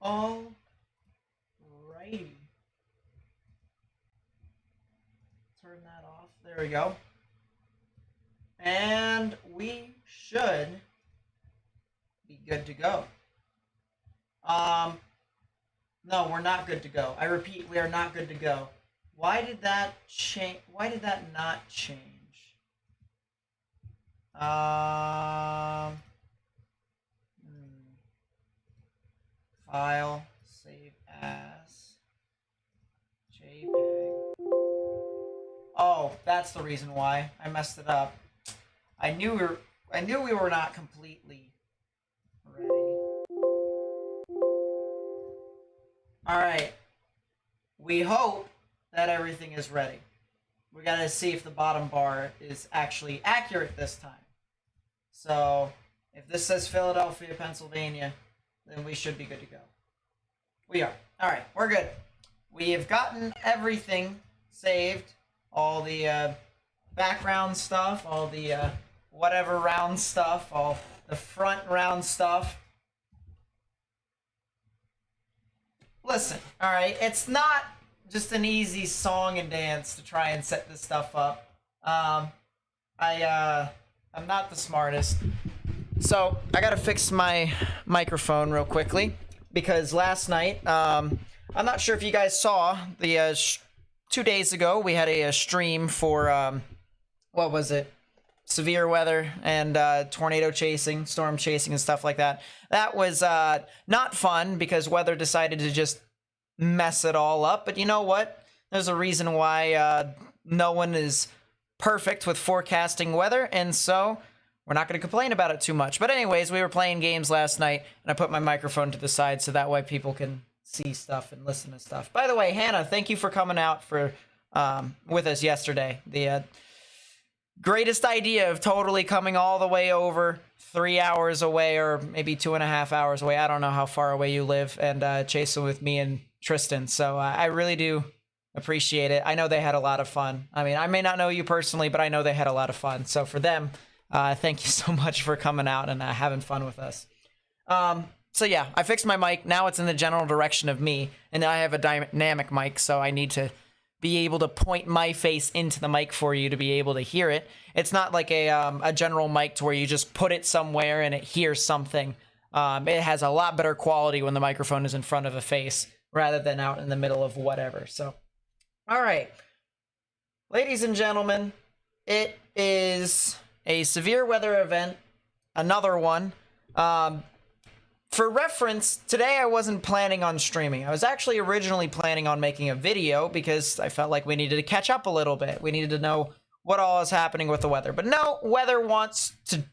Alrighty. Turn that off. There we go. And we should be good to go. No, we're not good to go. I repeat, we are not good to go. Why did that change? Why did that not change? File, save as, JPEG. Oh, that's the reason why I messed it up. I knew we were not completely ready. All right. We hope that everything is ready. We gotta see if the bottom bar is actually accurate this time. So if this says Philadelphia, Pennsylvania, then we should be good to go. We are. All right, we're good. We have gotten everything saved, all the background stuff, all the whatever round stuff, all the front round stuff. Listen, all right, it's not just an easy song and dance to try and set this stuff up. I'm not the smartest. So I gotta fix my microphone real quickly because last night, I'm not sure if you guys saw the 2 days ago we had a stream for what was it? Severe weather and tornado chasing, storm chasing, and stuff like that. That was not fun because weather decided to just mess it all up. But you know what? There's a reason why no one is perfect with forecasting weather, and so we're not going to complain about it too much. But anyways, we were playing games last night, and I put my microphone to the side so that way people can see stuff and listen to stuff. By the way, Hannah, thank you for coming out for with us yesterday. The greatest idea of totally coming all the way over 3 hours away, or maybe 2.5 hours away. I don't know how far away you live, and chasing with me and Tristan. So I really do appreciate it. I know they had a lot of fun. I mean, I may not know you personally, but I know they had a lot of fun. So for them, thank you so much for coming out and having fun with us. So yeah, I fixed my mic. Now it's in the general direction of me, and I have a dynamic mic, so I need to be able to point my face into the mic for you to be able to hear it. It's not like a general mic to where you just put it somewhere and it hears something. It has a lot better quality when the microphone is in front of a face rather than out in the middle of whatever. So, all right, ladies and gentlemen, it is a severe weather event, another one. For reference, today I wasn't planning on streaming. I was actually originally planning on making a video because I felt like we needed to catch up a little bit. We needed to know what all is happening with the weather. But no, weather wants to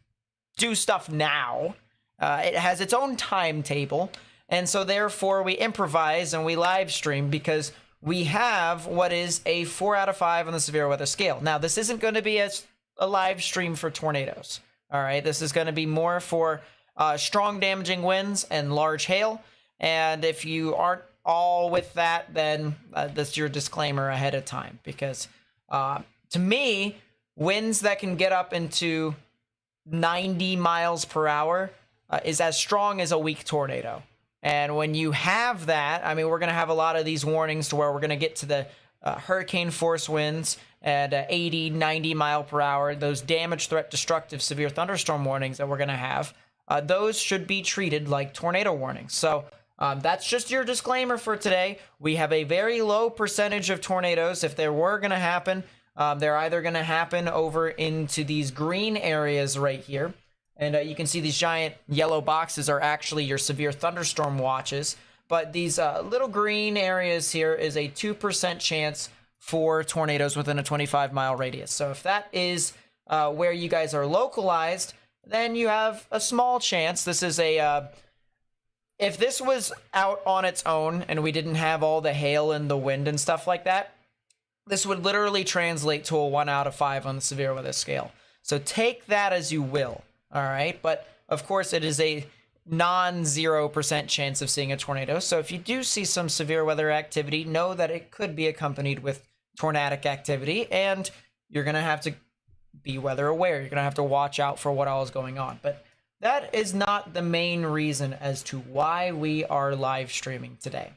do stuff now. It has its own timetable. And so therefore we improvise and we live stream because we have what is a 4 out of 5 on the severe weather scale. Now, this isn't going to be a live stream for tornadoes. All right, this is going to be more for strong damaging winds and large hail. And if you aren't all with that, then that's your disclaimer ahead of time. Because to me, winds that can get up into 90 miles per hour is as strong as a weak tornado. And when you have that, I mean, we're going to have a lot of these warnings to where we're going to get to the hurricane force winds at 80, 90 mile per hour, those damage, threat, destructive, severe thunderstorm warnings that we're going to have. Those should be treated like tornado warnings. So that's just your disclaimer for today. We have a very low percentage of tornadoes. If there were going to happen, they're either going to happen over into these green areas right here. And you can see these giant yellow boxes are actually your severe thunderstorm watches. But these little green areas here is a 2% chance for tornadoes within a 25-mile radius. So if that is where you guys are localized, then you have a small chance. This is a, if this was out on its own and we didn't have all the hail and the wind and stuff like that, this would literally translate to a 1 out of 5 on the severe weather scale. So take that as you will, all right? But of course, it is a non-0% chance of seeing a tornado. So if you do see some severe weather activity, know that it could be accompanied with tornadic activity, and you're going to have to be weather aware. You're going to have to watch out for what all is going on. But that is not the main reason as to why we are live streaming today.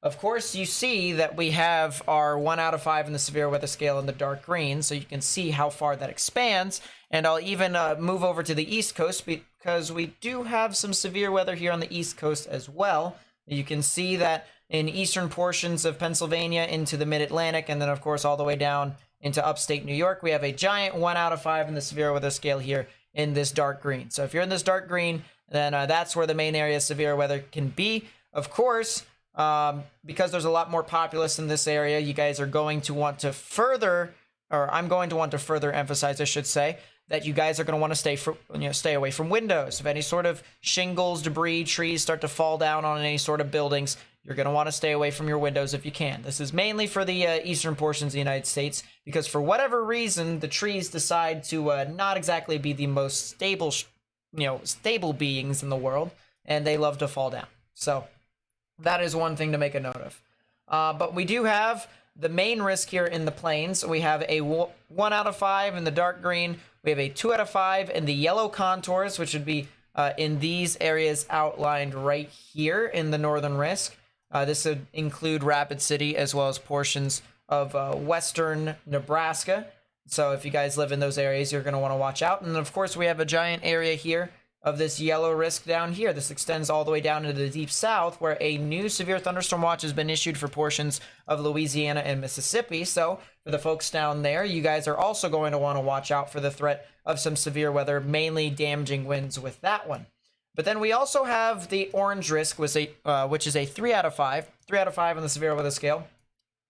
Of course, you see that we have our 1 out of 5 in the severe weather scale in the dark green, so you can see how far that expands. And I'll even move over to the East Coast because we do have some severe weather here on the East Coast as well. You can see that in eastern portions of Pennsylvania into the mid-Atlantic, and then of course all the way down into upstate New York, we have a giant 1 out of 5 in the severe weather scale here in this dark green. So if you're in this dark green, then that's where the main area of severe weather can be. Of course, because there's a lot more populace in this area, you guys are going to want to further, or I'm going to want to further emphasize, I should say, that you guys are going to want to stay away from windows. If any sort of shingles, debris, trees start to fall down on any sort of buildings, you're going to want to stay away from your windows if you can. This is mainly for the eastern portions of the United States, because for whatever reason, the trees decide to not exactly be the most stable, stable beings in the world, and they love to fall down. So that is one thing to make a note of. But we do have the main risk here in the plains. We have a 1 out of 5 in the dark green. We have a 2 out of 5 in the yellow contours, which would be in these areas outlined right here in the northern risk. This would include Rapid City as well as portions of western Nebraska. So if you guys live in those areas, you're going to want to watch out. And then, of course, we have a giant area here of this yellow risk down here. This extends all the way down into the deep south, where a new severe thunderstorm watch has been issued for portions of Louisiana and Mississippi. So for the folks down there, you guys are also going to want to watch out for the threat of some severe weather, mainly damaging winds with that one. But then we also have the orange risk, which is a 3 out of 5, 3 out of 5 on the severe weather scale.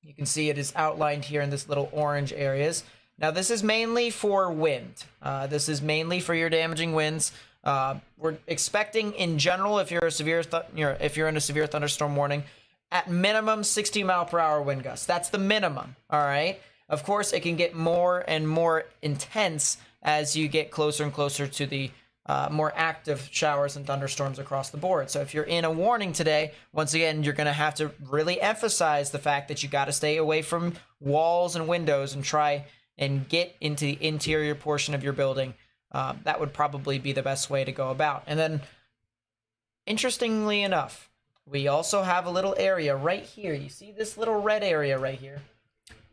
You can see it is outlined here in this little orange areas. Now this is mainly for wind. This is mainly for your damaging winds. We're expecting, in general, if you're in a severe thunderstorm warning, at minimum 60 mile per hour wind gusts. That's the minimum. All right. Of course, it can get more and more intense as you get closer and closer to the more active showers and thunderstorms across the board. So if you're in a warning today, once again, you're going to have to really emphasize the fact that you got to stay away from walls and windows and try and get into the interior portion of your building. That would probably be the best way to go about. And then, interestingly enough, we also have a little area right here. You see this little red area right here?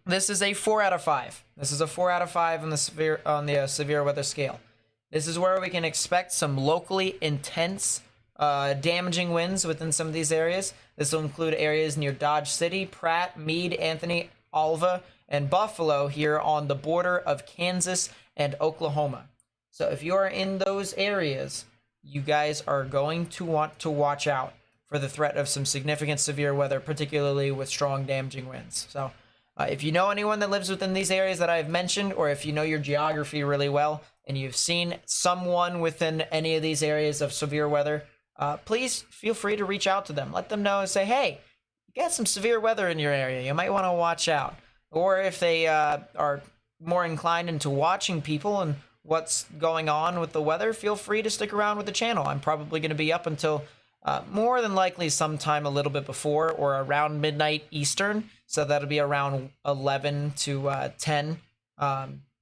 This is a 4 out of 5. This is a 4 out of 5 on the severe weather scale. This is where we can expect some locally intense damaging winds within some of these areas. This will include areas near Dodge City, Pratt, Meade, Anthony, Alva, and Buffalo here on the border of Kansas and Oklahoma. So if you are in those areas, you guys are going to want to watch out for the threat of some significant severe weather, particularly with strong damaging winds. So if you know anyone that lives within these areas that I've mentioned, or if you know your geography really well and you've seen someone within any of these areas of severe weather, please feel free to reach out to them. Let them know and say, hey, you got some severe weather in your area. You might want to watch out. Or if they are more inclined into watching people and what's going on with the weather, feel free to stick around with the channel. I'm probably going to be up until more than likely sometime a little bit before or around midnight Eastern. So that'll be around 11 to 10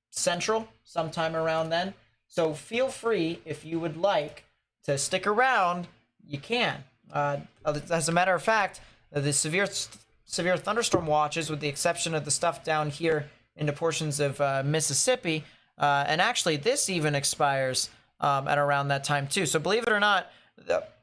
Central, sometime around then. So feel free, if you would like to stick around, you can. As a matter of fact, the severe thunderstorm watches, with the exception of the stuff down here into portions of Mississippi, and actually this even expires at around that time too. So believe it or not,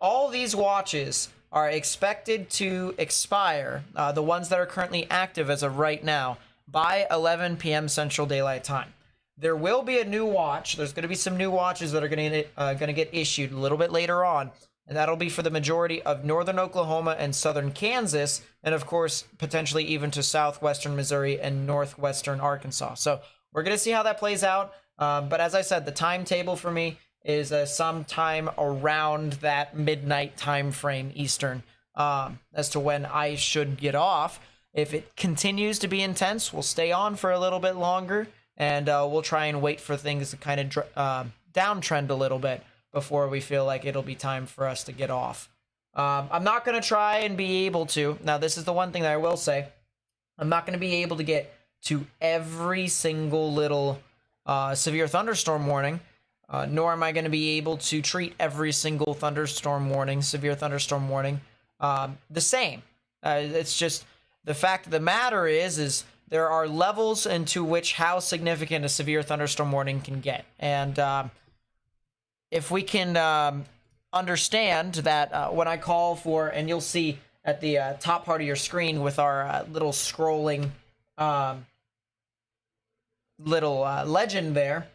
all these watches are expected to expire, the ones that are currently active as of right now, by 11 p.m. Central Daylight Time. There will be a new watch. There's going to be some new watches that are going to get issued a little bit later on, and that'll be for the majority of northern Oklahoma and southern Kansas, and of course, potentially even to southwestern Missouri and northwestern Arkansas. So we're going to see how that plays out. But as I said, the timetable for me is sometime around that midnight time frame Eastern as to when I should get off. If it continues to be intense, we'll stay on for a little bit longer, and we'll try and wait for things to kind of downtrend a little bit before we feel like it'll be time for us to get off. I'm not going to try and be able to. Now, this is the one thing that I will say. I'm not going to be able to get to every single little severe thunderstorm warning. nor am I going to be able to treat every single thunderstorm warning, severe thunderstorm warning, the same. It's just the fact of the matter is there are levels into which how significant a severe thunderstorm warning can get. And if we can understand that when I call for, and you'll see at the top part of your screen with our little scrolling little legend there,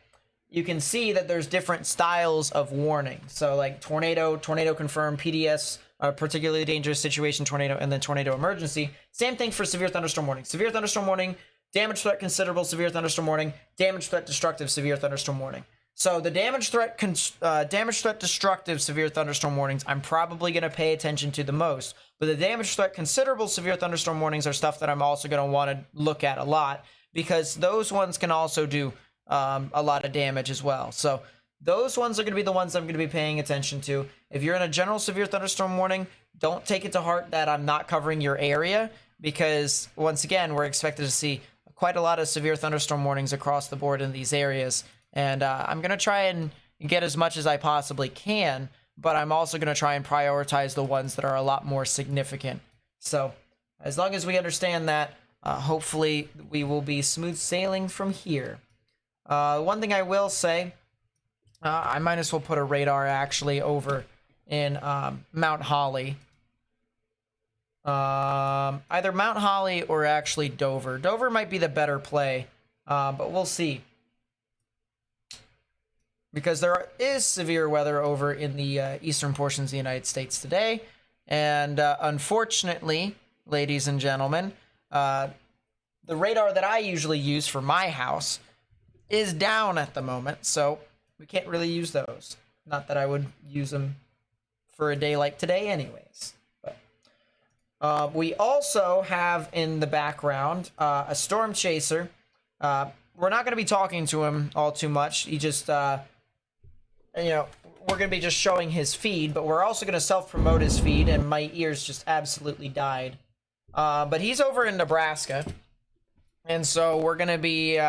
you can see that there's different styles of warning. So like tornado confirmed, PDS, particularly dangerous situation, tornado, and then tornado emergency. Same thing for severe thunderstorm warning. Severe thunderstorm warning, damage threat considerable, severe thunderstorm warning, damage threat destructive, severe thunderstorm warning. So the damage threat destructive severe thunderstorm warnings, I'm probably going to pay attention to the most. But the damage threat considerable severe thunderstorm warnings are stuff that I'm also going to want to look at a lot, because those ones can also do a lot of damage as well. So those ones are going to be the ones I'm going to be paying attention to. If you're in a general severe thunderstorm warning, don't take it to heart that I'm not covering your area, because once again, we're expected to see quite a lot of severe thunderstorm warnings across the board in these areas. And I'm going to try and get as much as I possibly can, but I'm also going to try and prioritize the ones that are a lot more significant. So as long as we understand that, hopefully we will be smooth sailing from here. One thing I will say, I might as well put a radar actually over in Mount Holly. Either Mount Holly or actually Dover. Dover might be the better play, but we'll see. Because there is severe weather over in the eastern portions of the United States today. And unfortunately, ladies and gentlemen, the radar that I usually use for my house is down at the moment, so we can't really use those. Not that I would use them for a day like today anyways. But we also have in the background a storm chaser. We're not going to be talking to him all too much. He just... we're going to be just showing his feed, but we're also going to self-promote his feed, and my ears just absolutely died. But he's over in Nebraska, and so we're going to be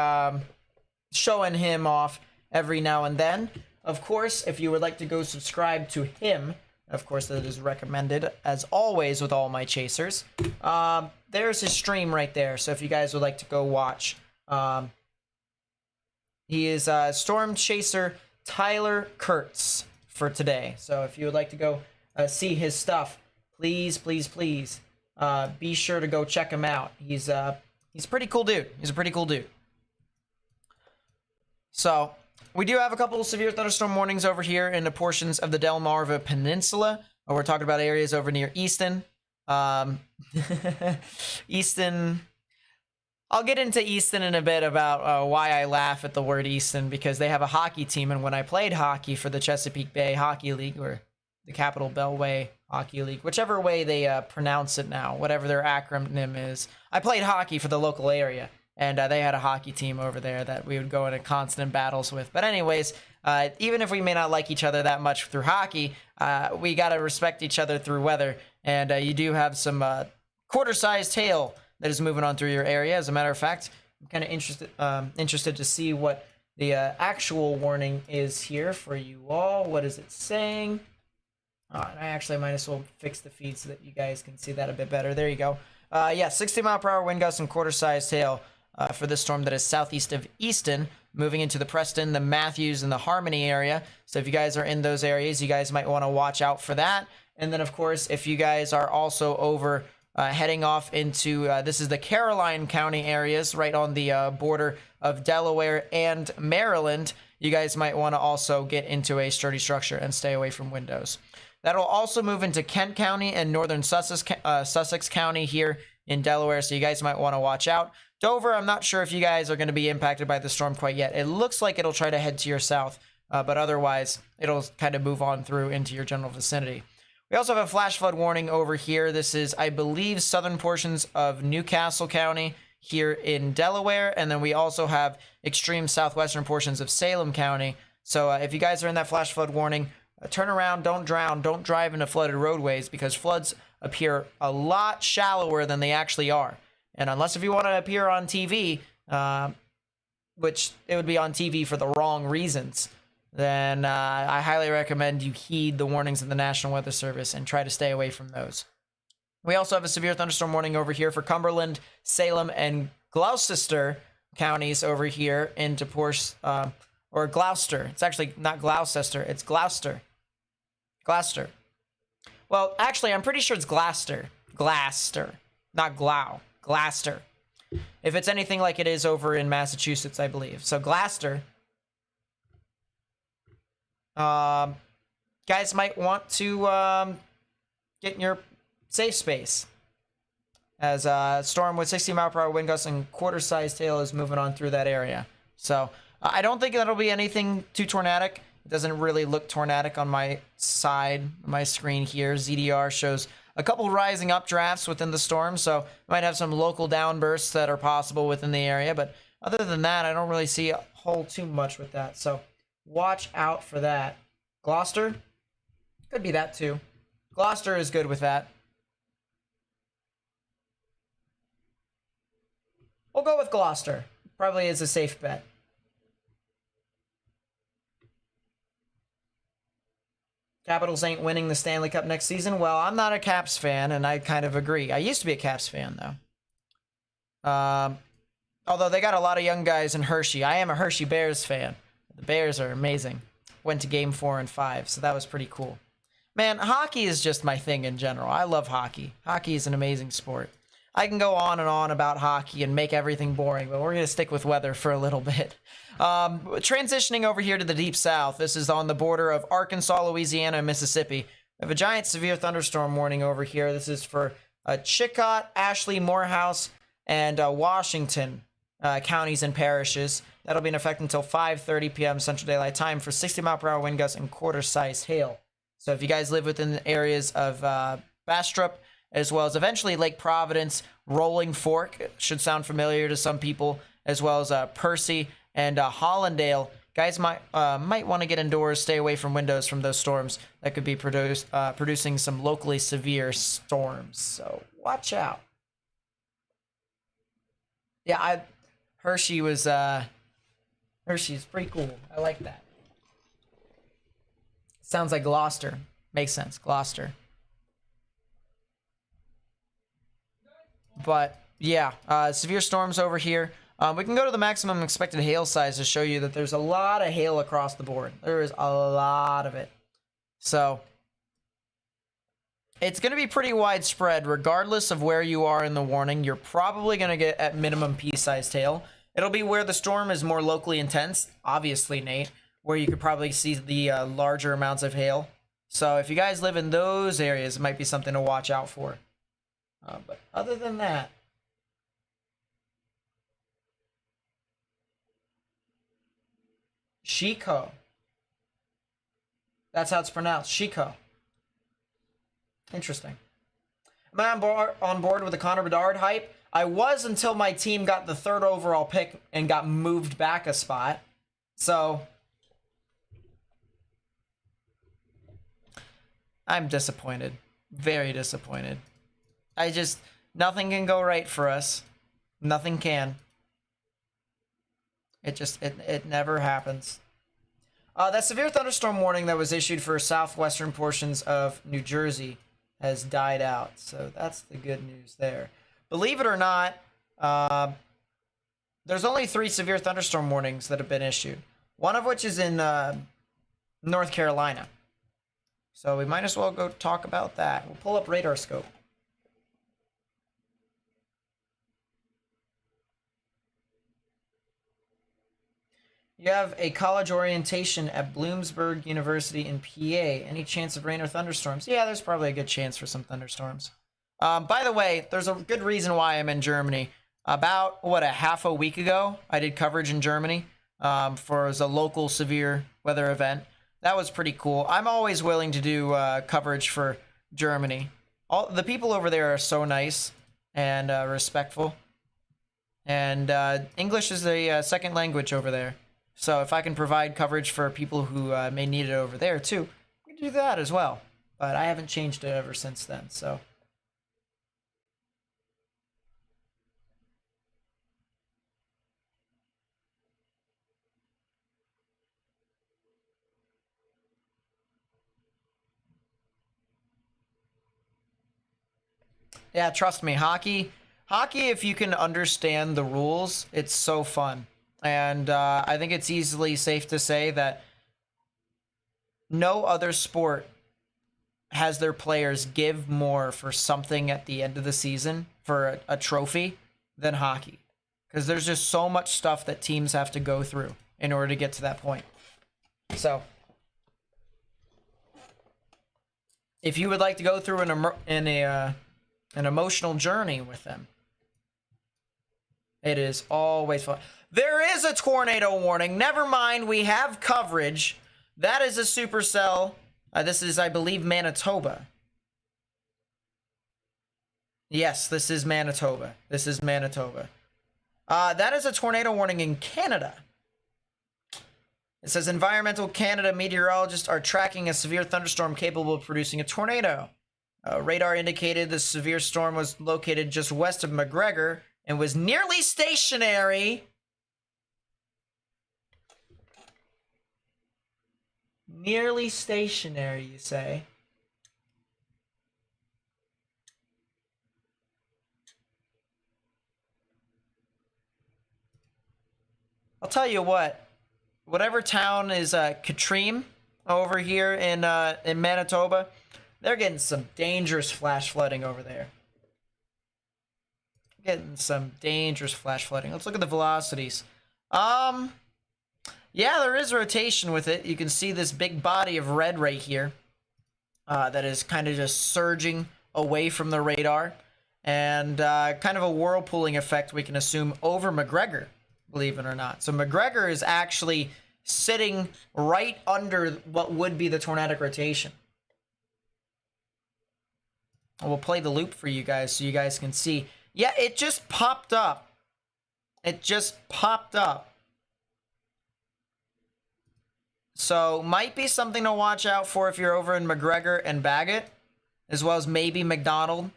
showing him off every now and then. Of course, if you would like to go subscribe to him, of course, that is recommended, as always with all my chasers. There's his stream right there, so if you guys would like to go watch. He is Storm Chaser Tyler Kurtz for today. So if you would like to go see his stuff, please be sure to go check him out. He's a pretty cool dude. He's a pretty cool dude. So we do have a couple of severe thunderstorm warnings over here in the portions of the Delmarva Peninsula. We're talking about areas over near Easton. Easton... I'll get into Easton in a bit about why I laugh at the word Easton, because they have a hockey team, and when I played hockey for the Chesapeake Bay Hockey League, or the Capital Beltway Hockey League, whichever way they pronounce it now, whatever their acronym is, I played hockey for the local area, and they had a hockey team over there that we would go into constant battles with. But anyways, even if we may not like each other that much through hockey, we got to respect each other through weather, and you do have some quarter-sized hail that is moving on through your area. As a matter of fact, I'm kind of interested to see what the actual warning is here for you all. What is it saying? And I actually might as well fix the feed so that you guys can see that a bit better. There you go. 60-mile-per-hour wind gusts and quarter-sized hail for this storm that is southeast of Easton, moving into the Preston, the Matthews, and the Harmony area. So if you guys are in those areas, you guys might want to watch out for that. And then, of course, if you guys are also over... heading off into, this is the Caroline County areas, right on the border of Delaware and Maryland. You guys might want to also get into a sturdy structure and stay away from windows. That'll also move into Kent County and northern Sussex County here in Delaware, so you guys might want to watch out. Dover, I'm not sure if you guys are going to be impacted by the storm quite yet. It looks like it'll try to head to your south, but otherwise, it'll kind of move on through into your general vicinity. We also have a flash flood warning over here. This is, I believe, southern portions of Newcastle County here in Delaware. And then we also have extreme southwestern portions of Salem County. So if you guys are in that flash flood warning, turn around, don't drown, don't drive into flooded roadways, because floods appear a lot shallower than they actually are. And unless if you want to appear on TV, which it would be on TV for the wrong reasons, then I highly recommend you heed the warnings of the National Weather Service and try to stay away from those. We also have a severe thunderstorm warning over here for Cumberland, Salem, and Gloucester counties over here into or Gloucester. It's actually not Gloucester, it's Gloucester. Gloucester. Well, actually, I'm pretty sure it's Gloucester. Gloucester, not Glau. Gloucester. If it's anything like it is over in Massachusetts, I believe. So Gloucester. Guys might want to get in your safe space, as a storm with 60-mile-per-hour wind gusts and quarter-sized hail is moving on through that area. So I don't think that'll be anything too tornadic. It doesn't really look tornadic on my side, my screen here. ZDR shows a couple rising up drafts within the storm, so might have some local downbursts that are possible within the area. But other than that, I don't really see a whole too much with that. So watch out for that. Gloucester could be that too. Gloucester is good with that. We'll go with Gloucester. Probably is a safe bet. Capitals ain't winning the Stanley Cup next season. Well, I'm not a Caps fan, and I kind of agree. I used to be a Caps fan, though. Although they got a lot of young guys in Hershey. I am a Hershey Bears fan. The Bears are amazing. Went to Game 4 and 5, so that was pretty cool. Man, hockey is just my thing in general. I love hockey. Hockey is an amazing sport. I can go on and on about hockey and make everything boring, but we're going to stick with weather for a little bit. Transitioning over here to the Deep South, this is on the border of Arkansas, Louisiana, and Mississippi. We have a giant severe thunderstorm warning over here. This is for Chillicothe, Ashley, Morehouse, and Washington counties and parishes. That'll be in effect until 5:30 p.m. Central Daylight Time for 60-mile-per-hour wind gusts and quarter-sized hail. So if you guys live within the areas of Bastrop, as well as eventually Lake Providence, Rolling Fork, should sound familiar to some people, as well as Percy and Hollandale. Guys might want to get indoors, stay away from windows from those storms that could be producing some locally severe storms. So watch out. Yeah, Hershey's pretty cool. I like that. Sounds like Gloucester. Makes sense, Gloucester. But yeah, severe storms over here. We can go to the maximum expected hail size to show you that there's a lot of hail across the board. There is a lot of it. So it's going to be pretty widespread regardless of where you are in the warning. You're probably going to get at minimum pea-sized hail. It'll be where the storm is more locally intense, obviously, Nate, where you could probably see the larger amounts of hail. So if you guys live in those areas, it might be something to watch out for. But other than that, Chico. That's how it's pronounced, Chico. Interesting. Am I on board with the Connor Bedard hype? I was until my team got the 3rd overall pick and got moved back a spot. So I'm disappointed. Very disappointed. Nothing can go right for us. Nothing can. It never happens. That severe thunderstorm warning that was issued for southwestern portions of New Jersey has died out. So that's the good news there. Believe it or not, there's only 3 severe thunderstorm warnings that have been issued. One of which is in North Carolina. So we might as well go talk about that. We'll pull up radar scope. You have a college orientation at Bloomsburg University in PA. Any chance of rain or thunderstorms? Yeah, there's probably a good chance for some thunderstorms. By the way, there's a good reason why I'm in Germany. About, a half a week ago, I did coverage in Germany for a local severe weather event. That was pretty cool. I'm always willing to do coverage for Germany. The people over there are so nice and respectful. And English is the second language over there. So if I can provide coverage for people who may need it over there too, we can do that as well. But I haven't changed it ever since then, so. Yeah, trust me, hockey, if you can understand the rules, it's so fun. And I think it's easily safe to say that no other sport has their players give more for something at the end of the season, for a trophy, than hockey. Because there's just so much stuff that teams have to go through in order to get to that point. So, if you would like to go through an emotional journey with them, it is always fun. There is a tornado warning. Never mind, we have coverage. That is a supercell. This is, I believe, Manitoba. Yes, this is Manitoba. This is Manitoba. That is a tornado warning in Canada. It says Environmental Canada meteorologists are tracking a severe thunderstorm capable of producing a tornado. Radar indicated the severe storm was located just west of McGregor and was nearly stationary. Nearly stationary, you say? I'll tell you what. Whatever town is Katreem over here in Manitoba, they're getting some dangerous flash flooding over there. Getting some dangerous flash flooding. Let's look at the velocities. Yeah, there is rotation with it. You can see this big body of red right here that is kind of just surging away from the radar. And kind of a whirlpooling effect we can assume over McGregor, believe it or not. So McGregor is actually sitting right under what would be the tornadic rotation. We'll play the loop for you guys so you guys can see. Yeah, it just popped up. It just popped up. So, might be something to watch out for if you're over in McGregor and Bagot, as well as maybe McDonald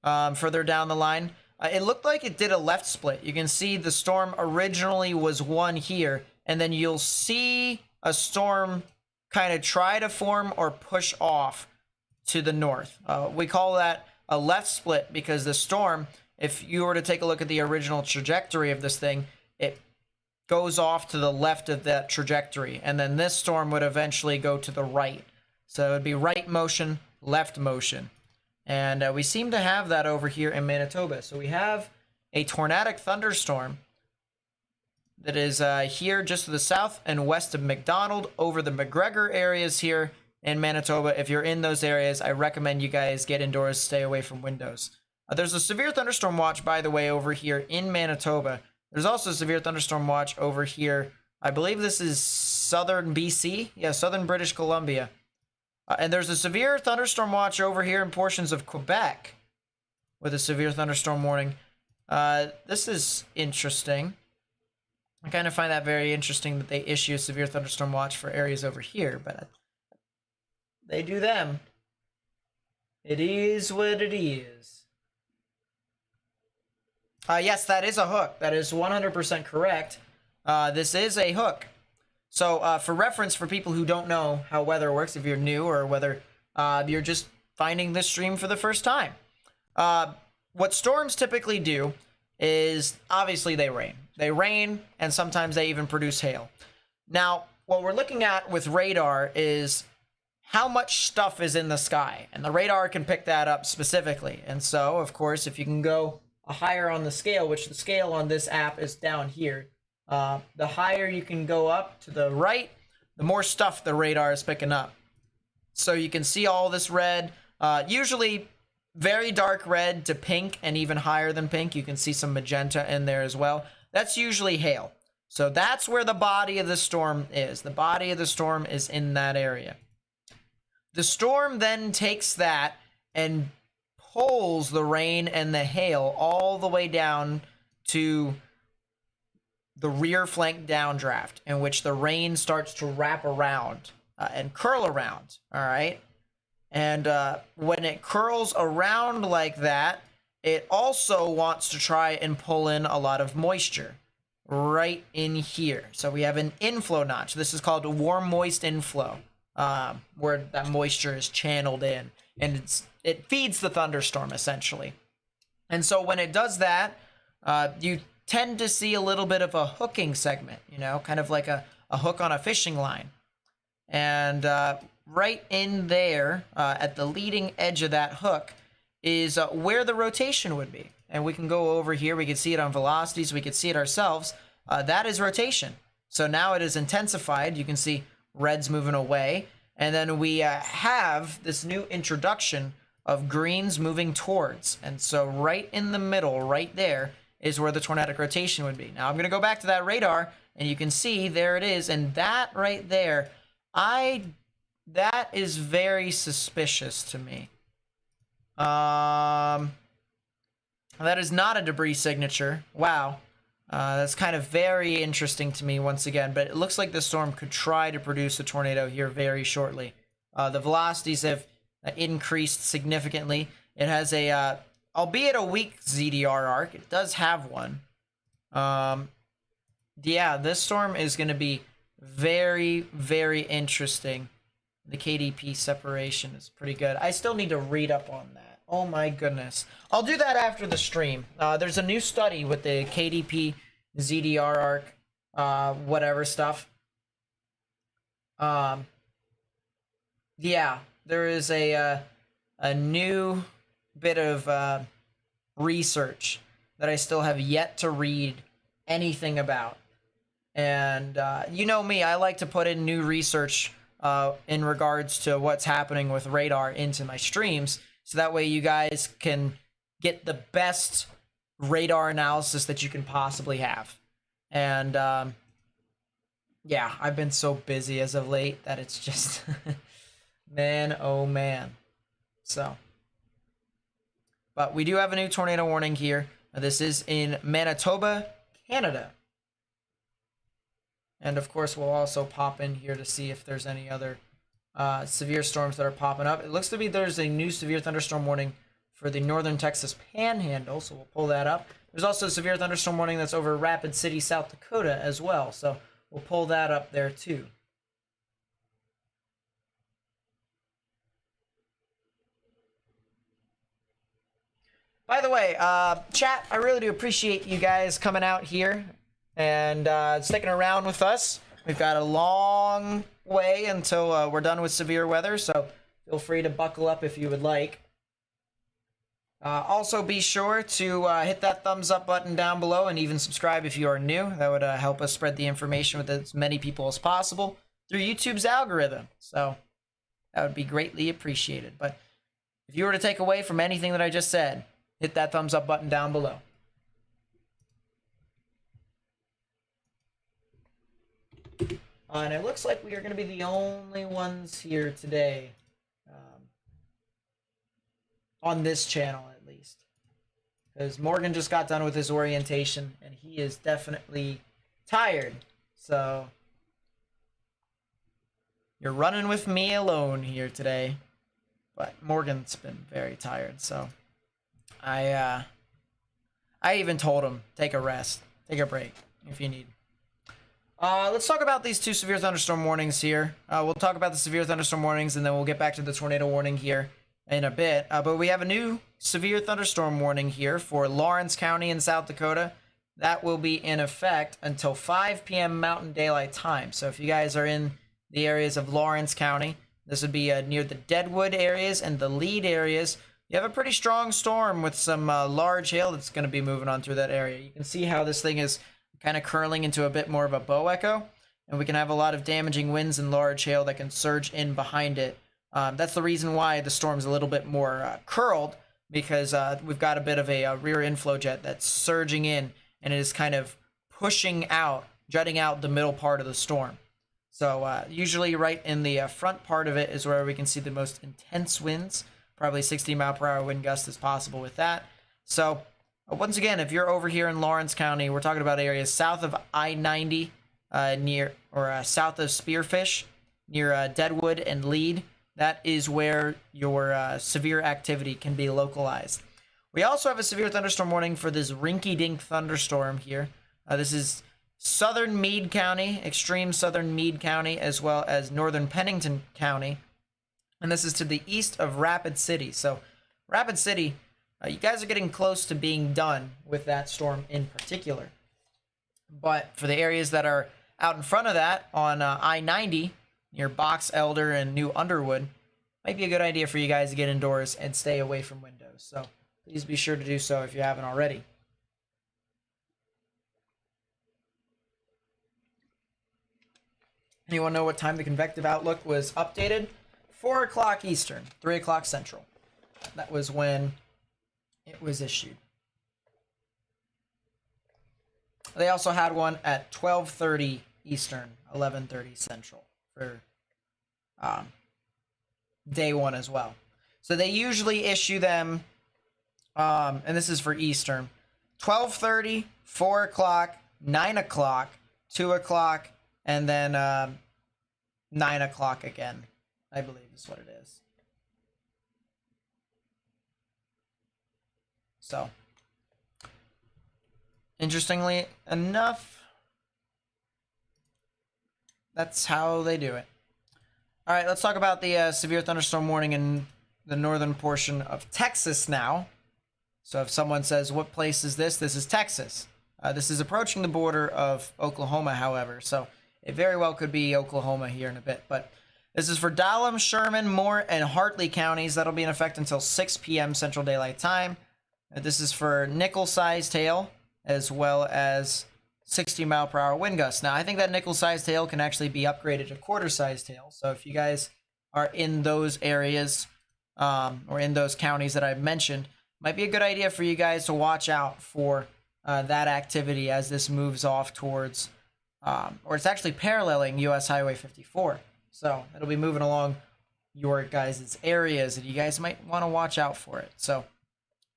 further down the line. It looked like it did a left split. You can see the storm originally was one here, and then you'll see a storm kind of try to form or push off to the north. We call that a left split because the storm, if you were to take a look at the original trajectory of this thing, it goes off to the left of that trajectory, and then this storm would eventually go to the right. So it would be right motion, left motion. And we seem to have that over here in Manitoba. So we have a tornadic thunderstorm that is here just to the south and west of McDonald over the McGregor areas here in Manitoba. If you're in those areas, I recommend you guys get indoors, stay away from windows. There's a severe thunderstorm watch, by the way, over here in Manitoba. There's also a severe thunderstorm watch over here. I believe this is southern BC. Yeah, southern British Columbia. And there's a severe thunderstorm watch over here in portions of Quebec with a severe thunderstorm warning. This is interesting. I kind of find that very interesting that they issue a severe thunderstorm watch for areas over here, but they do them. It is what it is. Yes, that is a hook. That is 100% correct. This is a hook. So, for reference, for people who don't know how weather works, if you're new or whether you're just finding this stream for the first time, what storms typically do is, obviously, they rain. They rain, and sometimes they even produce hail. Now, what we're looking at with radar is how much stuff is in the sky, and the radar can pick that up specifically. And so, of course, if you can go higher on the scale, which the scale on this app is down here, the higher you can go up to the right, the more stuff the radar is picking up. So you can see all this red, usually very dark red to pink and even higher than pink. You can see some magenta in there as well. That's usually hail. So that's where the body of the storm is. The body of the storm is in that area. The storm then takes that and pulls the rain and the hail all the way down to the rear flank downdraft, in which the rain starts to wrap around and curl around. All right. And when it curls around like that, it also wants to try and pull in a lot of moisture right in here. So we have an inflow notch. This is called a warm moist inflow, where that moisture is channeled in, and it feeds the thunderstorm essentially. And so when it does that, you tend to see a little bit of a hooking segment, you know, kind of like a hook on a fishing line. And right in there, at the leading edge of that hook, is where the rotation would be. And we can go over here. We can see it on velocities. We can see it ourselves. That is rotation. So now it is intensified. You can see red's moving away. And then we have this new introduction of greens moving towards. And so right in the middle, right there, is where the tornadic rotation would be. Now I'm going to go back to that radar, and you can see there it is. And that right there, that is very suspicious to me. That is not a debris signature. Wow. That's kind of very interesting to me once again, but it looks like the storm could try to produce a tornado here very shortly. The velocities have increased significantly. It has a, albeit a weak ZDR arc, it does have one. Yeah, this storm is going to be very, very interesting. The KDP separation is pretty good. I still need to read up on that. Oh my goodness. I'll do that after the stream. There's a new study with the KDP, ZDR arc, whatever stuff. Yeah, there is a new bit of research that I still have yet to read anything about. And you know me, I like to put in new research in regards to what's happening with radar into my streams, so that way you guys can get the best radar analysis that you can possibly have. And yeah, I've been so busy as of late that it's just man, oh man. So, but we do have a new tornado warning here. This is in Manitoba, Canada. And of course, we'll also pop in here to see if there's any other severe storms that are popping up. It looks to be there's a new severe thunderstorm warning for the northern Texas Panhandle, so we'll pull that up. There's also a severe thunderstorm warning that's over Rapid City, South Dakota as well, so we'll pull that up there too. By the way, chat, I really do appreciate you guys coming out here and sticking around with us. We've got a long way until we're done with severe weather, so feel free to buckle up if you would like. Also, be sure to hit that thumbs up button down below and even subscribe if you are new. That would help us spread the information with as many people as possible through YouTube's algorithm. So that would be greatly appreciated. But if you were to take away from anything that I just said, hit that thumbs up button down below. And it looks like we are going to be the only ones here today. On this channel, at least. Because Morgan just got done with his orientation, and he is definitely tired. So, you're running with me alone here today. But Morgan's been very tired, so I even told him, take a rest. Take a break, if you need. Let's talk about these two severe thunderstorm warnings here. We'll talk about the severe thunderstorm warnings, and then we'll get back to the tornado warning here in a bit. But we have a new severe thunderstorm warning here for Lawrence County in South Dakota. That will be in effect until 5 p.m. Mountain Daylight Time. So if you guys are in the areas of Lawrence County, this would be near the Deadwood areas and the Lead areas. You have a pretty strong storm with some large hail that's going to be moving on through that area. You can see how this thing is kind of curling into a bit more of a bow echo, and we can have a lot of damaging winds and large hail that can surge in behind it. That's the reason why the storm's a little bit more curled, because we've got a bit of a rear inflow jet that's surging in, and it is kind of pushing out, jutting out the middle part of the storm. So usually right in the front part of it is where we can see the most intense winds, probably 60 mile per hour wind gust is possible with that. So once again, if you're over here in Lawrence County, we're talking about areas south of I-90, south of Spearfish, near Deadwood and Lead. That is where your severe activity can be localized. We also have a severe thunderstorm warning for this rinky-dink thunderstorm here. This is southern Meade County, extreme southern Meade County, as well as northern Pennington County. And this is to the east of Rapid City. So Rapid City, You guys are getting close to being done with that storm in particular. But for the areas that are out in front of that on I-90 near Box Elder and New Underwood, might be a good idea for you guys to get indoors and stay away from windows. So please be sure to do so if you haven't already. Anyone know what time the convective outlook was updated? 4 o'clock Eastern, 3 o'clock Central. That was when it was issued. They also had one at 12:30 Eastern, 11:30 Central for day one as well. So they usually issue them, and this is for Eastern, 12:30, 4 o'clock, 9 o'clock, 2 o'clock, and then 9 o'clock again, I believe is what it is. So, interestingly enough, that's how they do it. All right, let's talk about the severe thunderstorm warning in the northern portion of Texas now. So if someone says, what place is this? This is Texas. This is approaching the border of Oklahoma, however. So it very well could be Oklahoma here in a bit. But this is for Dallam, Sherman, Moore, and Hartley counties. That'll be in effect until 6 p.m. Central Daylight Time. This is for nickel-sized hail, as well as 60-mile-per-hour wind gusts. Now, I think that nickel-sized hail can actually be upgraded to quarter-sized hail. So if you guys are in those areas or in those counties that I've mentioned, might be a good idea for you guys to watch out for that activity as this moves off towards, or it's actually paralleling U.S. Highway 54. So it'll be moving along your guys' areas, and you guys might want to watch out for it. So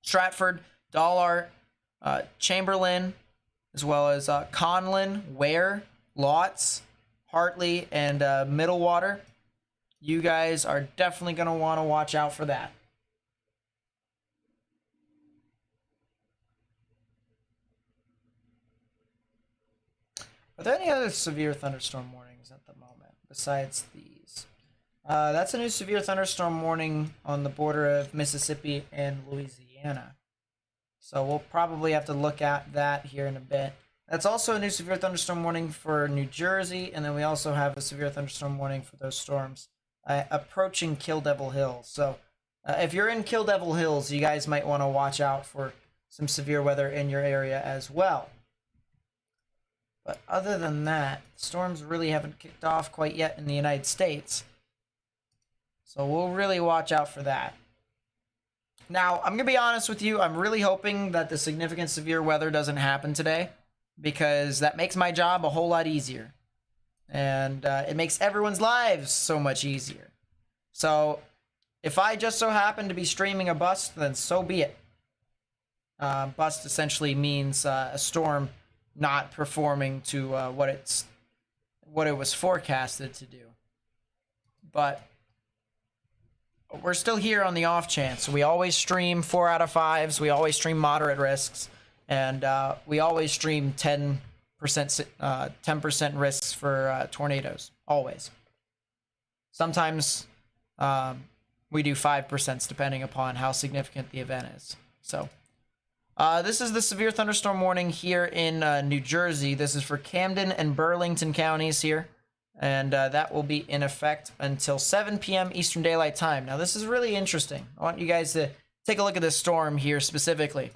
Stratford, Dollart, Chamberlain, as well as Conlin, Ware, Lotz, Hartley, and Middlewater. You guys are definitely going to want to watch out for that. Are there any other severe thunderstorm warnings at the moment besides these? That's a new severe thunderstorm warning on the border of Mississippi and Louisiana. So we'll probably have to look at that here in a bit. That's also a new severe thunderstorm warning for New Jersey, and then we also have a severe thunderstorm warning for those storms approaching Kill Devil Hills. So if you're in Kill Devil Hills, you guys might want to watch out for some severe weather in your area as well. But other than that, storms really haven't kicked off quite yet in the United States. So we'll really watch out for that. Now, I'm going to be honest with you. I'm really hoping that the significant severe weather doesn't happen today, because that makes my job a whole lot easier. And it makes everyone's lives so much easier. So if I just so happen to be streaming a bust, then so be it. Bust essentially means a storm not performing to what it was forecasted to do. But we're still here on the off chance. We always stream 4 out of 5s. We always stream moderate risks, and we always stream 10% risks for tornadoes. Always. Sometimes we do 5% depending upon how significant the event is. So this is the severe thunderstorm warning here in New Jersey. This is for Camden and Burlington counties here. And that will be in effect until 7 p.m. Eastern Daylight Time. Now, this is really interesting. I want you guys to take a look at this storm here specifically.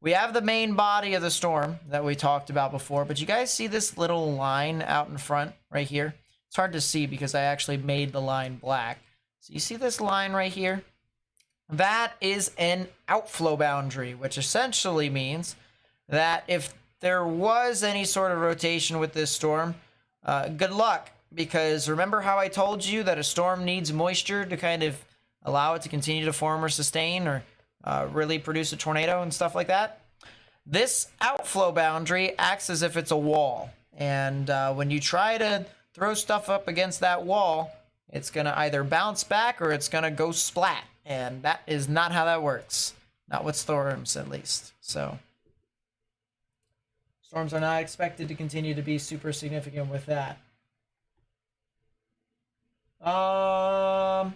We have the main body of the storm that we talked about before, but you guys see this little line out in front right here? It's hard to see because I actually made the line black. So you see this line right here? That is an outflow boundary, which essentially means that if there was any sort of rotation with this storm, good luck. Because remember how I told you that a storm needs moisture to kind of allow it to continue to form or sustain or really produce a tornado and stuff like that? This outflow boundary acts as if it's a wall. And when you try to throw stuff up against that wall, it's going to either bounce back or it's going to go splat. And that is not how that works. Not with storms, at least. So storms are not expected to continue to be super significant with that. Ooh,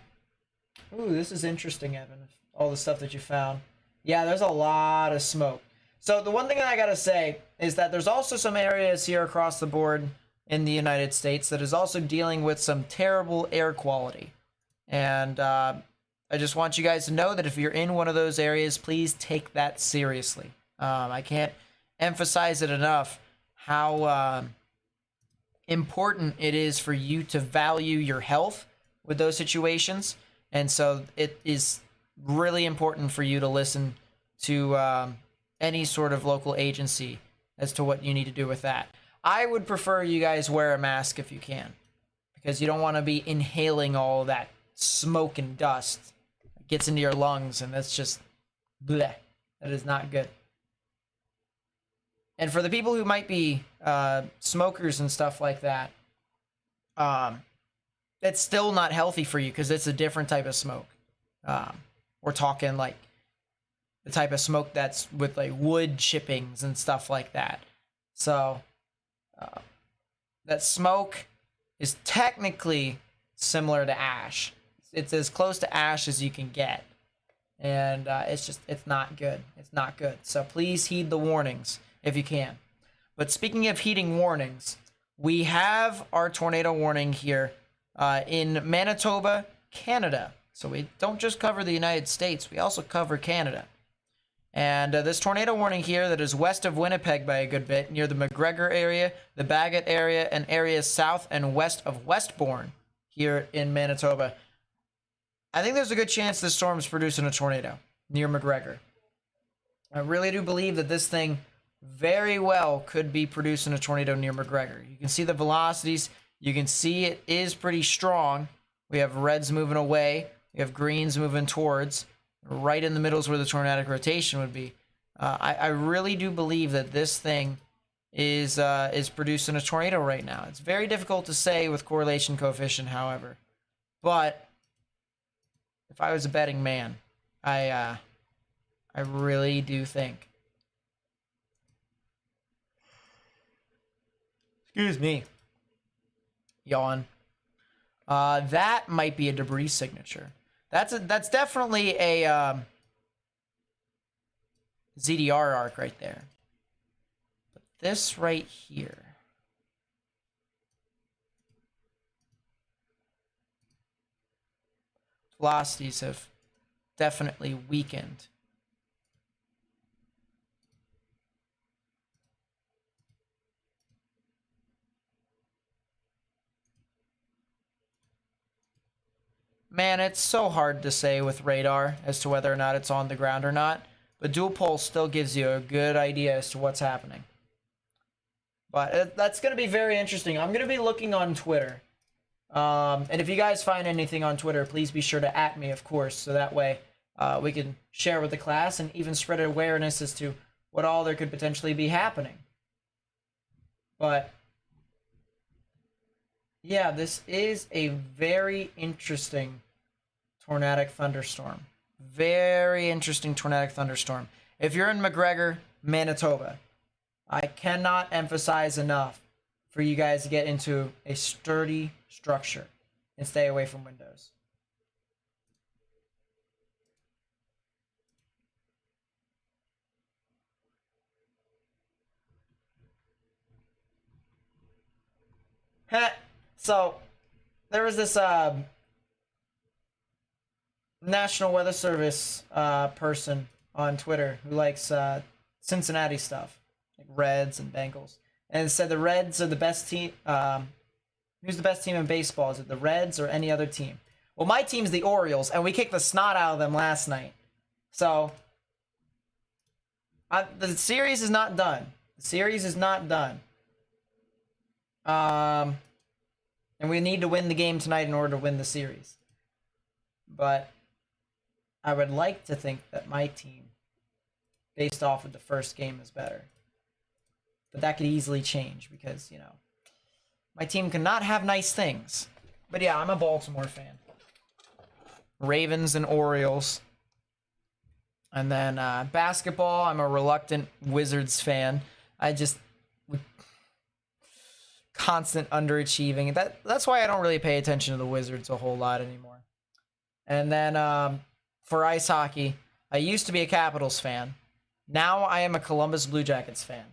this is interesting, Evan. All the stuff that you found. Yeah, there's a lot of smoke. So the one thing that I gotta say is that there's also some areas here across the board in the United States that is also dealing with some terrible air quality. And I just want you guys to know that if you're in one of those areas, please take that seriously. I can't emphasize it enough how important it is for you to value your health with those situations. And so it is really important for you to listen to any sort of local agency as to what you need to do with that. I would prefer you guys wear a mask if you can, because you don't want to be inhaling all that smoke and dust. It gets into your lungs, and that's just bleh. That is not good. And for the people who might be smokers and stuff like that, it's still not healthy for you because it's a different type of smoke. We're talking like the type of smoke that's with like wood chippings and stuff like that. So that smoke is technically similar to ash. It's as close to ash as you can get. And it's not good. It's not good. So please heed the warnings if you can. But speaking of heeding warnings, we have our tornado warning here in Manitoba, Canada. So we don't just cover the United States, we also cover Canada. And this tornado warning here that is west of Winnipeg by a good bit, near the McGregor area, the Bagot area, and areas south and west of Westbourne here in Manitoba. I think there's a good chance this storm's producing a tornado near McGregor. I really do believe that this thing very well could be producing a tornado near McGregor. You can see the velocities. You can see it is pretty strong. We have reds moving away. We have greens moving towards. Right in the middle is where the tornadic rotation would be. I really do believe that this thing is producing a tornado right now. It's very difficult to say with correlation coefficient, however. But if I was a betting man, I really do think. Excuse me. Yawn. That might be a debris signature. That's definitely a ZDR arc right there. But this right here. Velocities have definitely weakened. Man, it's so hard to say with radar as to whether or not it's on the ground or not, but dual pulse still gives you a good idea as to what's happening. But that's going to be very interesting. I'm going to be looking on Twitter. And if you guys find anything on Twitter, please be sure to @ me, of course, so that way we can share with the class and even spread awareness as to what all there could potentially be happening. But yeah, this is a very interesting tornadic thunderstorm. Very interesting tornadic thunderstorm. If you're in McGregor, Manitoba, I cannot emphasize enough for you guys to get into a sturdy structure and stay away from windows. So, there was this National Weather Service person on Twitter who likes Cincinnati stuff, like Reds and Bengals, and it said the Reds are the best team. Who's the best team in baseball? Is it the Reds or any other team? Well, my team's the Orioles, and we kicked the snot out of them last night. So, the series is not done. The series is not done. And we need to win the game tonight in order to win the series. But I would like to think that my team, based off of the first game, is better. But that could easily change because, you know, my team cannot have nice things. But yeah, I'm a Baltimore fan. Ravens and Orioles. And then basketball, I'm a reluctant Wizards fan. I just constant underachieving. That's why I don't really pay attention to the Wizards a whole lot anymore. And then for ice hockey, I used to be a Capitals fan. Now I am a Columbus Blue Jackets fan.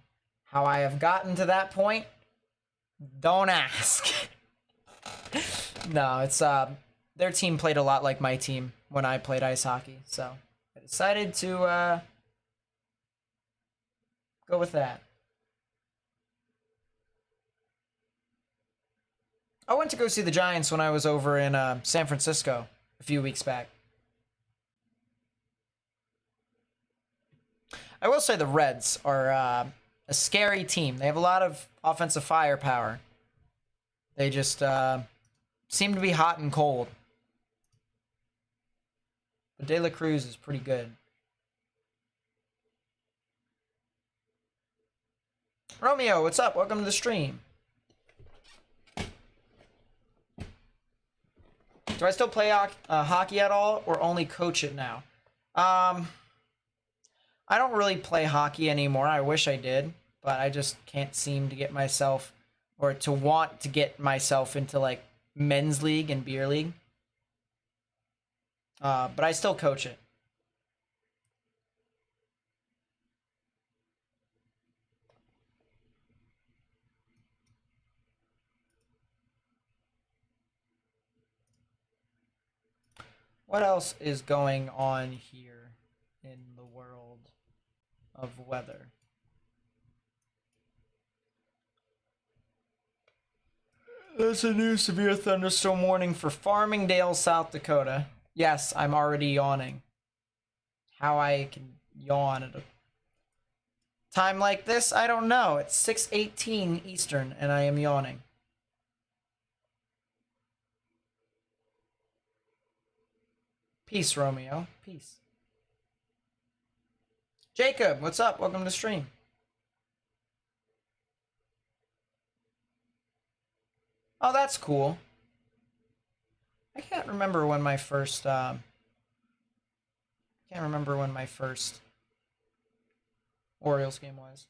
How I have gotten to that point, don't ask. No, it's their team played a lot like my team when I played ice hockey, so I decided to go with that. I went to go see the Giants when I was over in San Francisco a few weeks back. I will say the Reds are a scary team. They have a lot of offensive firepower. They just seem to be hot and cold. But De La Cruz is pretty good. Romeo, what's up? Welcome to the stream. Do I still play hockey at all, or only coach it now? I don't really play hockey anymore. I wish I did, but I just can't seem to get myself, or to want to get myself into like men's league and beer league. But I still coach it. What else is going on here in the world of weather? There's a new severe thunderstorm warning for Farmingdale, South Dakota. Yes, I'm already yawning. How I can yawn at a time like this, I don't know. It's 6:18 Eastern and I am yawning. Peace, Romeo. Peace. Jacob, what's up? Welcome to the stream. Oh, that's cool. I can't remember when my first Orioles game was.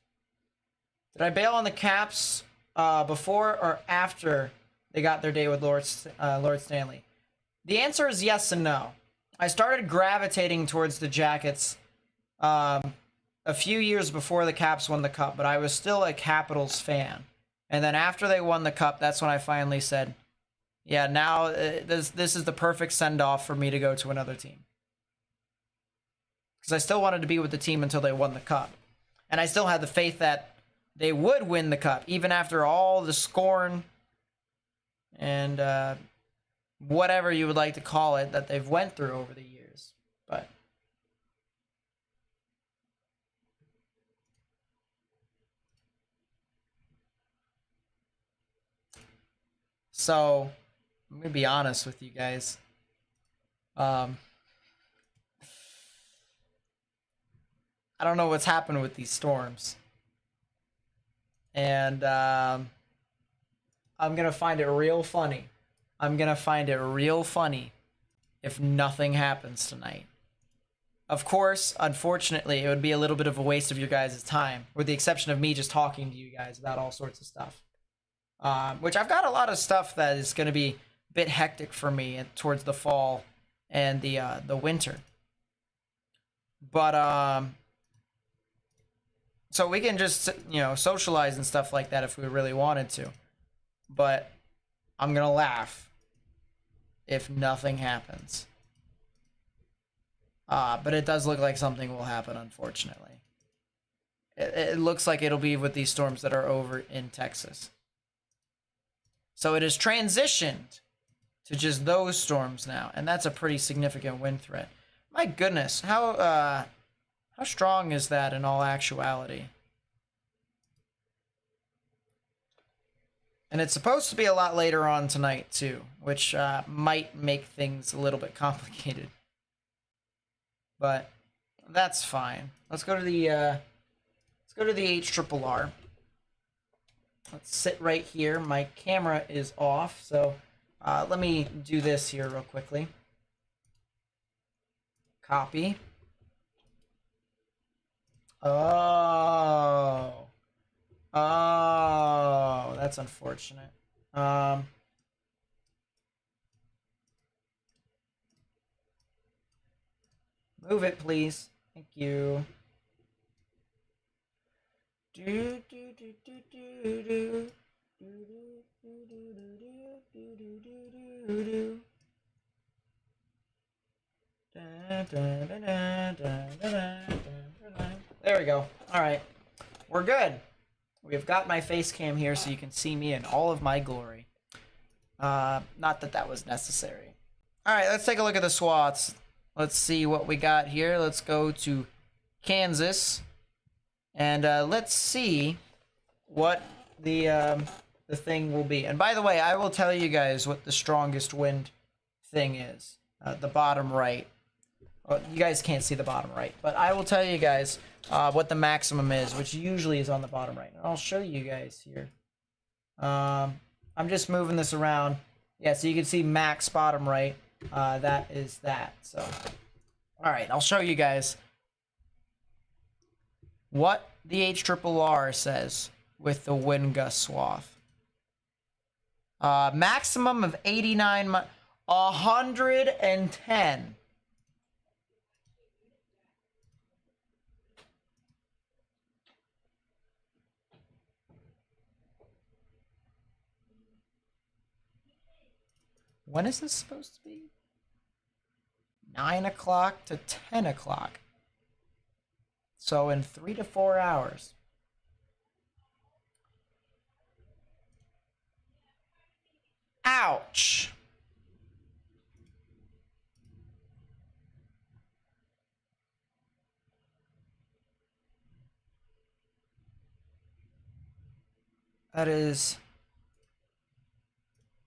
Did I bail on the Caps before or after they got their day with Lord Stanley? The answer is yes and no. I started gravitating towards the Jackets a few years before the Caps won the Cup, but I was still a Capitals fan. And then after they won the Cup, that's when I finally said, yeah, now this is the perfect send-off for me to go to another team. Because I still wanted to be with the team until they won the Cup. And I still had the faith that they would win the Cup, even after all the scorn and whatever you would like to call it that they've went through over the years. But so I'm gonna be honest with you guys. I don't know what's happened with these storms, and I'm gonna find it real funny. I'm gonna find it real funny if nothing happens tonight. Of course, unfortunately, it would be a little bit of a waste of your guys' time, with the exception of me just talking to you guys about all sorts of stuff. Which I've got a lot of stuff that is going to be a bit hectic for me towards the fall and the winter. But so we can just, you know, socialize and stuff like that if we really wanted to. But I'm gonna laugh if nothing happens. But it does look like something will happen, unfortunately. It looks like it'll be with these storms that are over in Texas. So it has transitioned to just those storms now, and that's a pretty significant wind threat. My goodness, how strong is that in all actuality? And it's supposed to be a lot later on tonight too, which might make things a little bit complicated. But that's fine. Let's go to the HRRR. Let's sit right here. My camera is off, so let me do this here real quickly. Copy. Oh, that's unfortunate. Move it, please. Thank you. There we go. All right. We're good. We've got my face cam here so you can see me in all of my glory. Not that that was necessary. All right, let's take a look at the swaths. Let's see what we got here. Let's go to Kansas. And let's see what the thing will be. And by the way, I will tell you guys what the strongest wind thing is. The bottom right. Well, you guys can't see the bottom right, but I will tell you guys what the maximum is, which usually is on the bottom right. And I'll show you guys here. I'm just moving this around. Yeah, so you can see max bottom right. That is that. So, all right, I'll show you guys what the HRRR says with the wind gust swath. Maximum of 89, 110. When is this supposed to be? 9 o'clock to 10 o'clock. So in 3 to 4 hours. Ouch. That is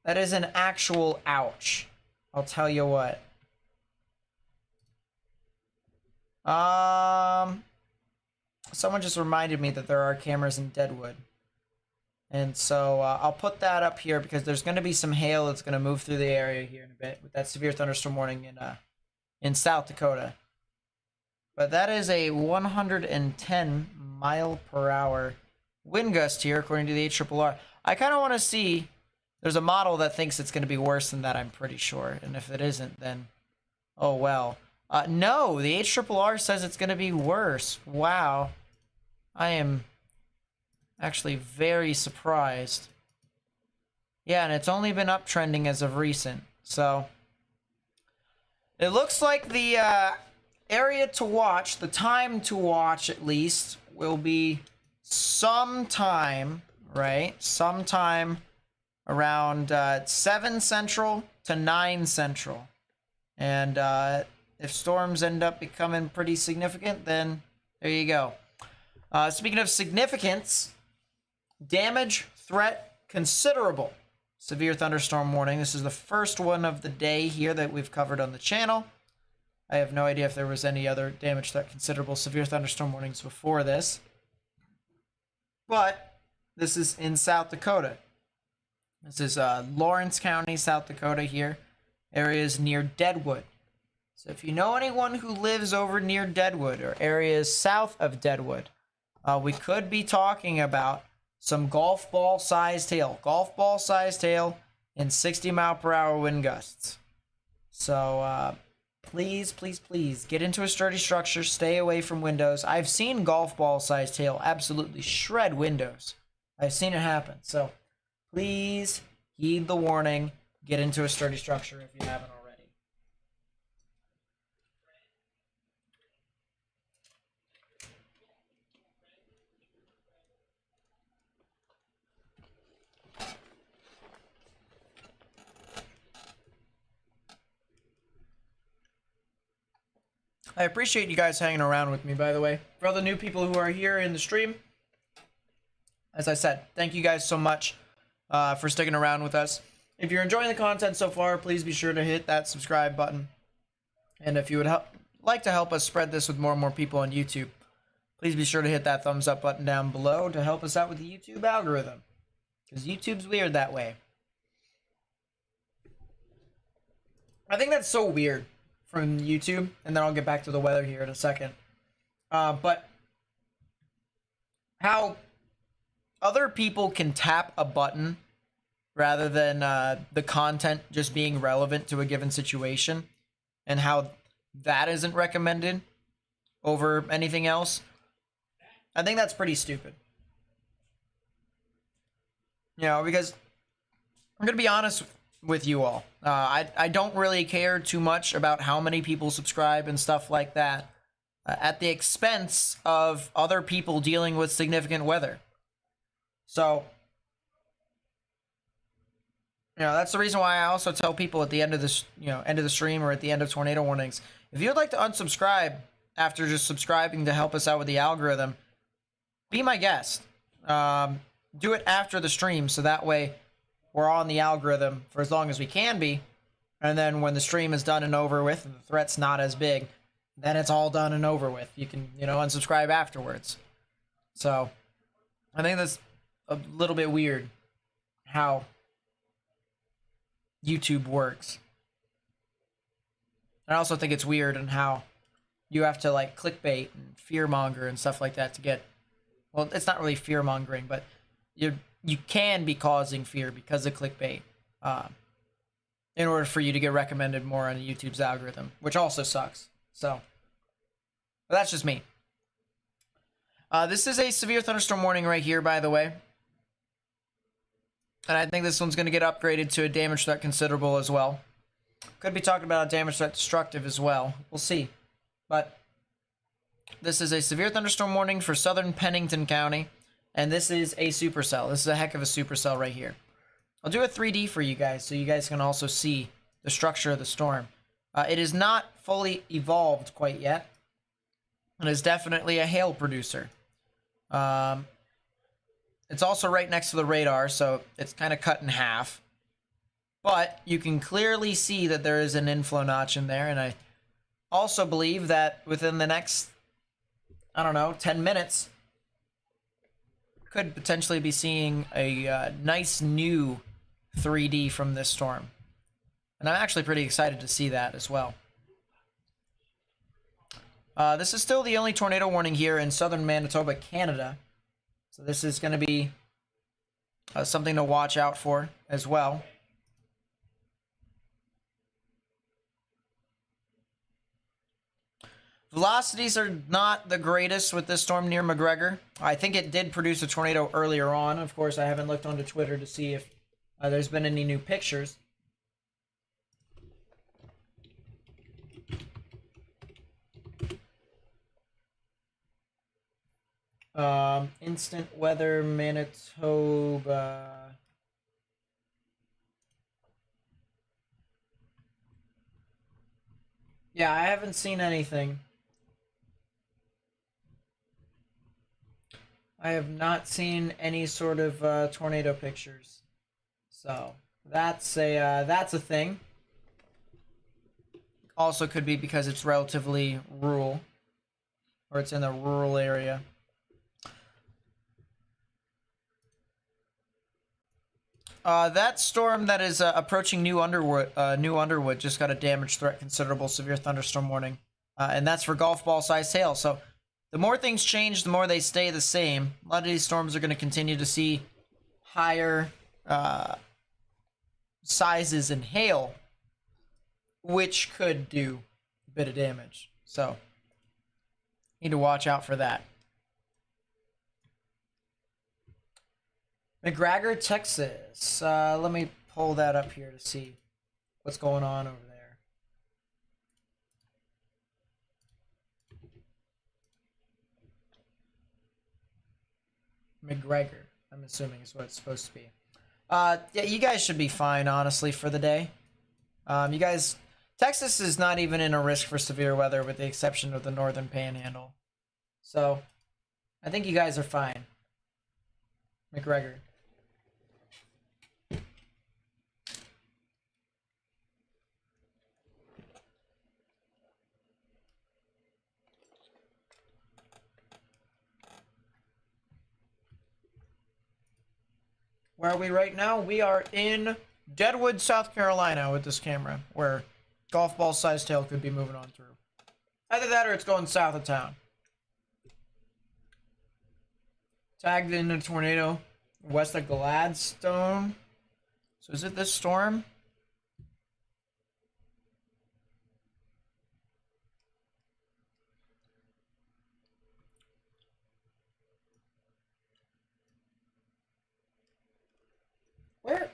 an actual ouch. I'll tell you what. Someone just reminded me that there are cameras in Deadwood. And so I'll put that up here because there's going to be some hail that's going to move through the area here in a bit with that severe thunderstorm warning in South Dakota. But that is a 110 mile per hour wind gust here according to the HRRR. I kind of want to see. There's a model that thinks it's going to be worse than that, I'm pretty sure. And if it isn't, then oh well. No, the HRRR says it's going to be worse. Wow. I am actually very surprised. Yeah, and it's only been uptrending as of recent. So it looks like the area to watch, the time to watch at least, will be sometime, right? Sometime around 7 Central to 9 Central. And if storms end up becoming pretty significant, then there you go. Speaking of significance, damage, threat, considerable. Severe thunderstorm warning. This is the first one of the day here that we've covered on the channel. I have no idea if there was any other damage, threat, considerable, severe thunderstorm warnings before this. But this is in South Dakota. This is Lawrence County, South Dakota here. Areas near Deadwood. So if you know anyone who lives over near Deadwood or areas south of Deadwood, we could be talking about some golf ball sized hail. Golf ball sized hail in 60 mile per hour wind gusts. So please, please, please get into a sturdy structure. Stay away from windows. I've seen golf ball sized hail absolutely shred windows. I've seen it happen. So please heed the warning. Get into a sturdy structure if you haven't already. I appreciate you guys hanging around with me, by the way. For all the new people who are here in the stream, as I said, thank you guys so much for sticking around with us. If you're enjoying the content so far, please be sure to hit that subscribe button. And if you would like to help us spread this with more and more people on YouTube, please be sure to hit that thumbs up button down below to help us out with the YouTube algorithm. Because YouTube's weird that way. I think that's so weird from YouTube, and then I'll get back to the weather here in a second. But how other people can tap a button rather than the content just being relevant to a given situation, and how that isn't recommended over anything else, I think that's pretty stupid. You know, because I'm going to be honest with you all. I don't really care too much about how many people subscribe and stuff like that at the expense of other people dealing with significant weather. So, you know, that's the reason why I also tell people at the end of this, end of the stream or at the end of tornado warnings, if you'd like to unsubscribe after just subscribing to help us out with the algorithm, be my guest. Do it after the stream, so that way we're on the algorithm for as long as we can be. And then when the stream is done and over with, and the threat's not as big, then it's all done and over with. You can, unsubscribe afterwards. So, I think that's a little bit weird how YouTube works. I also think it's weird in how you have to like clickbait and fearmonger and stuff like that to get, well, it's not really fear mongering, but you can be causing fear because of clickbait in order for you to get recommended more on YouTube's algorithm, which also sucks. So, but that's just me. This is a severe thunderstorm warning right here, by the way. And I think this one's going to get upgraded to a damage threat considerable as well. Could be talking about a damage threat destructive as well. We'll see. But this is a severe thunderstorm warning for southern Pennington County. And this is a supercell. This is a heck of a supercell right here. I'll do a 3D for you guys so you guys can also see the structure of the storm. It is not fully evolved quite yet. It is definitely a hail producer. It's also right next to the radar, so it's kind of cut in half. But you can clearly see that there is an inflow notch in there, and I also believe that within the next, 10 minutes, could potentially be seeing a nice new 3D from this storm. And I'm actually pretty excited to see that as well. This is still the only tornado warning here in southern Manitoba, Canada. So this is going to be something to watch out for as well. Velocities are not the greatest with this storm near McGregor. I think it did produce a tornado earlier on. Of course, I haven't looked onto Twitter to see if there's been any new pictures. Instant weather, Manitoba. Yeah, I haven't seen anything. I have not seen any sort of tornado pictures. So that's a thing. Also could be because it's relatively rural, or it's in the rural area. That storm that is approaching New Underwood just got a damage threat considerable severe thunderstorm warning, and that's for golf ball sized hail. So the more things change, the more they stay the same. A lot of these storms are going to continue to see higher sizes in hail, which could do a bit of damage. So need to watch out for that. McGregor, Texas. Let me pull that up here to see what's going on over there. McGregor, I'm assuming is what it's supposed to be. Yeah, you guys should be fine, honestly, for the day. You guys, Texas is not even in a risk for severe weather with the exception of the northern panhandle. So, I think you guys are fine. McGregor. Where are we right now? We are in Deadwood, South Carolina with this camera, where golf ball sized hail could be moving on through. Either that or it's going south of town. Tagged in a tornado west of Gladstone. So is it this storm? Is it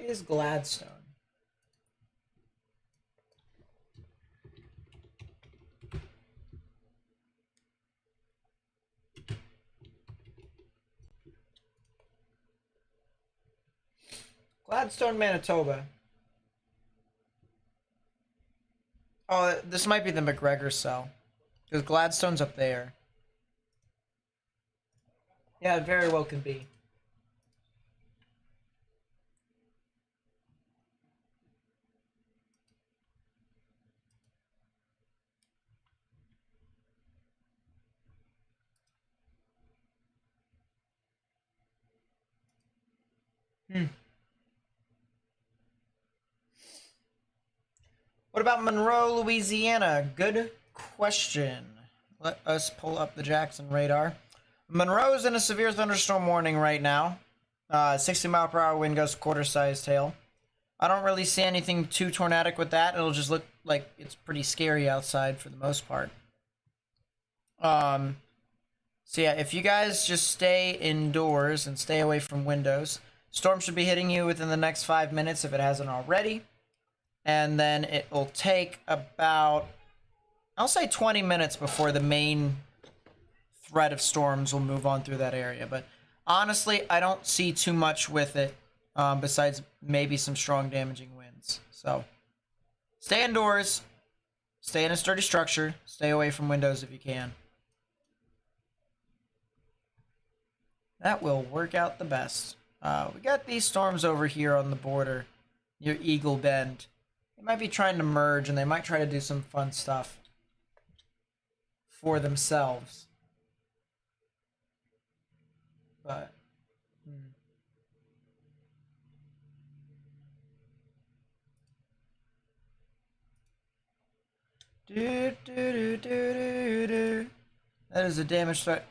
is Gladstone? Gladstone, Manitoba. Oh, this might be the McGregor cell. Because Gladstone's up there. Yeah, it very well could be. What about Monroe, Louisiana? Good question. Let us pull up the Jackson radar. Monroe's in a severe thunderstorm warning right now. 60-mile-per-hour wind gusts, quarter-sized hail. I don't really see anything too tornadic with that. It'll just look like it's pretty scary outside for the most part. So yeah, if you guys just stay indoors and stay away from windows, storm should be hitting you within the next 5 minutes if it hasn't already. And then it will take about, I'll say 20 minutes before the main threat of storms will move on through that area. But honestly, I don't see too much with it, besides maybe some strong damaging winds. So stay indoors, stay in a sturdy structure, stay away from windows if you can. That will work out the best. We got these storms over here on the border near Eagle Bend. They might be trying to merge, and they might try to do some fun stuff for themselves. But that is a damage threat.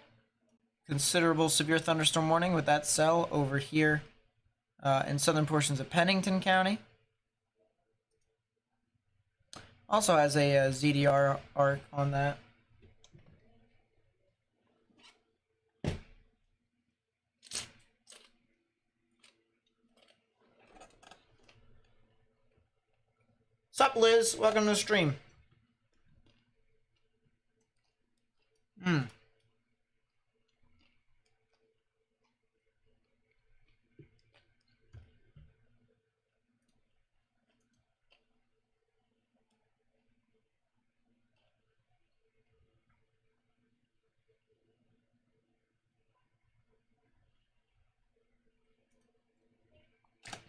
Considerable severe thunderstorm warning with that cell over here in southern portions of Pennington County. Also has a ZDR arc on that. Sup, Liz? Welcome to the stream.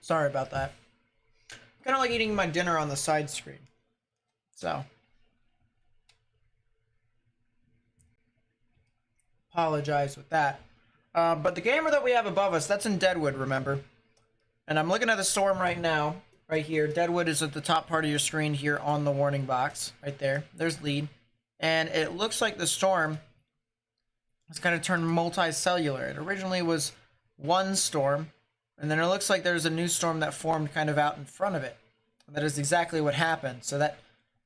Sorry about that. Kind of like eating my dinner on the side screen. So. Apologize with that. But the gamer that we have above us, that's in Deadwood, remember? And I'm looking at the storm right now, right here. Deadwood is at the top part of your screen here on the warning box, right there. There's lead. And it looks like the storm has kind of turned multicellular. It originally was one storm, and then it looks like there's a new storm that formed kind of out in front of it. That is exactly what happened. So that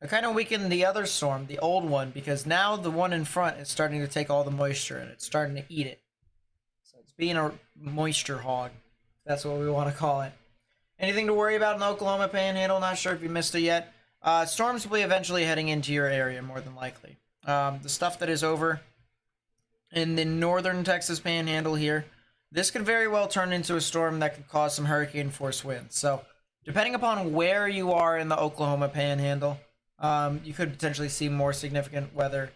it kind of weakened the other storm, the old one, because now the one in front is starting to take all the moisture and it's starting to eat it. So it's being a moisture hog. That's what we want to call it. Anything to worry about in the Oklahoma Panhandle? Not sure if you missed it yet. Storms will be eventually heading into your area, more than likely. The stuff that is over in the northern Texas Panhandle here, this could very well turn into a storm that could cause some hurricane force winds. So depending upon where you are in the Oklahoma Panhandle, you could potentially see more significant weather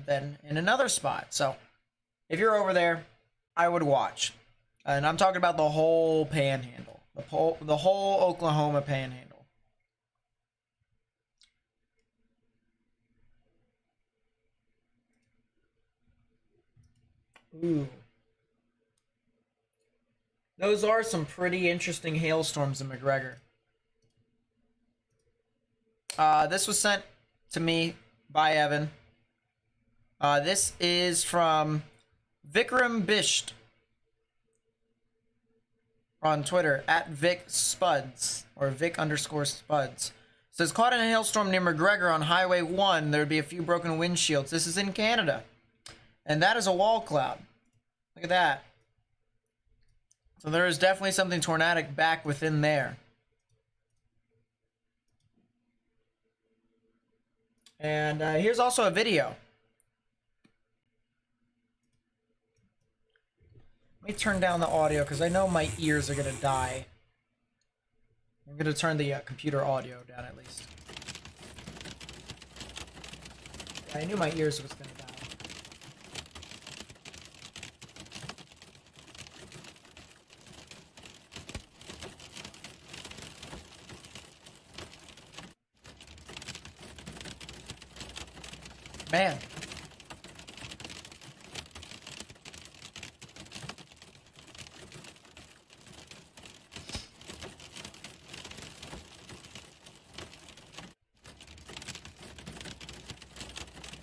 than in another spot. So if you're over there, I would watch. And I'm talking about the whole Panhandle, the whole Oklahoma Panhandle. Ooh. Those are some pretty interesting hailstorms in McGregor. This was sent to me by Evan. This is from Vikram Bisht on Twitter, at Vic Spuds, or Vic_Spuds. Says, caught in a hailstorm near McGregor on Highway 1. There'd be a few broken windshields. This is in Canada. And that is a wall cloud. Look at that. So there is definitely something tornadic back within there. And here's also a video. Let me turn down the audio because I know my ears are going to die. I'm going to turn the computer audio down at least. I knew my ears was going to die. Man.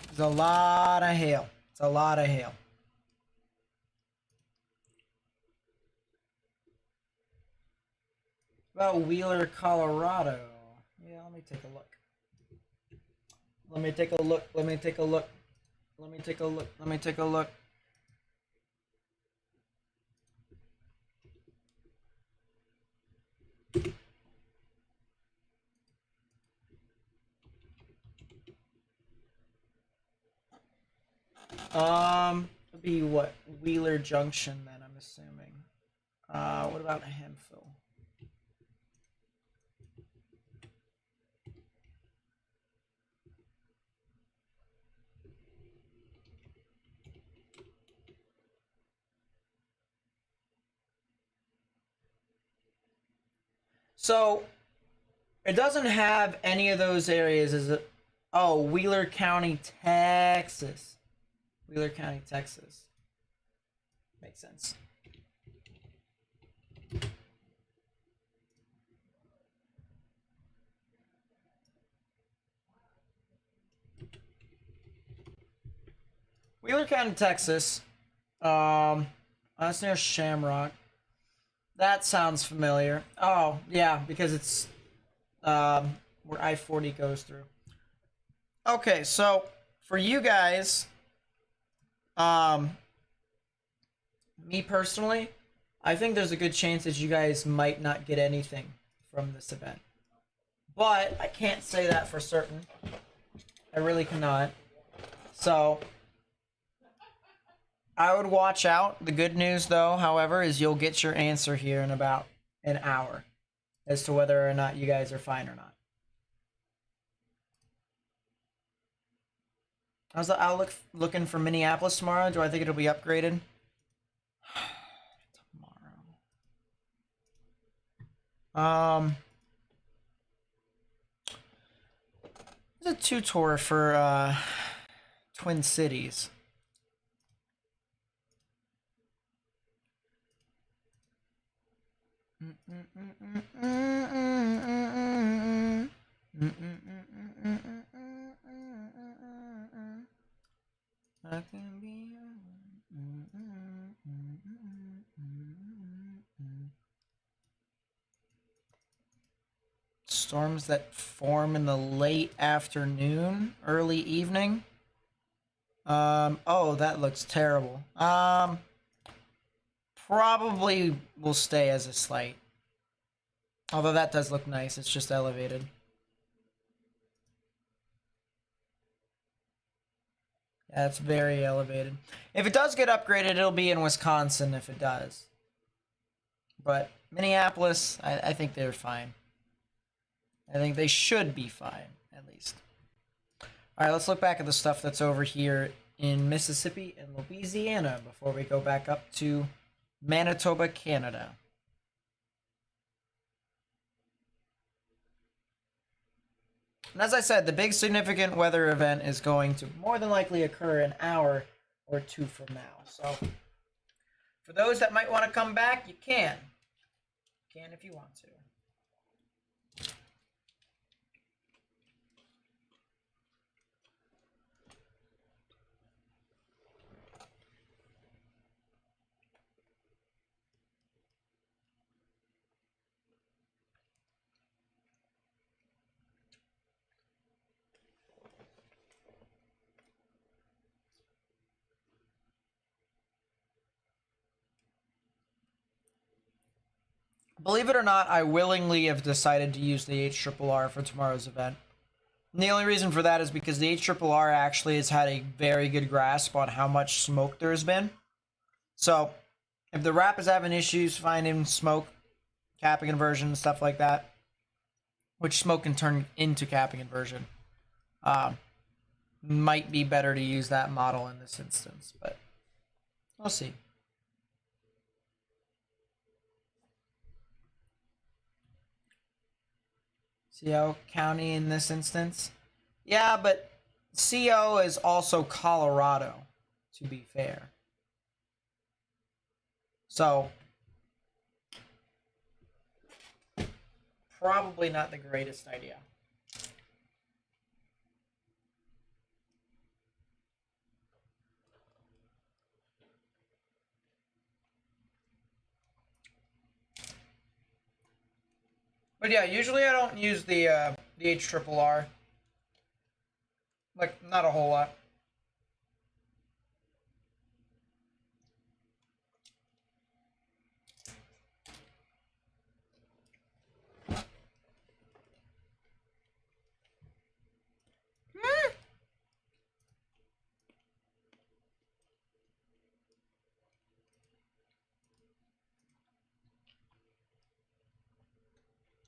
It's a lot of hail. It's a lot of hail. About Wheeler, Colorado. Yeah, let me take a look. Let me take a look. Let me take a look. Let me take a look. Let me take a look. It'd be what? Wheeler Junction then, I'm assuming. What about Hemphill? So, it doesn't have any of those areas, is it? Oh, Wheeler County, Texas. Wheeler County, Texas. Makes sense. Wheeler County, Texas. That's near Shamrock. That sounds familiar. Oh, yeah, because it's where I-40 goes through. Okay, so for you guys, me personally, I think there's a good chance that you guys might not get anything from this event. But I can't say that for certain. I really cannot. So I would watch out. The good news, though, however, is you'll get your answer here in about an hour as to whether or not you guys are fine or not. How's the outlook looking for Minneapolis tomorrow? Do I think it'll be upgraded? Tomorrow. There's a tutor for Twin Cities. I can be storms that form in the late afternoon, early evening. Oh, that looks terrible. Probably will stay as a slight. Although that does look nice, it's just elevated. Yeah, it's very elevated. If it does get upgraded, it'll be in Wisconsin if it does. But Minneapolis, I think they're fine. I think they should be fine, at least. All right, let's look back at the stuff that's over here in Mississippi and Louisiana before we go back up to Manitoba, Canada. And as I said, the big significant weather event is going to more than likely occur an hour or two from now. So for those that might want to come back, you can. You can if you want to. Believe it or not, I willingly have decided to use the HRRR for tomorrow's event. And the only reason for that is because the HRRR actually has had a very good grasp on how much smoke there has been. So, if the RAP is having issues finding smoke, capping inversion, stuff like that, which smoke can turn into capping inversion, might be better to use that model in this instance, but we'll see. CO County in this instance? Yeah, but CO is also Colorado, to be fair. So, probably not the greatest idea. But yeah, usually I don't use the HRRR. Like, not a whole lot.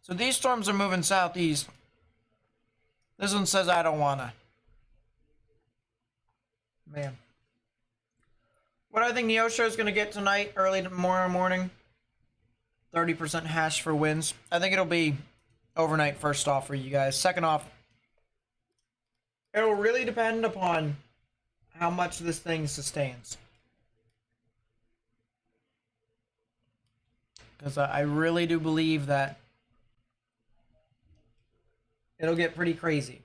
So these storms are moving southeast. This one says I don't wanna. Man. What do I think Neosho is gonna get tonight, early tomorrow morning? 30% hash for winds. I think it'll be overnight first off for you guys. Second off, it'll really depend upon how much this thing sustains. Because I really do believe that it'll get pretty crazy.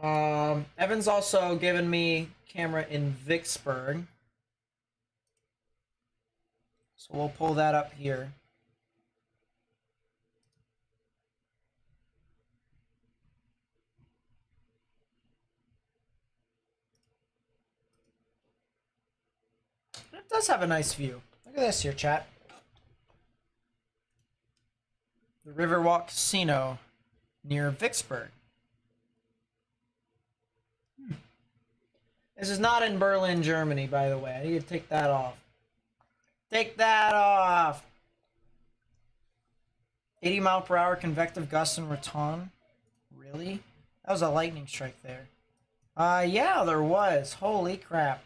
Evan's also given me camera in Vicksburg. So we'll pull that up here. It does have a nice view. Look at this here, chat. The Riverwalk Casino near Vicksburg. This is not in Berlin, Germany, by the way. I need to take that off. Take that off! 80 mile per hour convective gusts in Raton. Really? That was a lightning strike there. Yeah, there was. Holy crap.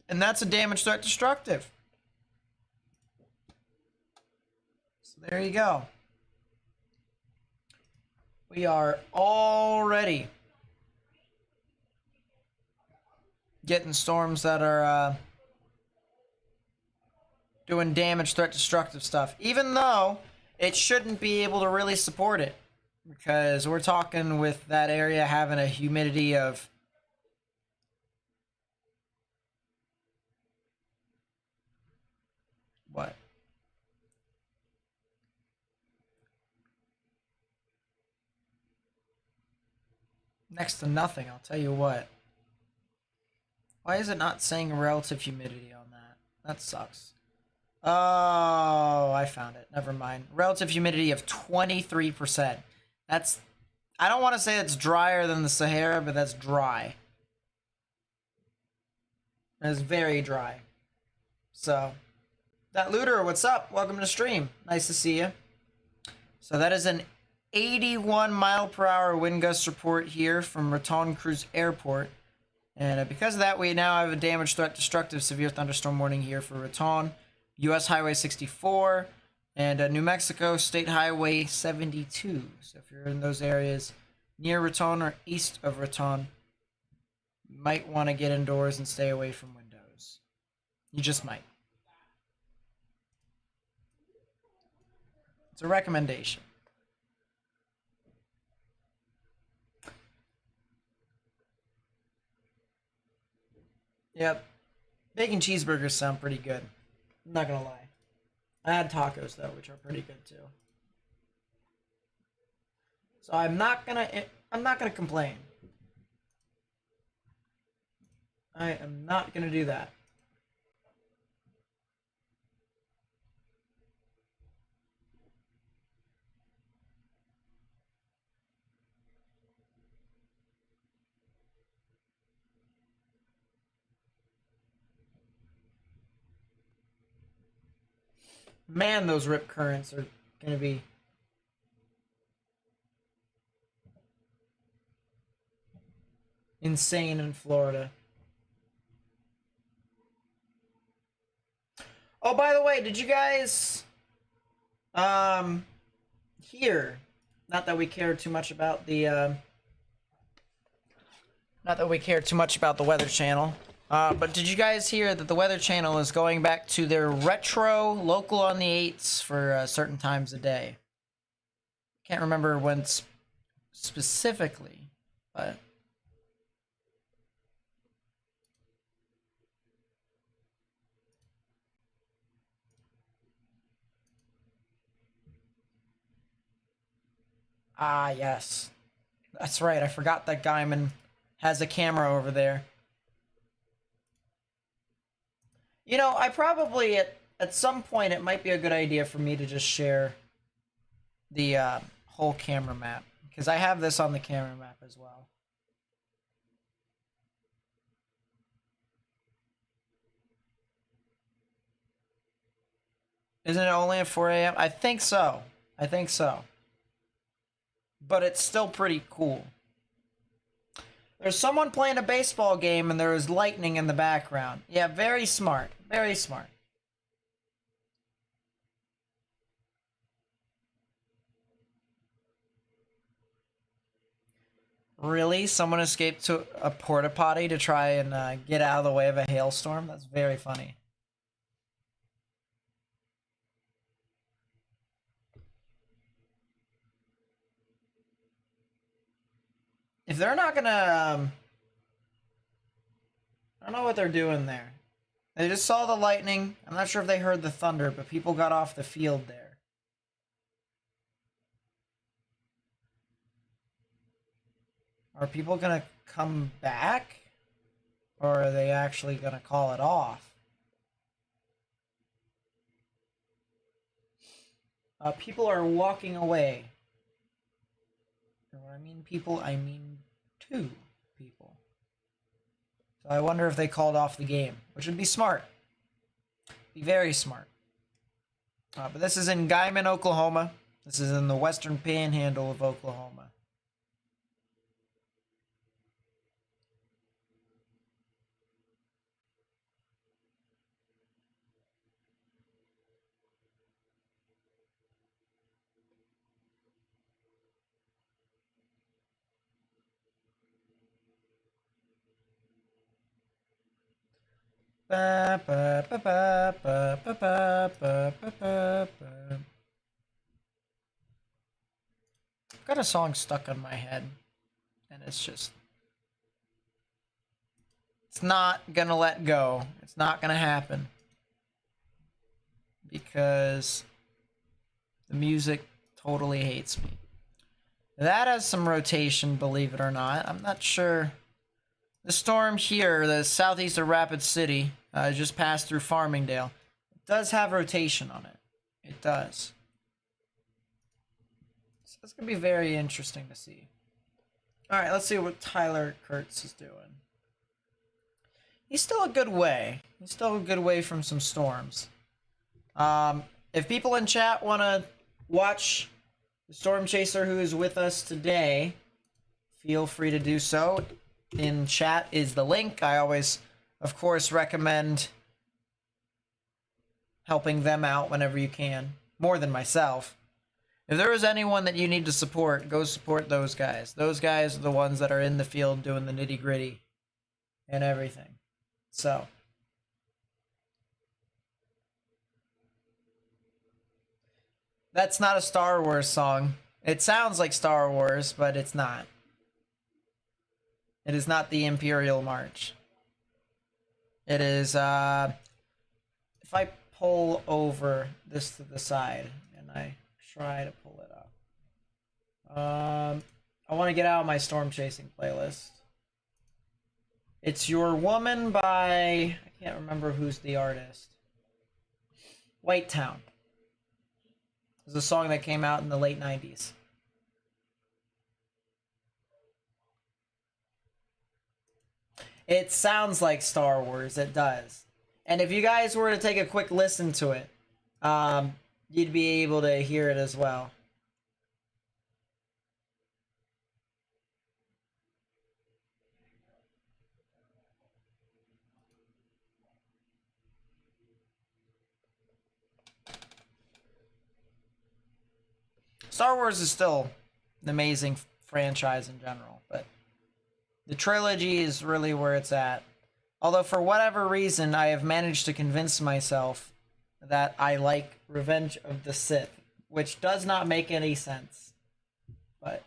And that's a damage threat destructive. So there you go. We are already getting storms that are doing damage threat destructive stuff, even though it shouldn't be able to really support it, because we're talking with that area having a humidity of what? Next to nothing, I'll tell you what. Why is it not saying relative humidity on that? That sucks. Oh, I found it. Never mind. Relative humidity of 23%. That's... I don't want to say it's drier than the Sahara, but that's dry. It's very dry. So, that Looter, what's up? Welcome to the stream. Nice to see you. So that is an 81 mile per hour wind gust report here from Raton Cruz Airport. And because of that, we now have a damage threat destructive severe thunderstorm warning here for Raton, US Highway 64, and New Mexico State Highway 72. So if you're in those areas near Raton or east of Raton, you might want to get indoors and stay away from windows. You just might. It's a recommendation. Yep. Bacon cheeseburgers sound pretty good. I'm not gonna lie. I had tacos though, which are pretty good too. So I'm not gonna complain. I am not gonna do that. Man, those rip currents are gonna be insane in Florida. Oh, by the way, did you guys hear? Not that we care too much about the not that we care too much about the Weather Channel. But did you guys hear that the Weather Channel is going back to their retro local on the 8s for certain times a day? Can't remember when specifically, but ah, yes. That's right. I forgot that Guyman has a camera over there. You know, I probably at some point it might be a good idea for me to just share the whole camera map, because I have this on the camera map as well. Isn't it only at 4 a.m.? I think so. I think so. But it's still pretty cool. There's someone playing a baseball game and there is lightning in the background. Yeah, very smart. Very smart. Really? Someone escaped to a porta potty to try and get out of the way of a hailstorm? That's very funny. If they're not gonna, I don't know what they're doing there. They just saw the lightning. I'm not sure if they heard the thunder, but people got off the field there. Are people gonna come back? Or are they actually gonna call it off? People are walking away. And when I mean people, I mean 2 people. So I wonder if they called off the game, which would be smart. Be very smart. But this is in Guyman, Oklahoma. This is in the western panhandle of Oklahoma. Ba, ba, ba, ba, ba, ba, ba, ba, ba, ba, ba. I've got a song stuck on my head, and it's not gonna let go. It's not gonna happen. Because the music totally hates me. That has some rotation, believe it or not. I'm not sure. The storm here, the southeast of Rapid City, just passed through Farmingdale. It does have rotation on it. It does. So it's going to be very interesting to see. Alright, let's see what Tyler Kurtz is doing. He's still a good way. He's still a good way from some storms. If people in chat want to watch the Storm Chaser who is with us today, feel free to do so. In chat is the link. I always, of course, recommend helping them out whenever you can, more than myself. If there is anyone that you need to support, go support those guys. Those guys are the ones that are in the field doing the nitty-gritty and everything. So that's not a Star Wars song. It sounds like Star Wars, but it's not. It is not the Imperial March. It is, if I pull over this to the side and I try to pull it up. I want to get out of my Storm Chasing playlist. It's Your Woman by, I can't remember who's the artist. White Town. It's a song that came out in the late 90s. It sounds like Star Wars, it does. And if you guys were to take a quick listen to it, you'd be able to hear it as well. Star Wars is still an amazing franchise in general, but the trilogy is really where it's at. Although, for whatever reason, I have managed to convince myself that I like Revenge of the Sith, which does not make any sense. But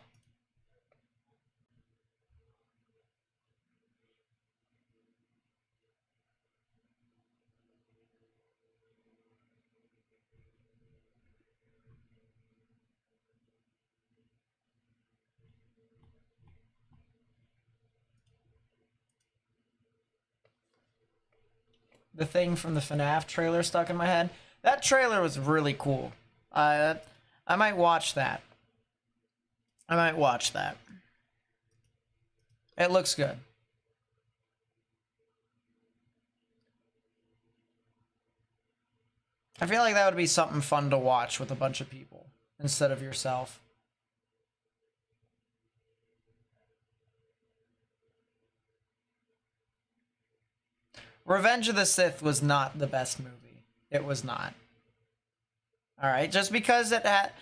the thing from the FNAF trailer stuck in my head. That trailer was really cool. I might watch that. I might watch that. It looks good. I feel like that would be something fun to watch with a bunch of people instead of yourself. Revenge of the Sith was not the best movie. It was not. All right, just because it had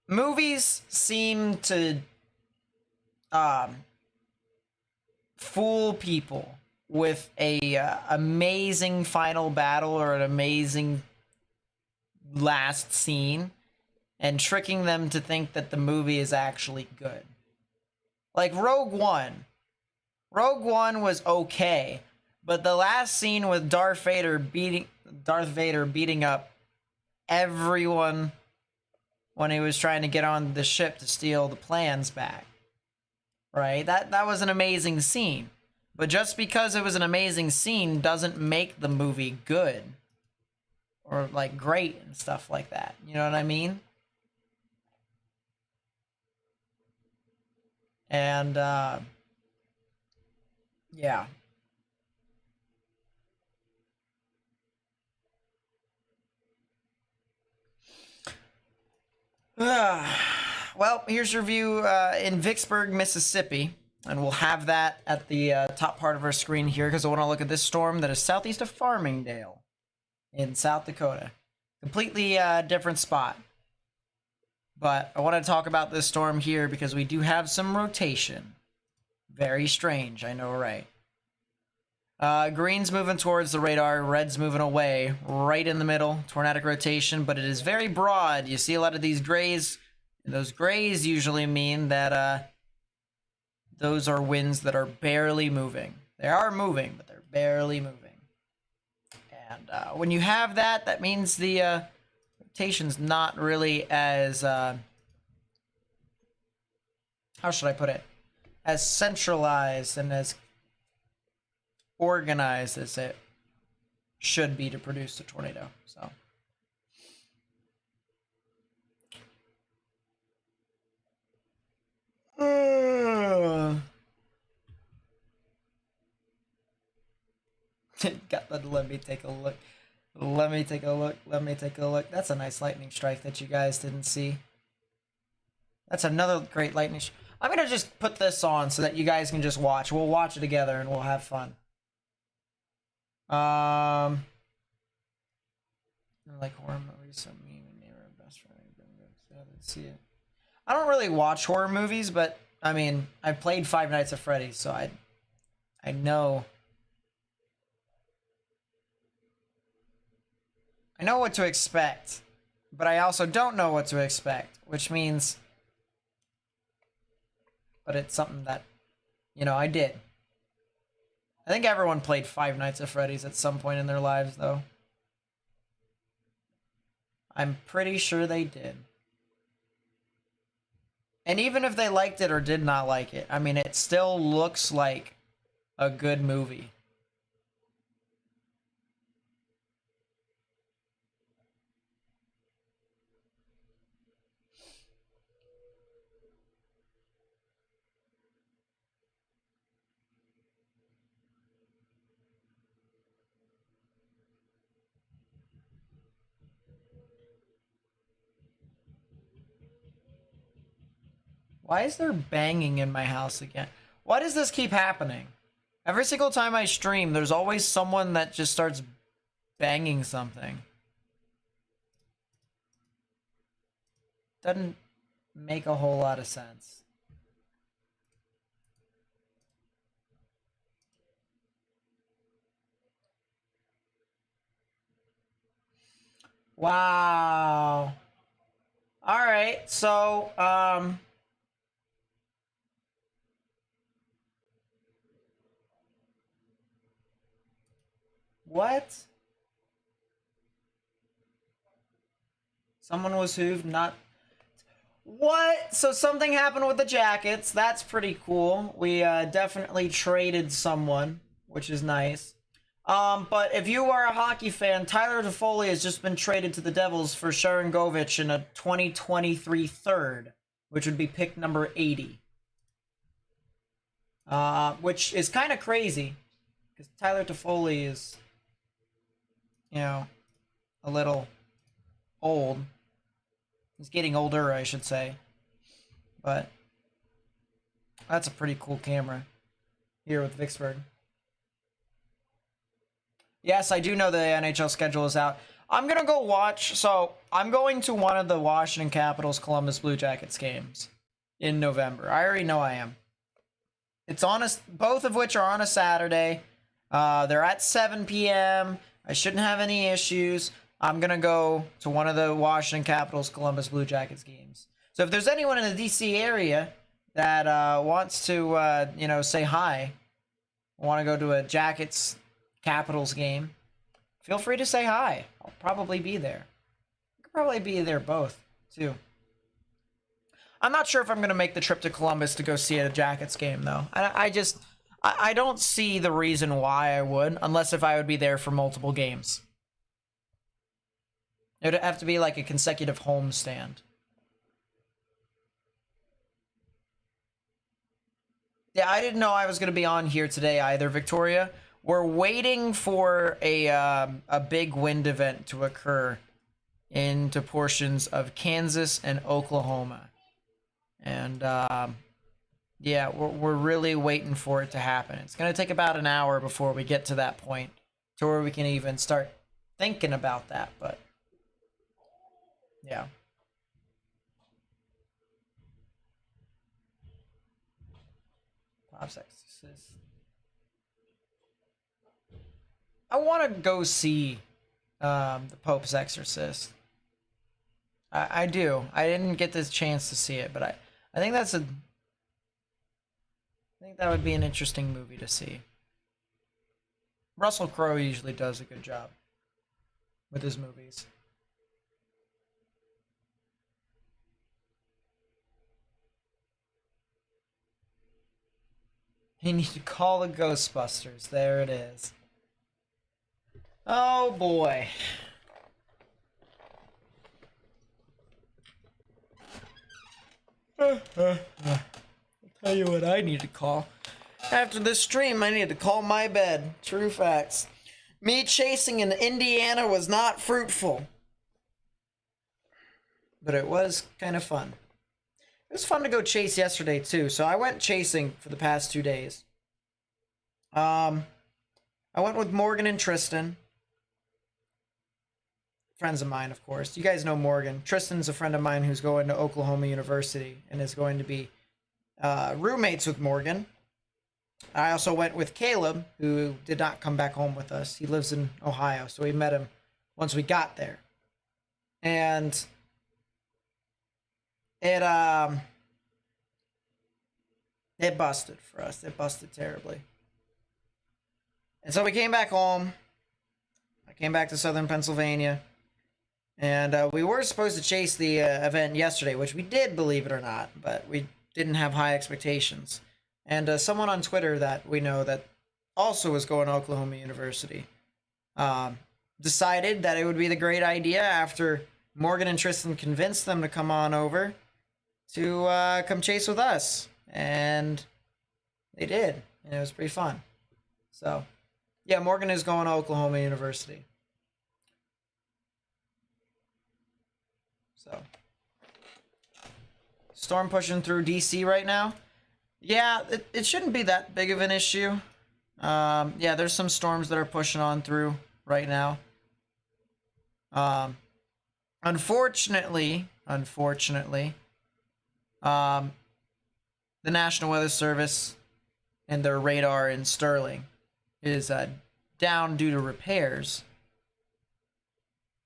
movies seem to fool people with a amazing final battle or an amazing last scene and tricking them to think that the movie is actually good. Like Rogue One. Rogue One was okay, but the last scene with Darth Vader beating up everyone when he was trying to get on the ship to steal the plans back. Right? That was an amazing scene. But just because it was an amazing scene doesn't make the movie good. Or like great and stuff like that. You know what I mean? And yeah. Well, here's your view in Vicksburg, Mississippi. And we'll have that at the top part of our screen here because I want to look at this storm that is southeast of Farmingdale in South Dakota. Completely different spot. But I want to talk about this storm here because we do have some rotation. Very strange, I know, right? Green's moving towards the radar, red's moving away, right in the middle, tornadic rotation, but it is very broad. You see a lot of these grays, and those grays usually mean that those are winds that are barely moving. They are moving, but they're barely moving. And when you have that, that means the rotation's not really as, how should I put it, as centralized and as organized as it should be to produce a tornado. So let me take a look. Let me take a look. Let me take a look. That's a nice lightning strike that you guys didn't see. That's another great lightning. I'm gonna just put this on so that you guys can just watch. We'll watch it together and we'll have fun. I like horror movies. So me and neighbor best friend. See it. I don't really watch horror movies, but I mean, I played Five Nights at Freddy's, so I know. I know what to expect, but I also don't know what to expect, which means, but it's something that, you know, I did. I think everyone played Five Nights at Freddy's at some point in their lives, though. I'm pretty sure they did. And even if they liked it or did not like it, I mean, it still looks like a good movie. Why is there banging in my house again? Why does this keep happening? Every single time I stream, there's always someone that just starts banging something. Doesn't make a whole lot of sense. Wow. All right, so what? Someone was hooved, not what? So something happened with the Jackets. That's pretty cool. We definitely traded someone, which is nice. But if you are a hockey fan, Tyler Toffoli has just been traded to the Devils for Sharon Govich in a 2023 third, which would be pick number 80. Which is kind of crazy, because Tyler Toffoli is, you know, a little old. He's getting older, I should say. But that's a pretty cool camera here with Vicksburg. Yes, I do know the NHL schedule is out. I'm going to go watch. So I'm going to one of the Washington Capitals Columbus Blue Jackets games in November. I already know I am. It's on both of which are on a Saturday. They're at 7 p.m. I shouldn't have any issues. I'm going to go to one of the Washington Capitals Columbus Blue Jackets games. So if there's anyone in the DC area that wants to, say hi, want to go to a Jackets Capitals game, feel free to say hi. I'll probably be there. I could probably be there both, too. I'm not sure if I'm going to make the trip to Columbus to go see a Jackets game, though. I don't see the reason why I would, unless if I would be there for multiple games. It would have to be like a consecutive homestand. Yeah, I didn't know I was going to be on here today either, Victoria. We're waiting for a big wind event to occur into portions of Kansas and Oklahoma. And, yeah, we're really waiting for it to happen. It's going to take about an hour before we get to that point to where we can even start thinking about that, but yeah. Pops Exorcist. I want to go see the Pope's Exorcist. I do. I didn't get this chance to see it, but I think I think that would be an interesting movie to see. Russell Crowe usually does a good job with his movies. You need to call the Ghostbusters. There it is. Oh boy. I'll tell you what I need to call. After this stream, I need to call my bed. True facts. Me chasing in Indiana was not fruitful. But it was kind of fun. It was fun to go chase yesterday, too. So I went chasing for the past 2 days. I went with Morgan and Tristan. Friends of mine, of course. You guys know Morgan. Tristan's a friend of mine who's going to Oklahoma University and is going to be roommates with Morgan. I also went with Caleb, who did not come back home with us. He lives in Ohio, so we met him once we got there. And it busted for us. It busted terribly. And so we came back home. I came back to southern Pennsylvania. And we were supposed to chase the event yesterday, which we did, believe it or not, but we didn't have high expectations. And someone on Twitter that we know that also was going to Oklahoma University decided that it would be the great idea after Morgan and Tristan convinced them to come on over to come chase with us. And they did. And it was pretty fun. So, yeah, Morgan is going to Oklahoma University. Storm pushing through DC right now. Yeah, it shouldn't be that big of an issue. Yeah, there's some storms that are pushing on through right now. Unfortunately, the National Weather Service and their radar in Sterling is down due to repairs.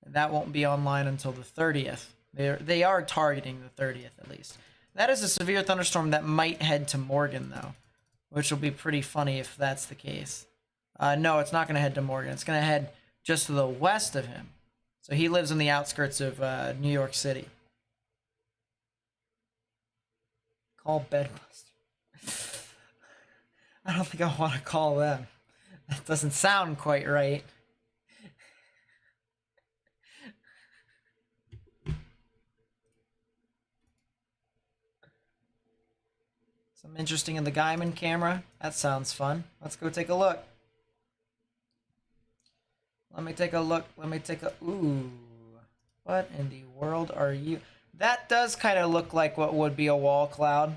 And that won't be online until the 30th. They are targeting the 30th at least. That is a severe thunderstorm that might head to Morgan, though, which will be pretty funny if that's the case. No, it's not going to head to Morgan. It's going to head just to the west of him. So he lives on the outskirts of New York City. Call Bedbuster. I don't think I want to call them. That doesn't sound quite right. Something interesting in the Gaiman camera. That sounds fun. Let's go take a look. Let me take a look. Ooh. What in the world are you? That does kind of look like what would be a wall cloud.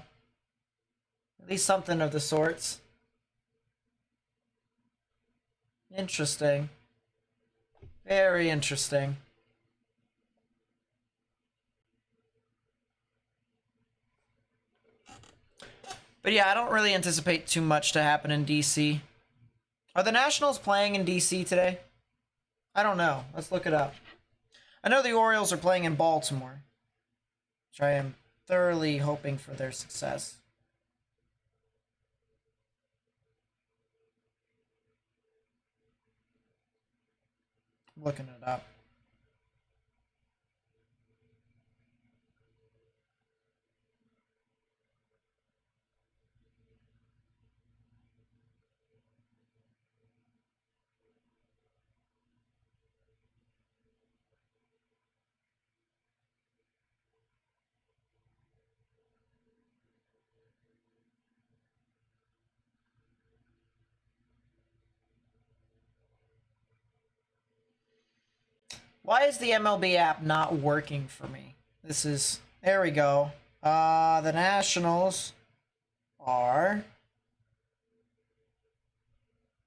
At least something of the sorts. Interesting. Very interesting. But yeah, I don't really anticipate too much to happen in DC. Are the Nationals playing in DC today? I don't know. Let's look it up. I know the Orioles are playing in Baltimore, which I am thoroughly hoping for their success. I'm looking it up. Why is the MLB app not working for me? This is... There we go. The Nationals are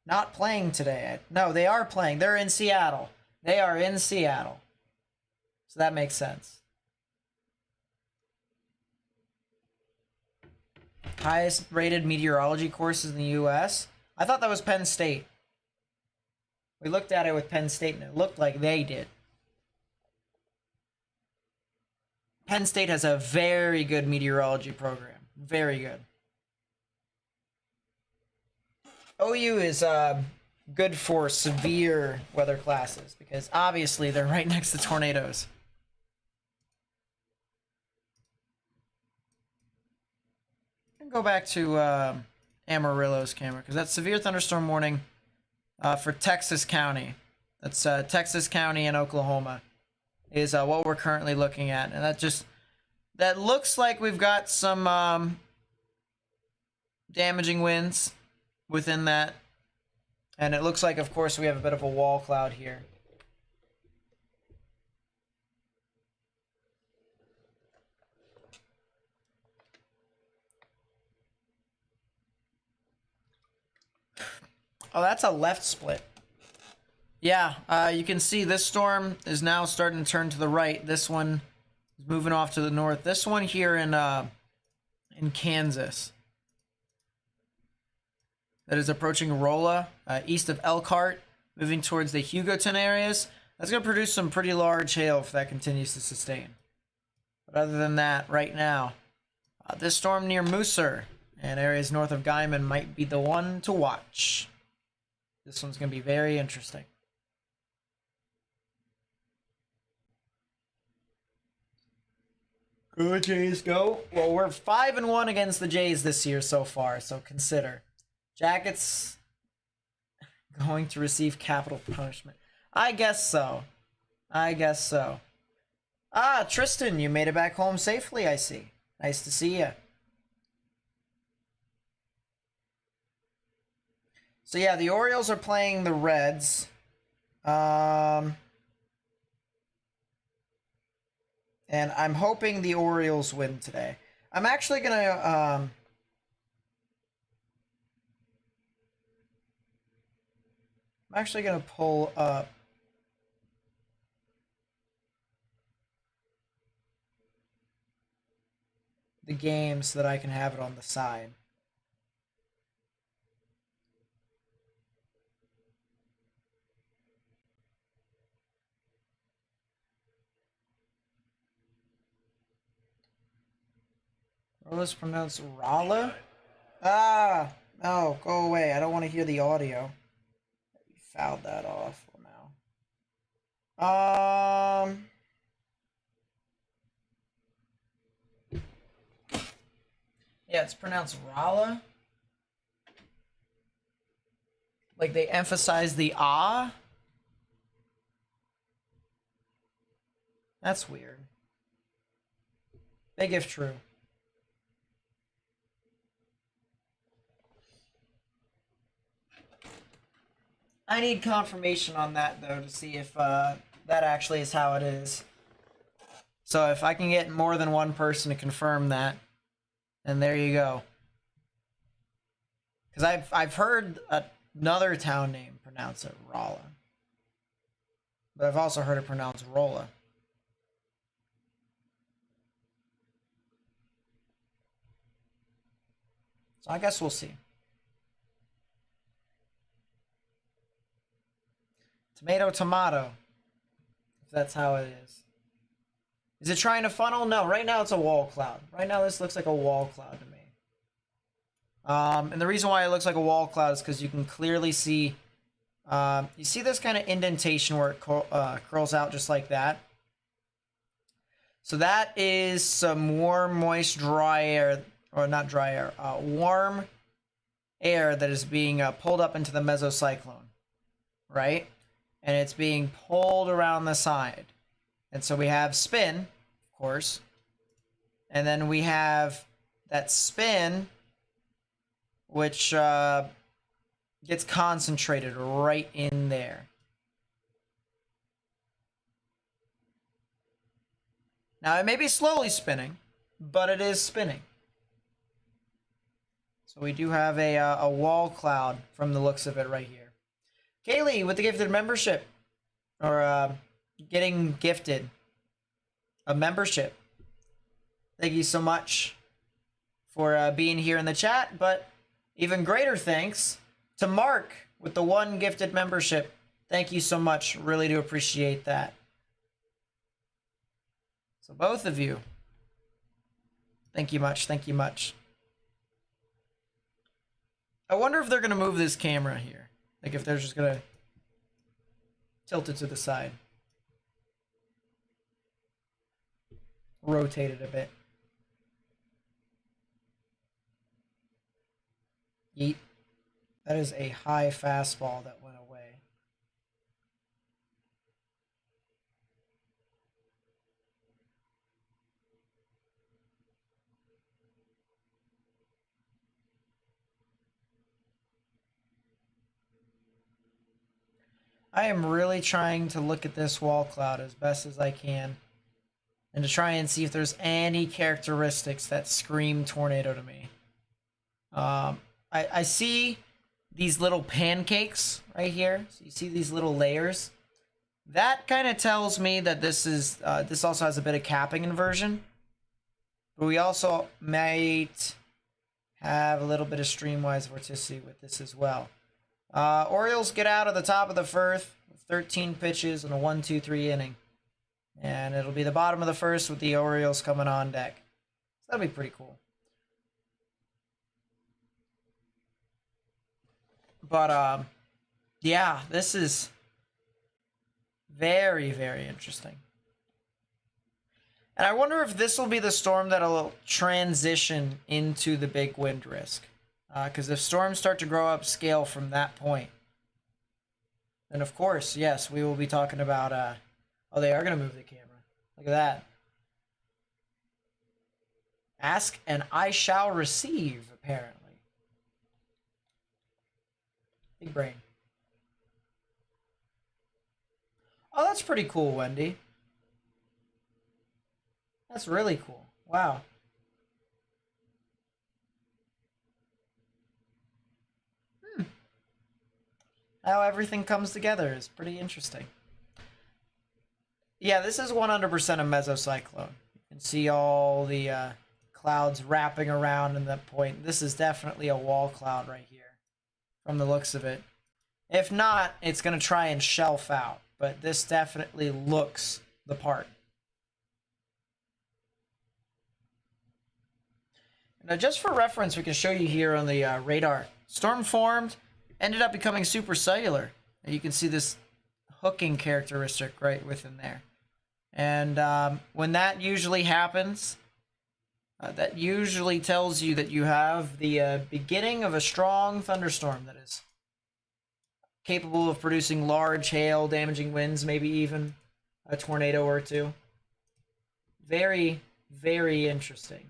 not playing today. No, they are playing. They're in Seattle. They are in Seattle. So that makes sense. Highest rated meteorology courses in the U.S. I thought that was Penn State. We looked at it with Penn State and it looked like they did. Penn State has a very good meteorology program. Very good. OU is good for severe weather classes because obviously they're right next to tornadoes. Go back to Amarillo's camera because that's severe thunderstorm warning for Texas County. That's Texas County and Oklahoma is what we're currently looking at, and that looks like we've got some damaging winds within that, and it looks like, of course, we have a bit of a wall cloud here. Oh, that's a left split. Yeah, you can see this storm is now starting to turn to the right. This one is moving off to the north. This one here in Kansas that is approaching Rolla, east of Elkhart, moving towards the Hugoton areas. That's going to produce some pretty large hail if that continues to sustain. But other than that, right now, this storm near Mooser and areas north of Gaiman might be the one to watch. This one's going to be very interesting. Go Jays, go. Well, we're 5-1 against the Jays this year so far, so consider. Jackets going to receive capital punishment. I guess so. I guess so. Ah, Tristan, you made it back home safely, I see. Nice to see you. So yeah, the Orioles are playing the Reds. And I'm hoping the Orioles win today. I'm actually gonna pull up the game so that I can have it on the side. Rola's pronounced Rala? Ah! No, go away. I don't want to hear the audio. You fouled that off now. Yeah, it's pronounced Rala. Like they emphasize the ah. That's weird. Big if true. I need confirmation on that though to see if that actually is how it is. So if I can get more than one person to confirm that, then there you go. Because I've heard another town name pronounce it Rolla, but I've also heard it pronounced Rolla. So I guess we'll see. Tomato, tomato. If that's how it is. Is it trying to funnel? No, right now it's a wall cloud. Right now this looks like a wall cloud to me. And the reason why it looks like a wall cloud is because you can clearly see, you see this kind of indentation where it curls out just like that. So that is some warm, moist, dry air, or not dry air, warm air that is being pulled up into the mesocyclone, right? And it's being pulled around the side. And so we have spin, of course, and then we have that spin which gets concentrated right in there. Now, it may be slowly spinning, but it is spinning. So we do have a wall cloud from the looks of it right here. Kaylee with the gifted membership, or getting gifted a membership. Thank you so much for being here in the chat, but even greater thanks to Mark with the 1 gifted membership. Thank you so much. Really do appreciate that. So both of you, thank you much. Thank you much. I wonder if they're going to move this camera here. Like if they're just going to tilt it to the side. Rotate it a bit. Yeet. That is a high fastball that went away. I am really trying to look at this wall cloud as best as I can and to try and see if there's any characteristics that scream tornado to me. I see these little pancakes right here. So you see these little layers. That kind of tells me that this is this also has a bit of capping inversion. But we also might have a little bit of streamwise vorticity with this as well. Orioles get out of the top of the first with 13 pitches in a 1-2-3 inning. And it'll be the bottom of the first with the Orioles coming on deck. So that'll be pretty cool. But, yeah, this is very, very interesting. And I wonder if this will be the storm that'll transition into the big wind risk. Because if storms start to grow up scale from that point, then of course, yes, we will be talking about, oh, they are going to move the camera. Look at that. Ask and I shall receive, apparently. Big brain. Oh, that's pretty cool, Wendy. That's really cool. Wow. how everything comes together is pretty interesting. Yeah, this is 100% a mesocyclone. You can see all the clouds wrapping around in that point. This is definitely a wall cloud right here, from the looks of it. If not, it's going to try and shelf out, but this definitely looks the part. Now, just for reference, we can show you here on the radar. Storm formed, ended up becoming supercellular. And you can see this hooking characteristic right within there. And when that usually happens, that usually tells you that you have the beginning of a strong thunderstorm that is capable of producing large hail, damaging winds, maybe even a tornado or two. Very, very interesting.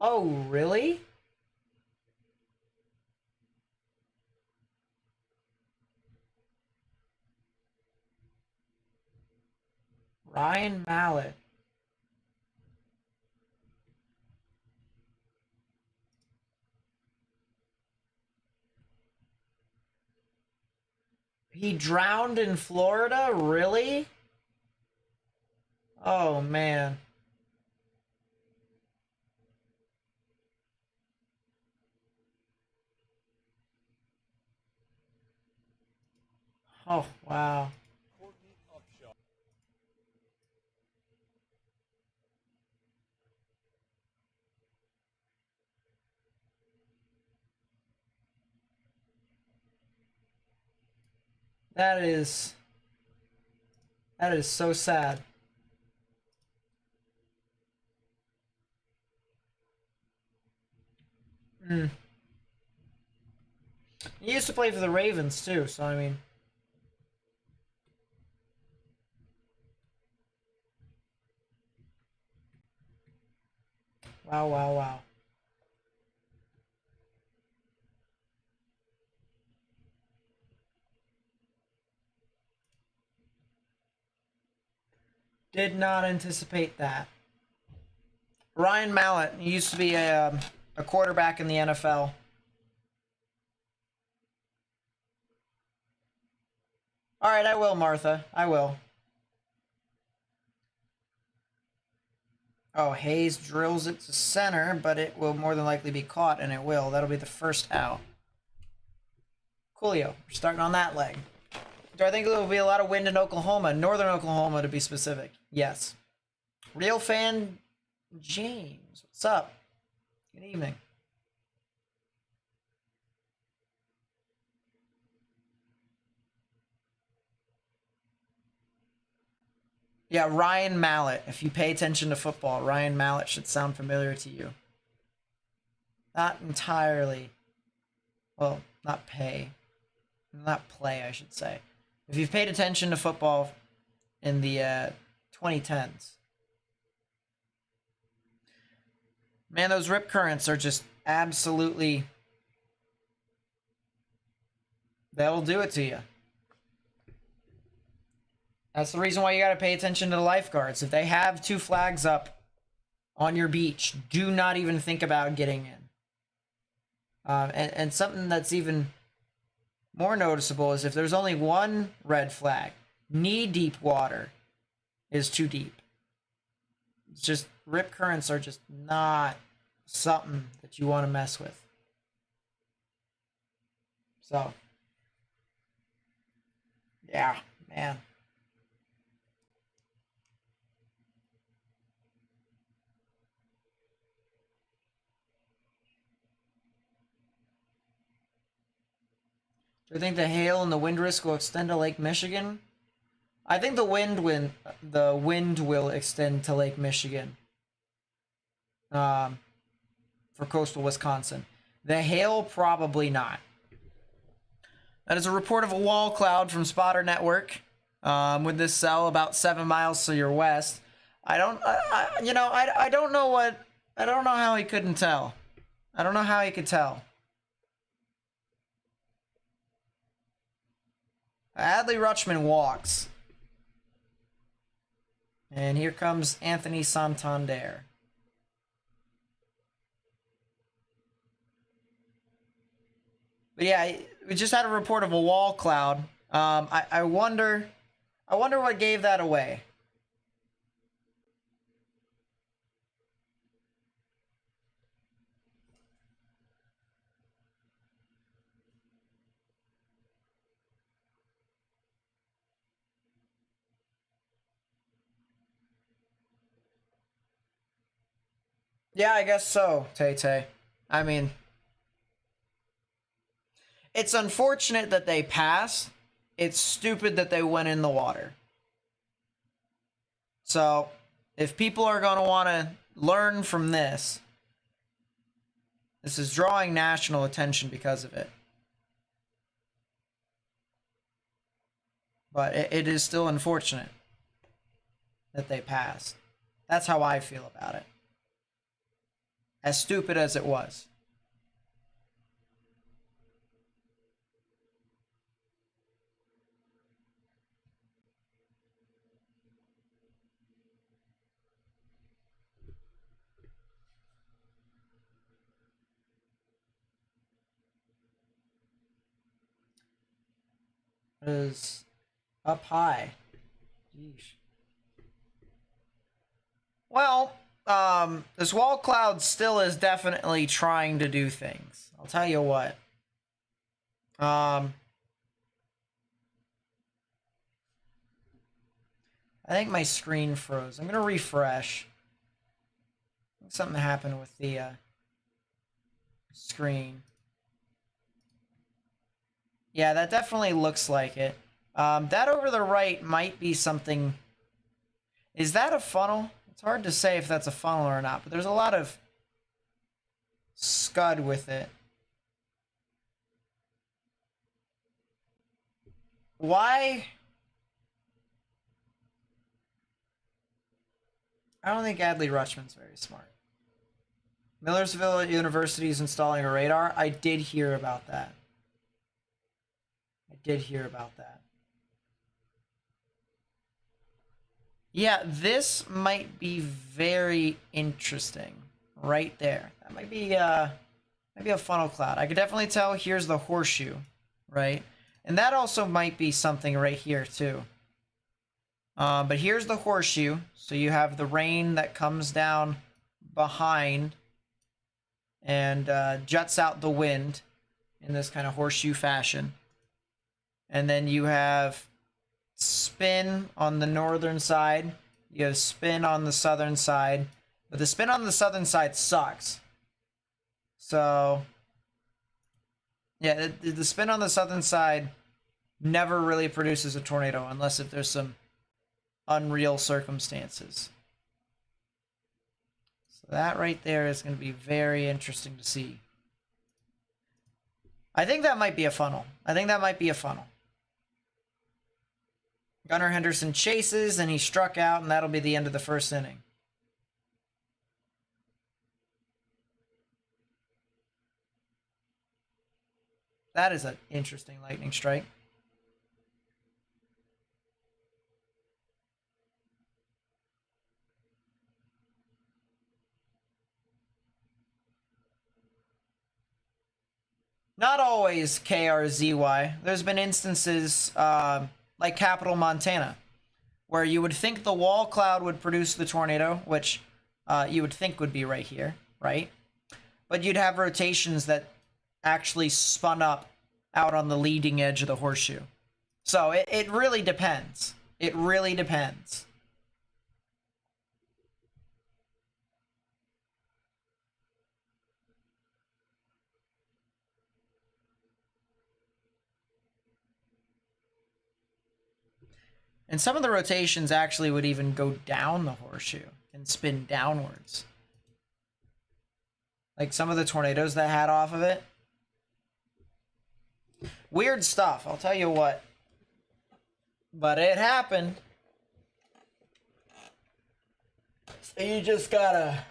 Oh, really? Ryan Mallett. He drowned in Florida? Really? Oh, man. Oh, wow. That is so sad. Mm. He used to play for the Ravens too, so I mean. Wow, wow, wow. Did not anticipate that. Ryan Mallett, he used to be a quarterback in the NFL. All right, I will, Martha. I will. Oh, Hayes drills it to center, but it will more than likely be caught, and it will. That'll be the first out. Coolio. We're starting on that leg. Do I think there will be a lot of wind in Oklahoma? Northern Oklahoma, to be specific. Yes. Real fan James. What's up? Good evening. Yeah, Ryan Mallett. If you pay attention to football, Ryan Mallett should sound familiar to you. Not entirely. Well, not pay. Not play, I should say. If you've paid attention to football in the 2010s. Man, those rip currents are just absolutely... They'll do it to you. That's the reason why you gotta pay attention to the lifeguards. If they have 2 flags up on your beach, do not even think about getting in. And something that's even more noticeable is if there's only 1 red flag, knee-deep water is too deep. It's just, rip currents are just not something that you want to mess with. So, yeah, man. Do you think the hail and the wind risk will extend to Lake Michigan? I think the wind will extend to Lake Michigan. For coastal Wisconsin. The hail, probably not. That is a report of a wall cloud from Spotter Network. With this cell about 7 miles to your west. I don't know how he couldn't tell. I don't know how he could tell. Adley Rutschman walks. And here comes Anthony Santander. But yeah, we just had a report of a wall cloud. I wonder what gave that away. Yeah, I guess so, Tay Tay. I mean, it's unfortunate that they passed. It's stupid that they went in the water. So, if people are going to want to learn from this, this is drawing national attention because of it. But it is still unfortunate that they passed. That's how I feel about it. As stupid as it was. It is up high. Yeesh. Well, this wall cloud still is definitely trying to do things. I'll tell you what. I think my screen froze. I'm gonna refresh. Something happened with the screen. Yeah, that definitely looks like it. That over the right might be something. Is that a funnel? It's hard to say if that's a funnel or not, but there's a lot of scud with it. Why? I don't think Adley Rutschman's very smart. Millersville University is installing a radar. I did hear about that. Yeah, this might be very interesting right there. That might be a funnel cloud. I could definitely tell here's the horseshoe, right? And that also might be something right here too. But here's the horseshoe. So you have the rain that comes down behind and juts out the wind in this kind of horseshoe fashion. And then you have spin on the northern side. You have spin on the southern side. But the spin on the southern side sucks. So, yeah, the spin on the southern side never really produces a tornado unless if there's some unreal circumstances. So that right there is going to be very interesting to see. I think that might be a funnel. Gunnar Henderson chases, and he struck out, and that'll be the end of the first inning. That is an interesting lightning strike. Not always KRZY. There's been instances like Capital Montana, where you would think the wall cloud would produce the tornado, which you would think would be right here, right? But you'd have rotations that actually spun up out on the leading edge of the horseshoe. So it really depends. It really depends. And some of the rotations actually would even go down the horseshoe and spin downwards. Like some of the tornadoes that had off of it. Weird stuff, I'll tell you what. But it happened. So you just gotta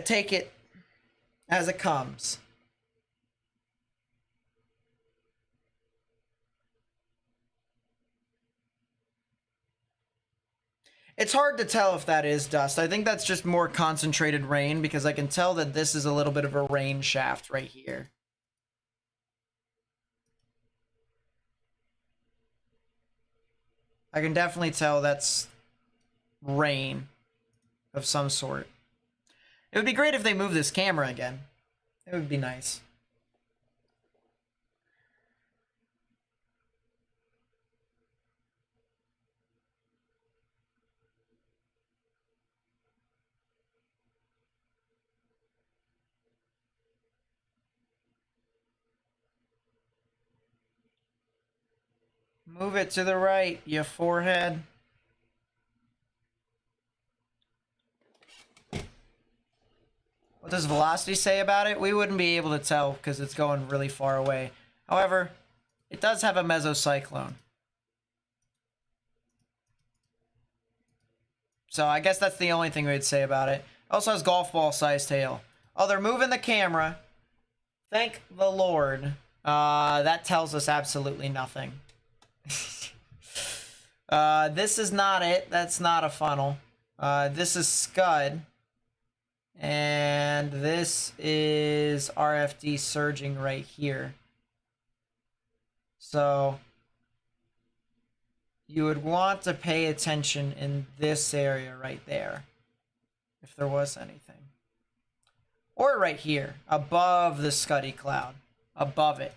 take it as it comes. It's hard to tell if that is dust. I think that's just more concentrated rain because I can tell that this is a little bit of a rain shaft right here. I can definitely tell that's rain of some sort. It would be great if they moved this camera again. It would be nice. Move it to the right, you forehead. What does velocity say about it? We wouldn't be able to tell because it's going really far away. However, it does have a mesocyclone. So I guess that's the only thing we'd say about it. Also has golf ball sized tail. Oh, they're moving the camera. Thank the Lord. That tells us absolutely nothing. This is not it. That's not a funnel. This is Scud. And this is RFD surging right here. So you would want to pay attention in this area right there, if there was anything. Or right here, above the Scuddy cloud, above it.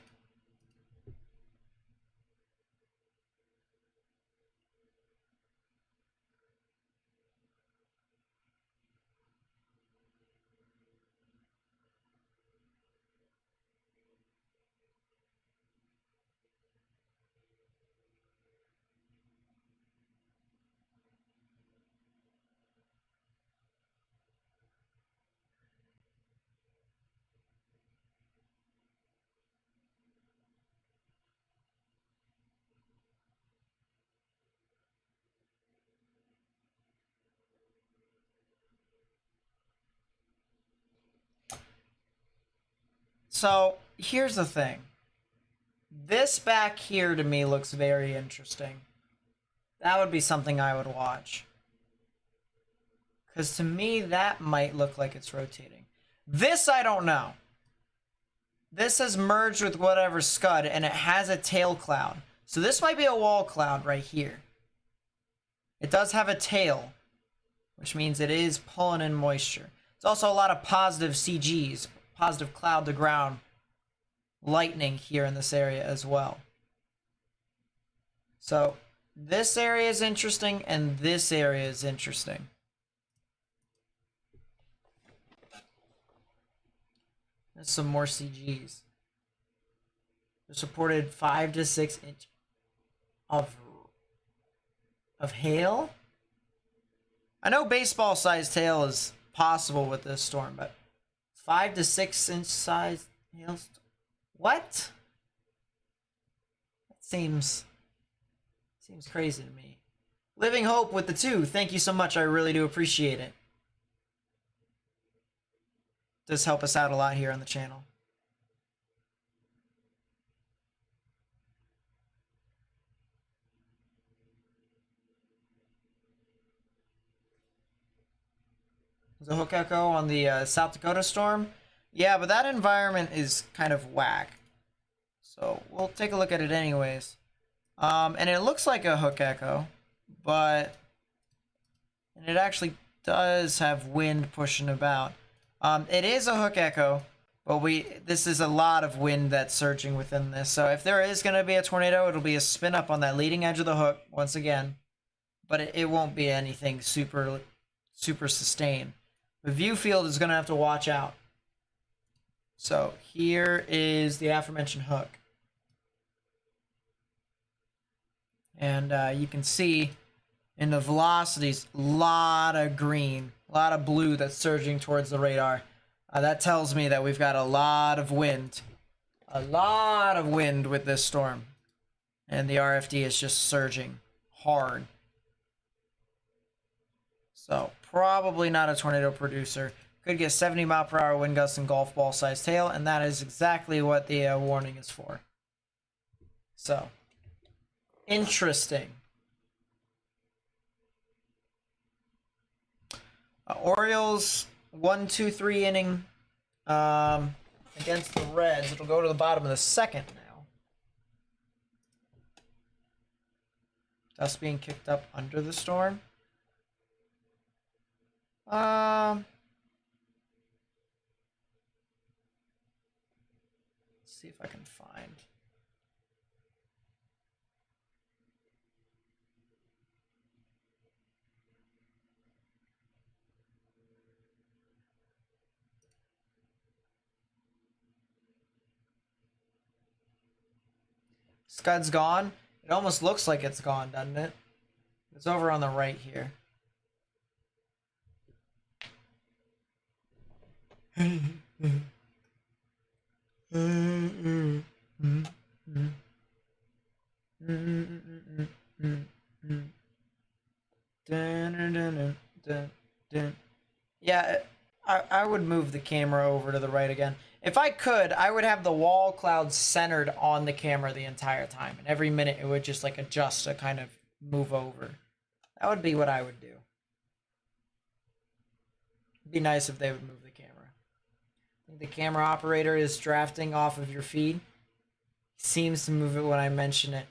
So here's the thing. This back here to me looks very interesting. That would be something I would watch. Because to me, that might look like it's rotating. This, I don't know. This has merged with whatever Scud, and it has a tail cloud. So this might be a wall cloud right here. It does have a tail, which means it is pulling in moisture. It's also a lot of positive CGs, positive cloud to ground lightning here in this area as well. So this area is interesting, and this area is interesting. There's some more CGs. They're supported 5 to 6 inch of hail. I know baseball sized hail is possible with this storm, but 5 to 6 inch size hail. What? That seems crazy to me. Living Hope with the 2. Thank you so much. I really do appreciate it. Does help us out a lot here on the channel. There's a hook echo on the South Dakota storm. Yeah, but that environment is kind of whack. So we'll take a look at it anyways. And it looks like a hook echo, but and it actually does have wind pushing about. It is a hook echo, but this is a lot of wind that's surging within this. So if there is going to be a tornado, it'll be a spin up on that leading edge of the hook once again, but it won't be anything super sustained. The view field is going to have to watch out. So here is the aforementioned hook. And you can see in the velocities, a lot of green, a lot of blue that's surging towards the radar. That tells me that we've got a lot of wind. A lot of wind with this storm. And the RFD is just surging hard. So probably not a tornado producer. Could get 70 mile per hour wind gusts and golf ball sized hail, and that is exactly what the warning is for. So, interesting. Orioles 1-2-3 inning against the Reds. It'll go to the bottom of the second now. Dust being kicked up under the storm. Let's see if I can find. Scud's gone. It almost looks like it's gone, doesn't it? It's over on the right here. Yeah, I would move the camera over to the right again. If I could, I would have the wall cloud centered on the camera the entire time. And every minute it would just like adjust to kind of move over. That would be what I would do. It'd be nice if they would move the camera. I think the camera operator is drafting off of your feed. He seems to move it when I mention it.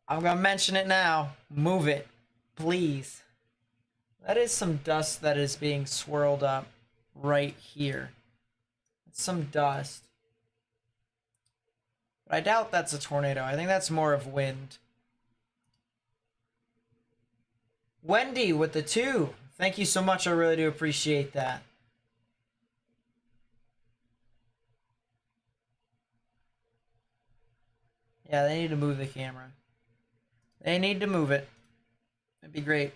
I'm gonna mention it now. Move it, please. That is some dust that is being swirled up right here. It's some dust. But I doubt that's a tornado. I think that's more of wind. Wendy with the 2. Thank you so much. I really do appreciate that. Yeah, they need to move the camera. They need to move it. That'd be great.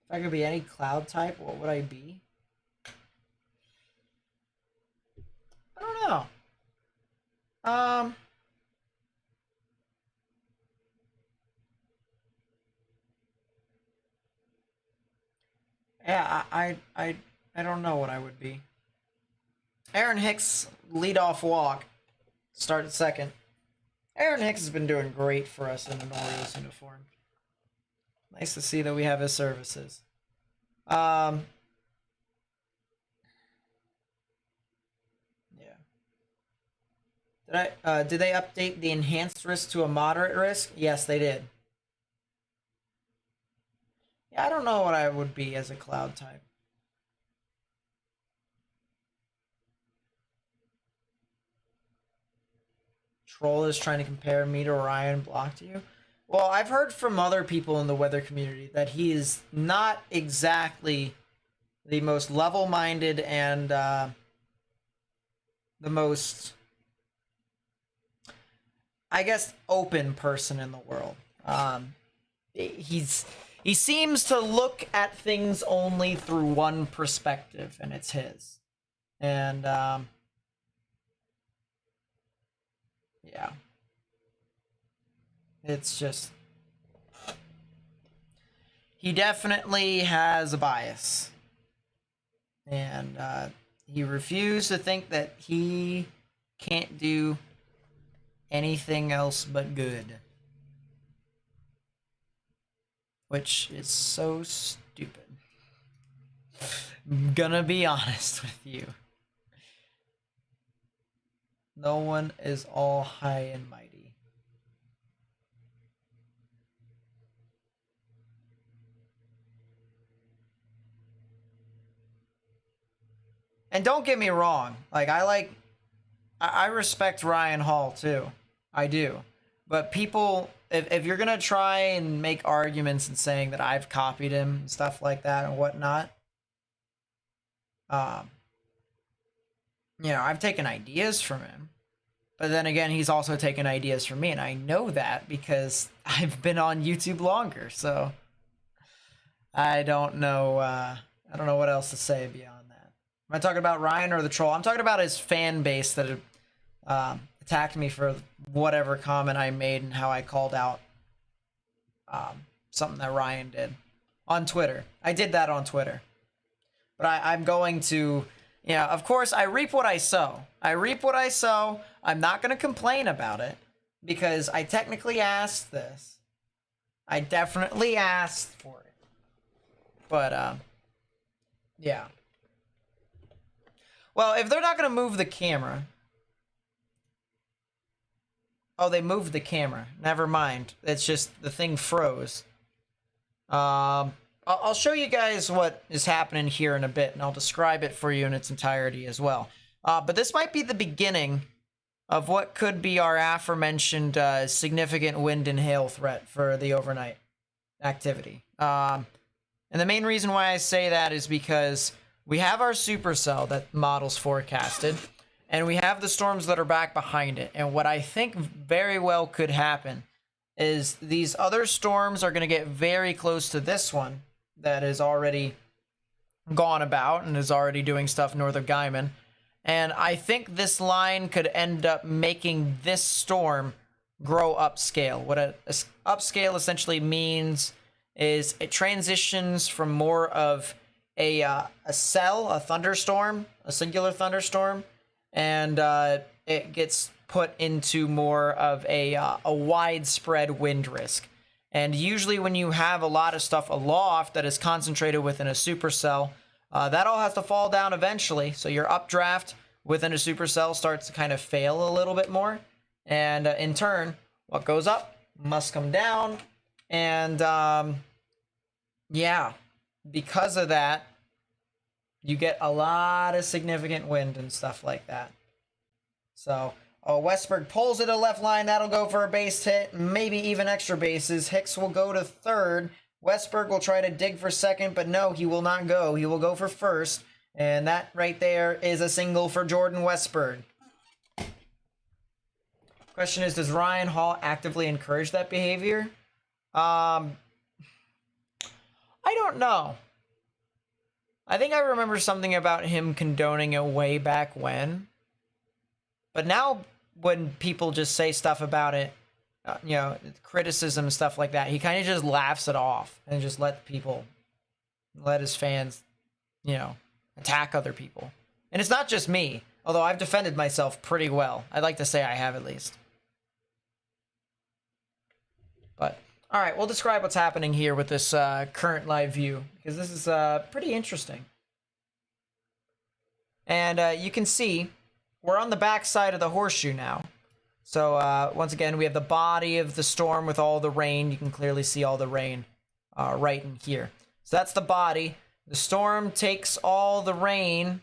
If I could be any cloud type, what would I be? I don't know. Yeah, I don't know what I would be. Aaron Hicks, leadoff walk. Start at second. Aaron Hicks has been doing great for us in an Orioles uniform. Nice to see that we have his services. Yeah. Did they update the enhanced risk to a moderate risk? Yes, they did. Yeah, I don't know what I would be as a cloud type. Troll is trying to compare me to Ryan Block to you. Well, I've heard from other people in the weather community that he is not exactly the most level-minded and the most, I guess, open person in the world. He seems to look at things only through one perspective, and it's his. And yeah. It's just, he definitely has a bias. And he refused to think that he can't do anything else but good. Which is so stupid. I'm gonna be honest with you. No one is all high and mighty. And don't get me wrong, like I respect Ryan Hall too. I do. But people, if you're gonna try and make arguments and saying that I've copied him and stuff like that and whatnot, you know, I've taken ideas from him. But then again, he's also taken ideas from me, and I know that because I've been on YouTube longer, so I don't know what else to say beyond that. Am I talking about Ryan or the troll? I'm talking about his fan base that attacked me for whatever comment I made and how I called out something that Ryan did on Twitter. I did that on Twitter. But I'm going to, of course, I reap what I sow. I reap what I sow. I'm not going to complain about it because I technically asked this. I definitely asked for it. But, yeah. Well, if they're not going to move the camera. Oh, they moved the camera. Never mind. It's just the thing froze. I'll show you guys what is happening here in a bit, and I'll describe it for you in its entirety as well. But this might be the beginning of what could be our aforementioned significant wind and hail threat for the overnight activity. And the main reason why I say that is because we have our supercell that models forecasted, and we have the storms that are back behind it. And what I think very well could happen is these other storms are going to get very close to this one that is already gone about and is already doing stuff north of Gaiman. And I think this line could end up making this storm grow upscale. What a upscale essentially means is it transitions from more of a cell, a thunderstorm, a singular thunderstorm, and it gets put into more of a widespread wind risk. And usually when you have a lot of stuff aloft that is concentrated within a supercell, that all has to fall down eventually. So your updraft within a supercell starts to kind of fail a little bit more. And in turn, what goes up must come down. And yeah, because of that, you get a lot of significant wind and stuff like that. So, Westberg pulls it to left line. That'll go for a base hit, maybe even extra bases. Hicks will go to third. Westberg will try to dig for second, but no, he will not go. He will go for first. And that right there is a single for Jordan Westberg. Question is, does Ryan Hall actively encourage that behavior? I don't know. I think I remember something about him condoning it way back when. But now when people just say stuff about it, criticism and stuff like that, he kind of just laughs it off and just let his fans, attack other people. And it's not just me, although I've defended myself pretty well. I'd like to say I have at least. But, all right, we'll describe what's happening here with this current live view, because this is pretty interesting. And you can see we're on the back side of the horseshoe now. So once again, we have the body of the storm with all the rain. You can clearly see all the rain right in here. So that's the body. The storm takes all the rain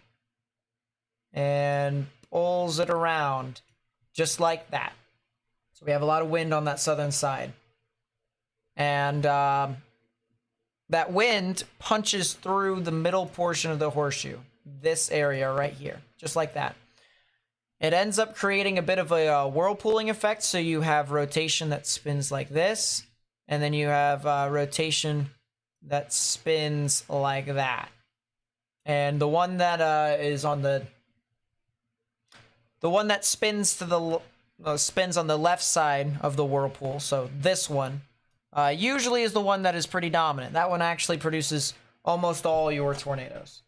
and pulls it around just like that. So we have a lot of wind on that southern side. And that wind punches through the middle portion of the horseshoe. This area right here, just like that. It ends up creating a bit of a whirlpooling effect, so you have rotation that spins like this, and then you have rotation that spins like that. And the one that is on the one that spins to the spins on the left side of the whirlpool, so this one usually is the one that is pretty dominant. That one actually produces almost all your tornadoes.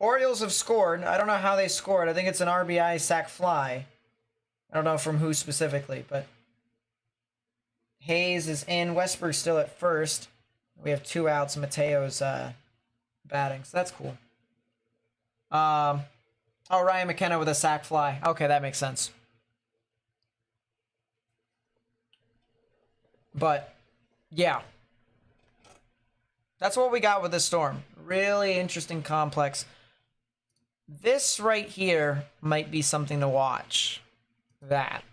Orioles have scored. I don't know how they scored. I think it's an RBI sac fly. I don't know from who specifically, but Hayes is in. Westberg's still at first. We have 2 outs. Mateo's batting, so that's cool. Oh, Ryan McKenna with a sac fly. Okay, that makes sense. But, yeah. That's what we got with this storm. Really interesting complex. This right here might be something to watch. That.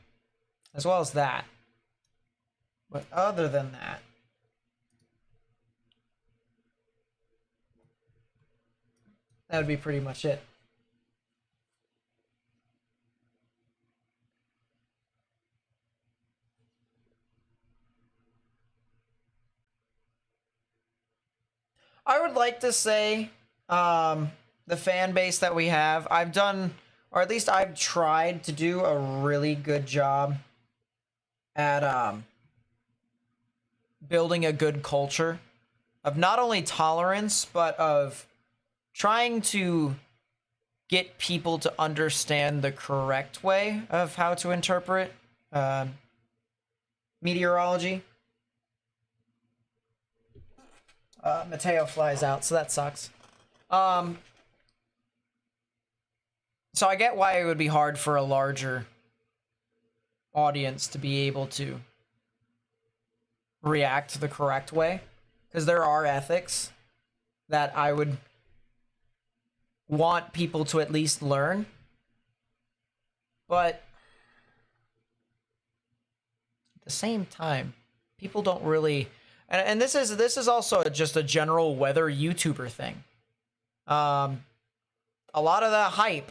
As well as that. But other than that, that would be pretty much it. I would like to say the fan base that we have. I've done, or at least I've tried to do a really good job at building a good culture of not only tolerance, but of trying to get people to understand the correct way of how to interpret meteorology. Mateo flies out, so that sucks. So I get why it would be hard for a larger audience to be able to react the correct way, because there are ethics that I would want people to at least learn. But at the same time, people don't really, and this is also just a general weather YouTuber thing. A lot of that hype,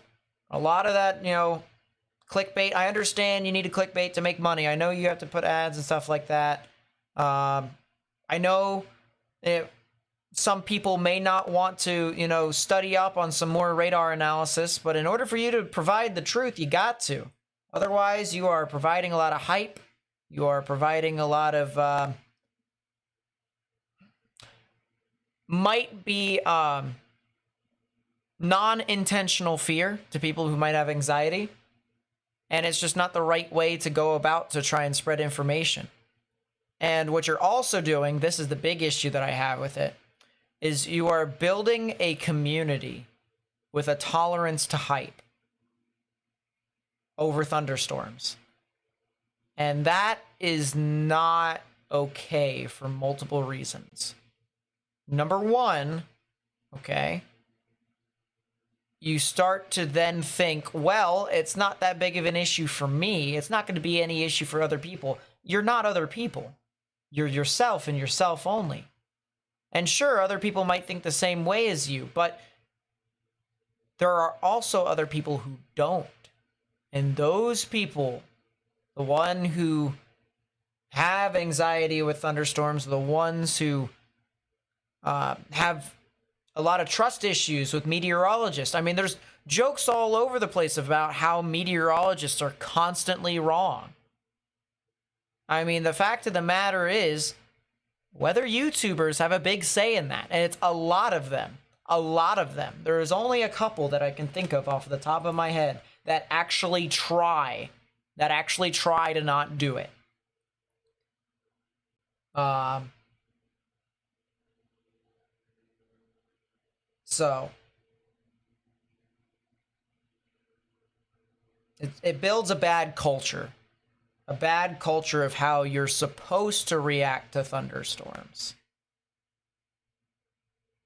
a lot of that, you know, clickbait. I understand you need to clickbait to make money. I know you have to put ads and stuff like that. I know some people may not want to, you know, study up on some more radar analysis, but in order for you to provide the truth, you got to. Otherwise, you are providing a lot of hype. You are providing a lot of might be non-intentional fear to people who might have anxiety, and it's just not the right way to go about to try and spread information. And what you're also doing, this is the big issue that I have with it, is you are building a community with a tolerance to hype over thunderstorms. And that is not okay for multiple reasons. Number one, okay, you start to then think, well, it's not that big of an issue for me. It's not going to be any issue for other people. You're not other people. You're yourself and yourself only. And sure, other people might think the same way as you, but there are also other people who don't. And those people, the one who have anxiety with thunderstorms, the ones who have a lot of trust issues with meteorologists. I mean, there's jokes all over the place about how meteorologists are constantly wrong. I mean, the fact of the matter is, weather YouTubers have a big say in that, and it's a lot of them. A lot of them. There is only a couple that I can think of off the top of my head that actually try to not do it. So it builds a bad culture of how you're supposed to react to thunderstorms,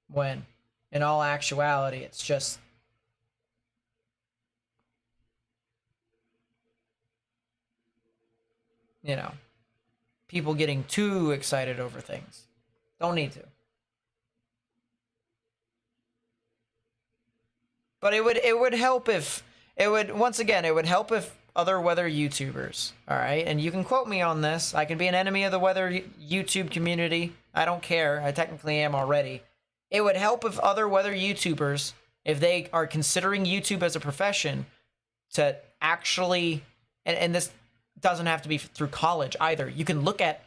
when in all actuality it's just people getting too excited over things. Don't need to. But it would help if it would help if other weather YouTubers, all right, and you can quote me on this. I can be an enemy of the weather YouTube community. I don't care. I technically am already. It would help if other weather YouTubers, if they are considering YouTube as a profession, to actually, and this doesn't have to be through college either. You can look at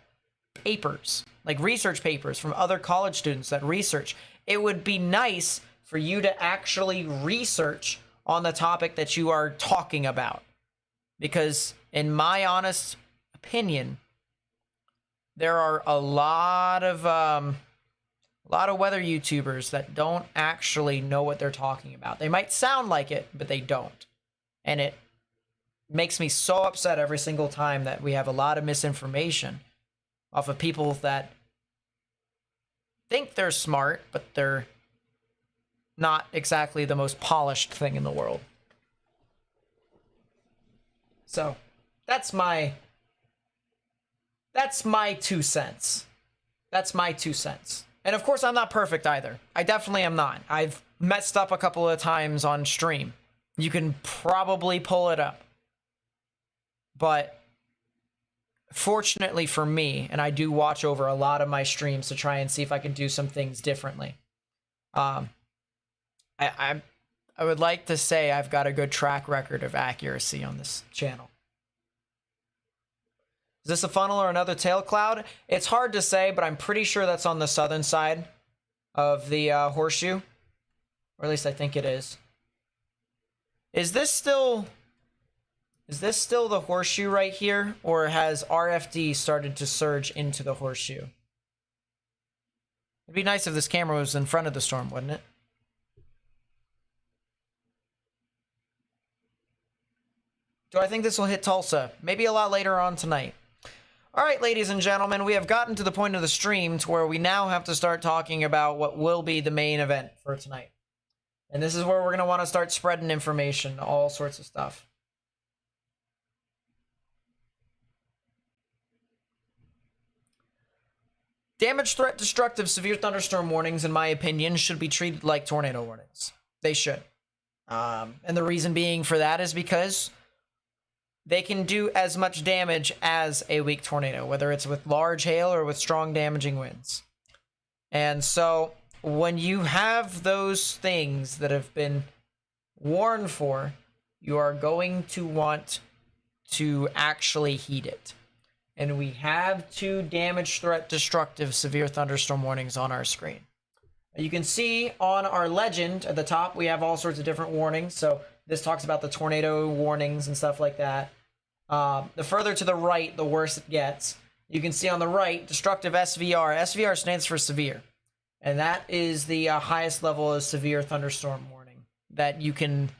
papers, like research papers from other college students that research. It would be nice for you to actually research on the topic that you are talking about. Because in my honest opinion, there are a lot of weather YouTubers that don't actually know what they're talking about. They might sound like it, but they don't. And it makes me so upset every single time that we have a lot of misinformation off of people that think they're smart, but they're not exactly the most polished thing in the world. So that's my 2 cents. That's my 2 cents. And of course, I'm not perfect either. I definitely am not. I've messed up a couple of times on stream. You can probably pull it up. But fortunately for me, and I do watch over a lot of my streams to try and see if I can do some things differently. I would like to say I've got a good track record of accuracy on this channel. Is this a funnel or another tail cloud? It's hard to say, but I'm pretty sure that's on the southern side of the horseshoe. Or at least I think it is. Is this still the horseshoe right here? Or has RFD started to surge into the horseshoe? It'd be nice if this camera was in front of the storm, wouldn't it? Do I think this will hit Tulsa? Maybe a lot later on tonight. All right, ladies and gentlemen, we have gotten to the point of the stream to where we now have to start talking about what will be the main event for tonight. And this is where we're going to want to start spreading information, all sorts of stuff. Damage, threat, destructive, severe thunderstorm warnings, in my opinion, should be treated like tornado warnings. They should. And the reason being for that is because they can do as much damage as a weak tornado, whether it's with large hail or with strong damaging winds. And so when you have those things that have been warned for, you are going to want to actually heed it. And we have 2 damage, threat, destructive, severe thunderstorm warnings on our screen. You can see on our legend at the top, we have all sorts of different warnings. So this talks about the tornado warnings and stuff like that. The further to the right, the worse it gets. You can see on the right, destructive SVR. SVR stands for severe. And that is the highest level of severe thunderstorm warning that you can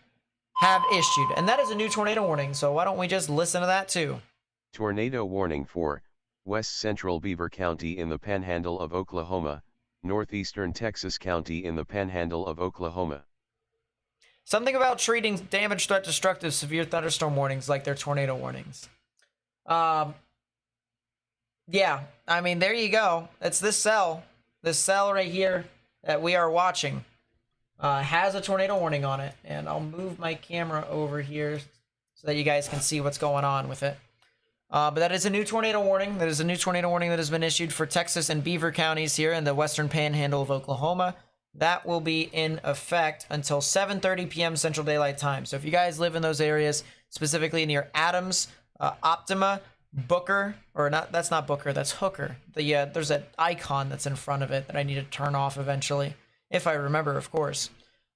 have issued. And that is a new tornado warning, so why don't we just listen to that too? Tornado warning for West Central Beaver County in the Panhandle of Oklahoma, Northeastern Texas County in the Panhandle of Oklahoma. Something about treating damage, threat, destructive, severe thunderstorm warnings like they're tornado warnings. Yeah, I mean, there you go. It's this cell. This cell right here that we are watching has a tornado warning on it. And I'll move my camera over here so that you guys can see what's going on with it. But that is a new tornado warning. That is a new tornado warning that has been issued for Texas and Beaver counties here in the western panhandle of Oklahoma. That will be in effect until 7:30 p.m. Central Daylight Time. So if you guys live in those areas, specifically near Adams, Optima, Booker, or not, that's not Booker, that's Hooker. There's an icon that's in front of it that I need to turn off eventually, if I remember, of course.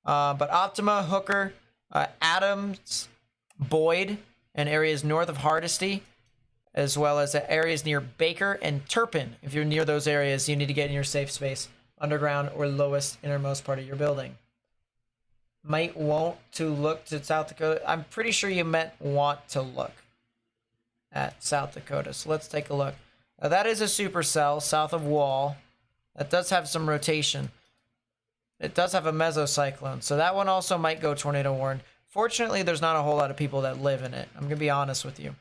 But Optima, Hooker, Adams, Boyd, and areas north of Hardesty, as well as areas near Baker and Turpin. If you're near those areas, you need to get in your safe space, underground or lowest innermost part of your building. Might want to look to South Dakota. I'm pretty sure you meant want to look at South Dakota. So let's take a look. Now that is a supercell south of Wall. That does have some rotation. It does have a mesocyclone. So that one also might go tornado warned. Fortunately, there's not a whole lot of people that live in it. I'm going to be honest with you.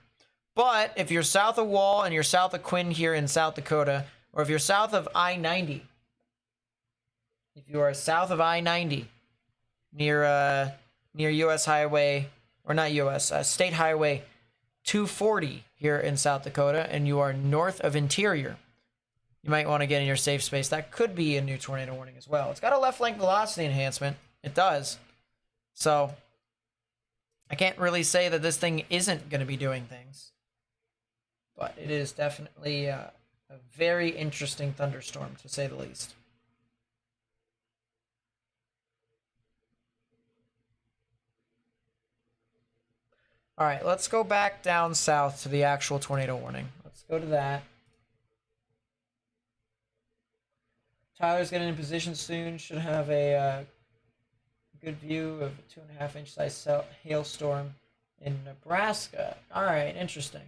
But if you're south of Wall and you're south of Quinn here in South Dakota, or if you're south of I-90, if you are south of I-90 near U.S. Highway, or not U.S., State Highway 240 here in South Dakota, and you are north of Interior, you might want to get in your safe space. That could be a new tornado warning as well. It's got a left flank velocity enhancement. It does. So I can't really say that this thing isn't going to be doing things. But it is definitely a very interesting thunderstorm, to say the least. All right, let's go back down south to the actual tornado warning. Let's go to that. Tyler's getting in position soon. Should have a good view of a 2.5-inch size hailstorm in Nebraska. All right, interesting.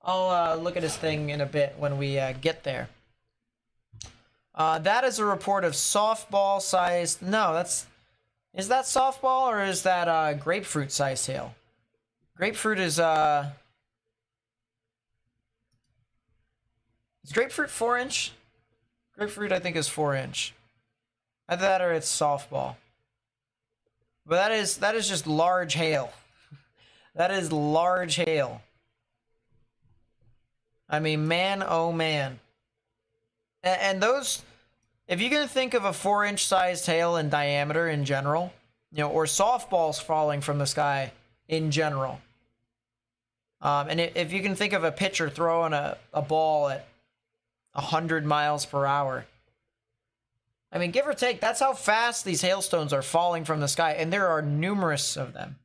I'll look at his thing in a bit when we get there. That is a report of softball-sized... No, that's... Is that softball or is that grapefruit-sized hail? Grapefruit is... Is grapefruit 4-inch? Grapefruit, I think, is 4-inch. Either that or it's softball. But that is just large hail. That is large hail. I mean, man, oh man. And those, if you're going to think of a 4-inch sized hail in diameter in general, or softballs falling from the sky in general. And if you can think of a pitcher throwing a ball at 100 miles per hour, I mean, give or take, that's how fast these hailstones are falling from the sky, and there are numerous of them.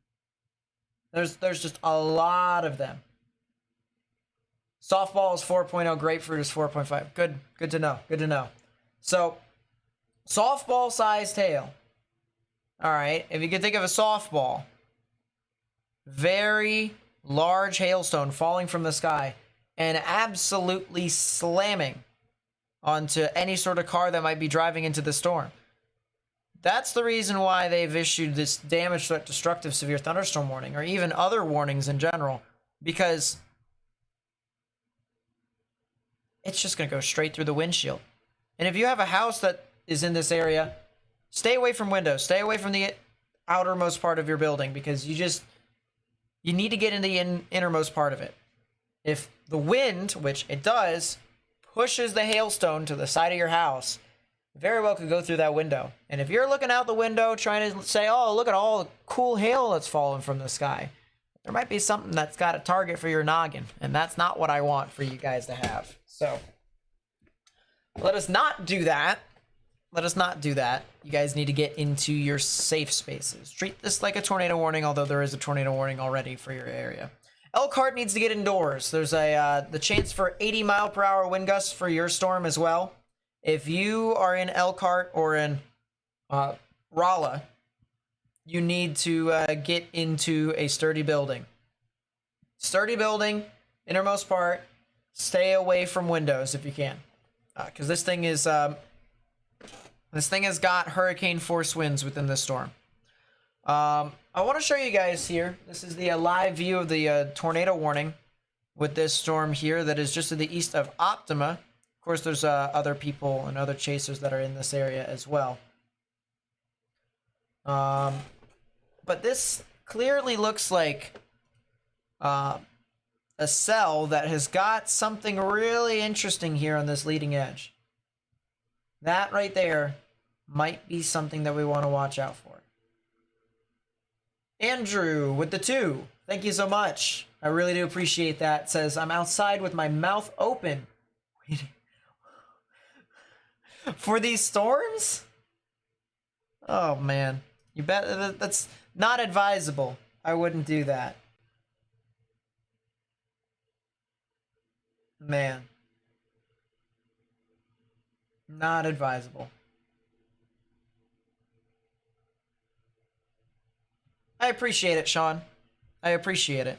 There's just a lot of them. Softball is 4.0, grapefruit is 4.5. Good to know. Good to know. So, softball-sized hail. All right, if you can think of a softball, very large hailstone falling from the sky and absolutely slamming onto any sort of car that might be driving into the storm. That's the reason why they've issued this damage threat destructive severe thunderstorm warning, or even other warnings in general, because it's just going to go straight through the windshield. And if you have a house that is in this area, stay away from windows, stay away from the outermost part of your building, because you need to get in the innermost part of it. If the wind, which it does, pushes the hailstone to the side of your house, it very well could go through that window. And if you're looking out the window trying to say, oh, look at all the cool hail that's falling from the sky, there might be something that's got a target for your noggin, and that's not what I want for you guys to have. So let us not do that. Let us not do that. You guys need to get into your safe spaces. Treat this like a tornado warning, although there is a tornado warning already for your area. Elkhart needs to get indoors. There's the chance for 80-mile-per-hour wind gusts for your storm as well. If you are in Elkhart or in Rolla, you need to get into a sturdy building. Sturdy building, innermost part. Stay away from windows if you can, because this thing has got hurricane force winds within this storm. I want to show you guys here. This is the live view of the tornado warning with this storm here that is just to the east of Optima. Of course, there's other people and other chasers that are in this area as well. But this clearly looks like a cell that has got something really interesting here on this leading edge. That right there might be something that we want to watch out for. Andrew with the 2. Thank you so much. I really do appreciate that. Says, I'm outside with my mouth open. Waiting. For these storms? Oh, man. You bet that's not advisable. I wouldn't do that. Man. Not advisable. I appreciate it, Sean. I appreciate it.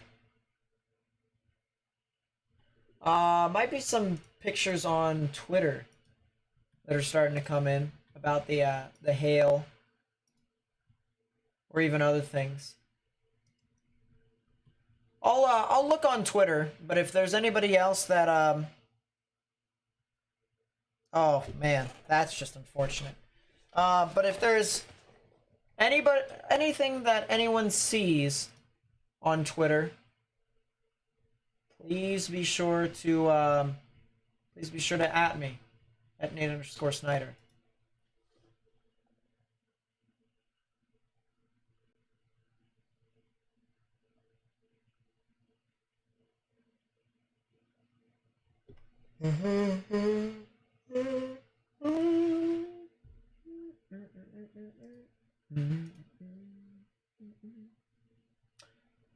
Might be some pictures on Twitter that are starting to come in about the hail, or even other things. I'll look on Twitter, but if there's anybody else that oh man, that's just unfortunate. But if there's anything that anyone sees on Twitter, please be sure to at me at Nate_Snyder.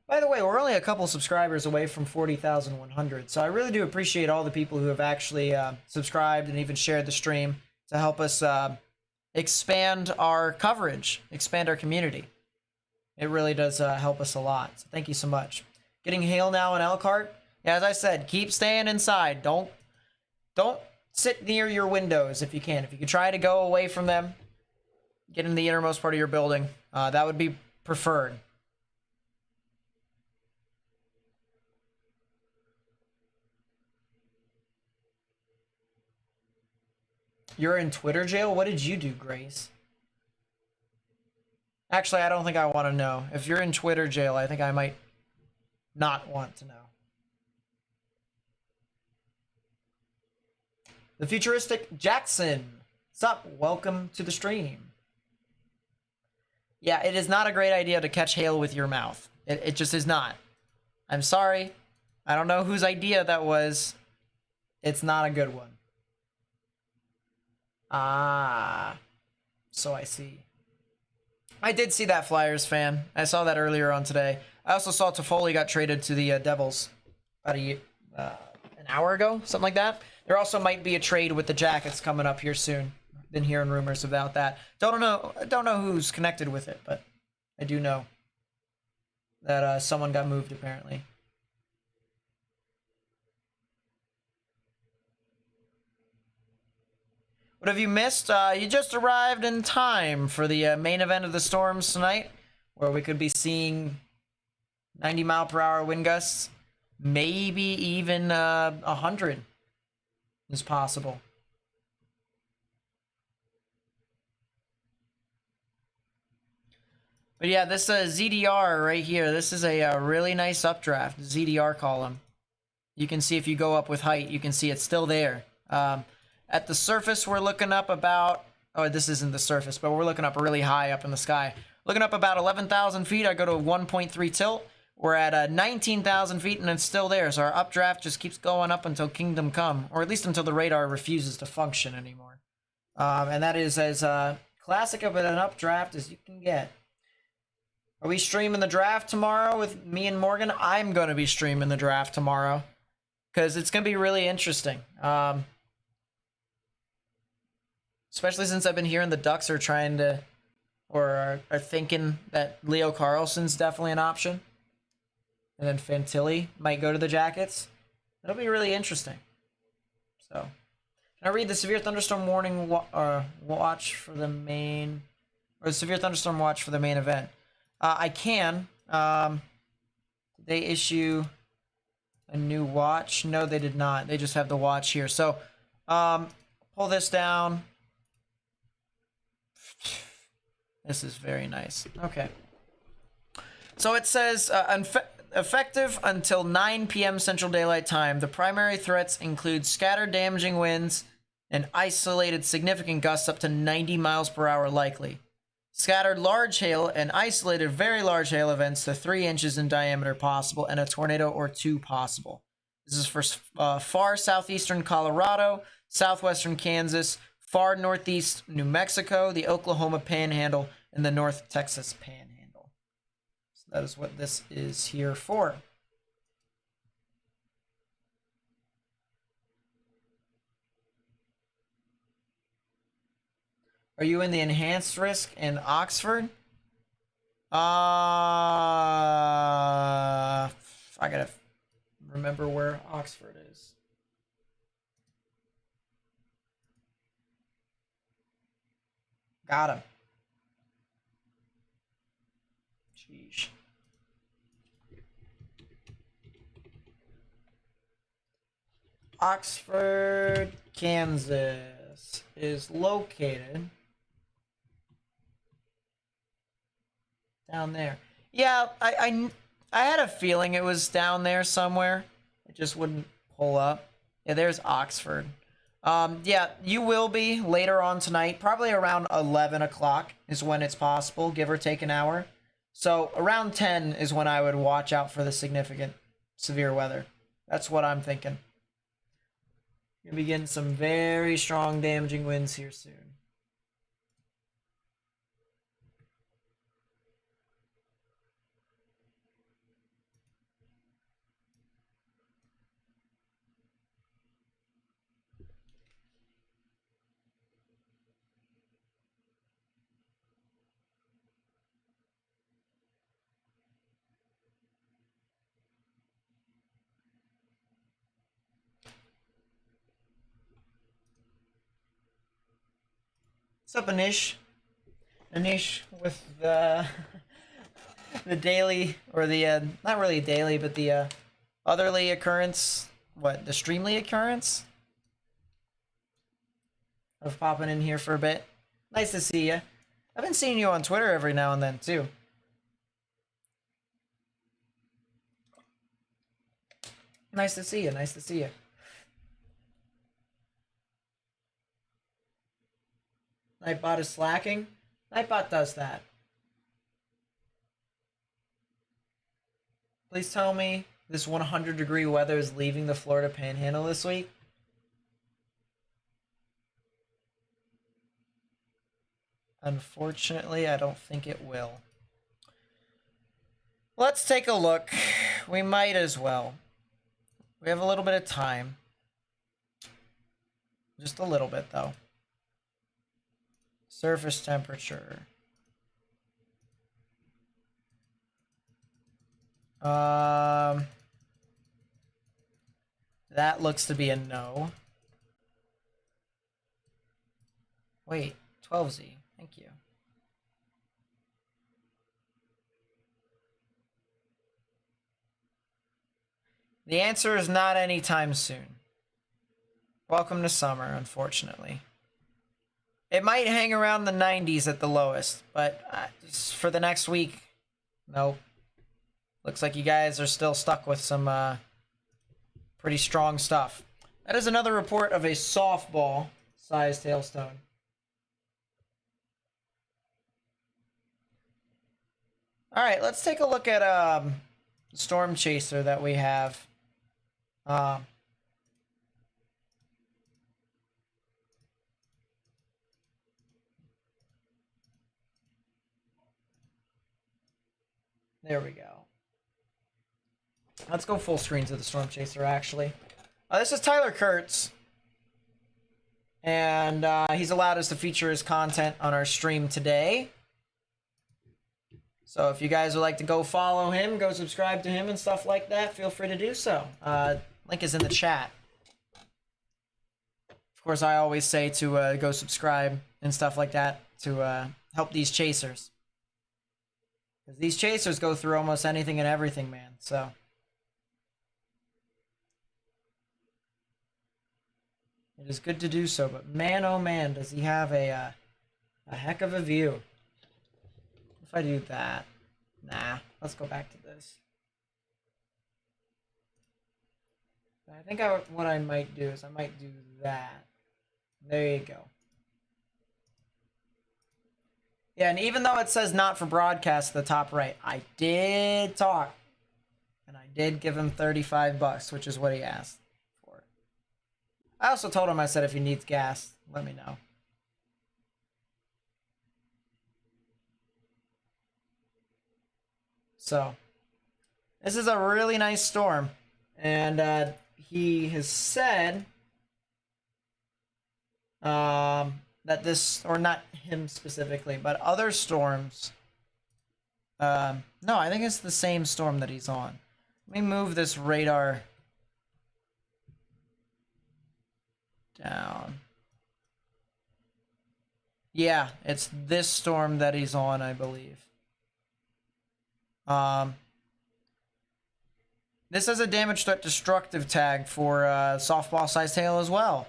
By the way, we're only a couple subscribers away from 40,100, so I really do appreciate all the people who have actually subscribed and even shared the stream to help us expand our coverage, expand our community. It really does help us a lot, so thank you so much. Getting hail now in Elkhart? Yeah, as I said, keep staying inside. Don't sit near your windows if you can. If you can try to go away from them, get in the innermost part of your building. That would be preferred. You're in Twitter jail? What did you do, Grace? Actually, I don't think I want to know. If you're in Twitter jail, I think I might not want to know. The futuristic Jackson. What's up? Welcome to the stream. Yeah, it is not a great idea to catch hail with your mouth. It just is not. I'm sorry. I don't know whose idea that was. It's not a good one. Ah, so I see. I did see that Flyers fan. I saw that earlier on today. I also saw Toffoli got traded to the Devils about an hour ago, something like that. There also might be a trade with the Jackets coming up here soon. Been hearing rumors about that. Don't know who's connected with it, but I do know that someone got moved apparently. What have you missed? You just arrived in time for the main event of the Storms tonight, where we could be seeing 90-mile-per-hour wind gusts. Maybe even 100 is possible. But yeah, this ZDR right here, this is a really nice updraft, ZDR column. You can see if you go up with height, you can see it's still there. At the surface, we're looking up about, oh, this isn't the surface, but we're looking up really high up in the sky. Looking up about 11,000 feet, I go to 1.3 tilt. We're at 19,000 feet, and it's still there. So our updraft just keeps going up until Kingdom Come, or at least until the radar refuses to function anymore. And that is as classic of an updraft as you can get. Are we streaming the draft tomorrow with me and Morgan? I'm going to be streaming the draft tomorrow because it's going to be really interesting. Especially since I've been hearing the Ducks are trying to, or are thinking that Leo Carlson's definitely an option. And then Fantilli might go to the Jackets. It'll be really interesting. So, can I read the severe thunderstorm warning watch for the main, or the severe thunderstorm watch for the main event? I can. Did they issue a new watch? No, they did not. They just have the watch here. So, pull this down. This is very nice. Okay. So it says, effective until 9 p.m. Central Daylight Time, the primary threats include scattered damaging winds and isolated significant gusts up to 90 miles per hour likely. Scattered large hail and isolated very large hail events to 3 inches in diameter possible, and a tornado or 2 possible. This is for far southeastern Colorado, southwestern Kansas, far northeast New Mexico, the Oklahoma Panhandle, and the North Texas Panhandle. So that is what this is here for. Are you in the enhanced risk in Oxford? I gotta remember where Oxford is. Got him. Sheesh. Oxford, Kansas is located down there. Yeah, I had a feeling it was down there somewhere. It just wouldn't pull up. Yeah, there's Oxford. Yeah, you will be later on tonight, probably around 11 o'clock is when it's possible, give or take an hour. So around 10 is when I would watch out for the significant severe weather. That's what I'm thinking. You'll be getting some very strong damaging winds here soon. What's up, Anish? Anish with the the daily, or the not really daily, but the otherly occurrence. What, the streamly occurrence of popping in here for a bit. Nice to see you. I've been seeing you on Twitter every now and then too. Nice to see you. Nice to see you. Nightbot is slacking. Nightbot does that. Please tell me this 100-degree weather is leaving the Florida Panhandle this week. Unfortunately, I don't think it will. Let's take a look. We might as well. We have a little bit of time. Just a little bit, though. Surface temperature. That looks to be a no. Wait, 12Z. Thank you. The answer is not anytime soon. Welcome to summer, unfortunately. It might hang around the 90s at the lowest, but just for the next week, nope. Looks like you guys are still stuck with some pretty strong stuff. That is another report of a softball-sized hailstone. All right, let's take a look at the storm chaser that we have. There we go. Let's go full screen to the storm chaser, actually. This is Tyler Kurtz. And he's allowed us to feature his content on our stream today. So if you guys would like to go follow him, go subscribe to him and stuff like that, feel free to do so. Link is in the chat. Of course, I always say to go subscribe and stuff like that to help these chasers. Because these chasers go through almost anything and everything, man. So it is good to do so. But man, oh man, does he have a heck of a view. If I do that, nah, let's go back to this. I think what I might do is I might do that. There you go. Yeah, and even though it says not for broadcast at the top right, I did talk. And I did give him $35, which is what he asked for. I also told him, I said, if he needs gas, let me know. So, this is a really nice storm. And he has said that this, or not him specifically, but other storms. No, I think it's the same storm that he's on. Let me move this radar down. Yeah, it's this storm that he's on, I believe. This is a damage threat destructive tag for softball-sized hail as well.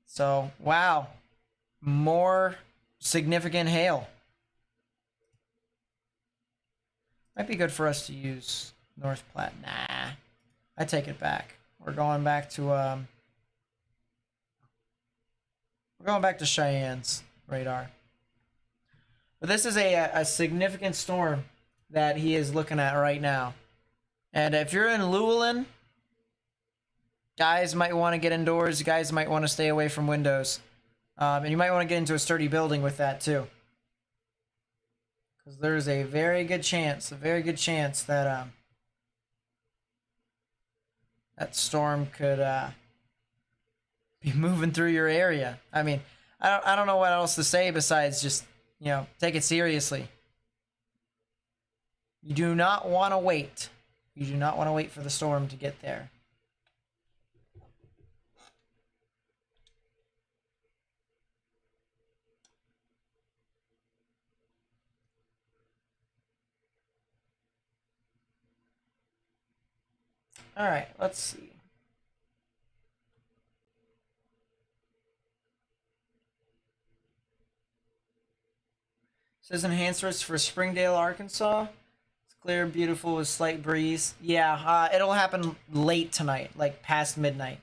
So, wow. More significant hail. Might be good for us to use North Platte. Nah. I take it back. We're going back to Cheyenne's radar. But this is a significant storm that he is looking at right now. And if you're in Llewellyn, guys might want to get indoors. Guys might want to stay away from windows. And you might want to get into a sturdy building with that too. Because there's a very good chance that that storm could be moving through your area. I mean, I don't know what else to say besides just, you know, take it seriously. You do not want to wait. You do not want to wait for the storm to get there. All right, let's see. Says enhancers for Springdale, Arkansas. It's clear, beautiful with slight breeze. Yeah, it'll happen late tonight, like past midnight.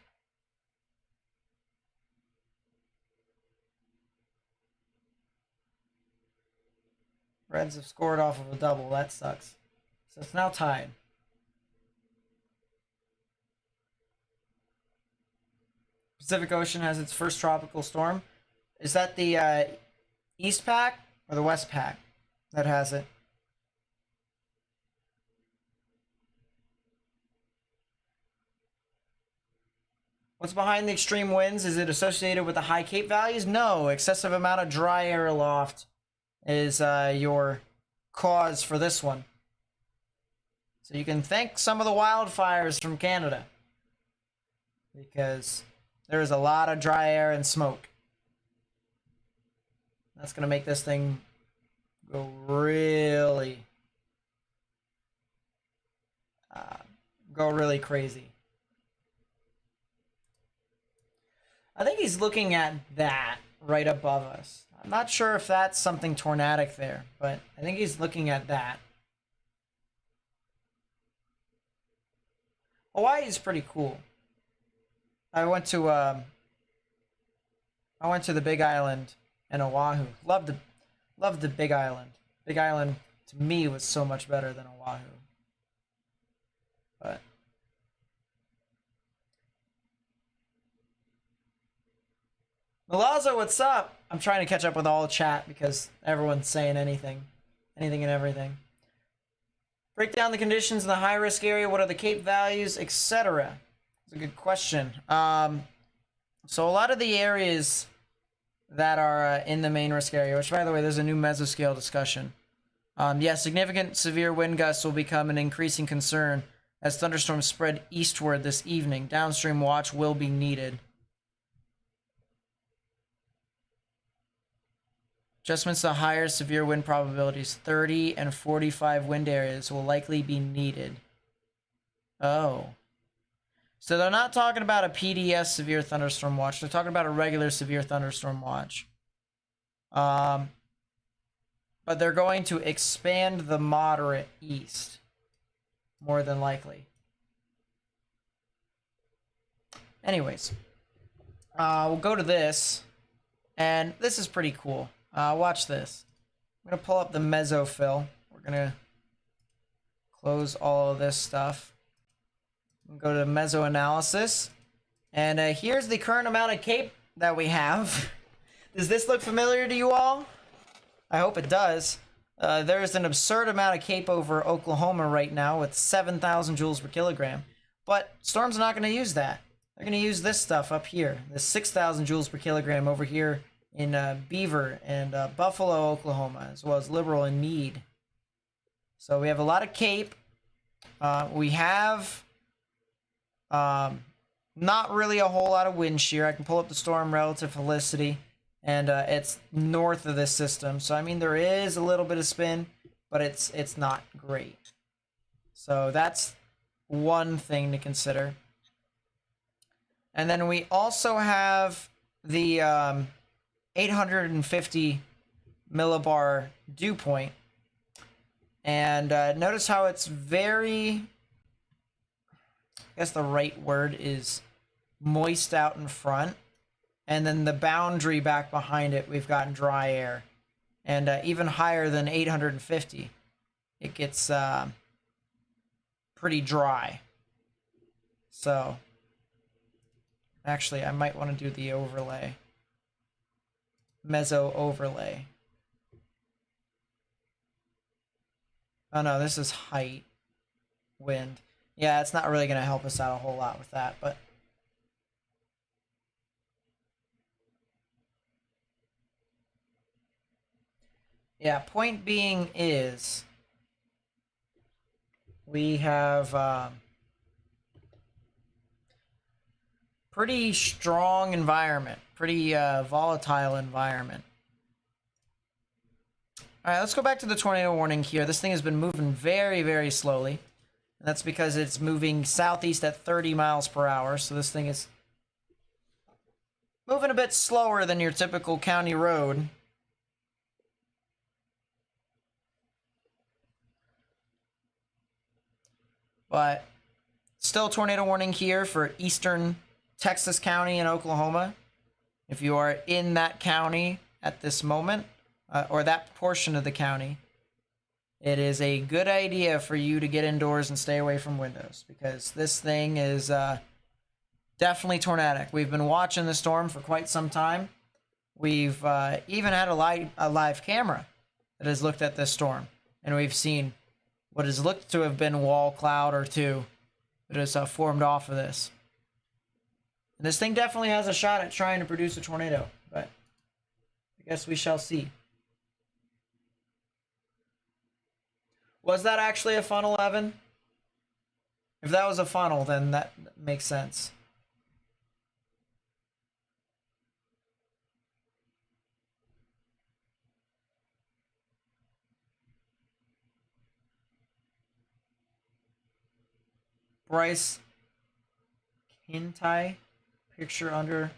Reds have scored off of a double. That sucks. So it's now tied. Pacific Ocean has its first tropical storm. Is that the East Pack or the West Pack that has it? What's behind the extreme winds? Is it associated with the high Cape values? No, excessive amount of dry air aloft is your cause for this one. So you can thank some of the wildfires from Canada, because there's a lot of dry air and smoke. That's going to make this thing go really crazy. I think he's looking at that right above us. I'm not sure if that's something tornadic there, but I think he's looking at that. Hawaii is pretty cool. I went to the Big Island and Oahu. Loved the Big Island. Big Island to me was so much better than Oahu. But Milazzo, what's up? I'm trying to catch up with all chat because everyone's saying anything and everything. Break down the conditions in the high risk area. What are the Cape values, etc.? It's a good question. So a lot of the areas that are in the main risk area, which by the way, there's a new mesoscale discussion. Significant severe wind gusts will become an increasing concern as thunderstorms spread eastward this evening. Downstream watch will be needed. Adjustments to higher severe wind probabilities, 30 and 45 wind areas will likely be needed. Oh. So they're not talking about a PDS severe thunderstorm watch. They're talking about a regular severe thunderstorm watch. But they're going to expand the moderate east, more than likely. Anyways, we'll go to this, and this is pretty cool. Watch this. I'm going to pull up the mesofill. We're going to close all of this stuff. Go to meso analysis. And here's the current amount of Cape that we have. Does this look familiar to you all? I hope it does. There's an absurd amount of Cape over Oklahoma right now with 7,000 joules per kilogram. But storms are not going to use that. They're going to use this stuff up here. The 6,000 joules per kilogram over here in Beaver and Buffalo, Oklahoma, as well as Liberal and Meade. So we have a lot of Cape. We have not really a whole lot of wind shear. I can pull up the storm relative helicity, and it's north of this system. So I mean, there is a little bit of spin, but it's not great. So that's one thing to consider. And then we also have the 850 millibar dew point. And notice how it's very, I guess the right word is moist out in front. And then the boundary back behind it, we've got dry air. And even higher than 850, it gets pretty dry. So actually, I might want to do the overlay. Meso overlay. Oh no, this is height wind. Yeah, it's not really going to help us out a whole lot with that, but yeah, point being is we have pretty strong environment, pretty volatile environment. All right, let's go back to the tornado warning here. This thing has been moving very, very slowly. And that's because it's moving southeast at 30 miles per hour. So this thing is moving a bit slower than your typical county road. But still tornado warning here for eastern Texas County and Oklahoma. If you are in that county at this moment, or that portion of the county. it is a good idea for you to get indoors and stay away from windows, because this thing is definitely tornadic. We've been watching the storm for quite some time. We've even had a live camera that has looked at this storm, and we've seen what has looked to have been wall cloud or two that has formed off of this. And this thing definitely has a shot at trying to produce a tornado, but I guess we shall see. Was that actually a funnel, Evan? If that was a funnel, then that makes sense. Bryce Kintai, picture under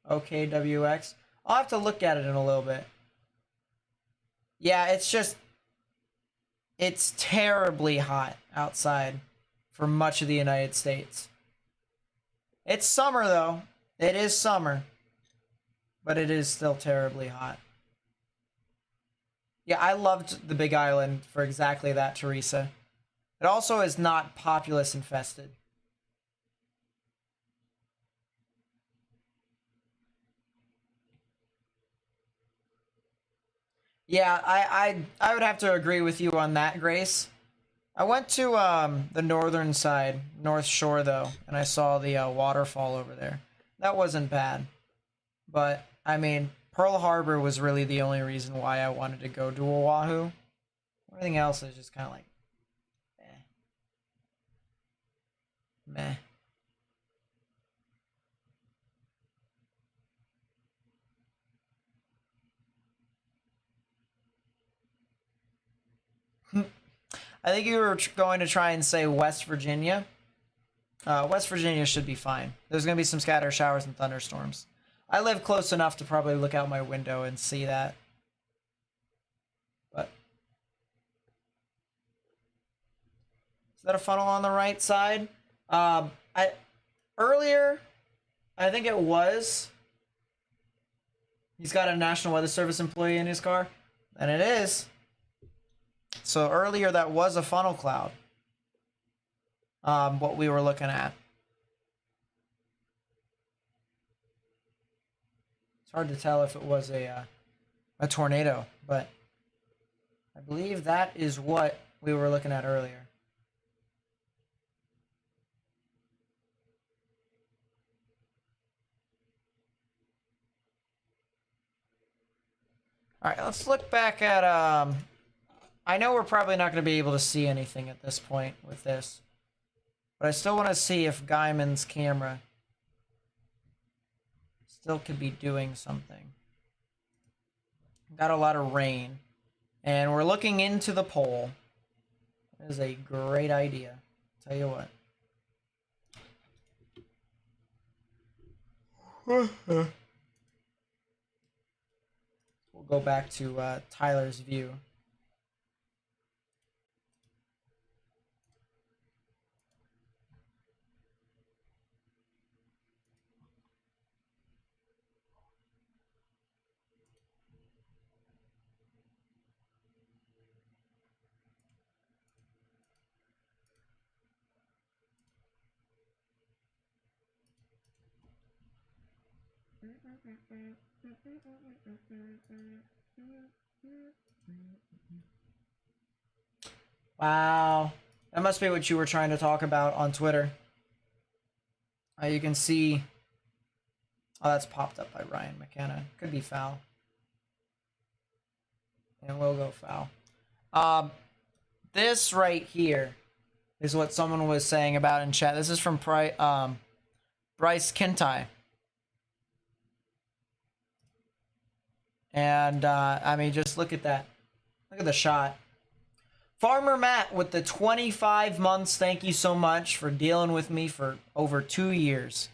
OKWX. I'll have to look at it in a little bit. Yeah, it's terribly hot outside for much of the United States. It's summer though. It is summer, but it is still terribly hot. Yeah, I loved the Big Island for exactly that, Teresa. It also is not populace infested. Yeah, I would have to agree with you on that, Grace. I went to the northern side, North Shore though, and I saw the waterfall over there. That wasn't bad. But I mean, Pearl Harbor was really the only reason why I wanted to go to Oahu. Everything else is just kind of like meh. I think you were going to try and say West Virginia. West Virginia should be fine. There's going to be some scattered showers and thunderstorms. I live close enough to probably look out my window and see that. But is that a funnel on the right side? Earlier, I think it was. He's got a National Weather Service employee in his car, and it is. So earlier that was a funnel cloud. What we were looking at. It's hard to tell if it was a tornado, but I believe that is what we were looking at earlier. All right, let's look back at I know we're probably not going to be able to see anything at this point with this, but I still want to see if Guyman's camera still could be doing something. Got a lot of rain, and we're looking into the pole. That is a great idea. Tell you what. We'll go back to Tyler's view. Wow. That must be what you were trying to talk about on Twitter. You can see... Oh, that's popped up by Ryan McKenna. Could be foul. And we'll go foul. This right here is what someone was saying about in chat. This is from Bryce Kintai. And, I mean, just look at that. Look at the shot. Farmer Matt with the 25 months. Thank you so much for dealing with me for over 2 years.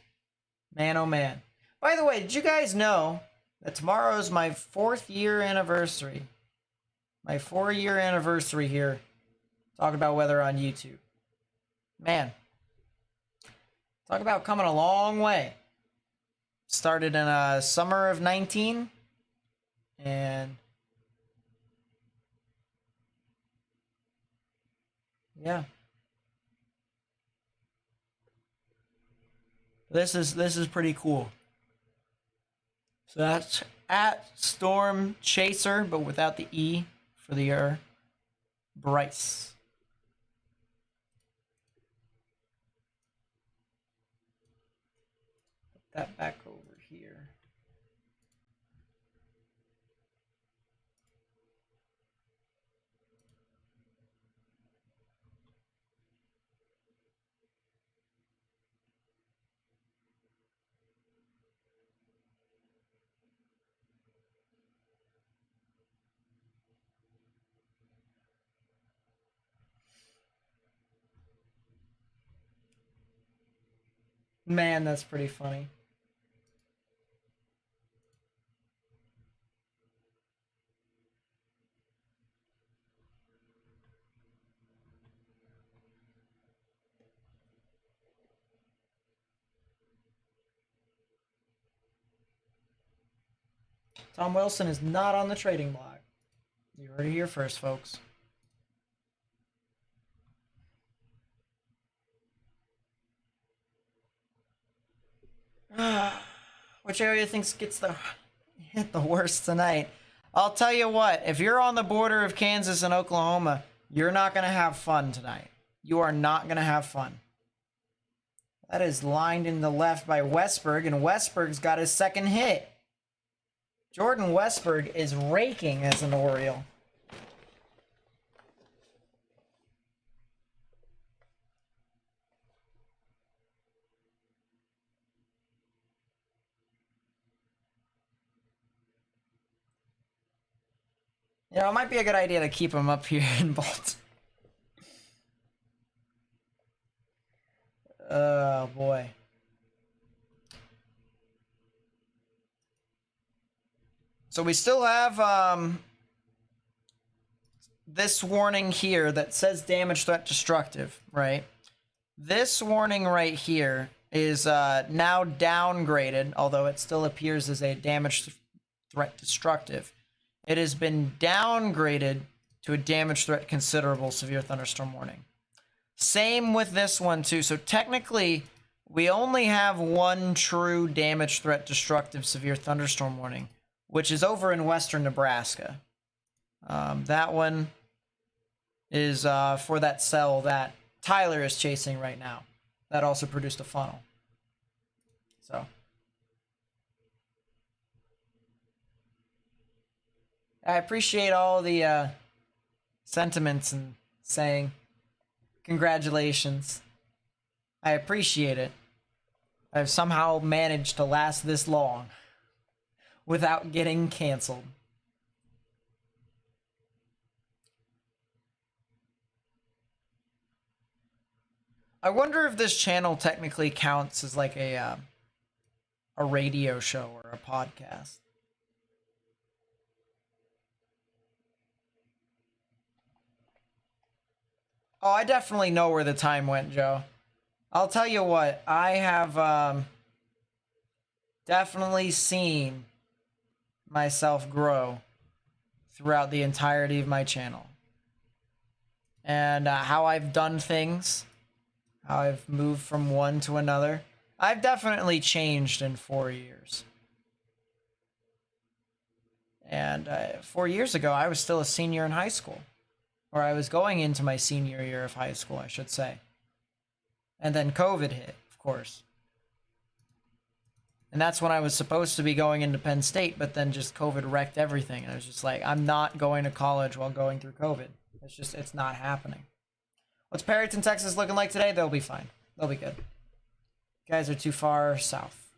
Man, oh man. By the way, did you guys know that tomorrow is my 4th year anniversary? My 4-year anniversary here. Talking about weather on YouTube. Man. Talk about coming a long way. Started in summer of 19. And Yeah. This is pretty cool. So that's at Storm Chaser, but without the E for the Bryce. Put that back over here. Man, that's pretty funny. Tom Wilson is not on the trading block. You heard it here first, folks. Which area thinks gets hit the worst tonight? I'll tell you what, if you're on the border of Kansas and Oklahoma, you're not going to have fun tonight. You are not going to have fun. That is lined in the left by Westberg, and Westberg's got his second hit. Jordan Westberg is raking as an Oriole. You know, it might be a good idea to keep him up here in Baltimore. Oh, boy. So we still have this warning here that says damage threat destructive, right? This warning right here is now downgraded, although it still appears as a damage threat destructive. It has been downgraded to a damage threat considerable severe thunderstorm warning. Same with this one too. So technically, we only have one true damage threat destructive severe thunderstorm warning, which is over in western Nebraska. That one is for that cell that Tyler is chasing right now. That also produced a funnel. So I appreciate all the sentiments and saying congratulations. I appreciate it. I've somehow managed to last this long without getting canceled. I wonder if this channel technically counts as like a radio show or a podcast. Oh, I definitely know where the time went, Joe. I'll tell you what, I have definitely seen myself grow throughout the entirety of my channel. And how I've done things, how I've moved from one to another. I've definitely changed in 4 years. And 4 years ago, I was still a senior in high school. Or I was going into my senior year of high school, I should say. And then COVID hit, of course. And that's when I was supposed to be going into Penn State, but then just COVID wrecked everything. And I was just like, I'm not going to college while going through COVID. It's not happening. What's Perryton, Texas looking like today? They'll be fine. They'll be good. You guys are too far south.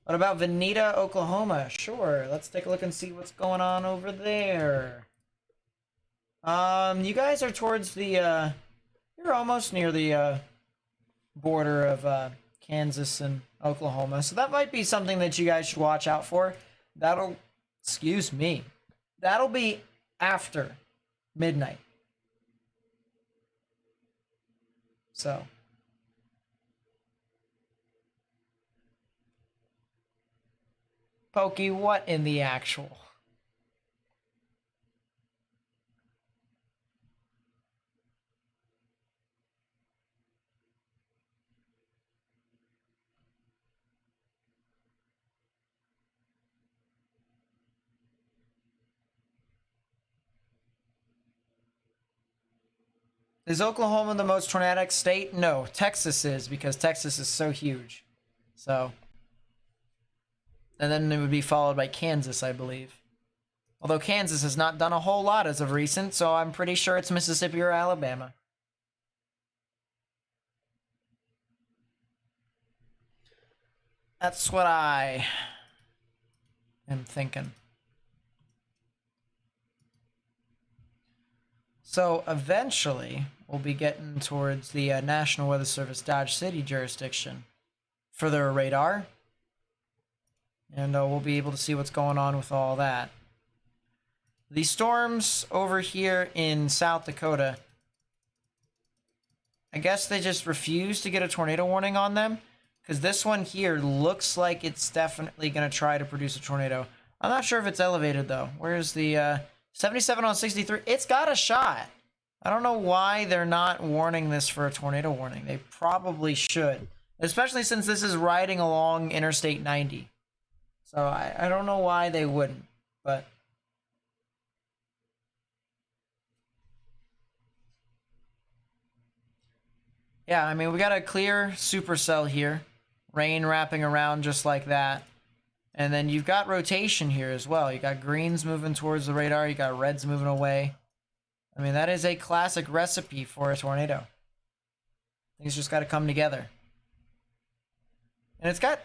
What about Veneta, Oklahoma? Sure, let's take a look and see what's going on over there. You guys are towards the, you're almost near the, border of, Kansas and Oklahoma. So that might be something that you guys should watch out for. Excuse me. That'll be after midnight. So. Pokey, what in the actual? Is Oklahoma the most tornadic state? No, Texas is, because Texas is so huge. So, and then it would be followed by Kansas, I believe. Although Kansas has not done a whole lot as of recent, so I'm pretty sure it's Mississippi or Alabama. That's what I am thinking. So eventually, we'll be getting towards the National Weather Service Dodge City jurisdiction for their radar. And we'll be able to see what's going on with all that. The storms over here in South Dakota, I guess they just refuse to get a tornado warning on them, because this one here looks like it's definitely going to try to produce a tornado. I'm not sure if it's elevated, though. Where's the 77 on 63? It's got a shot. I don't know why they're not warning this for a tornado warning. They probably should, especially since this is riding along Interstate 90. So I don't know why they wouldn't, but... yeah, I mean, we got a clear supercell here. Rain wrapping around just like that. And then you've got rotation here as well. You got greens moving towards the radar. You got reds moving away. I mean, that is a classic recipe for a tornado. Things just got to come together. And it's got...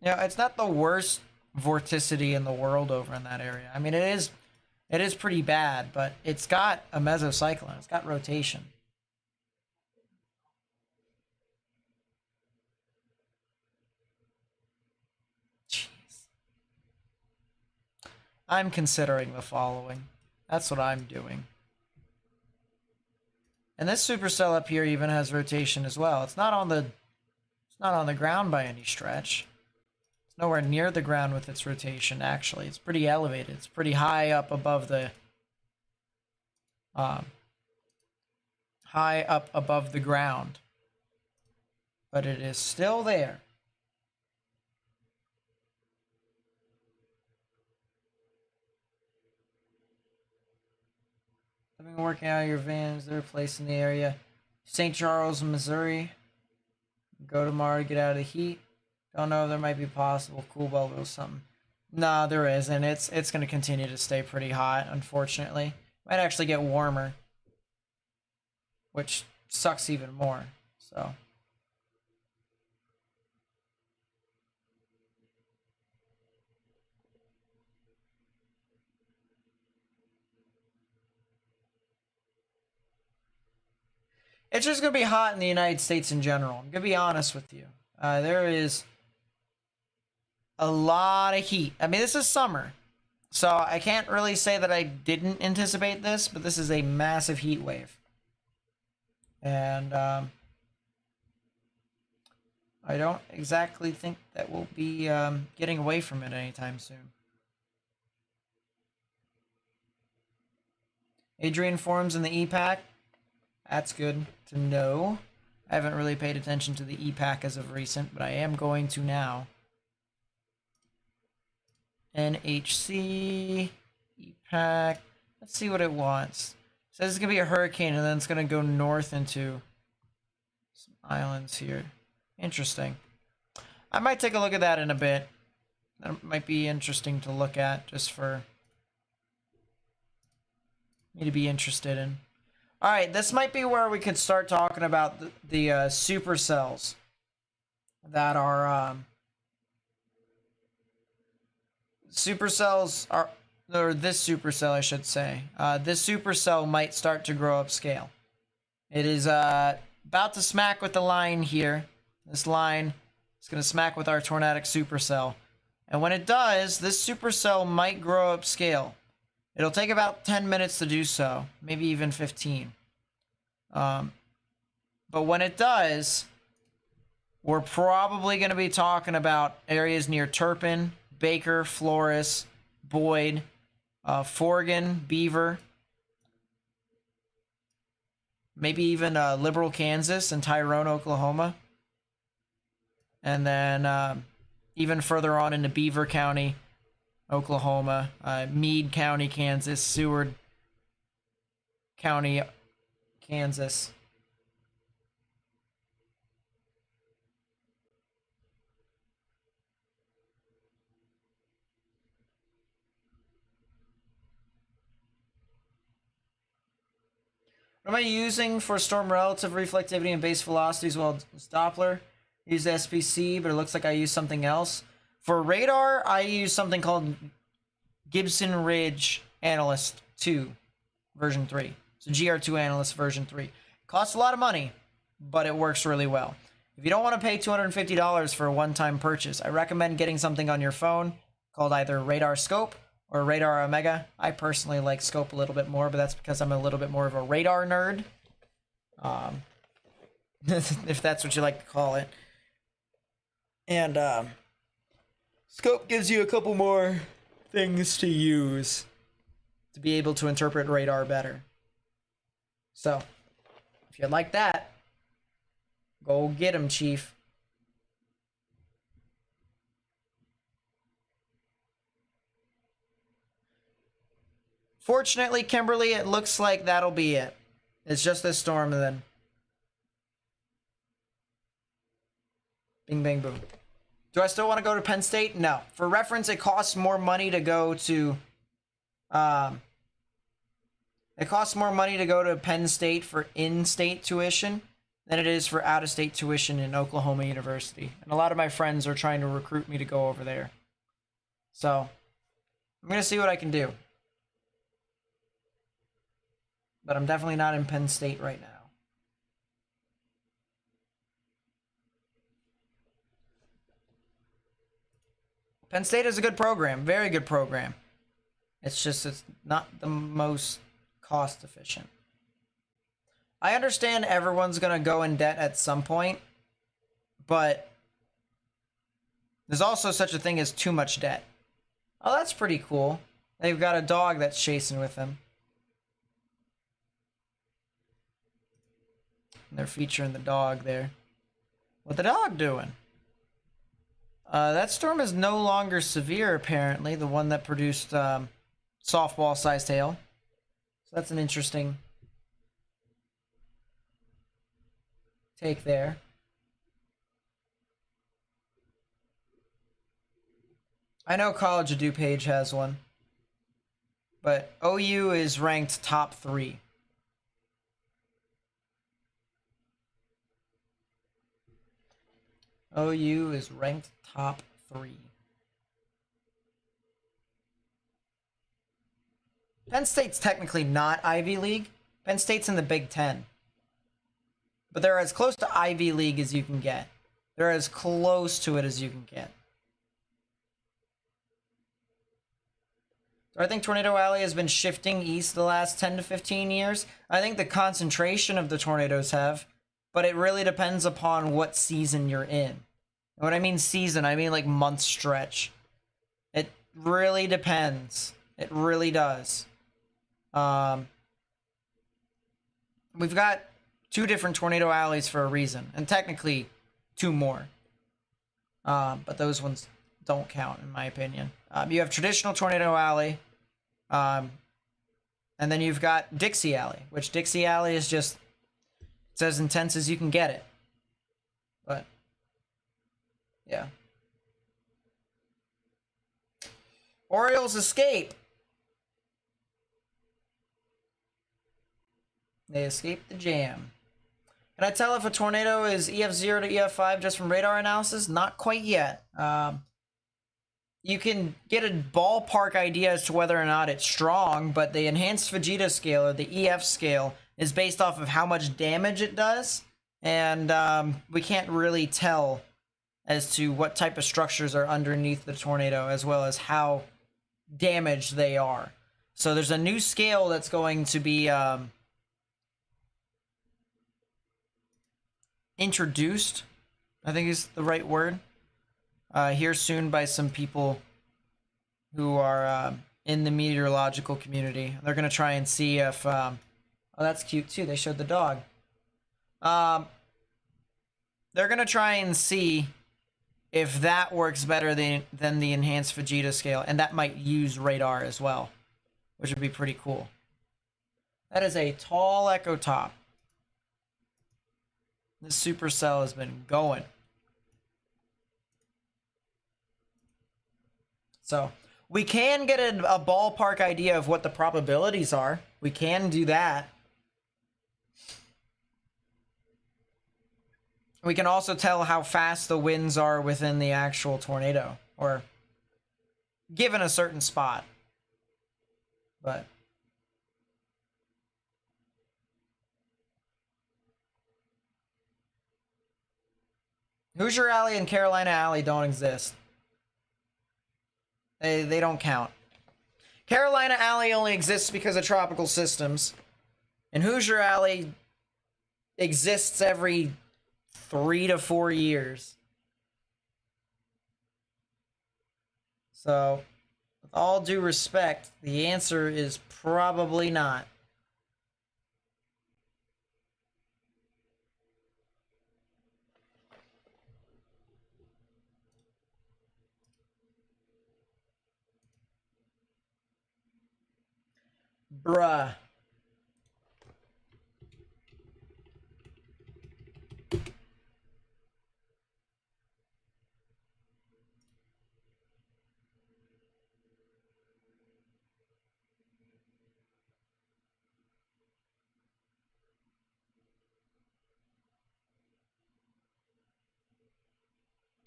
you know, it's not the worst vorticity in the world over in that area. I mean, it is pretty bad, but it's got a mesocyclone. It's got rotation. I'm considering the following. That's what I'm doing. And this supercell up here even has rotation as well. It's not on the ground by any stretch. It's nowhere near the ground with its rotation, actually. It's pretty elevated. It's pretty high up above the ground. But it is still there. Living and working out of your vans, they're placed in the area. St. Charles, Missouri. Go tomorrow to get out of the heat. Don't know if there might be possible cool bubble or something. Nah, there isn't. It's going to continue to stay pretty hot, unfortunately. Might actually get warmer, which sucks even more. So... it's just going to be hot in the United States in general. I'm going to be honest with you. There is a lot of heat. I mean, this is summer. So I can't really say that I didn't anticipate this, but this is a massive heat wave. And I don't exactly think that we'll be getting away from it anytime soon. Adrian forms in the EPAC. That's good to know. I haven't really paid attention to the EPAC as of recent, but I am going to now. NHC, EPAC. Let's see what it wants. It says it's going to be a hurricane, and then it's going to go north into some islands here. Interesting. I might take a look at that in a bit. That might be interesting to look at, just for me to be interested in. Alright, this might be where we could start talking about the supercells that are... supercells are... or this supercell, I should say. This supercell might start to grow upscale. It is about to smack with the line here. This line is going to smack with our tornadic supercell. And when it does, this supercell might grow upscale. It'll take about 10 minutes to do so, maybe even 15. But when it does, we're probably going to be talking about areas near Turpin, Baker, Flores, Boyd, Forgan, Beaver, maybe even Liberal, Kansas, and Tyrone, Oklahoma. And then even further on into Beaver County, Oklahoma, Meade County, Kansas, Seward County, Kansas. What am I using for storm relative reflectivity and base velocities? Well, it's Doppler. I use SPC, but it looks like I use something else. For radar, I use something called Gibson Ridge Analyst 2, version 3. So GR2 Analyst version 3. It costs a lot of money, but it works really well. If you don't want to pay $250 for a one-time purchase, I recommend getting something on your phone called either Radar Scope or Radar Omega. I personally like Scope a little bit more, but that's because I'm a little bit more of a radar nerd. If that's what you like to call it. And Scope gives you a couple more things to use to be able to interpret radar better. So, if you like that, go get him, Chief. Fortunately, Kimberly, it looks like that'll be it. It's just this storm and then bing, bang, boom. Do I still want to go to Penn State? No. For reference, it costs more money to go to Penn State for in-state tuition than it is for out-of-state tuition in Oklahoma University. And a lot of my friends are trying to recruit me to go over there. So, I'm going to see what I can do. But I'm definitely not in Penn State right now. Penn State is a good program, very good program. It's just, it's not the most cost efficient. I understand everyone's going to go in debt at some point, but there's also such a thing as too much debt. Oh, that's pretty cool. They've got a dog that's chasing with them. And they're featuring the dog there. What the dog doing? That storm is no longer severe, apparently. The one that produced softball-sized hail. So that's an interesting take there. I know College of DuPage has one. But OU is ranked top 3. OU is ranked top 3. Penn State's technically not Ivy League. Penn State's in the Big Ten. But they're as close to Ivy League as you can get. They're as close to it as you can get. So I think Tornado Alley has been shifting east the last 10 to 15 years. I think the concentration of the tornadoes have. But it really depends upon what season you're in. When I mean season, I mean like month stretch. It really depends. It really does. We've got 2 different tornado alleys for a reason. And technically 2 more. But those ones don't count in my opinion. You have traditional Tornado Alley. And then you've got Dixie Alley. Which Dixie Alley is just... it's as intense as you can get it. But, yeah. Orioles escape. They escape the jam. Can I tell if a tornado is EF0 to EF5 just from radar analysis? Not quite yet. You can get a ballpark idea as to whether or not it's strong, but the enhanced Fujita scale, or the EF scale, is based off of how much damage it does, and we can't really tell as to what type of structures are underneath the tornado, as well as how damaged they are. So there's a new scale that's going to be introduced, I think is the right word, here soon by some people who are in the meteorological community. They're going to try and see if... oh, that's cute too. They showed the dog. They're going to try and see if that works better than the enhanced Fujita scale. And that might use radar as well, which would be pretty cool. That is a tall Echo Top. This supercell has been going. So we can get a ballpark idea of what the probabilities are. We can do that. We can also tell how fast the winds are within the actual tornado, or given a certain spot. But Hoosier Alley and Carolina Alley don't exist. They don't count. Carolina Alley only exists because of tropical systems, and Hoosier Alley exists every 3 to 4 years. So, with all due respect, the answer is probably not. Bruh.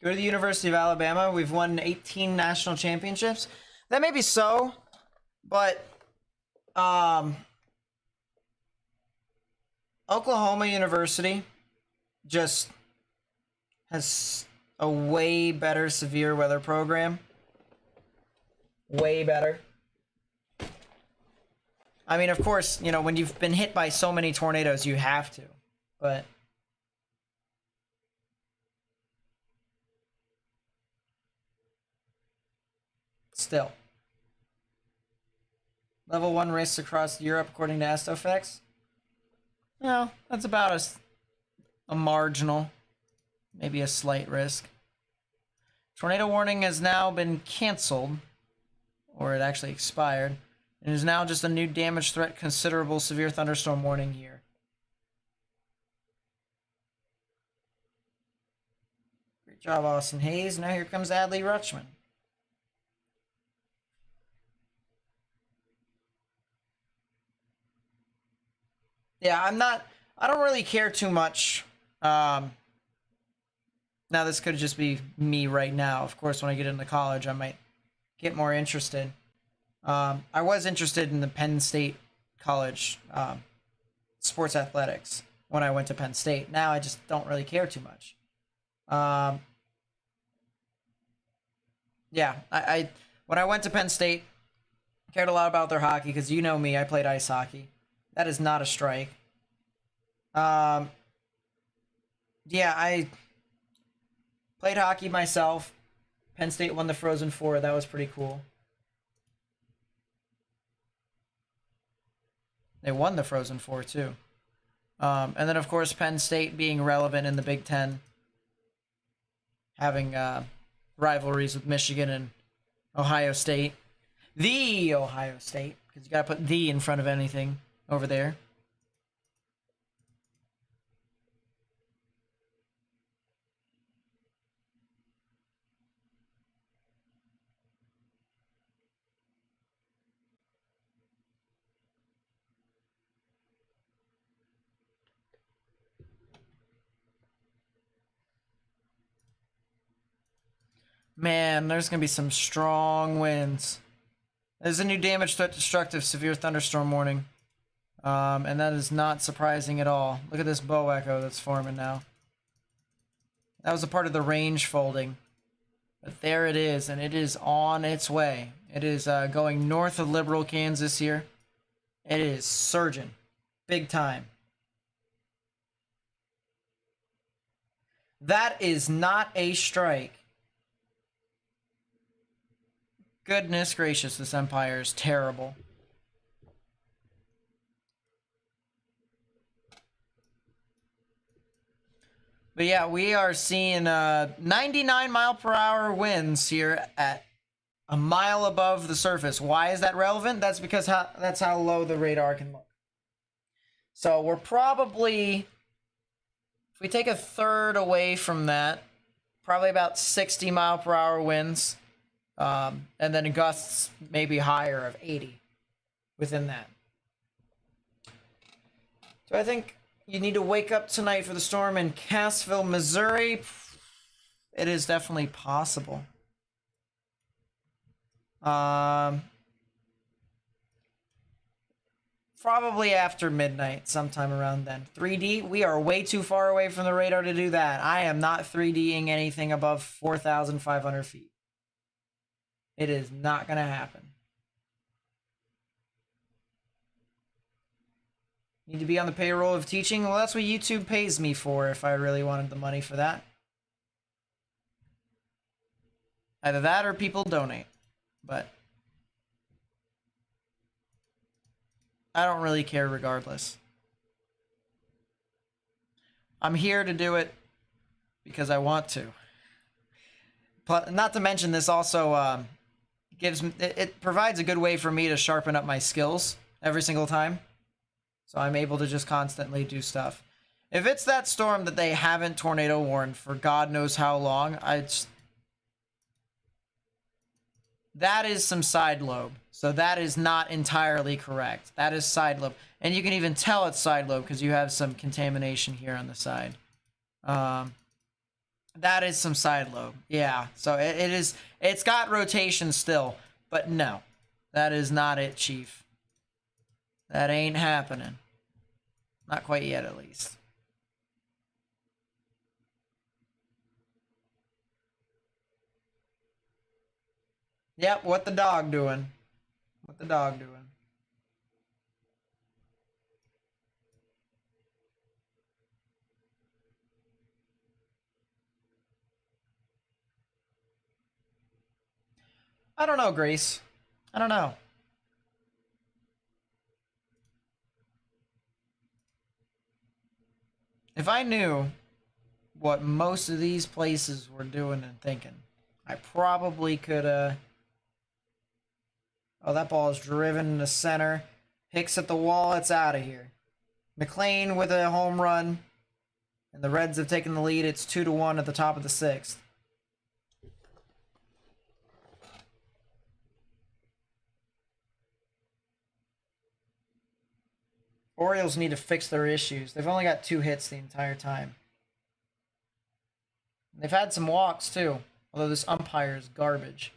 Go to the University of Alabama. We've won 18 national championships. That may be so, but Oklahoma University just has a way better severe weather program. Way better. I mean, of course, you know, when you've been hit by so many tornadoes, you have to, but still. Level 1 risks across Europe according to Astofx. No, that's about a marginal, maybe a slight risk. Tornado warning has now been canceled, or it actually expired. It is now just a new damage threat, considerable severe thunderstorm warning here. Great job, Austin Hayes. Now here comes Adley Rutschman. Yeah, I don't really care too much. Now this could just be me right now. Of course, when I get into college, I might get more interested. I was interested in the Penn State College sports athletics when I went to Penn State. Now I just don't really care too much. Yeah, I when I went to Penn State, cared a lot about their hockey because you know me, I played ice hockey. That is not a strike. Yeah, I played hockey myself. Penn State won the Frozen Four. That was pretty cool. They won the Frozen Four, too. And then, of course, Penn State being relevant in the Big Ten. Having rivalries with Michigan and Ohio State. The Ohio State. Because you got to put the in front of anything over there. Man, there's going to be some strong winds. There's a new damage threat, destructive, severe thunderstorm warning. And that is not surprising at all. Look at this bow echo that's forming now. That was a part of the range folding. But there it is, and it is on its way. It is going north of Liberal, Kansas here. It is surging. Big time. That is not a strike. Goodness gracious, this Empire is terrible. But yeah, we are seeing 99 mile per hour winds here at a mile above the surface. Why is that relevant? That's because that's how low the radar can look. So we're probably If we take a third away from that, probably about 60 mile per hour winds, and then gusts maybe higher of 80 within that. So I think you need to wake up tonight for the storm in Cassville, Missouri. It is definitely possible. Probably after midnight, sometime around then. 3D, we are way too far away from the radar to do that. I am not 3Ding anything above 4,500 feet. It is not going to happen. Need to be on the payroll of teaching? Well, that's what YouTube pays me for if I really wanted the money for that. Either that or people donate. But I don't really care regardless. I'm here to do it because I want to. But not to mention, this also it provides a good way for me to sharpen up my skills every single time. So I'm able to just constantly do stuff. If it's that storm that they haven't tornado warned for God knows how long, that is some side lobe. So that is not entirely correct. That is side lobe. And you can even tell it's side lobe because you have some contamination here on the side. That is some side lobe. Yeah. So it's got rotation still. But no, that is not it, Chief. That ain't happening. Not quite yet, at least. Yep, what the dog doing? What the dog doing? I don't know, Grace. I don't know. If I knew what most of these places were doing and thinking, I probably could, Oh, that ball is driven in the center. Hicks at the wall, it's out of here. McLean with a home run. And the Reds have taken the lead. It's 2-1 at the top of the sixth. Orioles need to fix their issues. They've only got 2 hits the entire time. They've had some walks, too. Although this umpire is garbage.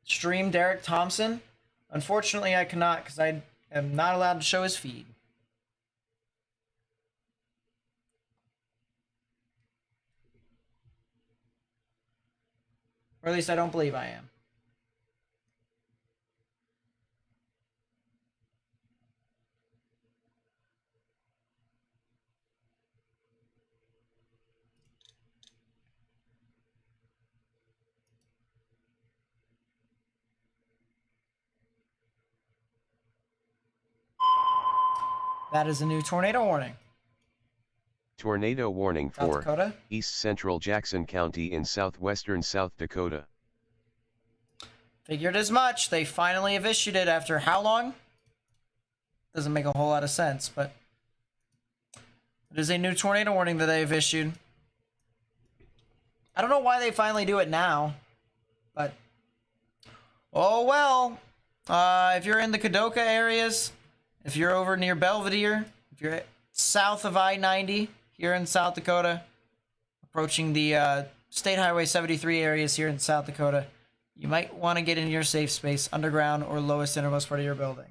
Stream Derek Thompson? Unfortunately, I cannot because I am not allowed to show his feed. Or at least I don't believe I am. That is a new tornado warning. Tornado warning South for Dakota? East Central Jackson County in southwestern South Dakota. Figured as much. They finally have issued it after how long? Doesn't make a whole lot of sense, but it is a new tornado warning that they've issued. I don't know why they finally do it now, but oh well. If you're in the Kadoka areas, if you're over near Belvedere, if you're south of I-90 here in South Dakota, approaching the State Highway 73 areas here in South Dakota, you might want to get in your safe space, underground or lowest innermost part of your building.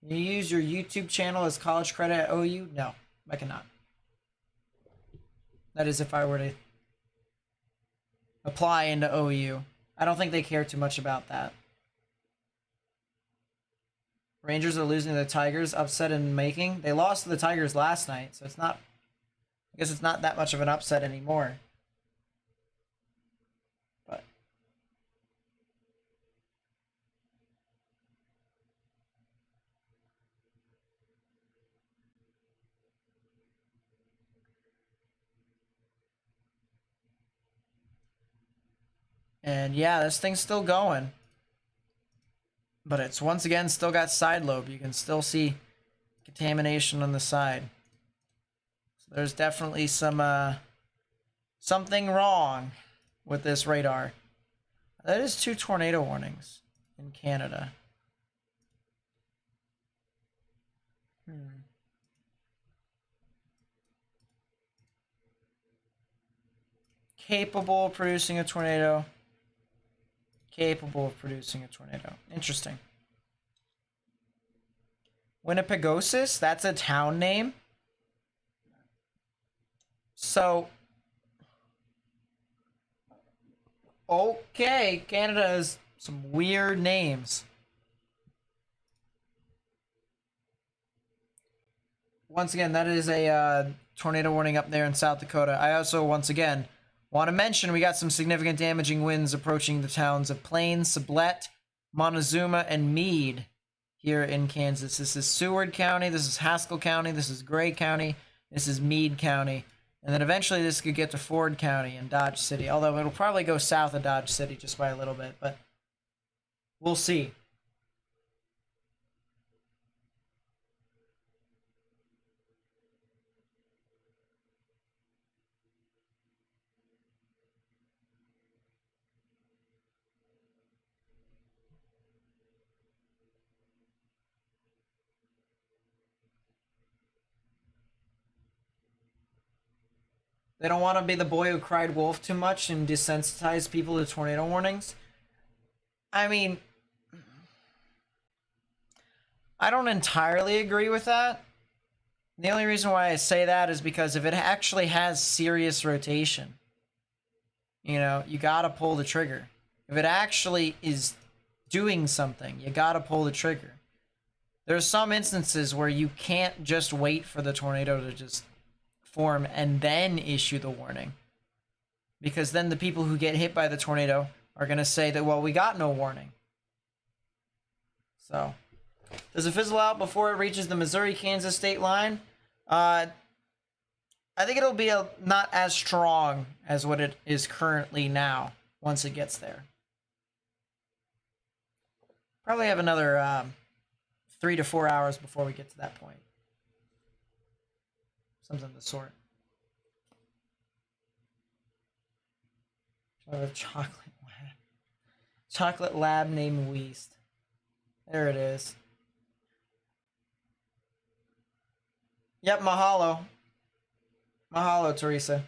Can you use your YouTube channel as college credit at OU? No, I cannot. That is if I were to apply into OU. I don't think they care too much about that. Rangers are losing to the Tigers, upset in making. They lost to the Tigers last night, so it's not, I guess it's not that much of an upset anymore. But and yeah, this thing's still going. But it's once again still got side lobe. You can still see contamination on the side. So there's definitely some something wrong with this radar. That is 2 tornado warnings in Canada. Capable of producing a tornado. Capable of producing a tornado. Interesting. Winnipegosis? That's a town name? So... Okay, Canada has some weird names. Once again, that is a tornado warning up there in South Dakota. I also, once again, want to mention we got some significant damaging winds approaching the towns of Plains, Sublette, Montezuma, and Meade here in Kansas. This is Seward County, this is Haskell County, this is Gray County, this is Meade County. And then eventually this could get to Ford County and Dodge City, although it'll probably go south of Dodge City just by a little bit, but we'll see. They don't want to be the boy who cried wolf too much and desensitize people to tornado warnings. I mean, I don't entirely agree with that. The only reason why I say that is because if it actually has serious rotation, you know, you gotta pull the trigger. If it actually is doing something, you gotta pull the trigger. There's some instances where you can't just wait for the tornado to just form and then issue the warning, because then the people who get hit by the tornado are going to say that, well, we got no warning. So does it fizzle out before it reaches the Missouri-Kansas state line? I think it'll be not as strong as what it is currently now once it gets there. Probably have another 3 to 4 hours before we get to that point. Something of the sort. A chocolate lab named Weast. There it is. Yep, mahalo. Mahalo, Teresa.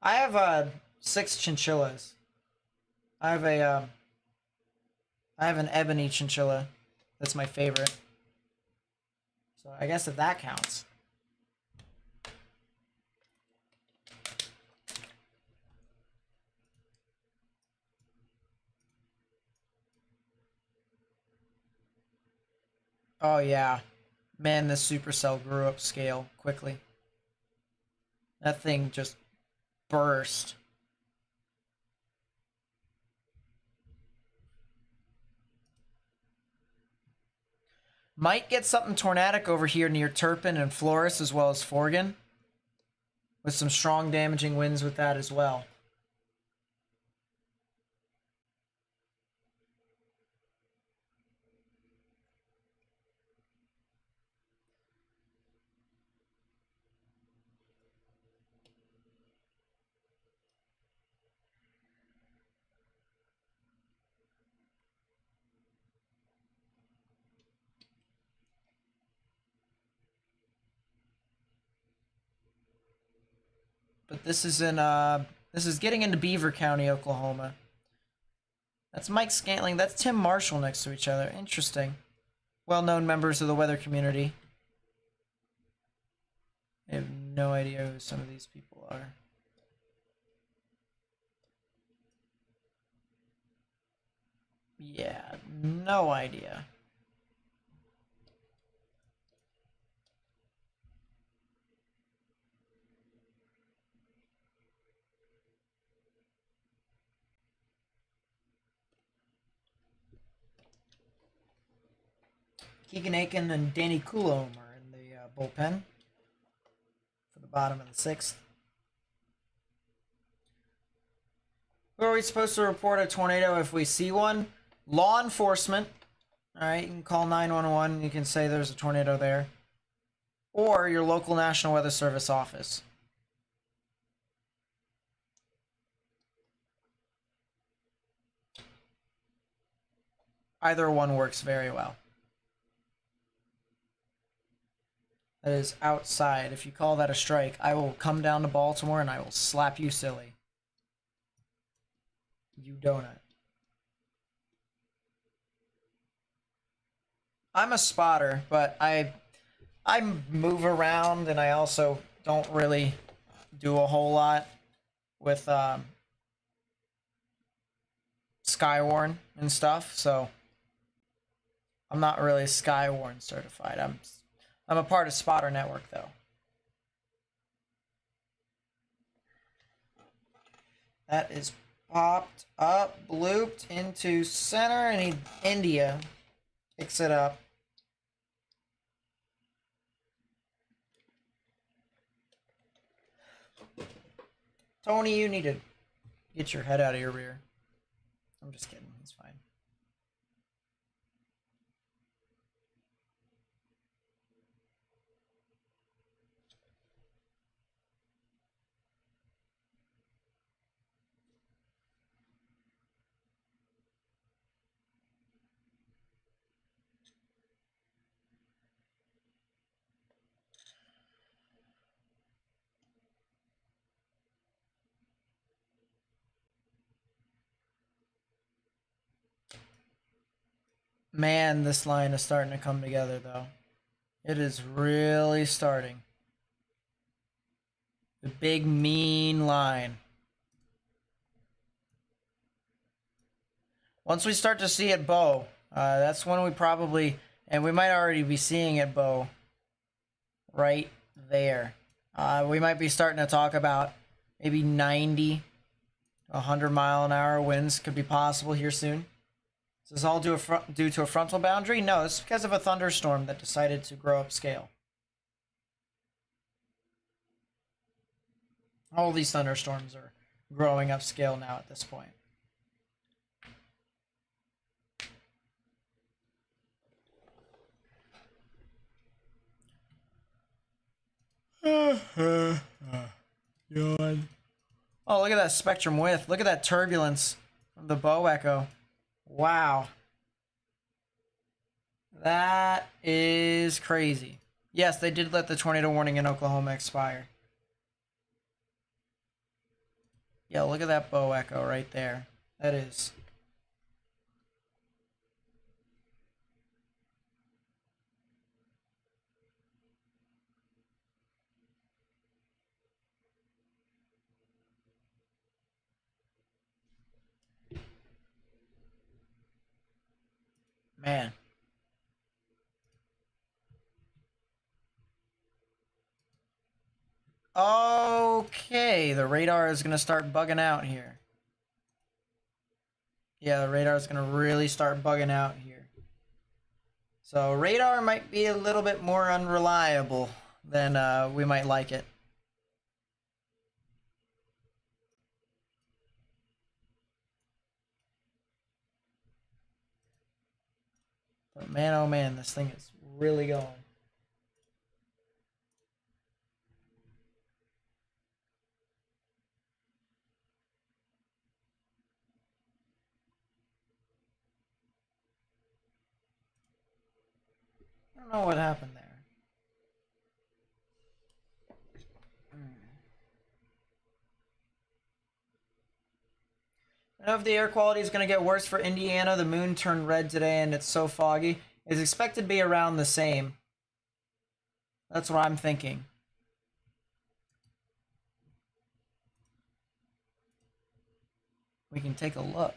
I have 6 chinchillas. I have an ebony chinchilla. That's my favorite. So I guess if that counts. Oh yeah. Man, this supercell grew up scale quickly. That thing just burst. Might get something tornadic over here near Turpin and Flores as well as Forgan, with some strong damaging winds with that as well. But this is getting into Beaver County, Oklahoma. That's Mike Scantling. That's Tim Marshall next to each other. Interesting. Well-known members of the weather community. I have no idea who some of these people are. Yeah, no idea. Keegan Aiken and Danny Coulombe are in the bullpen for the bottom of the 6th. Who are we supposed to report a tornado if we see one? Law enforcement. All right, you can call 911. You can say there's a tornado there. Or your local National Weather Service office. Either one works very well. That is outside. If you call that a strike, I will come down to Baltimore and I will slap you silly. You donut. I'm a spotter, but I move around and I also don't really do a whole lot with Skywarn and stuff, so I'm not really Skywarn certified. I'm a part of Spotter Network though. That is popped up, blooped into center, and India picks it up. Tony, you need to get your head out of your rear. I'm just kidding. It's fine. Man, this line is starting to come together, though. It is really starting. The big, mean line. Once we start to see it bow, that's when we probably, and we might already be seeing it bow right there. We might be starting to talk about maybe 90, 100-mile-an-hour winds could be possible here soon. Is this all due to a frontal boundary? No, it's because of a thunderstorm that decided to grow up scale. All these thunderstorms are growing up scale now at this point. Yawn. Oh, look at that spectrum width. Look at that turbulence from the bow echo. Wow. That is crazy. Yes, they did let the tornado warning in Oklahoma expire. Yeah, look at that bow echo right there. That is... Man. Okay, the radar is going to start bugging out here. Yeah, the radar is going to really start bugging out here. So radar might be a little bit more unreliable than we might like it. But man, oh man, this thing is really going. I don't know what happened there. I don't know if the air quality is going to get worse for Indiana. The moon turned red today and it's so foggy. It's expected to be around the same. That's what I'm thinking. We can take a look.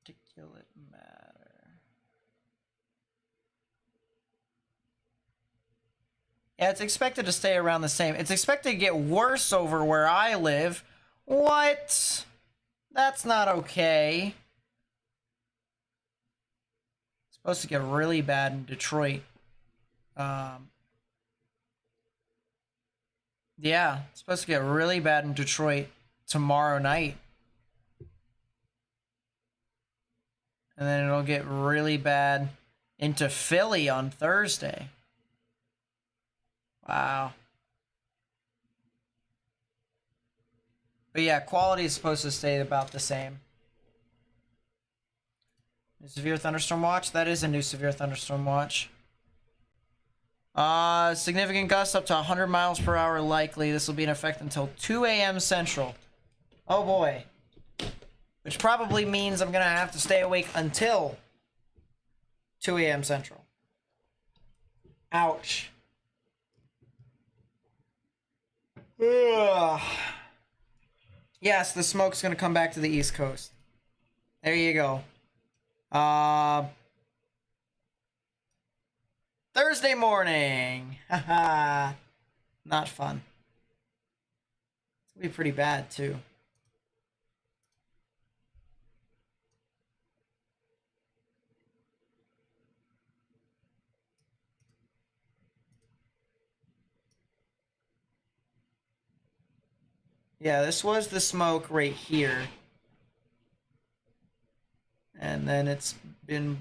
Particulate matter. Yeah, it's expected to stay around the same. It's expected to get worse over where I live. What? That's not okay. It's supposed to get really bad in Detroit. Yeah, it's supposed to get really bad in Detroit tomorrow night. And then it'll get really bad into Philly on Thursday. Wow. But yeah, quality is supposed to stay about the same. New severe thunderstorm watch? That is a new severe thunderstorm watch. Significant gusts up to 100 miles per hour likely. This will be in effect until 2 a.m. Central. Oh boy. Which probably means I'm gonna have to stay awake until 2 a.m. Central. Ouch. Ugh. Yes, the smoke's gonna come back to the East Coast. There you go. Thursday morning. Haha. Not fun. It's gonna be pretty bad too. Yeah, this was the smoke right here. And then it's been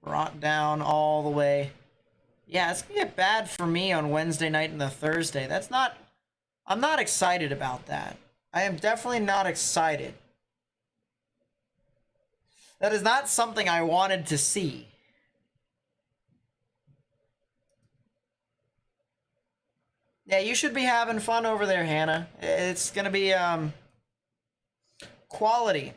brought down all the way. Yeah, it's gonna get bad for me on Wednesday night and the Thursday. That's not... I'm not excited about that. I am definitely not excited. That is not something I wanted to see. Yeah, you should be having fun over there, Hannah. It's gonna be, quality.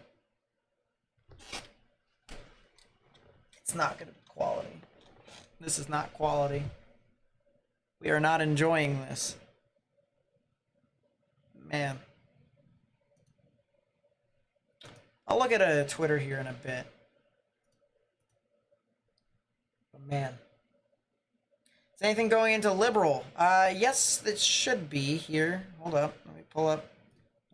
It's not gonna be quality. This is not quality. We are not enjoying this. Man. I'll look at a Twitter here in a bit. But man. Is anything going into liberal? Yes, it should be here. Hold up. Let me pull up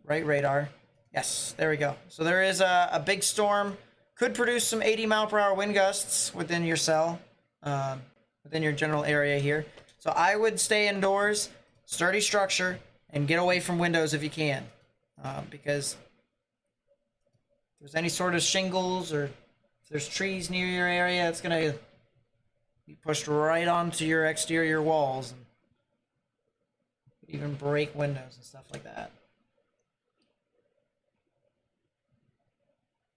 right radar. Yes, there we go. So there is a big storm. Could produce some 80 mile per hour wind gusts within your cell. Within your general area here. So I would stay indoors, sturdy structure, and get away from windows if you can. Because if there's any sort of shingles or if there's trees near your area, it's going to be pushed right onto your exterior walls. And even break windows and stuff like that.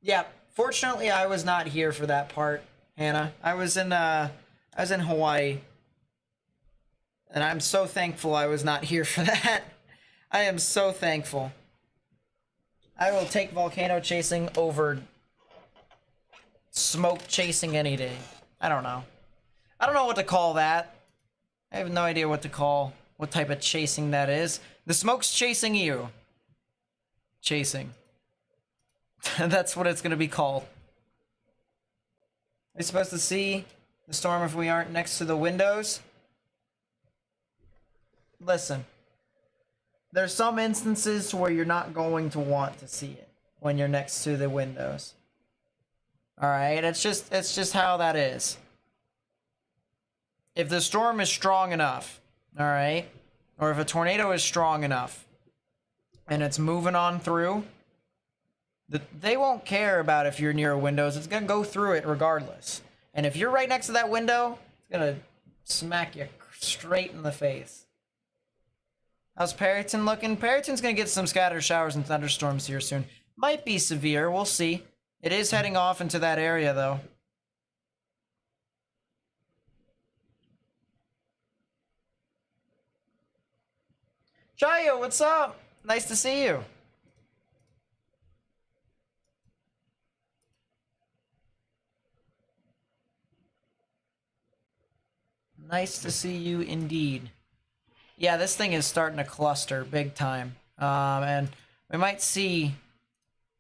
Yeah, fortunately I was not here for that part, Hannah. I was in Hawaii. And I'm so thankful I was not here for that. I am so thankful. I will take volcano chasing over smoke chasing any day. I don't know. I don't know what to call that. I have no idea what to call what type of chasing that is. The smoke's chasing you. Chasing. That's what it's going to be called. Are we supposed to see the storm if we aren't next to the windows? Listen. There's some instances where you're not going to want to see it when you're next to the windows. Alright, it's just how that is. If the storm is strong enough, alright, or if a tornado is strong enough, and it's moving on through, they won't care about if you're near windows. It's going to go through it regardless. And if you're right next to that window, it's going to smack you straight in the face. How's Perryton looking? Perryton's going to get some scattered showers and thunderstorms here soon. Might be severe. We'll see. It is heading off into that area, though. Chayo, what's up? Nice to see you. Nice to see you indeed. Yeah, this thing is starting to cluster big time. And we might see...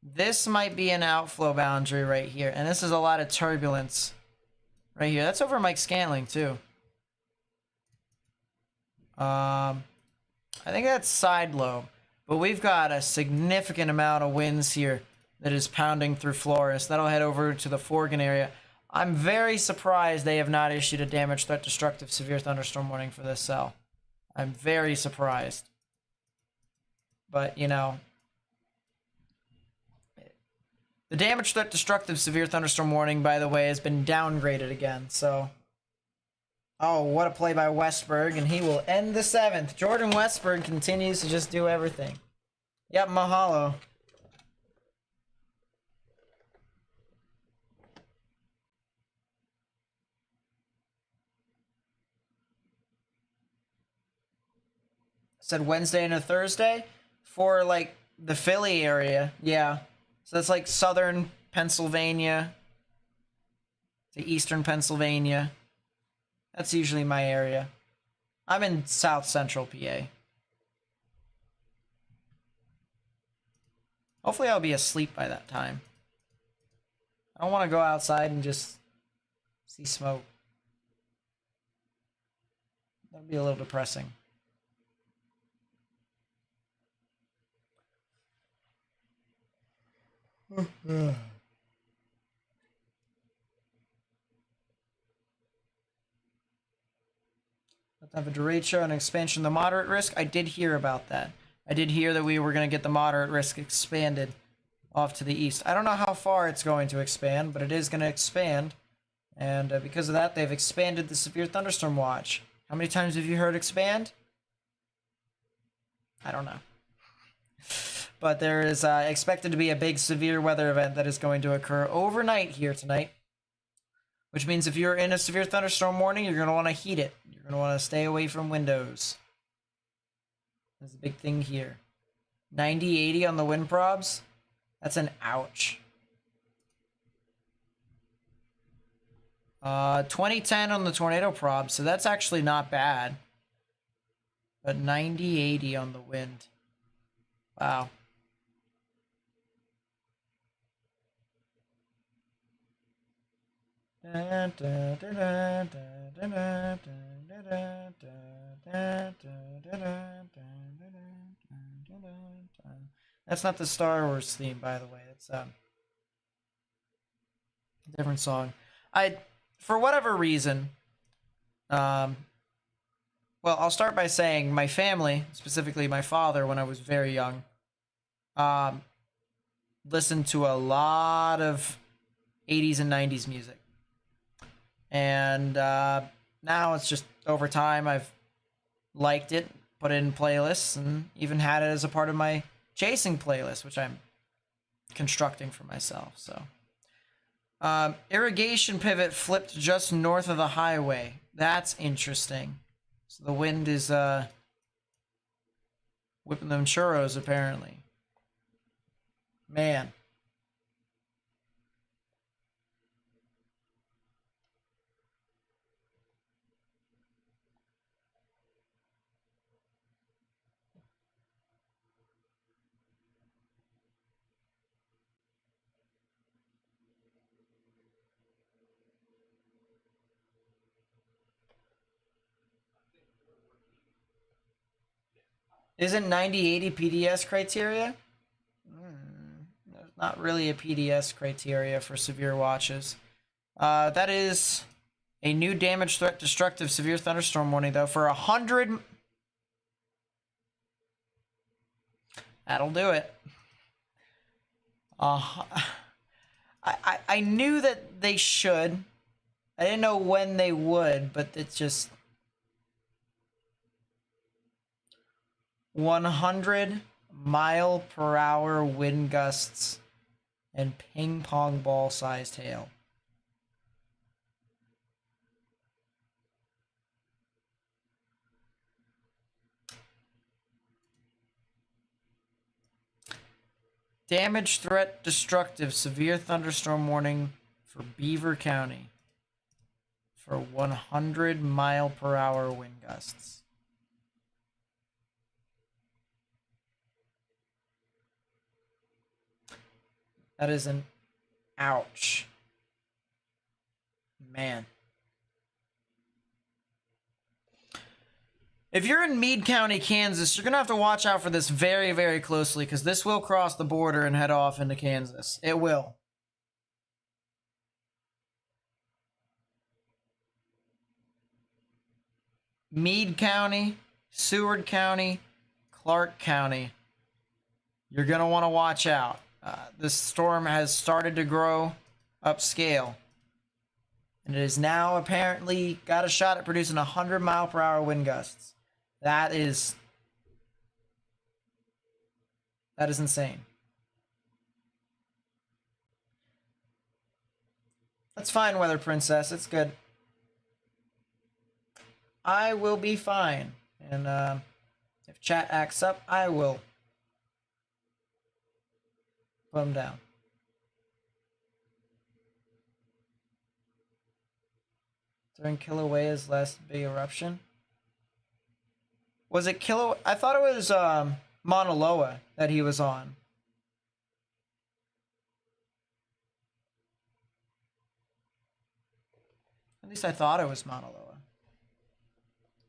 This might be an outflow boundary right here. And this is a lot of turbulence right here. That's over Mike Scantling, too. I think that's side lobe, but we've got a significant amount of winds here that is pounding through Flores. That'll head over to the Forgan area. I'm very surprised they have not issued a damage, threat, destructive, severe thunderstorm warning for this cell. I'm very surprised. But, you know, the damage, threat, destructive, severe thunderstorm warning, by the way, has been downgraded again, so... Oh, what a play by Westberg, and he will end the 7th. Jordan Westberg continues to just do everything. Yep, mahalo. Said Wednesday and a Thursday for, like, the Philly area. Yeah. So that's, like, southern Pennsylvania to eastern Pennsylvania. That's usually my area. I'm in south central PA. Hopefully I'll be asleep by that time. I don't want to go outside and just see smoke. That'd be a little depressing. Have a derecho and expansion of the moderate risk. I did hear about that. I did hear that we were going to get the moderate risk expanded off to the east. I don't know how far it's going to expand, but it is going to expand. And because of that, they've expanded the severe thunderstorm watch. How many times have you heard expand? I don't know. But there is expected to be a big severe weather event that is going to occur overnight here tonight. Which means if you're in a severe thunderstorm warning, you're going to want to heat it. You're going to want to stay away from windows. That's a big thing here. 90-80 on the wind probs. That's an ouch. 20-10 on the tornado prob, so that's actually not bad. But 90-80 on the wind. Wow. That's not the Star Wars theme, by the way. It's a different song. For whatever reason, well, I'll start by saying my family, specifically my father, when I was very young, listened to a lot of 80s and 90s music. And now it's just over time I've liked it, put it in playlists, and even had it as a part of my chasing playlist, which I'm constructing for myself. So irrigation pivot flipped just north of the highway. That's interesting. So the wind is whipping them churros, apparently. Man. Isn't 90-80 PDS criteria? There's not really a PDS criteria for severe watches. That is a new damage, threat, destructive, severe thunderstorm warning, though, for 100. That'll do it. I knew that they should. I didn't know when they would, but it's just 100-mile-per-hour wind gusts and ping pong ball sized hail. Damage, threat, destructive, severe thunderstorm warning for Beaver County for 100-mile-per-hour wind gusts. That is an ouch. Man. If you're in Meade County, Kansas, you're going to have to watch out for this very, very closely because this will cross the border and head off into Kansas. It will. Meade County, Seward County, Clark County. You're going to want to watch out. This storm has started to grow upscale. And it has now apparently got a shot at producing 100-mile-per-hour wind gusts. That is insane. That's fine, Weather Princess. It's good. I will be fine. And if chat acts up, I will put them down. During Kilauea's last big eruption. Was it Kilauea? I thought it was Mauna Loa that he was on. At least I thought it was Mauna Loa.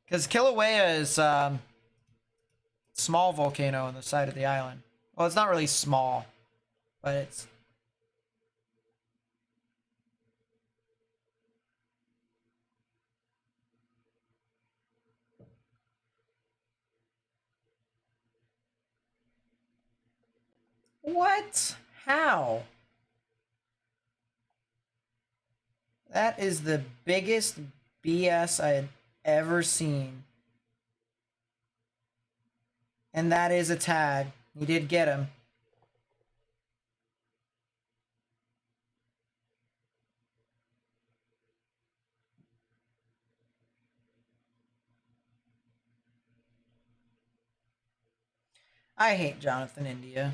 Because Kilauea is small volcano on the side of the island. Well, it's not really small, but it's... What? How? That is the biggest BS I had ever seen. And that is a tag. You did get him. I hate Jonathan India.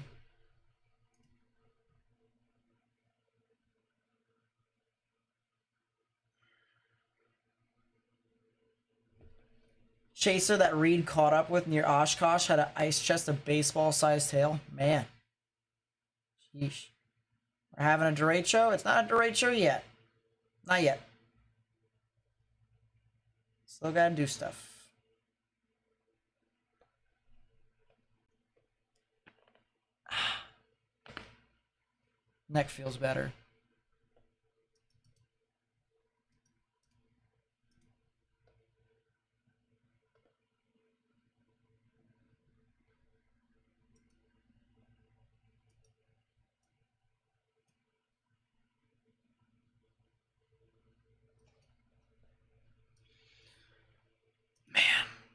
Chaser that Reed caught up with near Oshkosh had an ice chest of baseball-sized tail. Man. Sheesh. We're having a derecho? It's not a derecho yet. Not yet. Still gotta do stuff. Neck feels better.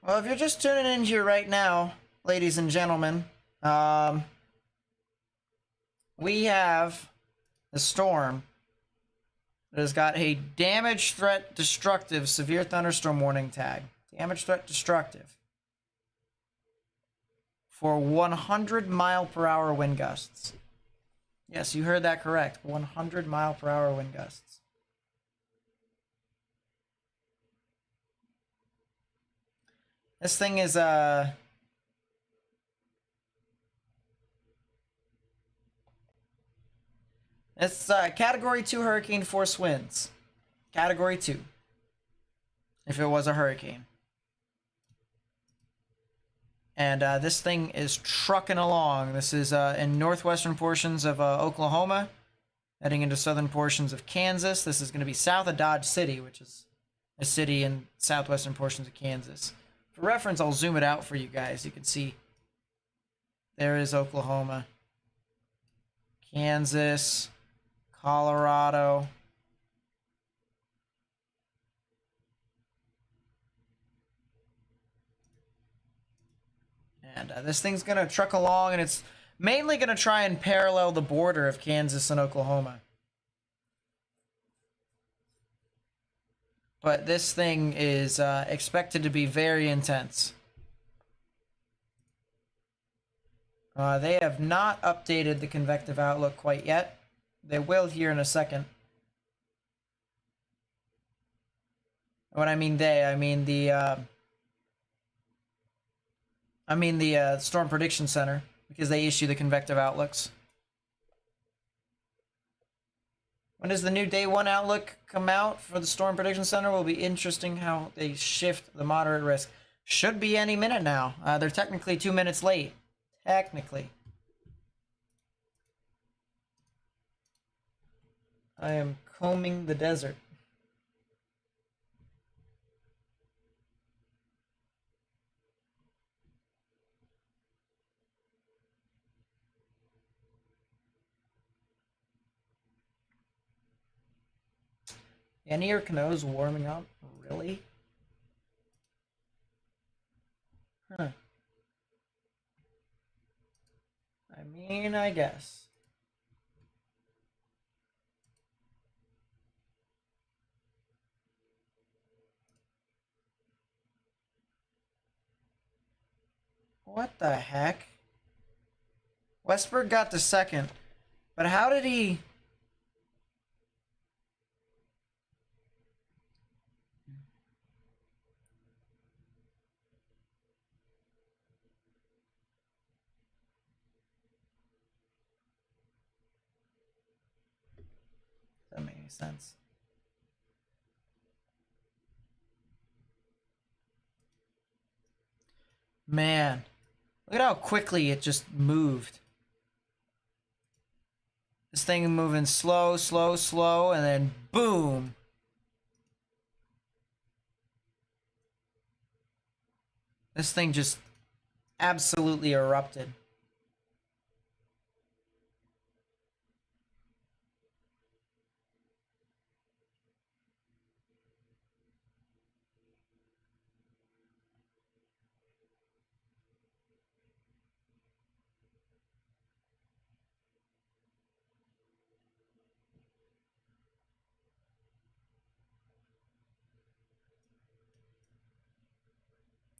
Well, if you're just tuning in here right now, ladies and gentlemen, we have the storm that has got a damage threat destructive severe thunderstorm warning tag. Damage threat destructive. For 100-mile-per-hour wind gusts. Yes, you heard that correct. 100-mile-per-hour wind gusts. This thing is, it's Category 2 hurricane force winds. Category 2. If it was a hurricane. And this thing is trucking along. This is in northwestern portions of Oklahoma, heading into southern portions of Kansas. This is going to be south of Dodge City, which is a city in southwestern portions of Kansas. For reference, I'll zoom it out for you guys. You can see there is Oklahoma, Kansas, Colorado. And this thing's going to truck along, and it's mainly going to try and parallel the border of Kansas and Oklahoma. But this thing is expected to be very intense. They have not updated the convective outlook quite yet. They will here in a second. When I mean they, I mean the Storm Prediction Center, because they issue the convective outlooks. When does the new Day 1 outlook come out for the Storm Prediction Center? Will be interesting how they shift the moderate risk. Should be any minute now. They're technically 2 minutes late. Technically. I am combing the desert. Any of your canoes warming up? Really? Huh. I mean, I guess. What the heck? Westberg got the second, but how did he... Doesn't make any sense. Man, look at how quickly it just moved. This thing moving slow, slow, slow, and then boom. This thing just absolutely erupted.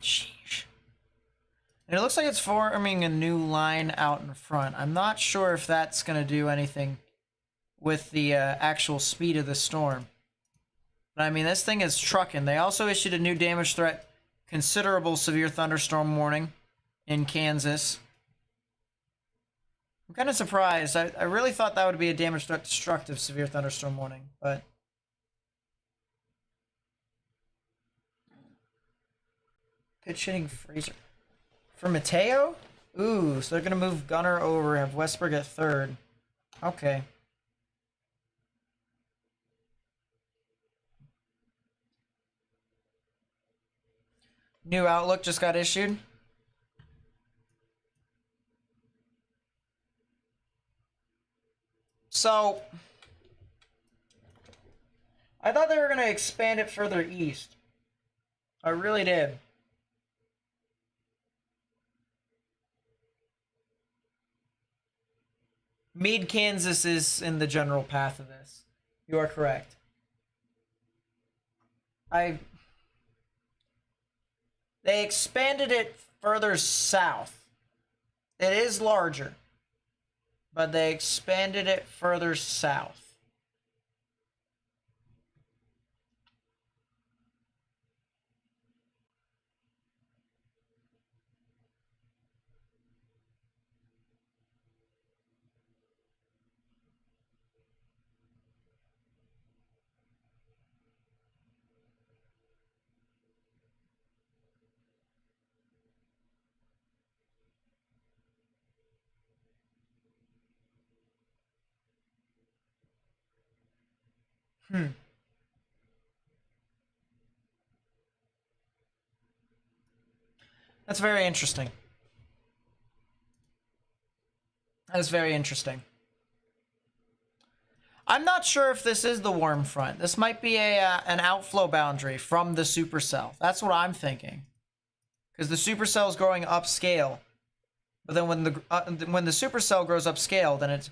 Sheesh. And it looks like it's forming a new line out in front. I'm not sure if that's going to do anything with the actual speed of the storm. But I mean, this thing is trucking. They also issued a new damage threat, considerable severe thunderstorm warning in Kansas. I'm kind of surprised. I really thought that would be a damage threat destructive severe thunderstorm warning, but... Pitch hitting Fraser. For Mateo? Ooh, so they're going to move Gunner over, have Westberg at third. Okay. New outlook just got issued. So, I thought they were going to expand it further east. I really did. Meade, Kansas is in the general path of this. You are correct. They expanded it further south. It is larger, but they expanded it further south. That's very interesting. That's very interesting. I'm not sure if this is the warm front. This might be an outflow boundary from the supercell. That's what I'm thinking. Because the supercell is growing upscale. But then when the supercell grows upscale, then it's...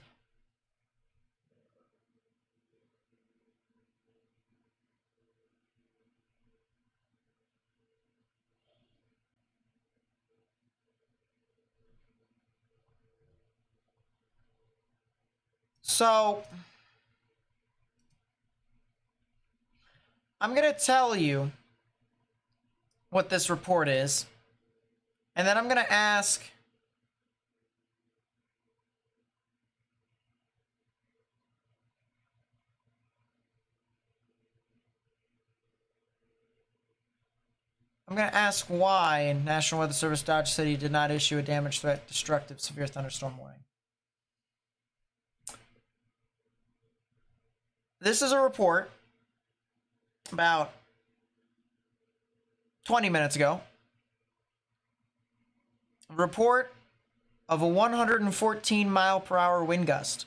So... I'm going to tell you what this report is. And then I'm going to ask... I'm going to ask why National Weather Service Dodge City did not issue a damage threat, destructive, severe thunderstorm warning. This is a report about 20 minutes ago. A report of a 114 mile per hour wind gust.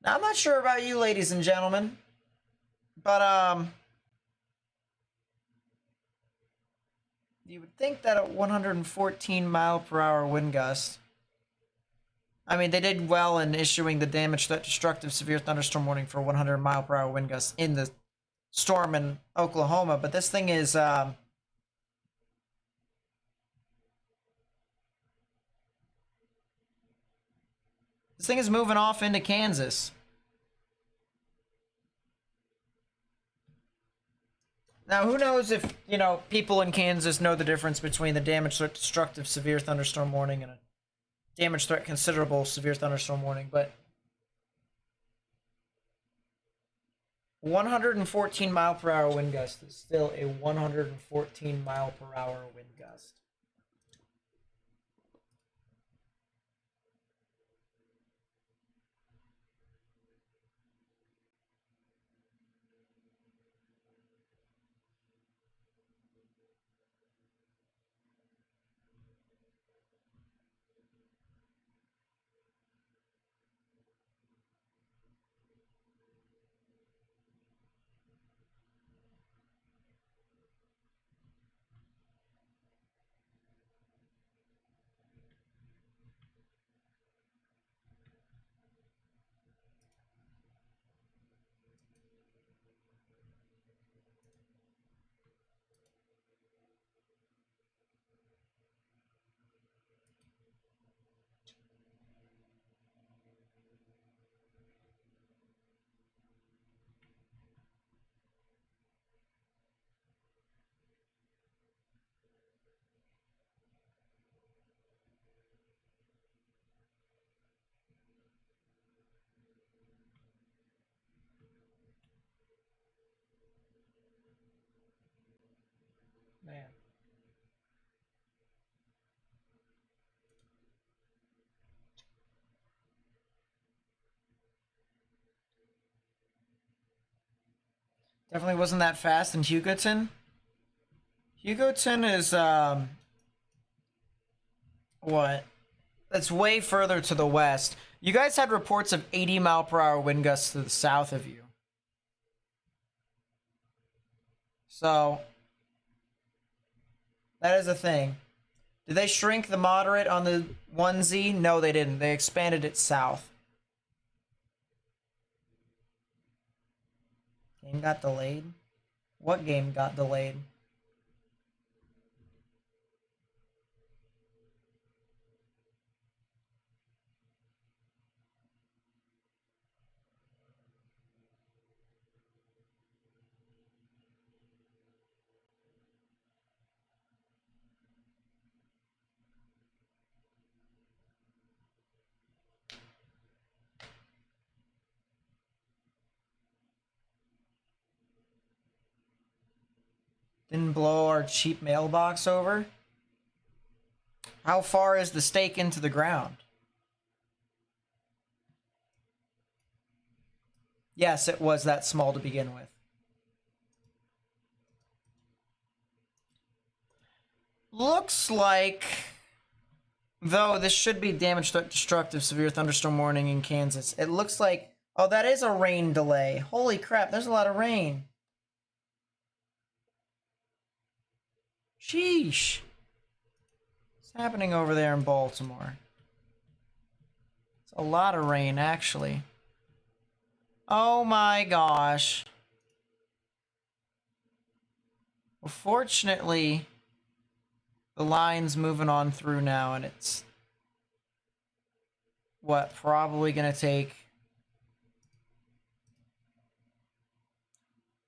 Now, I'm not sure about you, ladies and gentlemen, but you would think that a 114 mile per hour wind gust, I mean, they did well in issuing the damage threat, destructive, severe thunderstorm warning for 100 mile per hour wind gusts in the storm in Oklahoma, but this thing is moving off into Kansas. Now, who knows if, people in Kansas know the difference between the damage threat, destructive, severe thunderstorm warning and a damage threat, considerable, severe thunderstorm warning, but 114 mile per hour wind gust is still a 114 mile per hour wind gust. Man. Definitely wasn't that fast in Hugoton. Hugoton is, what? That's way further to the west. You guys had reports of 80 mile per hour wind gusts to the south of you. So, that is a thing. Did they shrink the moderate on the 1Z? No, they didn't. They expanded it south. Game got delayed? What game got delayed? Didn't blow our cheap mailbox over? How far is the stake into the ground? Yes, it was that small to begin with. Looks like, though this should be damage threat, destructive, severe thunderstorm warning in Kansas. It looks like, oh, that is a rain delay. Holy crap, there's a lot of rain. Sheesh. What's happening over there in Baltimore? It's a lot of rain, actually. Oh my gosh. Well, fortunately, the line's moving on through now, and it's, what, probably gonna take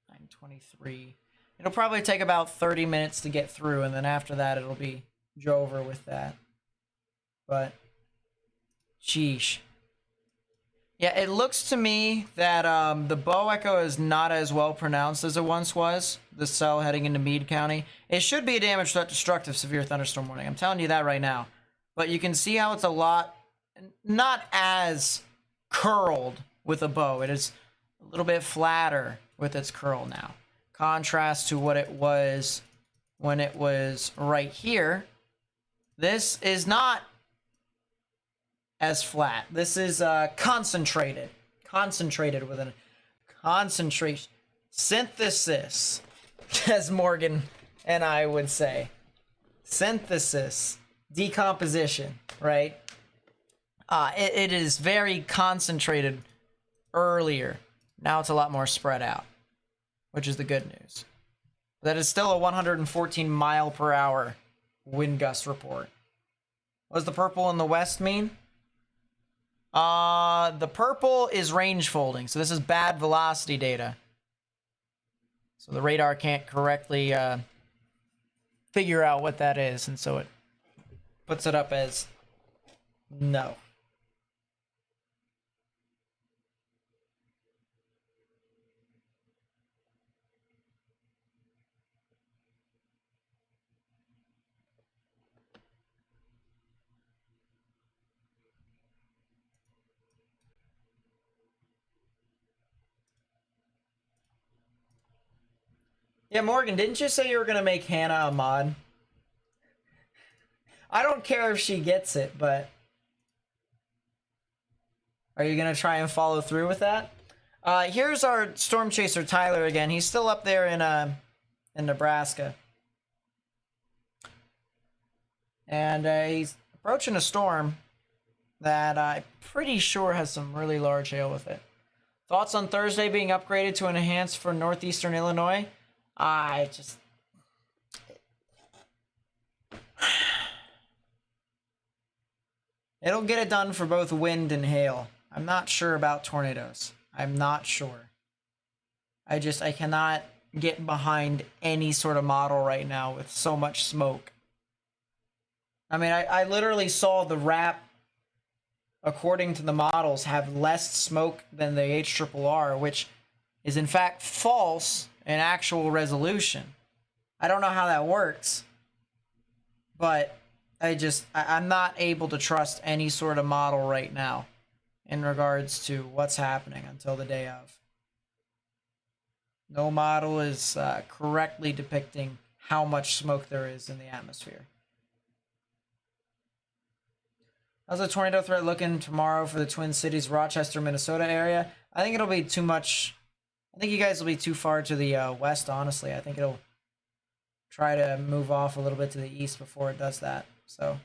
9:23. It'll probably take about 30 minutes to get through, and then after that, it'll be over with that. But, sheesh. Yeah, it looks to me that the bow echo is not as well pronounced as it once was. The cell heading into Meade County. It should be a damage threat destructive severe thunderstorm warning. I'm telling you that right now. But you can see how it's a lot, not as curled with a bow. It is a little bit flatter with its curl now. Contrast to what it was when it was right here. This is not as flat. This is concentrated. Concentrated with a concentration. Synthesis, as Morgan and I would say. Synthesis. Decomposition, right? It is very concentrated earlier. Now it's a lot more spread out, which is the good news. That is still a 114 mile per hour wind gust report. What does the purple in the west mean? The purple is range folding, so this is bad velocity data. So the radar can't correctly figure out what that is, and so it puts it up as no. Yeah, Morgan, didn't you say you were going to make Hannah a mod? I don't care if she gets it, but are you going to try and follow through with that? Here's our storm chaser Tyler again. He's still up there in Nebraska. And he's approaching a storm that I'm pretty sure has some really large hail with it. Thoughts on Thursday being upgraded to an enhanced for northeastern Illinois? It'll get it done for both wind and hail. I'm not sure about tornadoes. I'm not sure. I cannot get behind any sort of model right now with so much smoke. I mean, I literally saw the RAP, according to the models, have less smoke than the HRRR, which is in fact false in actual resolution. I don't know how that works, but I'm not able to trust any sort of model right now in regards to what's happening until the day of. No model is correctly depicting how much smoke there is in the atmosphere. How's the tornado threat looking tomorrow for the Twin Cities, Rochester, Minnesota area? I think it'll be too much. I think you guys will be too far to the west, honestly. I think it'll try to move off a little bit to the east before it does that. So,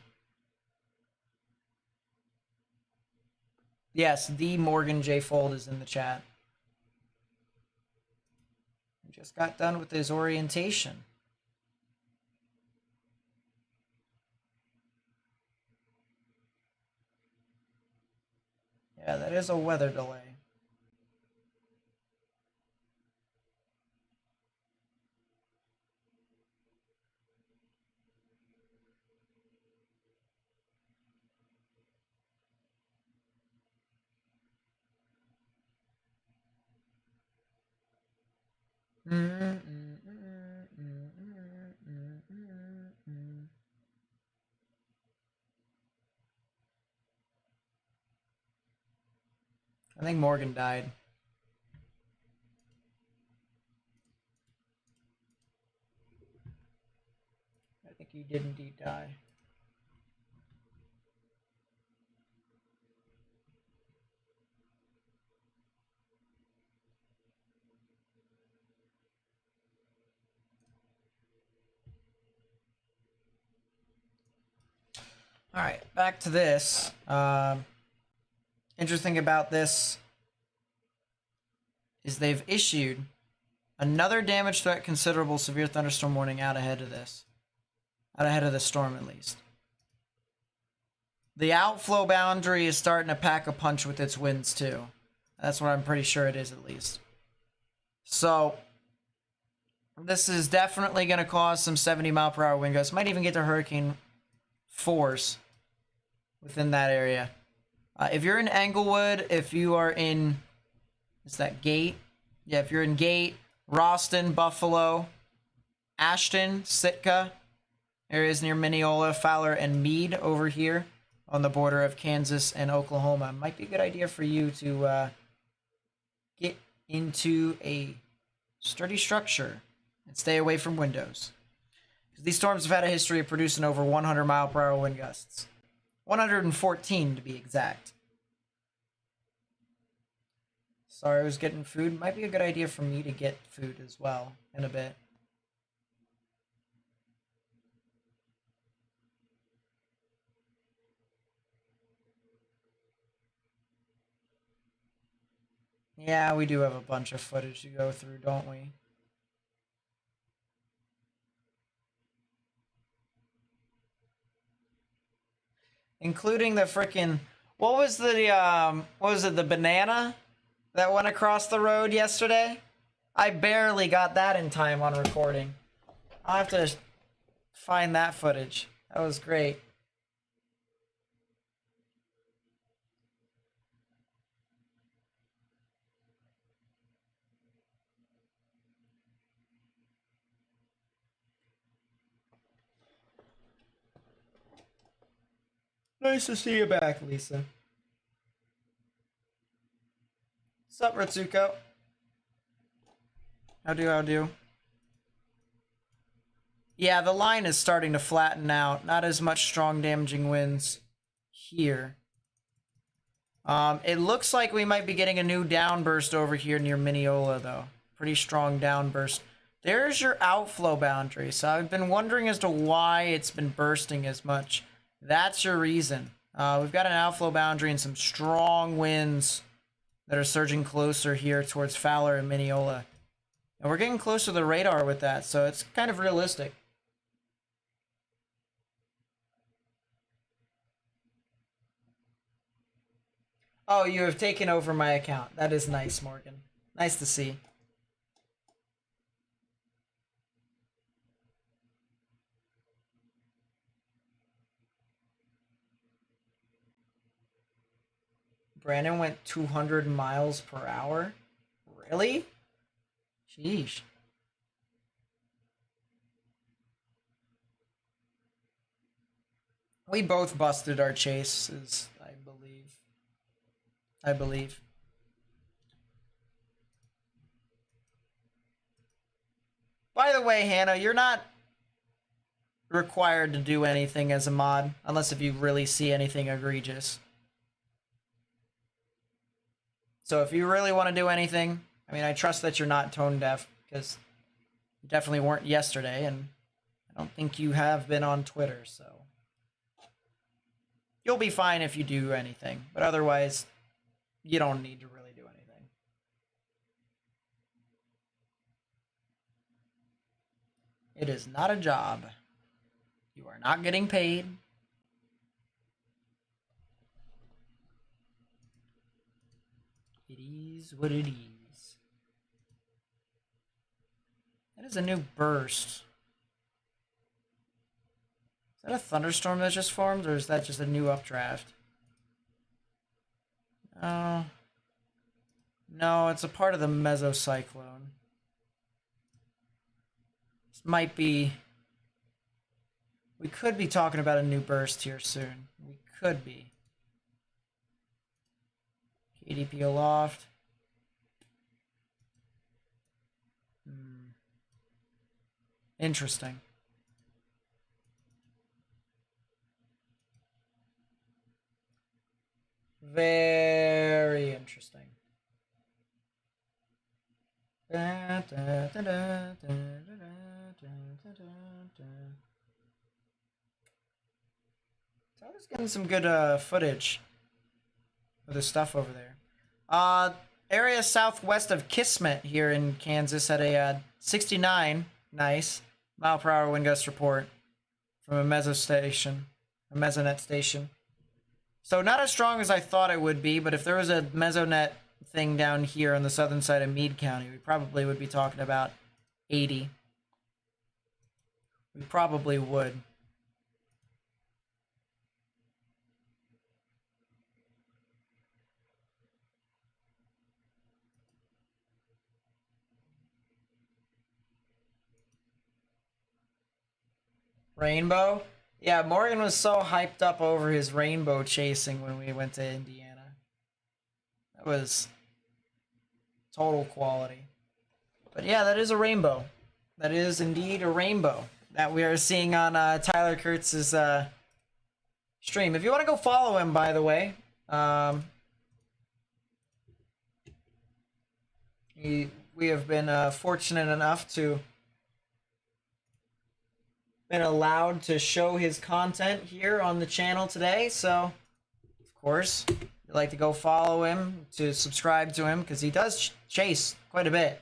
yes, the Morgan J. Fold is in the chat. We just got done with his orientation. Yeah, that is a weather delay. I think Morgan died. I think he did indeed die. All right, back to this. Interesting about this is they've issued another damage threat considerable severe thunderstorm warning out ahead of this. Out ahead of the storm, at least. The outflow boundary is starting to pack a punch with its winds, too. That's what I'm pretty sure it is, at least. So, this is definitely going to cause some 70 mile per hour wind gusts. Might even get to hurricane force within that area. If you're in Englewood, if you are in, is that Gate? Yeah, if you're in Gate, Ralston, Buffalo, Ashton, Sitka, areas near Mineola, Fowler, and Meade over here on the border of Kansas and Oklahoma. Might be a good idea for you to get into a sturdy structure and stay away from windows. Because these storms have had a history of producing over 100 mile per hour wind gusts. 114 to be exact. Sorry, I was getting food. Might be a good idea for me to get food as well in a bit. Yeah, we do have a bunch of footage to go through, don't we? Including the freaking, what was the banana that went across the road yesterday? I barely got that in time on recording. I'll have to find that footage. That was great. Nice to see you back, Lisa. Sup, Ritsuko? How do? Yeah, the line is starting to flatten out. Not as much strong damaging winds here. It looks like we might be getting a new downburst over here near Mineola, though. Pretty strong downburst. There's your outflow boundary. So I've been wondering as to why it's been bursting as much. That's your reason. We've got an outflow boundary and some strong winds that are surging closer here towards Fowler and Mineola. And we're getting close to the radar with that, so it's kind of realistic. Oh, you have taken over my account. That is nice, Morgan. Nice to see. Brandon went 200 miles per hour? Really? Sheesh. We both busted our chases, I believe. By the way, Hannah, you're not required to do anything as a mod, unless if you really see anything egregious. So if you really want to do anything, I mean, I trust that you're not tone deaf, because you definitely weren't yesterday, and I don't think you have been on Twitter, so you'll be fine if you do anything, but otherwise, you don't need to really do anything. It is not a job. You are not getting paid. It is what it is. That is a new burst. Is that a thunderstorm that just formed, or is that just a new updraft? Oh. No, it's a part of the mesocyclone. This might be... We could be talking about a new burst here soon. We could be. KDP aloft. Interesting. Very interesting. I was getting some good footage of the stuff over there. Area southwest of Kismet here in Kansas had a 69, nice, mile per hour wind gust report from a mesonet station. So not as strong as I thought it would be, but if there was a mesonet thing down here on the southern side of Meade County, we probably would be talking about 80. We probably would. Rainbow? Yeah, Morgan was so hyped up over his rainbow chasing when we went to Indiana. That was total quality. But yeah, that is a rainbow. That is indeed a rainbow that we are seeing on Tyler Kurtz's stream. If you want to go follow him, by the way, we have been fortunate enough to been allowed to show his content here on the channel today. So, of course, you'd like to go follow him, to subscribe to him, because he does chase quite a bit.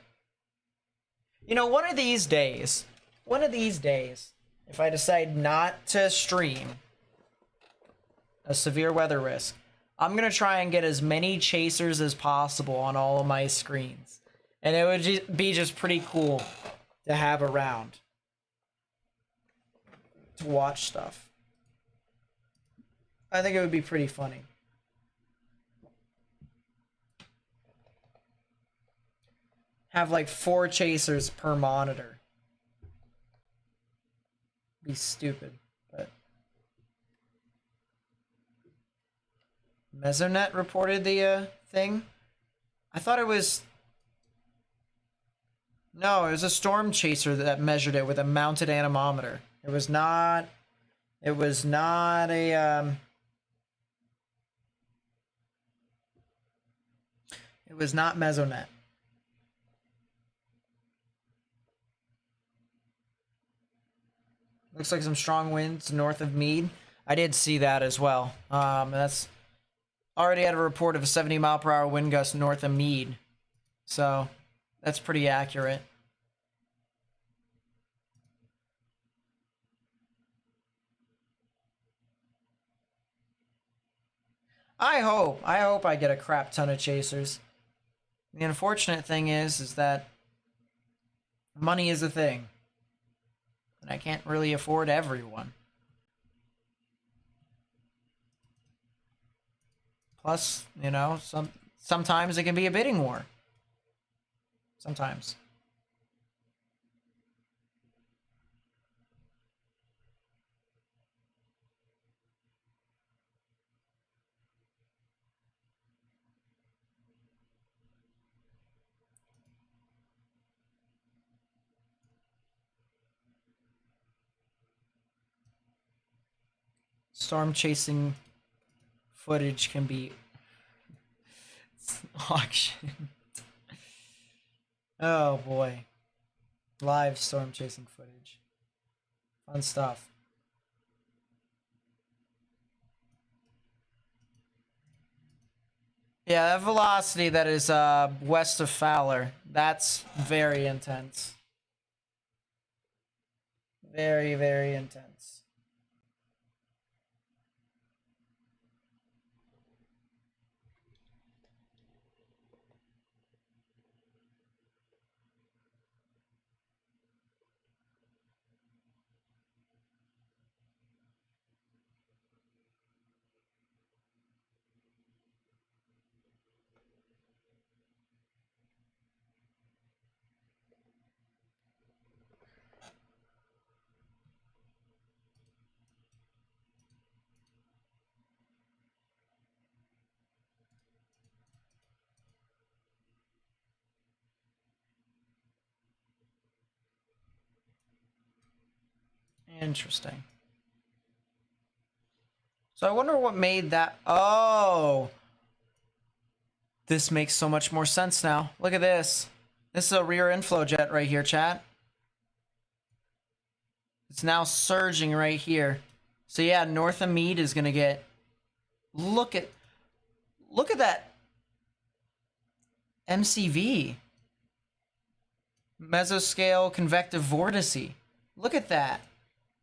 You know, one of these days, if I decide not to stream a severe weather risk, I'm going to try and get as many chasers as possible on all of my screens. And it would be just pretty cool to have around to watch stuff. I think it would be pretty funny. Have like 4 chasers per monitor. Be stupid, but Mesonet reported the thing. I thought it was no, it was a storm chaser that measured it with a mounted anemometer. It was not a it was not Mesonet. Looks like some strong winds north of Meade. I did see that as well. That's already had a report of a 70-mile-per-hour wind gust north of Meade. So that's pretty accurate. I hope I get a crap ton of chasers. The unfortunate thing is that money is a thing. And I can't really afford everyone. Plus, you know, sometimes it can be a bidding war. Sometimes. Storm chasing footage can be auctioned. Oh boy. Live storm chasing footage. Fun stuff. Yeah, that velocity that is west of Fowler, that's very intense. Very, very intense. Interesting. So I wonder what made that. Oh, this makes so much more sense now. Look at this. This is a rear inflow jet right here, chat. It's now surging right here. So yeah, north of Meade is gonna get. Look at that MCV. Mesoscale convective vortice. Look at that.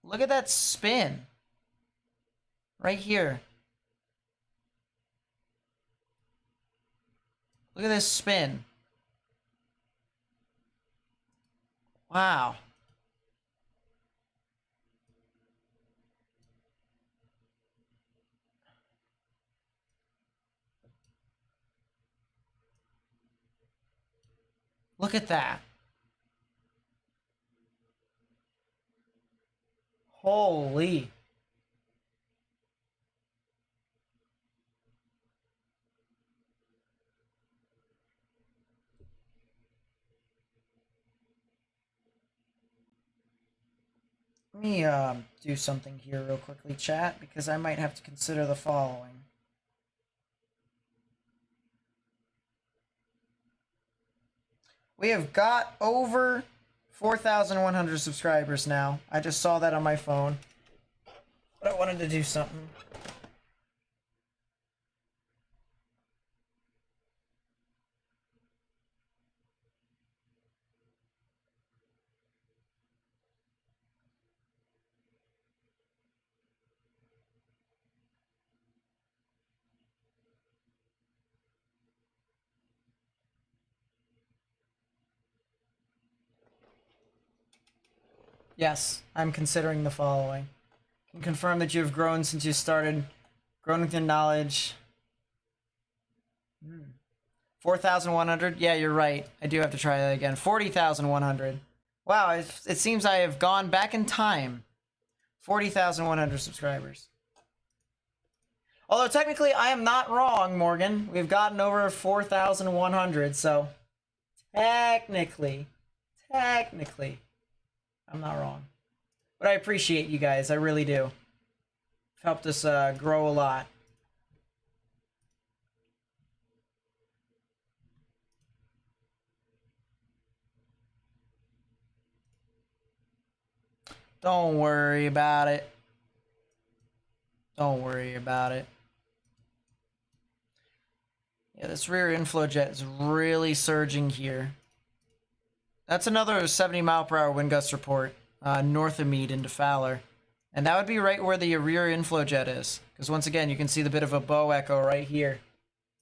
Look at that spin. Right here. Look at this spin. Wow. Look at that. Holy. Let me do something here real quickly, chat, because I might have to consider the following. We have got over 4,100 subscribers now. I just saw that on my phone. But I wanted to do something. Yes, I'm considering the following. Can confirm that you have grown since you started. Grown with your knowledge. 4,100? Yeah, you're right. I do have to try that again. 40,100. Wow, it seems I have gone back in time. 40,100 subscribers. Although technically I am not wrong, Morgan. We've gotten over 4,100, so technically, I'm not wrong. But I appreciate you guys, I really do. You've helped us grow a lot. Don't worry about it. Don't worry about it. Yeah, this rear inflow jet is really surging here. That's another 70 mile per hour wind gust report north of Meade into Fowler. And that would be right where the rear inflow jet is. Because once again, you can see the bit of a bow echo right here.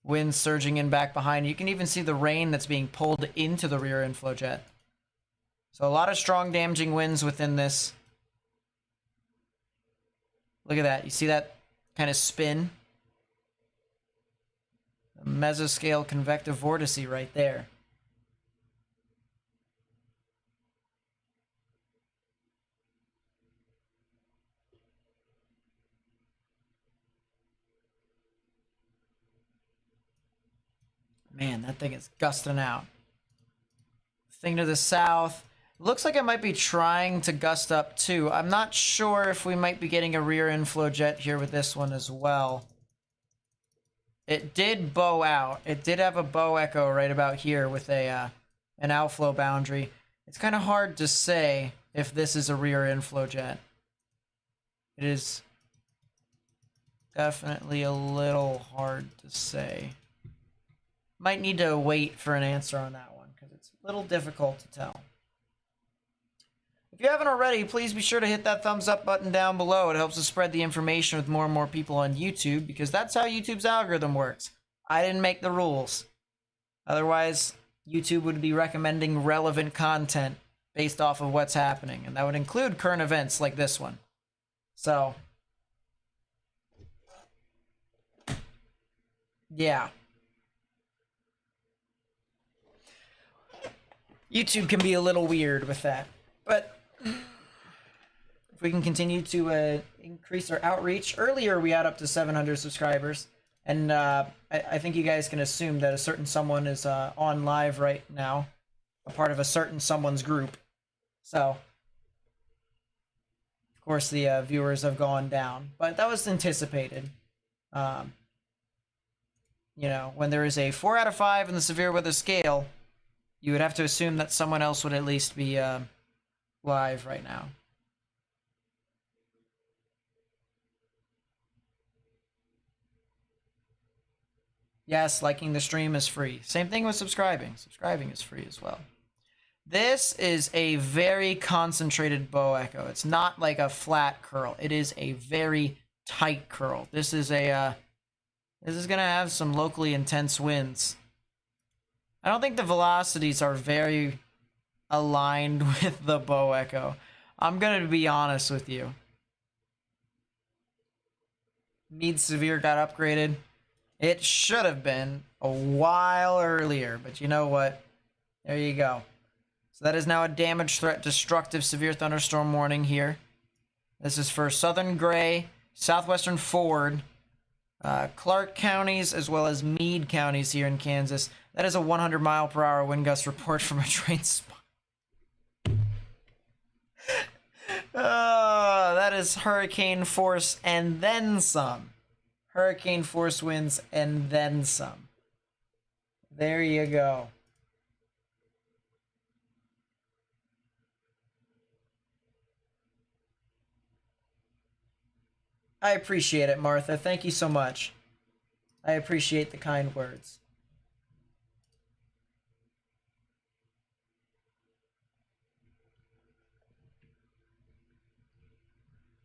Wind surging in back behind. You can even see the rain that's being pulled into the rear inflow jet. So a lot of strong damaging winds within this. Look at that. You see that kind of spin? A mesoscale convective vortice right there. Man, that thing is gusting out. Thing to the south. Looks like it might be trying to gust up too. I'm not sure if we might be getting a rear inflow jet here with this one as well. It did bow out. It did have a bow echo right about here with a an outflow boundary. It's kind of hard to say if this is a rear inflow jet. It is definitely a little hard to say. Might need to wait for an answer on that one because it's a little difficult to tell. If you haven't already, please be sure to hit that thumbs up button down below. It helps us spread the information with more and more people on YouTube because that's how YouTube's algorithm works. I didn't make the rules. Otherwise, YouTube would be recommending relevant content based off of what's happening, and that would include current events like this one. So, yeah. YouTube can be a little weird with that, but if we can continue to increase our outreach. Earlier we had up to 700 subscribers, and I think you guys can assume that a certain someone is on live right now, a part of a certain someone's group. So, of course, the viewers have gone down, but that was anticipated. You know, when there is a 4 out of 5 in the severe weather scale, you would have to assume that someone else would at least be live right now. Yes, liking the stream is free. Same thing with subscribing. Subscribing is free as well. This is a very concentrated bow echo. It's not like a flat curl. It is a very tight curl. This is a this is gonna have some locally intense winds. I don't think the velocities are very aligned with the bow echo. I'm gonna be honest with you. Meade Severe got upgraded. It should have been a while earlier, but you know what? There you go. So that is now a damage threat destructive severe thunderstorm warning here This is for Southern Gray, Southwestern Ford, Clark counties, as well as Meade counties here in Kansas. That is a 100-mile-per-hour wind gust report from a train spot. That is hurricane force and then some. Hurricane force winds and then some. There you go. I appreciate it, Martha. Thank you so much. I appreciate the kind words.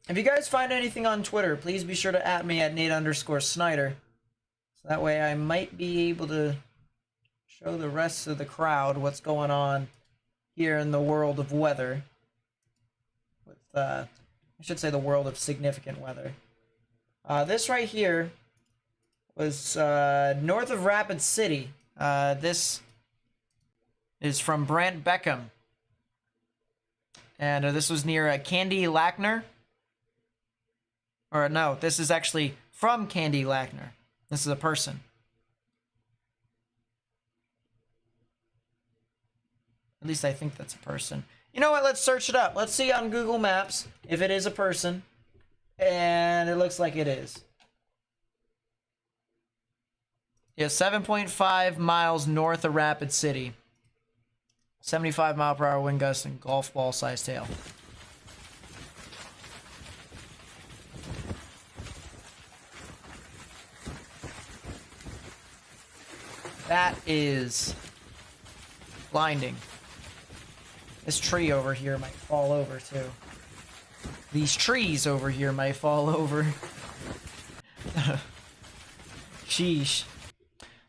If you guys find anything on Twitter, please be sure to @ me at Nate_Snyder. So that way I might be able to show the rest of the crowd what's going on here in the world of weather. With, I should say the world of significant weather. This right here was north of Rapid City. This is from Brant Beckham. And this was near Candy Lackner. Or no, this is actually from Candy Lackner. This is a person. At least I think that's a person. You know what? Let's search it up. Let's see on Google Maps if it is a person. And it looks like it is. Yeah, 7.5 miles north of Rapid City. 75-mile-per-hour wind gusts and golf ball sized hail. That is blinding. This tree over here might fall over too. These trees over here might fall over. Sheesh.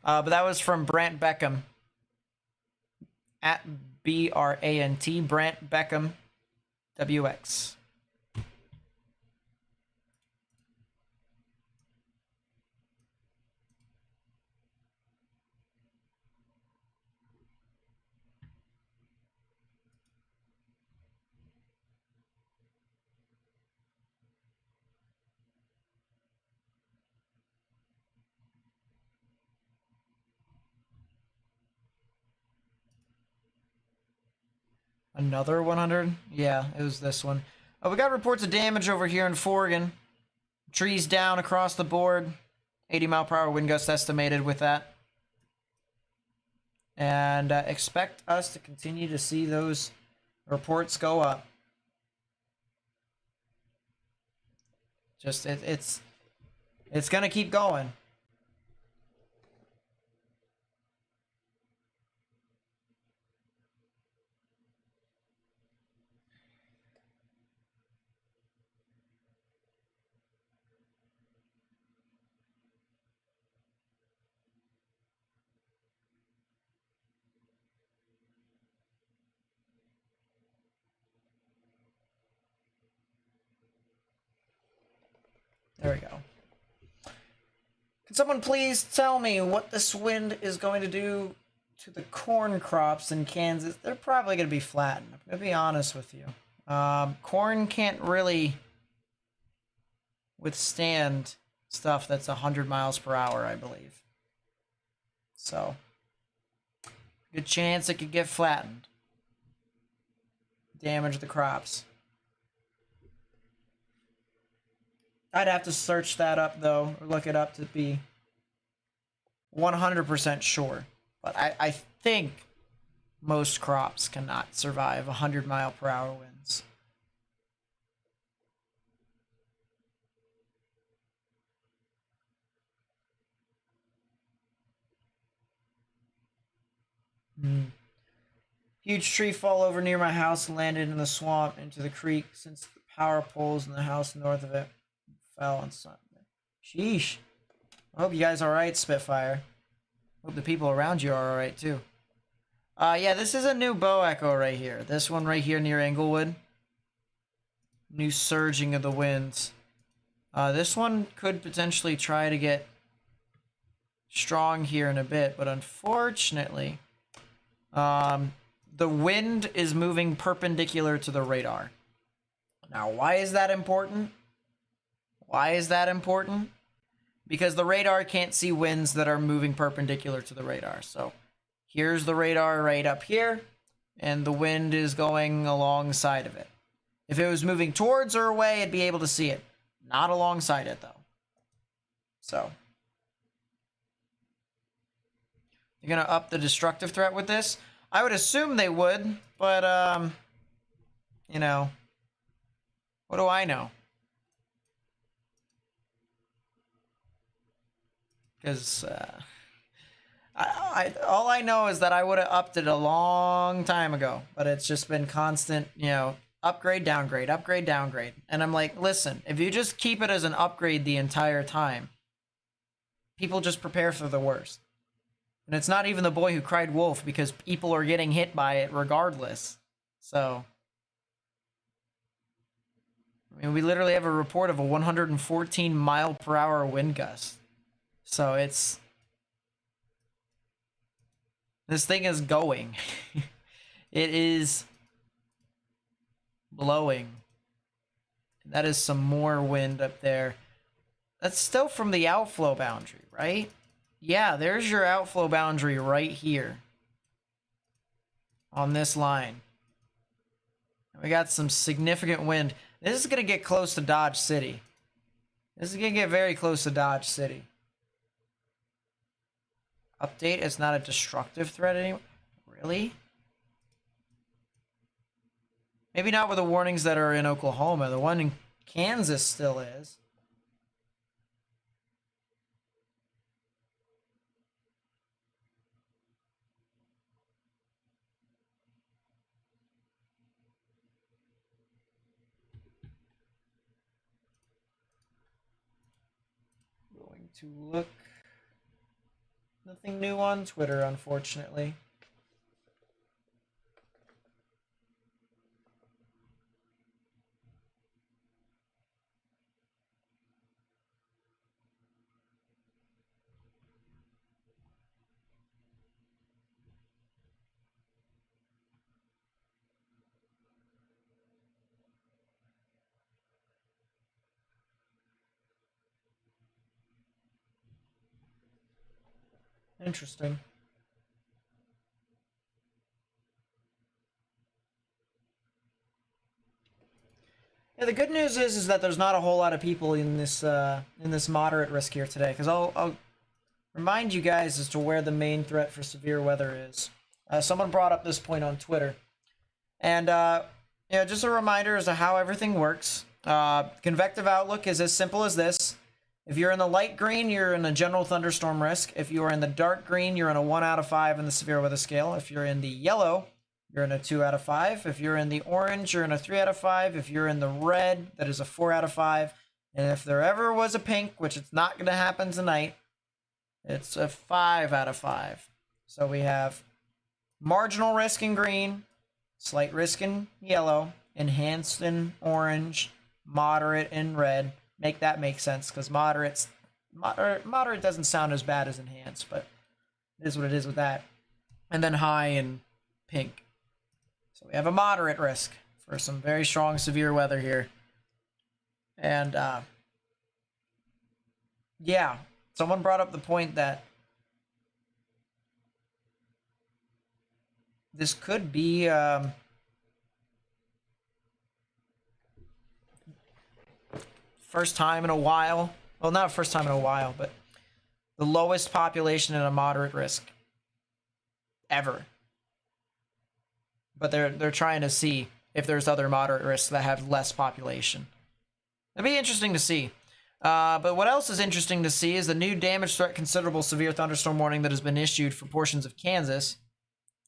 But that was from Brant Beckham. At BRANT, Brant Beckham, WX. Another 100? Yeah, it was this one. We got reports of damage over here in Forgan. Trees down across the board. 80-mile-per-hour wind gust estimated with that. And expect us to continue to see those reports go up. Just, it's going to keep going. There we go. Can someone please tell me what this wind is going to do to the corn crops in Kansas? They're probably going to be flattened. I'm going to be honest with you. Corn can't really withstand stuff that's 100 miles per hour, I believe. So, good chance it could get flattened. Damage the crops. I'd have to search that up, though, or look it up to be 100% sure. But I think most crops cannot survive 100-mile-per-hour winds. Huge tree fall over near my house and landed in the swamp into the creek since the power poles in the house north of it fell on Sunday. Sheesh. I hope you guys are alright, Spitfire. Hope the people around you are alright too. Yeah, this is a new bow echo right here. This one right here near Englewood. New surging of the winds. This one could potentially try to get strong here in a bit, but unfortunately, the wind is moving perpendicular to the radar. Now, why is that important? Why is that important? Because the radar can't see winds that are moving perpendicular to the radar. So here's the radar right up here, and the wind is going alongside of it. If it was moving towards or away, it'd be able to see it. Not alongside it, though. So you're going to up the destructive threat with this? I would assume they would, but, you know, what do I know? Because all I know is that I would have upped it a long time ago, but it's just been constant, you know, upgrade, downgrade, upgrade, downgrade. And I'm like, listen, if you just keep it as an upgrade the entire time, people just prepare for the worst. And it's not even the boy who cried wolf, because people are getting hit by it regardless. So, I mean, we literally have a report of a 114 mile per hour wind gust. So it's, this thing is going. It is blowing. That is some more wind up there. That's still from the outflow boundary, right? Yeah, there's your outflow boundary right here on this line. We got some significant wind. This is going to get close to Dodge City. This is going to get very close to Dodge City. Update, it's not a destructive threat anymore. Really? Maybe not with the warnings that are in Oklahoma. The one in Kansas still is. Going to look. Nothing new on Twitter, unfortunately. Interesting. Yeah, the good news is that there's not a whole lot of people in this moderate risk here today, because I'll remind you guys as to where the main threat for severe weather is. Someone brought up this point on Twitter, and you know, just a reminder as to how everything works. Convective outlook is as simple as this. If you're in the light green, you're in a general thunderstorm risk. If you are in the dark green, you're in a 1 out of 5 in the severe weather scale. If you're in the yellow, you're in a 2 out of 5. If you're in the orange, you're in a 3 out of 5. If you're in the red, that is a 4 out of 5. And if there ever was a pink, which it's not going to happen tonight, it's a 5 out of 5. So we have marginal risk in green, slight risk in yellow, enhanced in orange, moderate in red. Make that make sense, because moderate doesn't sound as bad as enhanced, but it is what it is with that. And then high in pink. So we have a moderate risk for some very strong severe weather here. And yeah, someone brought up the point that this could be first time in a while. Well, not first time in a while, but the lowest population in a moderate risk ever. But they're trying to see if there's other moderate risks that have less population. It'd be interesting to see. But what else is interesting to see is the new damage threat considerable severe thunderstorm warning that has been issued for portions of Kansas.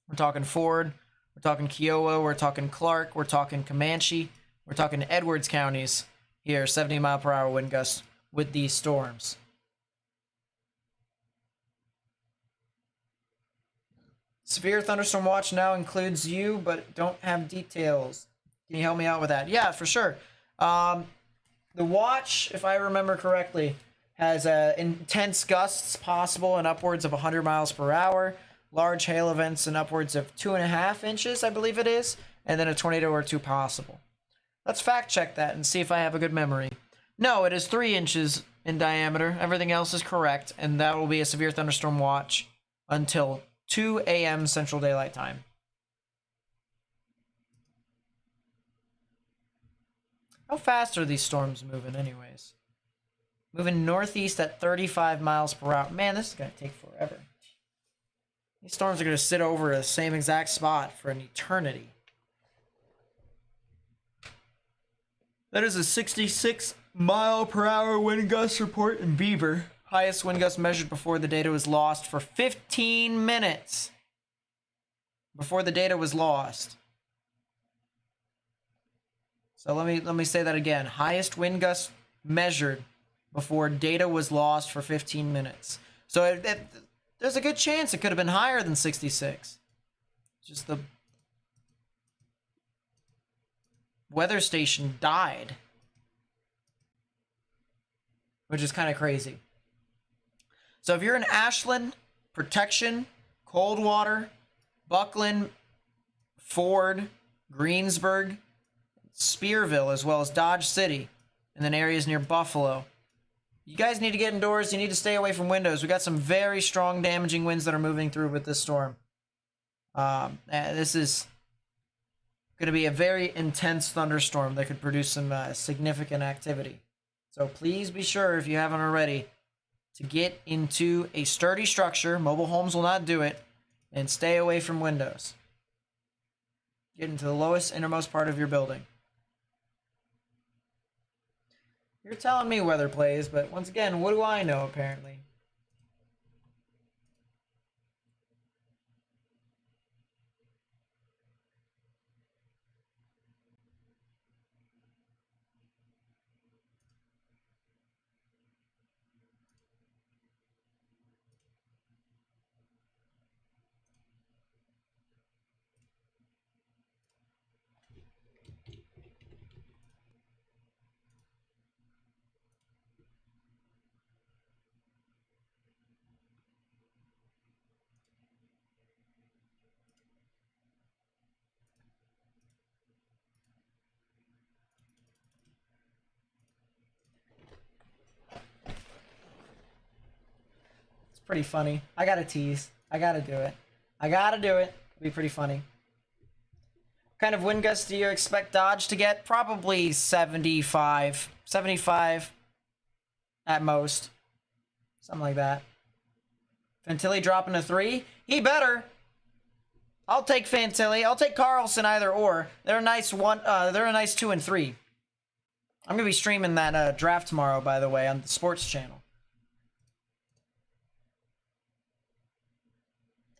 We're talking Ford, we're talking Kiowa, we're talking Clark, we're talking Comanche, we're talking Edwards counties here, 70 mile per hour wind gusts with these storms. Severe thunderstorm watch now includes you, but don't have details. Can you help me out with that? Yeah, for sure. The watch, if I remember correctly, has intense gusts possible in upwards of 100 miles per hour, large hail events in upwards of 2.5 inches, I believe it is, and then a tornado or two possible. Let's fact check that and see if I have a good memory. No, it is 3 inches in diameter. Everything else is correct, and that will be a severe thunderstorm watch until 2 a.m. Central Daylight Time. How fast are these storms moving anyways? Moving northeast at 35 miles per hour. Man, this is going to take forever. These storms are going to sit over the same exact spot for an eternity. That is a 66 mile per hour wind gust report in Beaver. Highest wind gust measured before the data was lost for 15 minutes. Before the data was lost. So let me say that again. Highest wind gust measured before data was lost for 15 minutes. So there's a good chance it could have been higher than 66. Just the weather station died, which is kind of crazy. So if you're in Ashland, Protection, Coldwater, Buckland, Ford, Greensburg, Spearville, as well as Dodge City, and then areas near Buffalo, you guys need to get indoors. You need to stay away from windows. We got some very strong damaging winds that are moving through with this storm. This is going to be a very intense thunderstorm that could produce some significant activity. So please be sure, if you haven't already, to get into a sturdy structure. Mobile homes will not do it. And stay away from windows. Get into the lowest, innermost part of your building. You're telling me weather plays, but once again, what do I know, apparently? Pretty funny. I gotta tease. I gotta do it. I gotta do it. It'll be pretty funny. What kind of wind gusts do you expect Dodge to get? Probably 75. 75 at most. Something like that. Fantilli dropping to 3? He better. I'll take Fantilli. I'll take Carlson either or. They're a nice 2 and 3. I'm gonna be streaming that draft tomorrow, by the way, on the sports channel.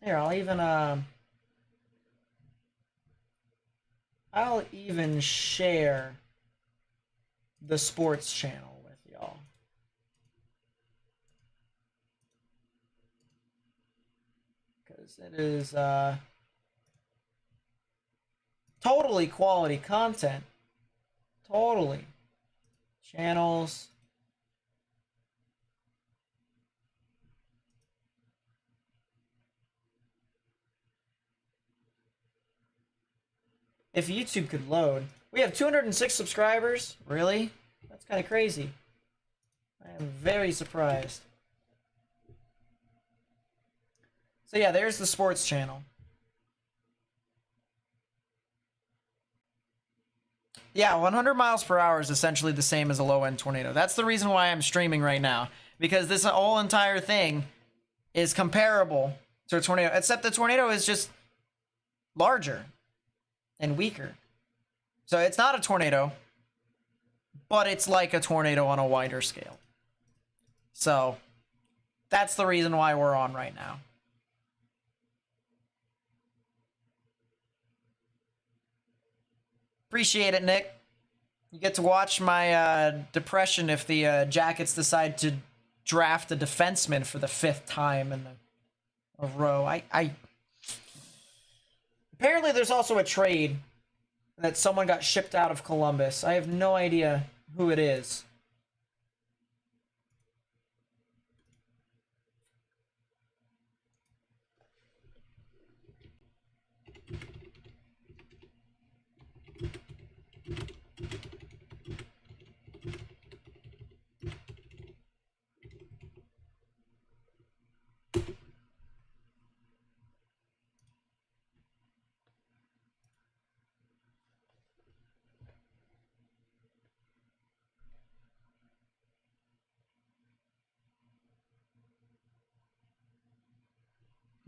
Here, I'll even share the sports channel with y'all. Because it is totally quality content. Totally. Channels. If YouTube could load. We have 206 subscribers? Really? That's kind of crazy. I am very surprised. So yeah, there's the sports channel. Yeah, 100 miles per hour is essentially the same as a low-end tornado. That's the reason why I'm streaming right now. Because this whole entire thing is comparable to a tornado. Except the tornado is just larger and weaker. So it's not a tornado, but it's like a tornado on a wider scale. So that's the reason why we're on right now. Appreciate it, Nick. You get to watch my depression if the Jackets decide to draft a defenseman for the 5th time in a row. Apparently, there's also a trade that someone got shipped out of Columbus. I have no idea who it is.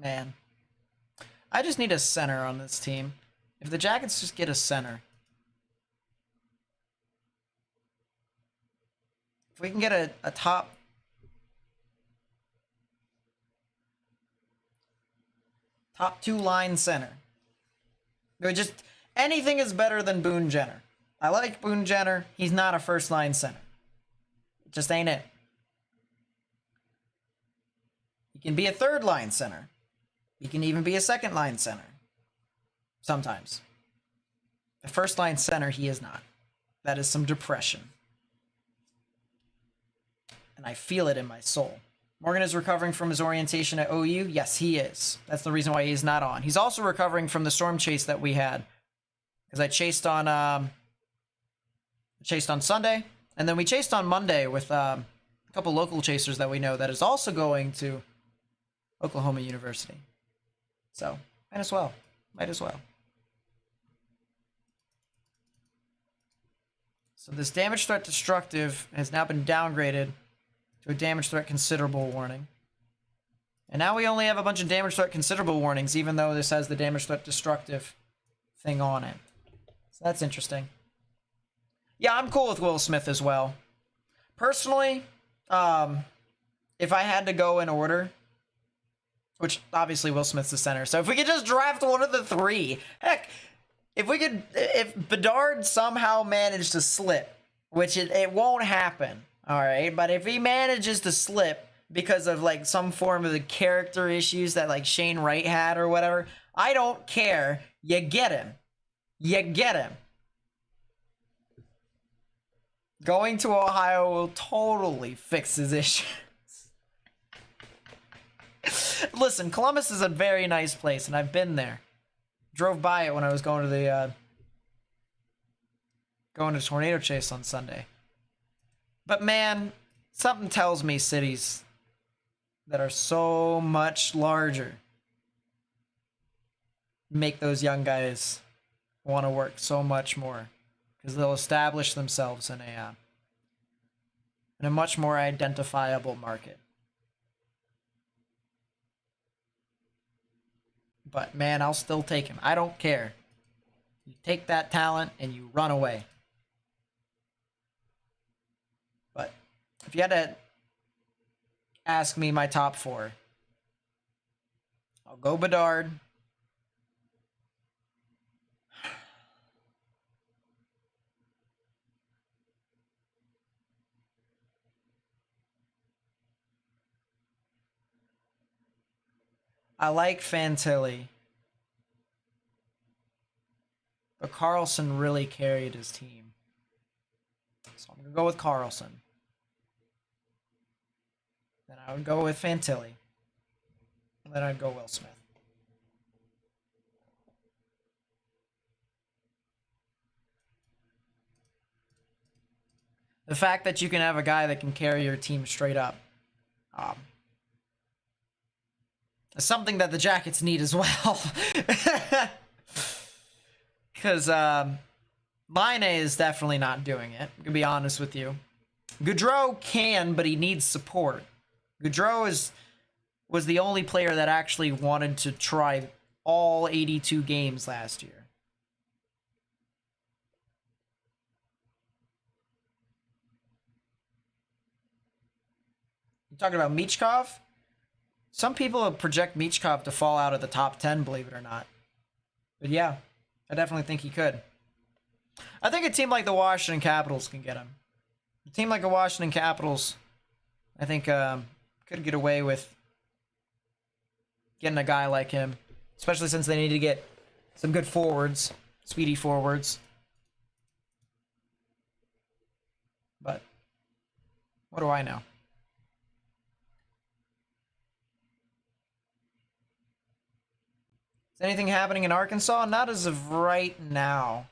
Man. I just need a center on this team. If the Jackets just get a center. If we can get a top two line center. Just anything is better than Boone Jenner. I like Boone Jenner. He's not a first line center. It just ain't it. He can be a third line center. He can even be a second line center. Sometimes. The first line center, he is not. That is some depression. And I feel it in my soul. Morgan is recovering from his orientation at OU. Yes, he is. That's the reason why he's not on. He's also recovering from the storm chase that we had. Because I chased on Sunday. And then we chased on Monday with a couple local chasers that we know that is also going to Oklahoma University. So, might as well. Might as well. So this damage threat destructive has now been downgraded to a damage threat considerable warning. And now we only have a bunch of damage threat considerable warnings, even though this has the damage threat destructive thing on it. So that's interesting. Yeah, I'm cool with Will Smith as well. Personally, if I had to go in order, which obviously Will Smith's the center, so if we could just draft one of the three, heck, if Bedard somehow managed to slip, which it won't happen, all right, but if he manages to slip because of like some form of the character issues that like Shane Wright had or whatever, I don't care. You get him. You get him. Going to Ohio will totally fix his issues. Listen, Columbus is a very nice place, and I've been there. Drove by it when I was going to Tornado Chase on Sunday. But man, something tells me cities that are so much larger make those young guys want to work so much more, because they'll establish themselves in a much more identifiable market. But man, I'll still take him. I don't care. You take that talent and you run away. But if you had to ask me my top four, I'll go Bedard. I like Fantilli, but Carlson really carried his team. So I'm going to go with Carlson. Then I would go with Fantilli. And then I'd go Will Smith. The fact that you can have a guy that can carry your team straight up is something that the Jackets need as well. Because Line A is definitely not doing it. I'm going to be honest with you. Gaudreau can, but he needs support. Gaudreau was the only player that actually wanted to try all 82 games last year. You talking about Michkov? Some people project Michkov to fall out of the top 10, believe it or not. But yeah, I definitely think he could. I think a team like the Washington Capitals can get him. A team like the Washington Capitals, I think, could get away with getting a guy like him, especially since they need to get some good forwards, speedy forwards. But what do I know? Is anything happening in Arkansas? Not as of right now.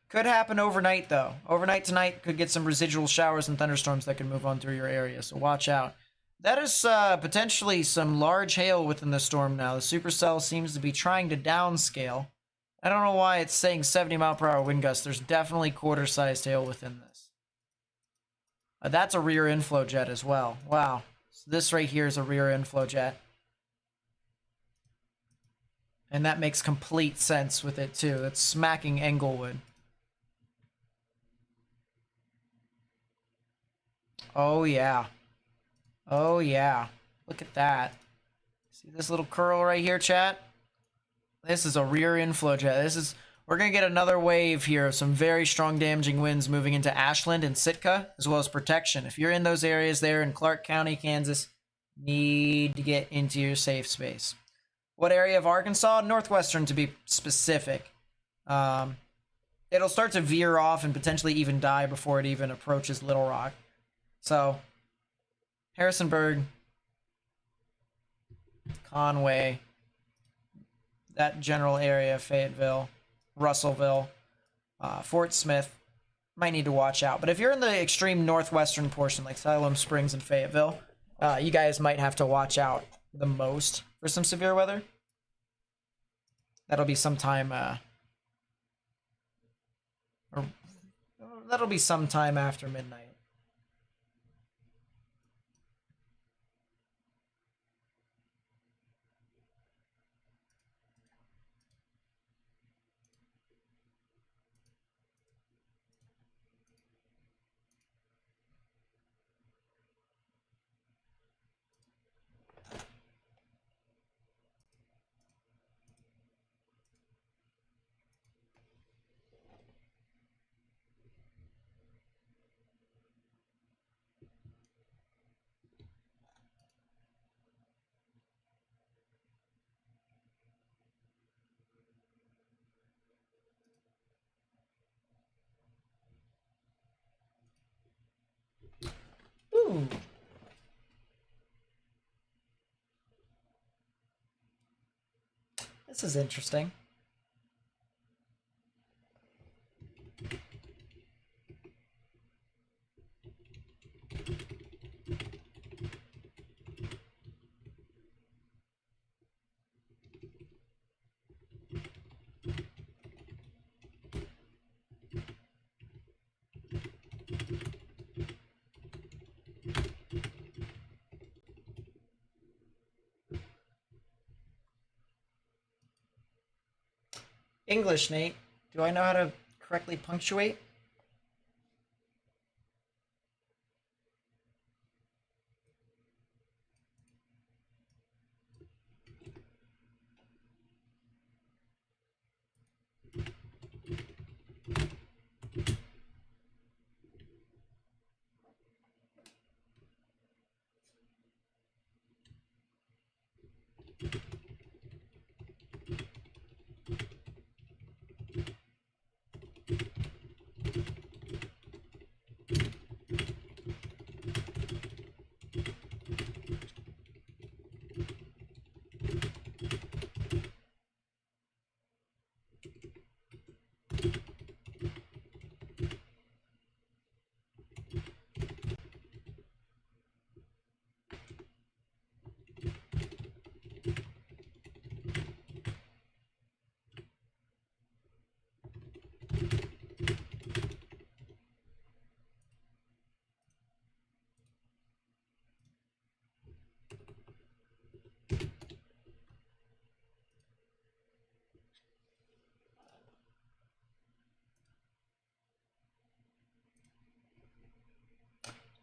Could happen overnight, though. Overnight tonight could get some residual showers and thunderstorms that could move on through your area, so watch out. That is potentially some large hail within the storm now. The supercell seems to be trying to downscale. I don't know why it's saying 70-mile-per-hour wind gusts. There's definitely quarter-sized hail within this. That's a rear inflow jet as well. Wow. So this right here is a rear inflow jet. And that makes complete sense with it too. It's smacking Englewood. Oh yeah. Oh yeah. Look at that. See this little curl right here, chat? This is a rear inflow, chat. We're gonna get another wave here of some very strong damaging winds moving into Ashland and Sitka, as well as protection. If you're in those areas there in Clark County, Kansas, need to get into your safe space. What area of Arkansas? Northwestern, to be specific. It'll start to veer off and potentially even die before it even approaches Little Rock. So, Harrisonburg, Conway, that general area, Fayetteville, Russellville, Fort Smith, might need to watch out. But if you're in the extreme northwestern portion, like Siloam Springs and Fayetteville, you guys might have to watch out the most for some severe weather. That'll be sometime, that'll be sometime after midnight. Ooh. This is interesting. English, Nate. Do I know how to correctly punctuate?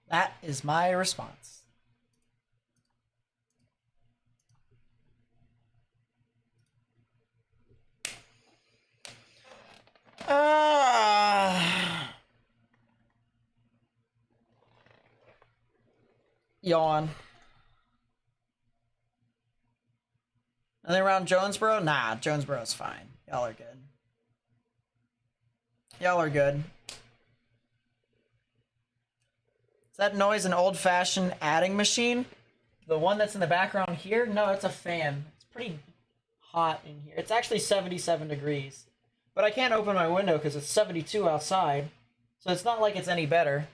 That is my response. Yawn. Nothing around Jonesboro? Nah, Jonesboro's fine. Y'all are good. Y'all are good. Is that noise an old-fashioned adding machine? The one that's in the background here? No, it's a fan. It's pretty hot in here. It's actually 77 degrees. But I can't open my window because it's 72 outside. So it's not like it's any better.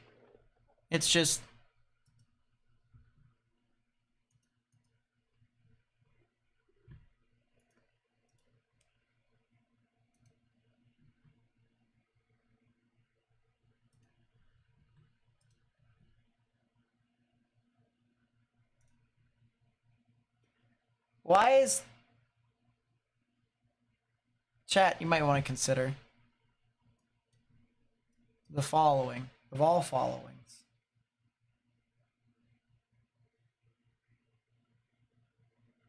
It's just... Why is... Chat, you might want to consider the following, of all followings.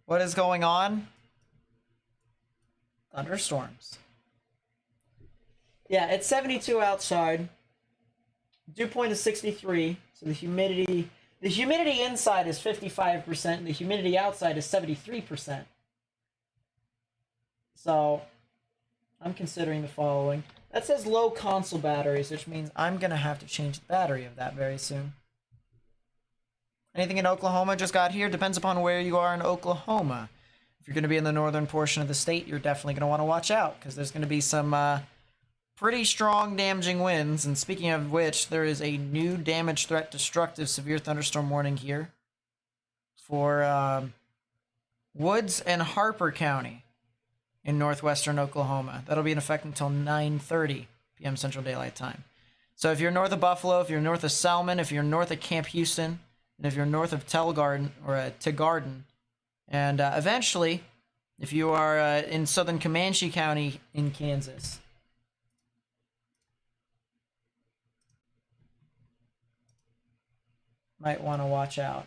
What is going on? Thunderstorms. Yeah, it's 72 outside. Dew point is 63, so the humidity inside is 55%, and the humidity outside is 73%. So, I'm considering the following. That says low console batteries, which means I'm going to have to change the battery of that very soon. Anything in Oklahoma just got here? Depends upon where you are in Oklahoma. If you're going to be in the northern portion of the state, you're definitely going to want to watch out, because there's going to be some pretty strong damaging winds. And speaking of which, there is a new damage threat destructive severe thunderstorm warning here for Woods and Harper County in northwestern Oklahoma. That'll be in effect until 9:30 p.m. Central Daylight Time. So if you're north of Buffalo, if you're north of Selman, if you're north of Camp Houston, and if you're north of Telgarden or Tegarden, and eventually, if you are in southern Comanche County in Kansas, might want to watch out.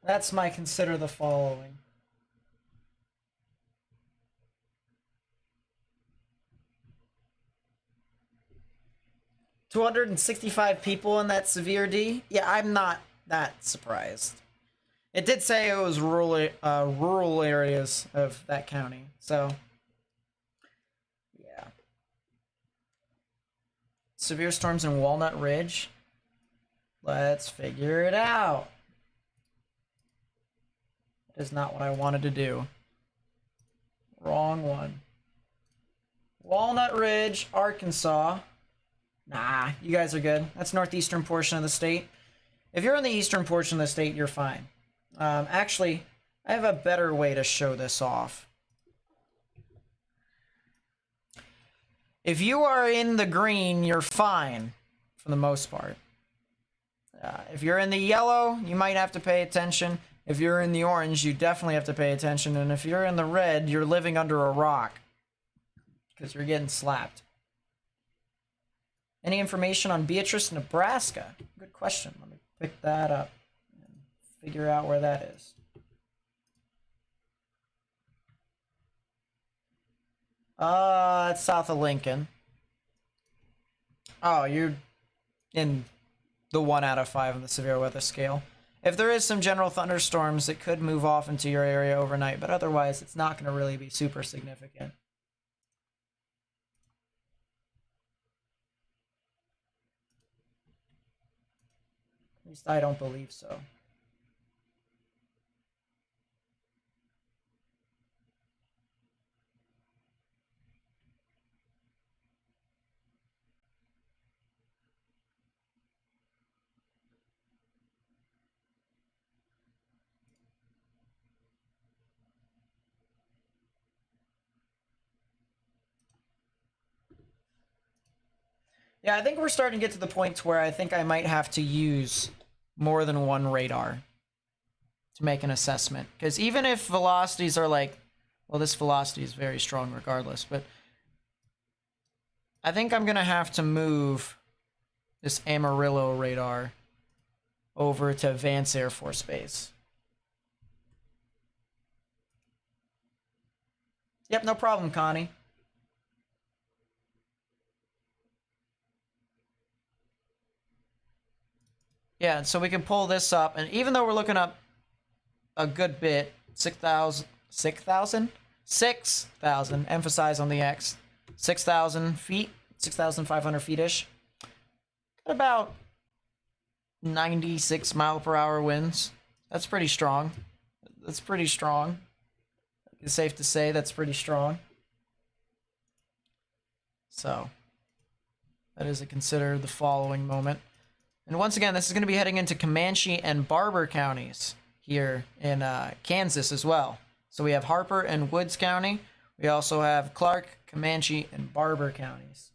That's my consider the following. $265 people in that severe D? Yeah, I'm not that surprised. It did say it was rural areas of that county, so yeah. Severe storms in Walnut Ridge? Let's figure it out. That is not what I wanted to do. Wrong one. Walnut Ridge, Arkansas. Nah, you guys are good. That's northeastern portion of the state. If you're in the eastern portion of the state, you're fine. Actually, I have a better way to show this off. If you are in the green, you're fine, for the most part. If you're in the yellow, you might have to pay attention. If you're in the orange, you definitely have to pay attention. And if you're in the red, you're living under a rock, because you're getting slapped. Any information on Beatrice, Nebraska? Good question. Let me pick that up and figure out where that is. It's south of Lincoln. Oh, you're in the 1 out of 5 on the severe weather scale. If there is some general thunderstorms, it could move off into your area overnight, but otherwise it's not going to really be super significant. At least I don't believe so. Yeah, I think we're starting to get to the point where I think I might have to use more than one radar to make an assessment. Because even if velocities are like, well, this velocity is very strong regardless, but I think I'm going to have to move this Amarillo radar over to Vance Air Force Base. Yep, no problem, Connie. Yeah, so we can pull this up, and even though we're looking up a good bit, 6,000, 6,000, emphasize on the X, 6,000 feet, 6,500 feet-ish. Got about 96 mile per hour winds. That's pretty strong. That's pretty strong. It's safe to say that's pretty strong. So, that is a consider the following moment. And once again, this is going to be heading into Comanche and Barber counties here in Kansas as well. So we have Harper and Woods County. We also have Clark, Comanche, and Barber counties.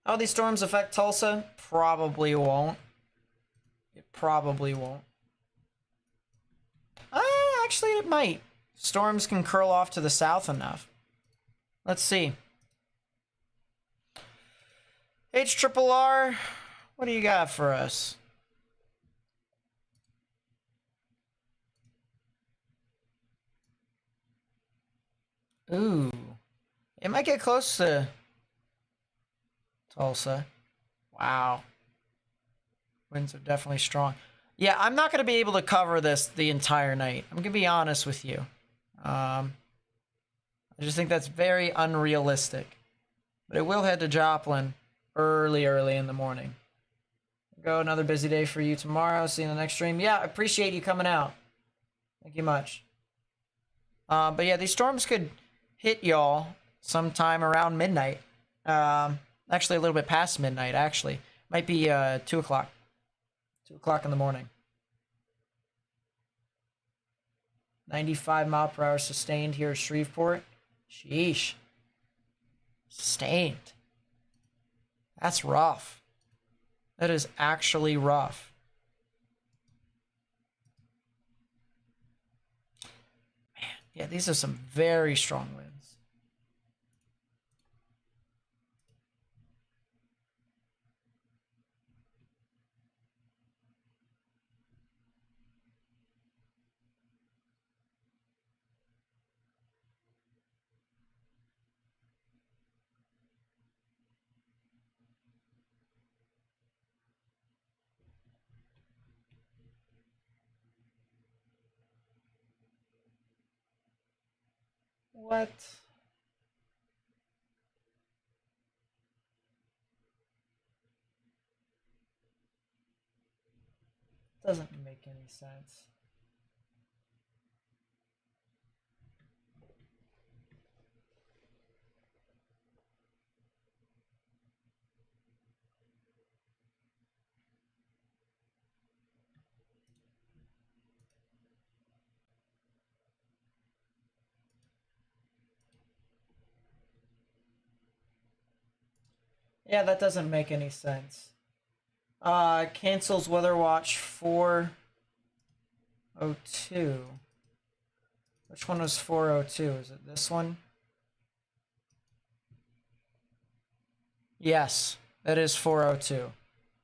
How these storms affect Tulsa? Probably won't. It probably won't. Actually, it might. Storms can curl off to the south enough. Let's see. HRRR, what do you got for us? Ooh. It might get close to Tulsa. Wow. Winds are definitely strong. Yeah, I'm not going to be able to cover this the entire night. I'm going to be honest with you. I just think that's very unrealistic. But it will head to Joplin early in the morning. Go, another busy day for you tomorrow. See you in the next stream. Yeah, I appreciate you coming out. Thank you much. But yeah, these storms could hit y'all sometime around midnight. Actually, a little bit past midnight, actually. Might be 2 o'clock. 2 o'clock in the morning. 95 mile per hour sustained here at Shreveport. Sheesh. Sustained. That's rough. That is actually rough. Man, yeah, these are some very strong winds. What? Doesn't make any sense. Yeah, that doesn't make any sense. Cancels Weather Watch 402. Which one was 402? Is it this one? Yes, that is 402.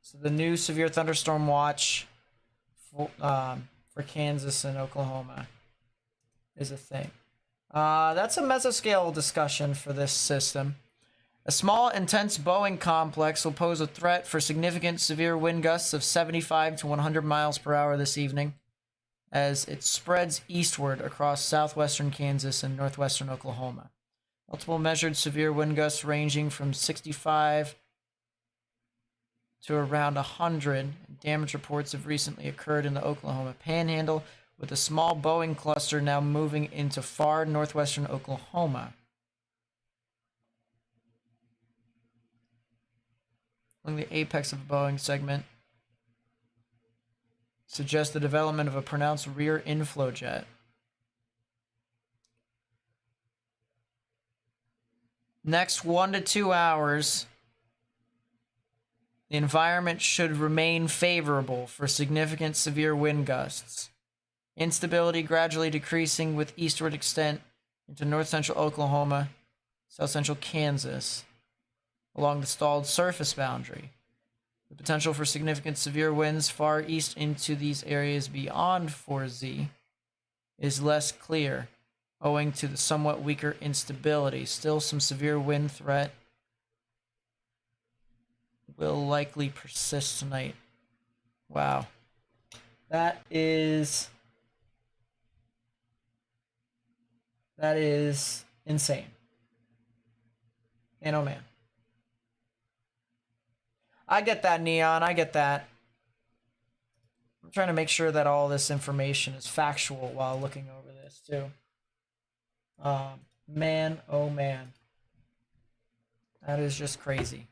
So the new severe thunderstorm watch for Kansas and Oklahoma is a thing. That's a mesoscale discussion for this system. A small, intense Boeing complex will pose a threat for significant severe wind gusts of 75 to 100 miles per hour this evening as it spreads eastward across southwestern Kansas and northwestern Oklahoma. Multiple measured severe wind gusts ranging from 65 to around 100. Damage reports have recently occurred in the Oklahoma Panhandle, with a small Boeing cluster now moving into far northwestern Oklahoma. Along the apex of the Boeing segment suggests the development of a pronounced rear inflow jet. Next 1 to 2 hours, the environment should remain favorable for significant severe wind gusts. Instability gradually decreasing with eastward extent into north central Oklahoma, south central Kansas, along the stalled surface boundary. The potential for significant severe winds far east into these areas beyond 4Z is less clear, owing to the somewhat weaker instability. Still, some severe wind threat will likely persist tonight. Wow. That is insane. And oh man. I get that, Neon. I get that. I'm trying to make sure that all this information is factual while looking over this, too. Man, oh man. That is just crazy.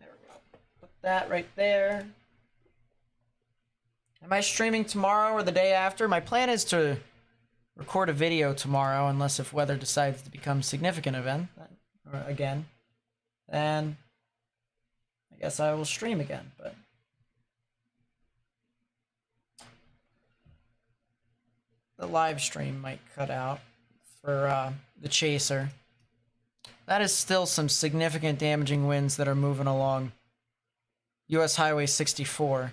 There we go. Put that right there. Am I streaming tomorrow or the day after? My plan is to record a video tomorrow, unless if weather decides to become significant event or again. Then I guess I will stream again, but the live stream might cut out for the chaser. That is still some significant damaging winds that are moving along US Highway 64.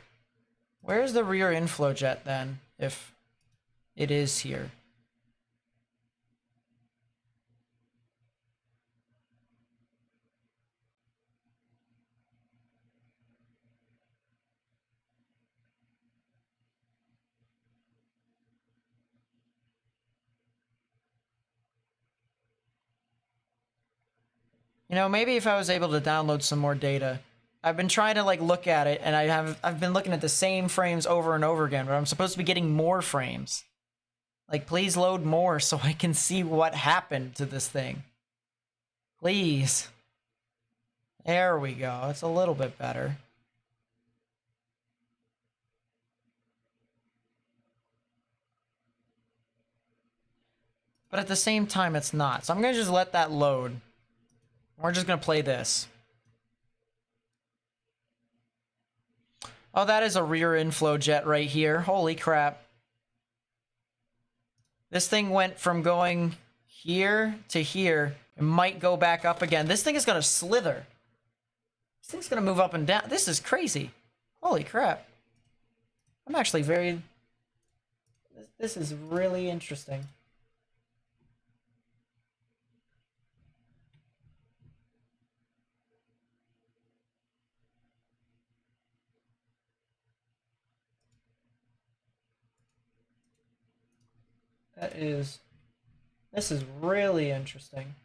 Where's the rear inflow jet then, if it is here? You know, maybe if I was able to download some more data. I've been trying to like look at it, and I've been looking at the same frames over and over again, but I'm supposed to be getting more frames. Like, please load more so I can see what happened to this thing. Please. There we go. It's a little bit better. But at the same time, it's not. So I'm going to just let that load. We're just going to play this. Oh, that is a rear inflow jet right here. Holy crap. This thing went from going here to here. It might go back up again. This thing is going to slither. This thing's going to move up and down. This is crazy. Holy crap. I'm actually very... This is really interesting. This is really interesting.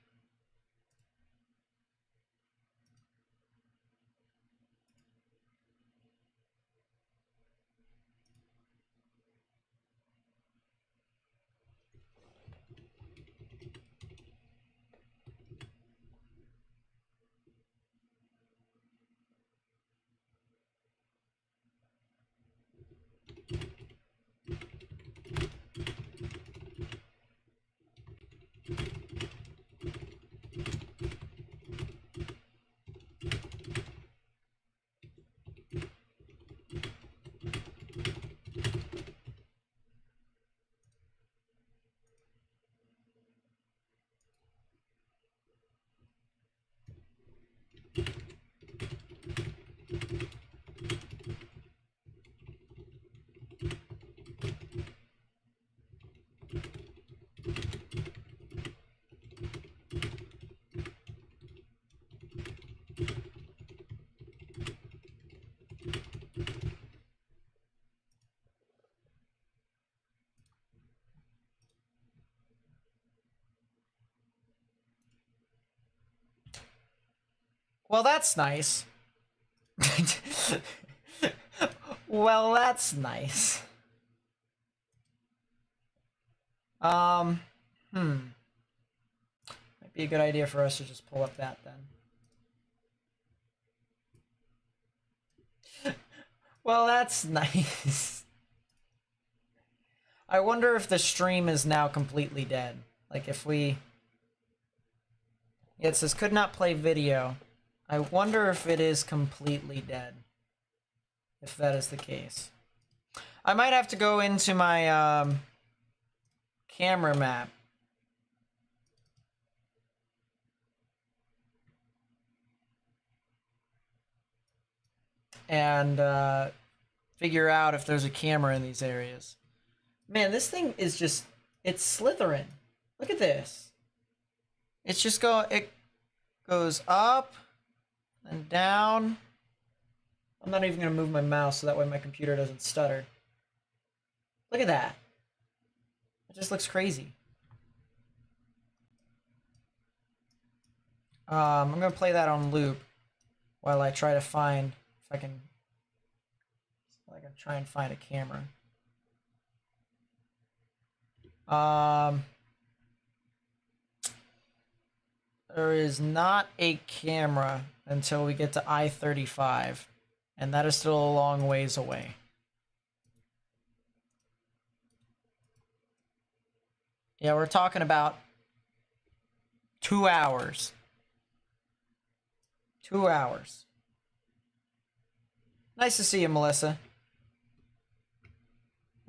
Well, that's nice. Well, that's nice. Um, Might be a good idea for us to just pull up that then. Well, that's nice. I wonder if the stream is now completely dead. Like if we... Yeah, it says could not play video. I wonder if it is completely dead. If that is the case. I might have to go into my camera map. And figure out if there's a camera in these areas. Man, this thing is just... It's slithering. Look at this. It's just it goes up and down. I'm not even going to move my mouse so that way my computer doesn't stutter. Look at that. It just looks crazy. I'm going to play that on loop while I try to find if I can try and find a camera. There is not a camera until we get to I-35, and that is still a long ways away. Yeah, we're talking about 2 hours. 2 hours. Nice to see you, Melissa.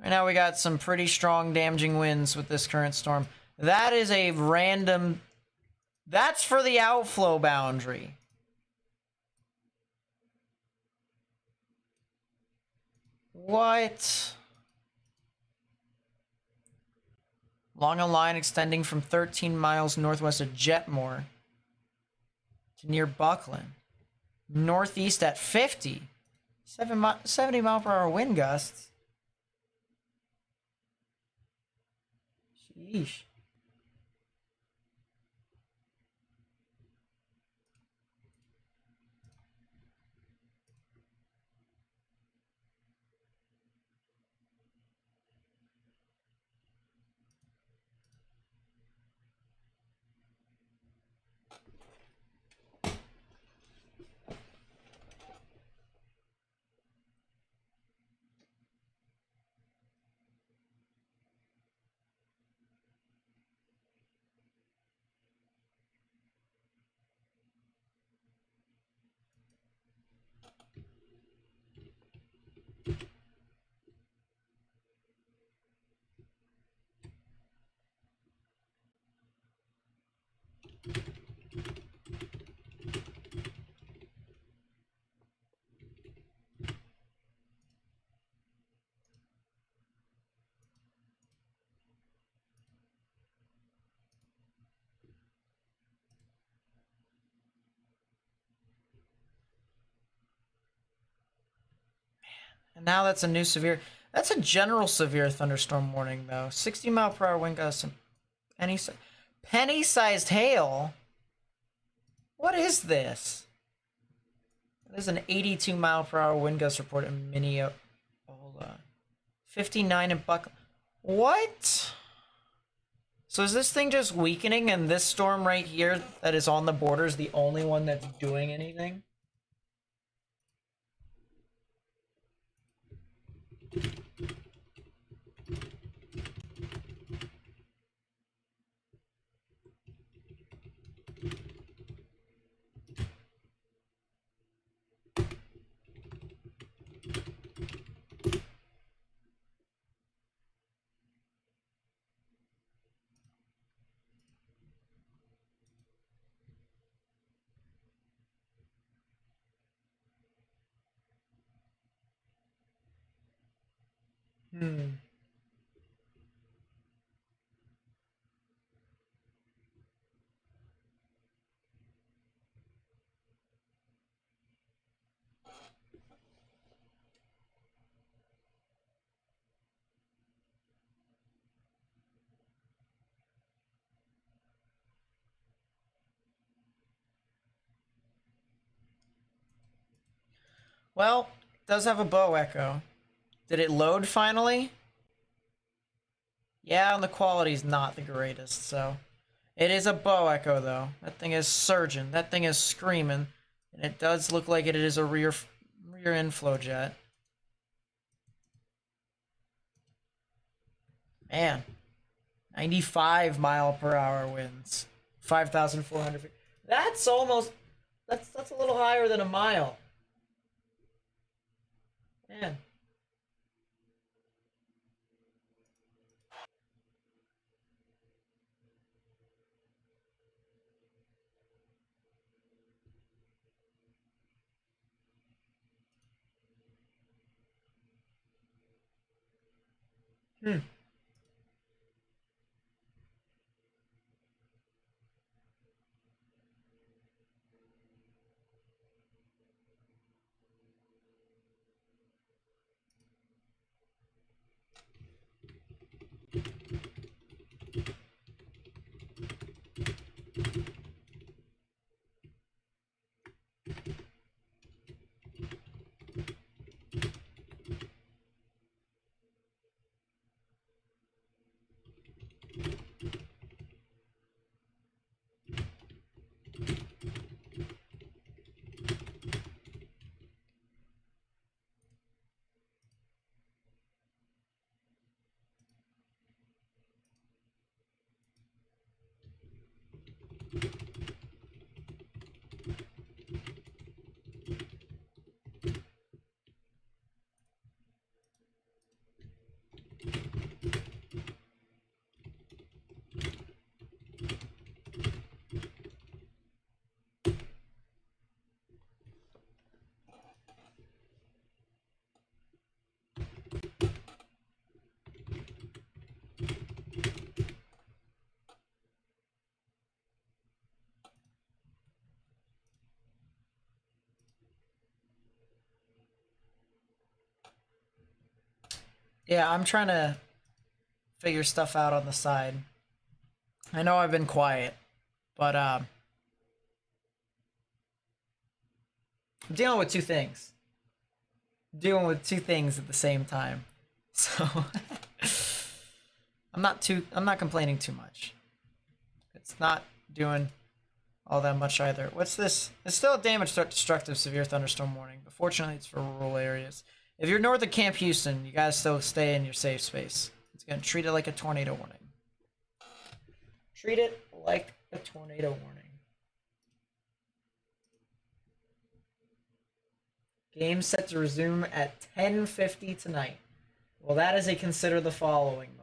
Right now we got some pretty strong damaging winds with this current storm. That is a random... That's for the outflow boundary. What? Along a line extending from 13 miles northwest of Jetmore to near Buckland. Northeast at 50. 70 mile per hour wind gusts. Sheesh. And now that's a new severe... That's a general severe thunderstorm warning, though. 60-mile-per-hour wind gusts and penny-sized hail? What is this? There's an 82-mile-per-hour wind gust report in Minneapolis. 59 in Buck. What? So is this thing just weakening, and this storm right here that is on the border is the only one that's doing anything? Hmm. Well, it does have a bow echo. Did it load finally? Yeah, and the quality's not the greatest, so. It is a bow echo, though. That thing is surging. That thing is screaming. And it does look like it is a rear inflow jet. Man. 95-mile-per-hour winds. 5,400 feet. That's almost... That's a little higher than a mile. Man. Hmm. Yeah, I'm trying to figure stuff out on the side. I know I've been quiet, but I'm dealing with two things. Dealing with two things at the same time. So I'm not complaining too much. It's not doing all that much either. What's this? It's still a damage destructive severe thunderstorm warning, but fortunately it's for rural areas. If you're north of Camp Houston, you gotta still stay in your safe space. It's gonna treat it like a tornado warning. Treat it like a tornado warning. Game set to resume at 10:50 tonight. Well, that is a consider the following moment.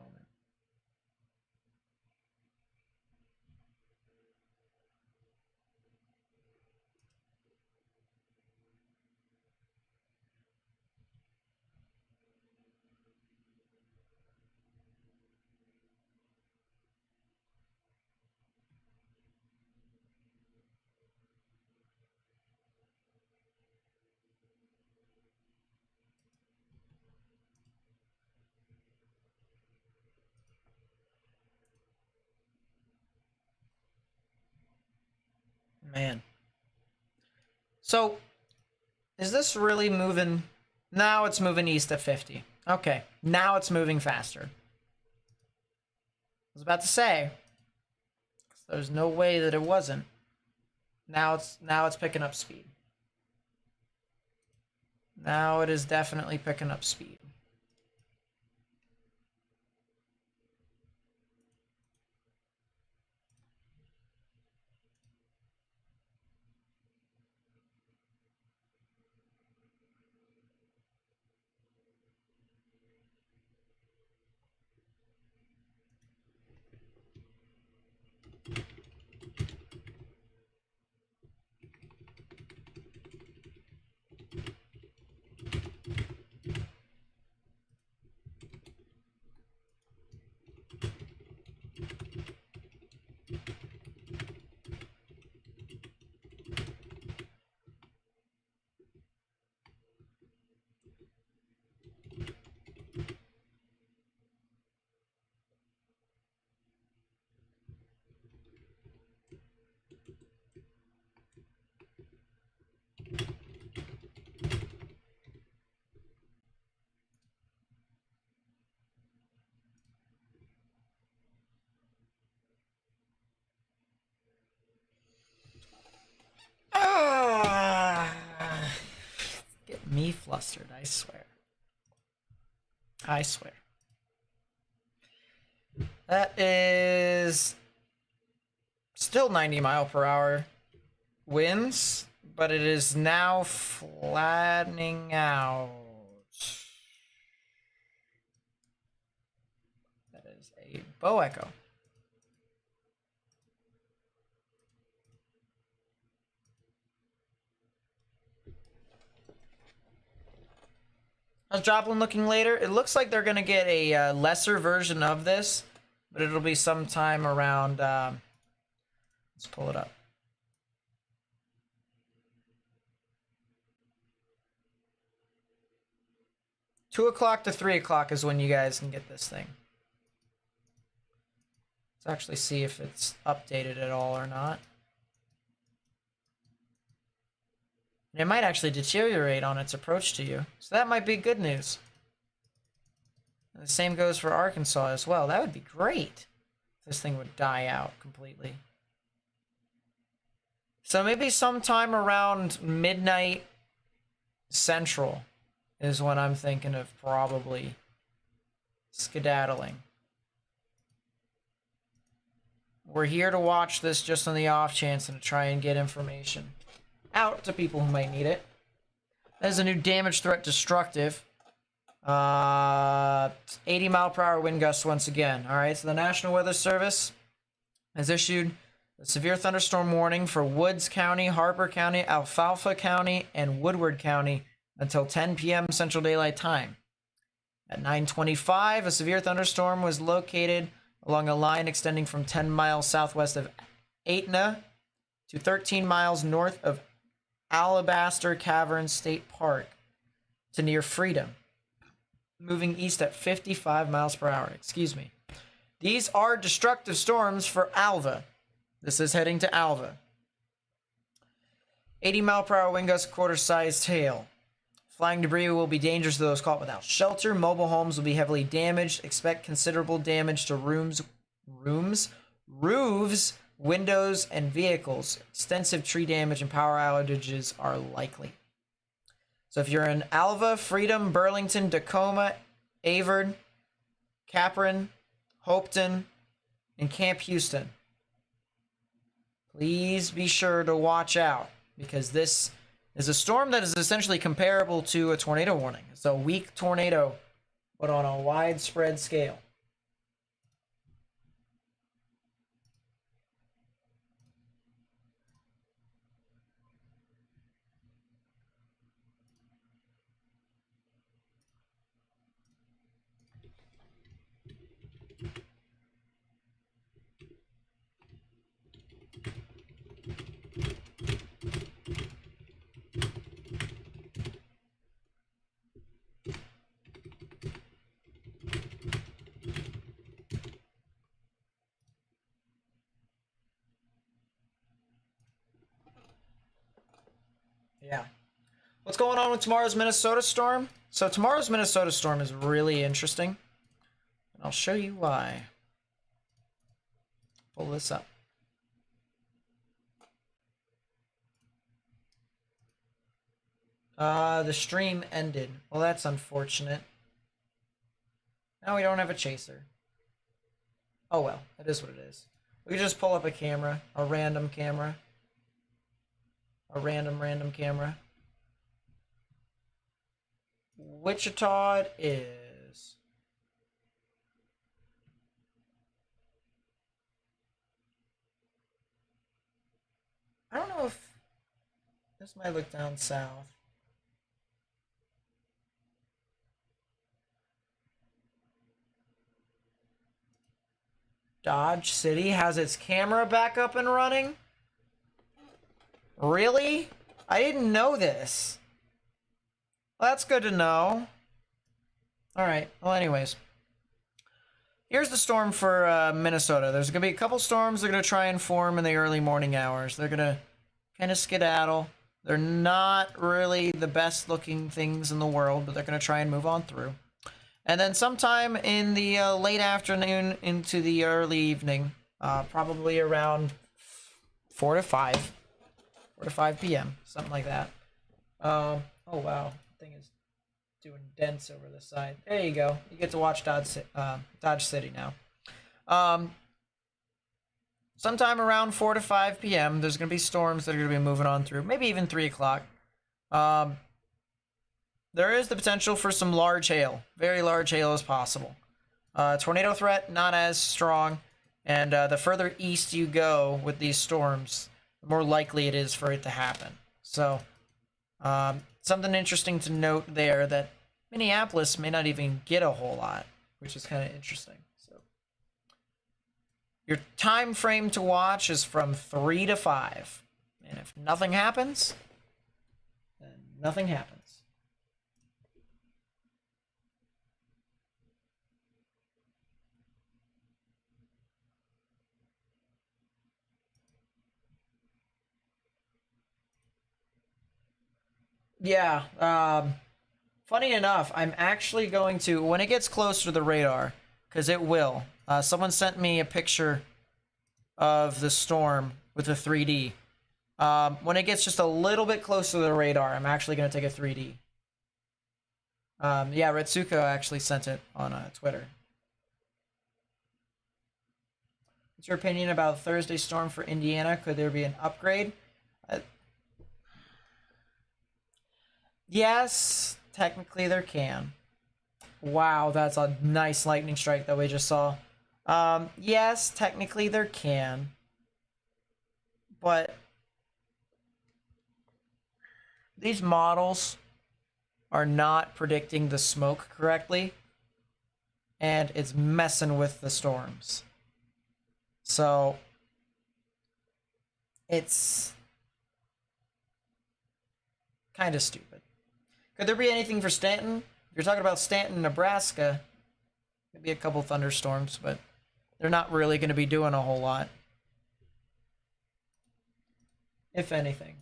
Man. So, is this really moving? Now it's moving east at 50. Okay, now it's moving faster. I was about to say, there's no way that it wasn't. Now it's picking up speed. Now it is definitely picking up speed. Get me flustered, I swear. I swear. That is still 90 mile per hour winds, but it is now flattening out. That is a bow echo. How's Joplin looking later? It looks like they're going to get a lesser version of this, but it'll be sometime around, let's pull it up. Two o'clock to 3 o'clock is when you guys can get this thing. Let's actually see if it's updated at all or not. It might actually deteriorate on its approach to you. So that might be good news. And the same goes for Arkansas as well. That would be great if this thing would die out completely. So maybe sometime around midnight central is when I'm thinking of probably skedaddling. We're here to watch this just on the off chance and to try and get information out to people who might need it. That is a new damage threat destructive. 80 mile per hour wind gusts once again. Alright, so the National Weather Service has issued a severe thunderstorm warning for Woods County, Harper County, Alfalfa County, and Woodward County until 10 p.m. Central Daylight Time. At 9:25, a severe thunderstorm was located along a line extending from 10 miles southwest of Etna to 13 miles north of Alabaster Cavern State Park to near Freedom, moving east at 55 miles per hour. Excuse me. These are destructive storms for Alva. This is heading to Alva. 80 mile per hour wind gusts, quarter-sized hail. Flying debris will be dangerous to those caught without shelter. Mobile homes will be heavily damaged. Expect considerable damage to roofs, windows, and vehicles. Extensive tree damage and power outages are likely. So if you're in Alva, Freedom, Burlington, Tacoma, Avard, Capron, Hopeton, and Camp Houston, please be sure to watch out, because this is a storm that is essentially comparable to a tornado warning. It's a weak tornado, but on a widespread scale. Yeah. What's going on with tomorrow's Minnesota storm? So tomorrow's Minnesota storm is really interesting. And I'll show you why. Pull this up. The stream ended. Well, that's unfortunate. Now we don't have a chaser. Oh well, it is what it is. We can just pull up a camera, a random camera. A random camera. Wichita is. I don't know if this might look down south. Dodge City has its camera back up and running? Really? I didn't know this. Well, that's good to know. Alright, well anyways. Here's the storm for Minnesota. There's going to be a couple storms that are going to try and form in the early morning hours. They're going to kind of skedaddle. They're not really the best looking things in the world, but they're going to try and move on through. And then sometime in the late afternoon into the early evening, probably around 4 to 5 p.m., something like that. Oh wow, the thing is doing dents over the side. There you go. You get to watch Dodge City now. Sometime around 4 to 5 p.m., there's going to be storms that are going to be moving on through, maybe even 3 o'clock. There is the potential for some large hail. Very large hail is possible. Tornado threat, not as strong. And the further east you go with these storms, the more likely it is for it to happen. So, something interesting to note there that Minneapolis may not even get a whole lot, which is kind of interesting. So, your time frame to watch is from 3 to 5. And if nothing happens, then nothing happens. Yeah, funny enough, I'm actually going to, when it gets closer to the radar, because it will, someone sent me a picture of the storm with a 3D. When it gets just a little bit closer to the radar, I'm actually going to take a 3D. Yeah, Retsuko actually sent it on Twitter. What's your opinion about Thursday storm for Indiana? Could there be an upgrade? Yes, technically there can. Wow, that's a nice lightning strike that we just saw. Yes, technically there can. But these models are not predicting the smoke correctly. And it's messing with the storms. So it's kind of stupid. Could there be anything for Stanton? If you're talking about Stanton, Nebraska, maybe a couple thunderstorms, but they're not really going to be doing a whole lot. If anything.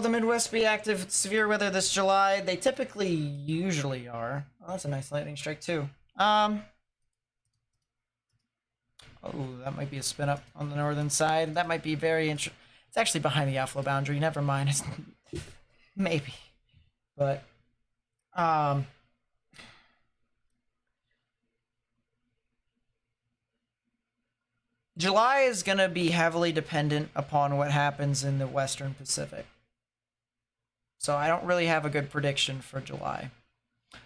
will the Midwest be active with severe weather this July? They typically usually are. Oh, that's a nice lightning strike too. Oh, that might be a spin up on the northern side. That might be very interesting. It's actually behind the outflow boundary. Never mind. It's maybe. But, July is going to be heavily dependent upon what happens in the Western Pacific. So I don't really have a good prediction for July.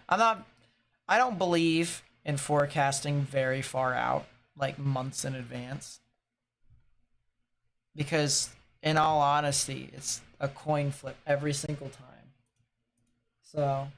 I don't believe in forecasting very far out, like months in advance. Because in all honesty, it's a coin flip every single time. So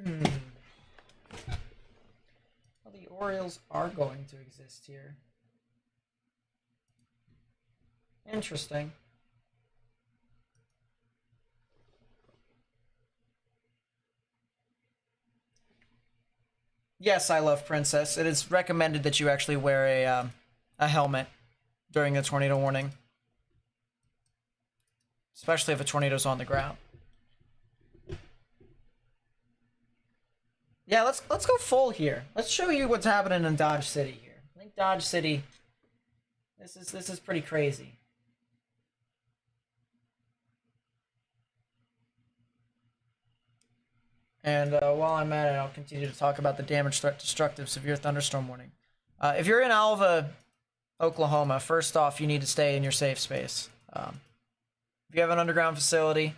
well, the Orioles are going to exist here. Interesting. Yes, I love Princess. It is recommended that you actually wear a helmet during a tornado warning, especially if a tornado's on the ground. Yeah, let's go full here. Let's show you what's happening in Dodge City here. I think Dodge City. This is pretty crazy. And while I'm at it, I'll continue to talk about the damage threat destructive severe thunderstorm warning. If you're in Alva, Oklahoma, first off, you need to stay in your safe space. If you have an underground facility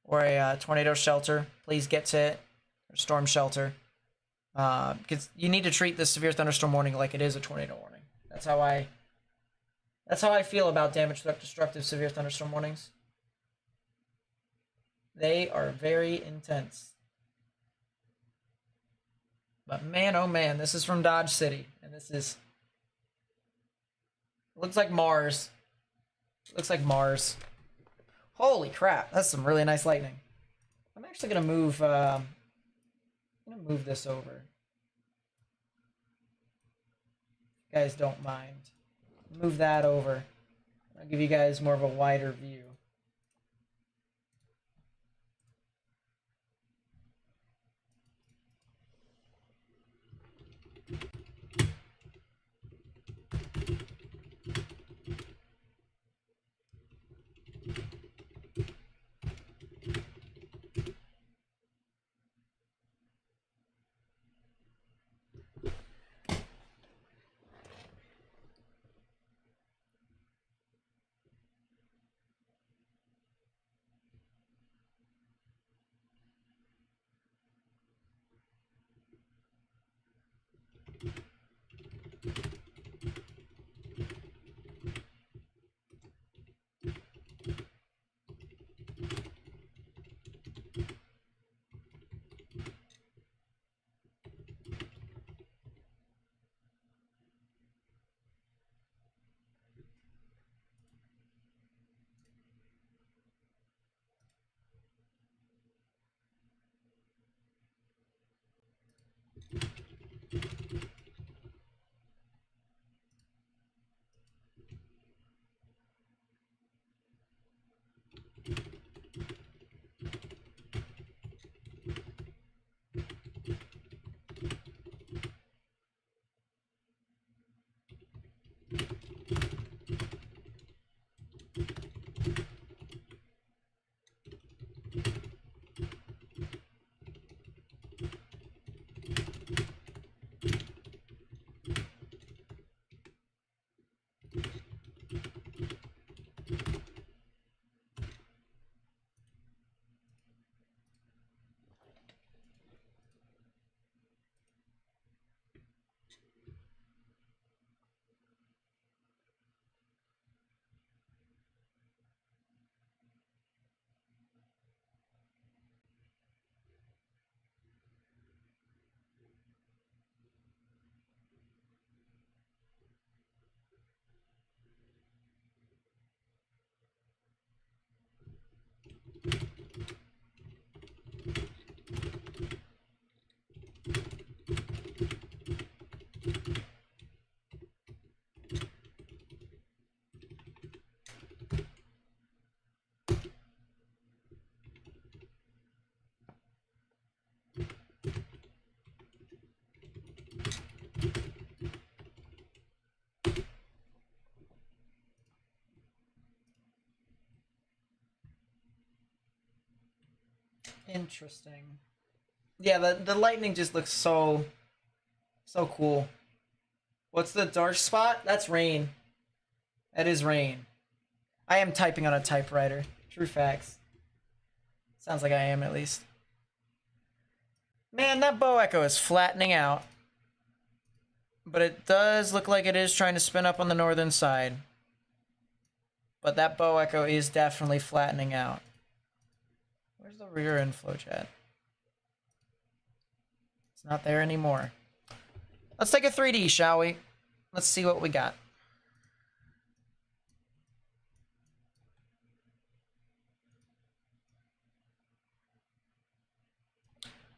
or a tornado shelter, please get to it, or storm shelter. Because you need to treat this severe thunderstorm warning like it is a tornado warning. That's how I feel about damage threat destructive severe thunderstorm warnings. They are very intense. But man, oh man, this is from Dodge City, and this is looks like Mars. Looks like Mars. Holy crap, that's some really nice lightning. I'm actually gonna move this over. If you guys don't mind. Move that over. I'll give you guys more of a wider view. Interesting. Yeah, the lightning just looks so cool. What's the dark spot? That's rain. That is rain. I am typing on a typewriter. True facts. Sounds like I am, at least. Man, that bow echo is flattening out. But it does look like it is trying to spin up on the northern side. But that bow echo is definitely flattening out. Where's the rear inflow jet? It's not there anymore. Let's take a 3D, shall we? Let's see what we got.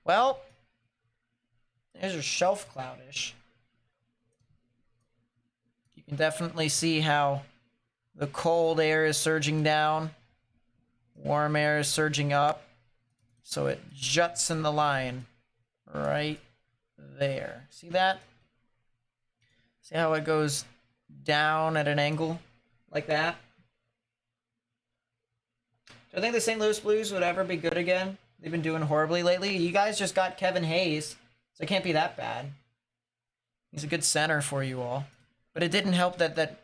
Well, there's a shelf cloudish. You can definitely see how the cold air is surging down, warm air is surging up, so it juts in the line right there. See that? See how it goes down at an angle like that? Do I think the St. Louis Blues would ever be good again? They've been doing horribly lately. You guys just got Kevin Hayes, so it can't be that bad. He's a good center for you all. But it didn't help that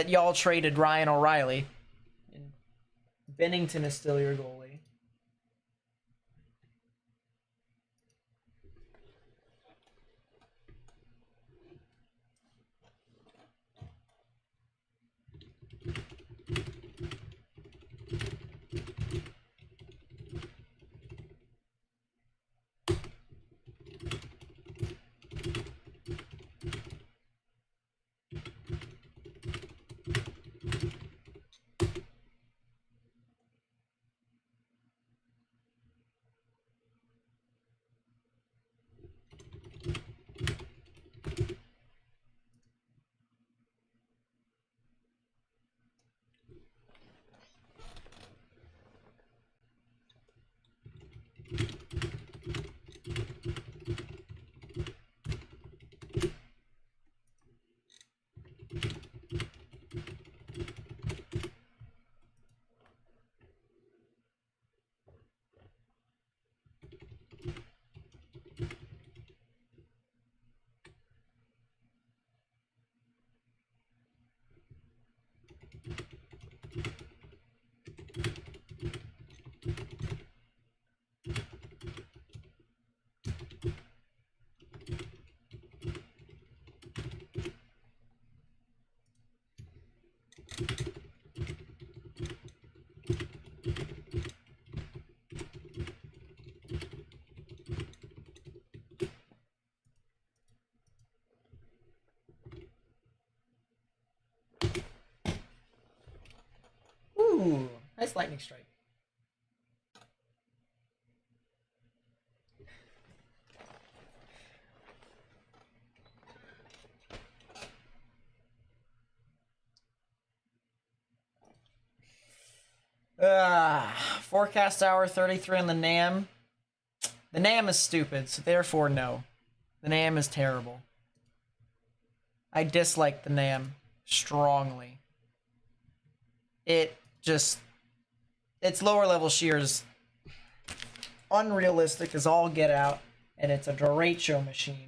y'all traded Ryan O'Reilly. And Bennington is still your goalie. Ooh, nice lightning strike. Forecast hour 33 on the NAM. The NAM is stupid, so therefore no. The NAM is terrible. I dislike the NAM strongly. Its lower level shears unrealistic as all get out, and it's a derecho machine.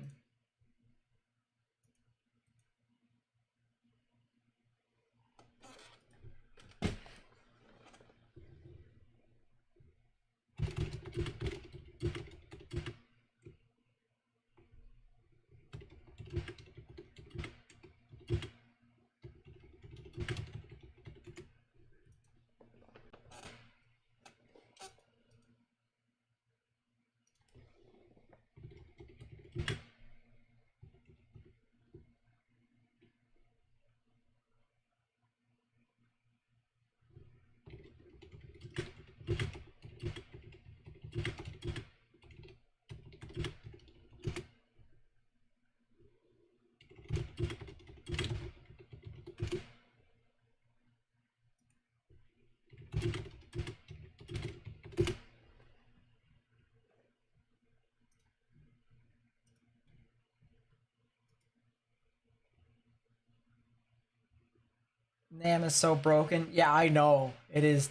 NAM is so broken. Yeah, I know. It is.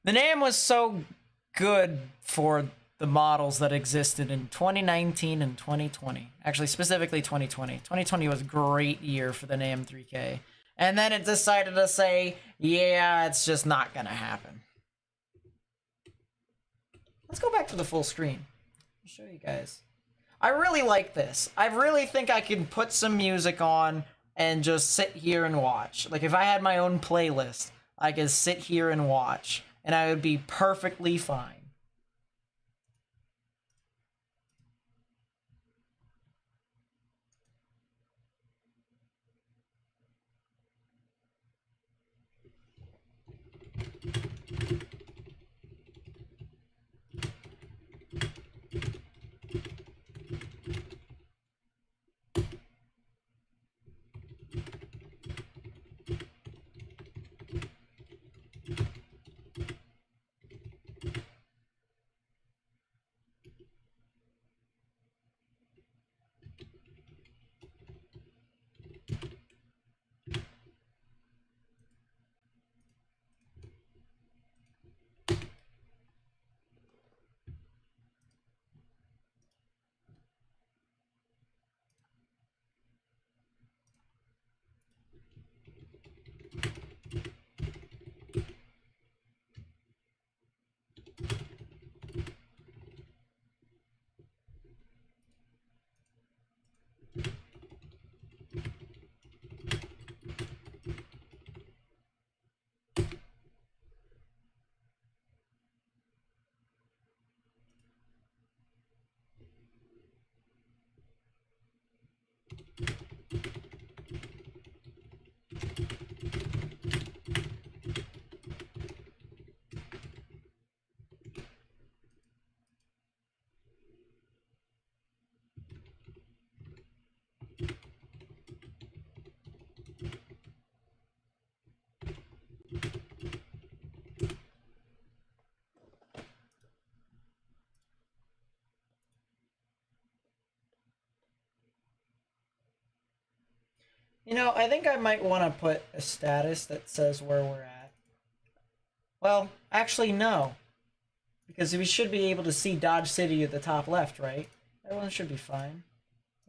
The name was so good for the models that existed in 2019 and 2020. Actually, specifically 2020. 2020 was a great year for the NAM 3K. And then it decided to say, yeah, it's just not gonna happen. Let's go back to the full screen. I'll show you guys. I really like this. I really think I can put some music on and just sit here and watch. Like if I had my own playlist, I could sit here and watch and I would be perfectly fine. You know, I think I might want to put a status that says where we're at. Well, actually, no. Because we should be able to see Dodge City at the top left, right? Everyone should be fine,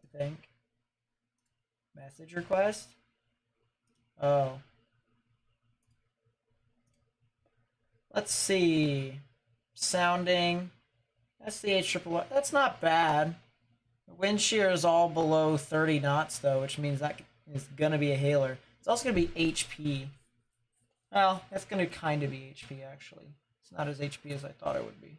I think. Message request? Oh. Let's see. Sounding. That's the HRRR. That's not bad. The wind shear is all below 30 knots, though, which means that is going to be a hailer. It's also going to be HP. Well, that's going to kind of be HP, actually. It's not as HP as I thought it would be.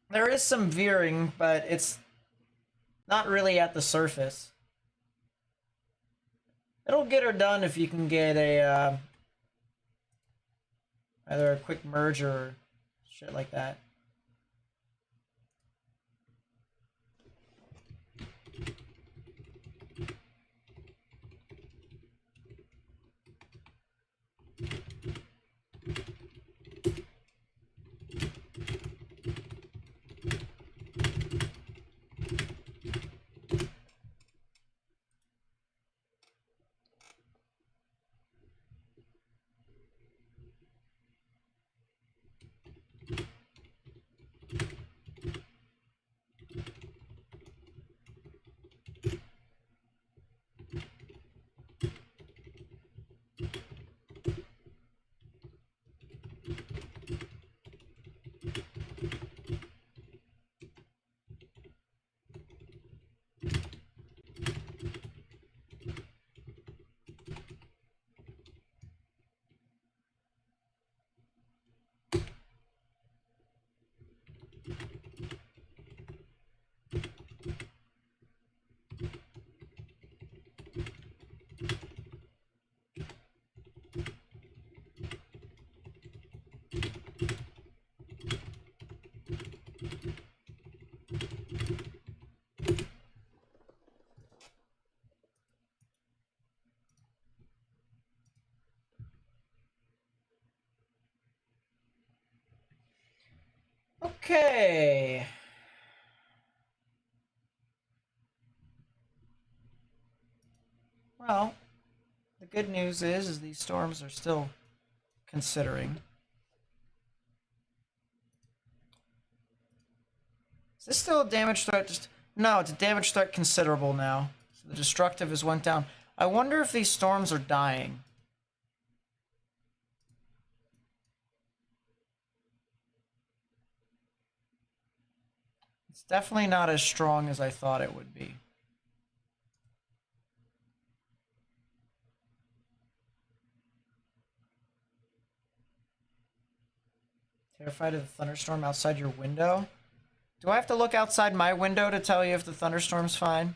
There is some veering, but it's not really at the surface. It'll get her done if you can get a either a quick merge or shit like that. Okay. Well, The good news is these storms are still considering. Is this still a damage threat? Just no, it's a damage threat considerable now. So the destructive has went down. I wonder if these storms are dying. It's definitely not as strong as I thought it would be. Terrified of the thunderstorm outside your window? Do I have to look outside my window to tell you if the thunderstorm's fine?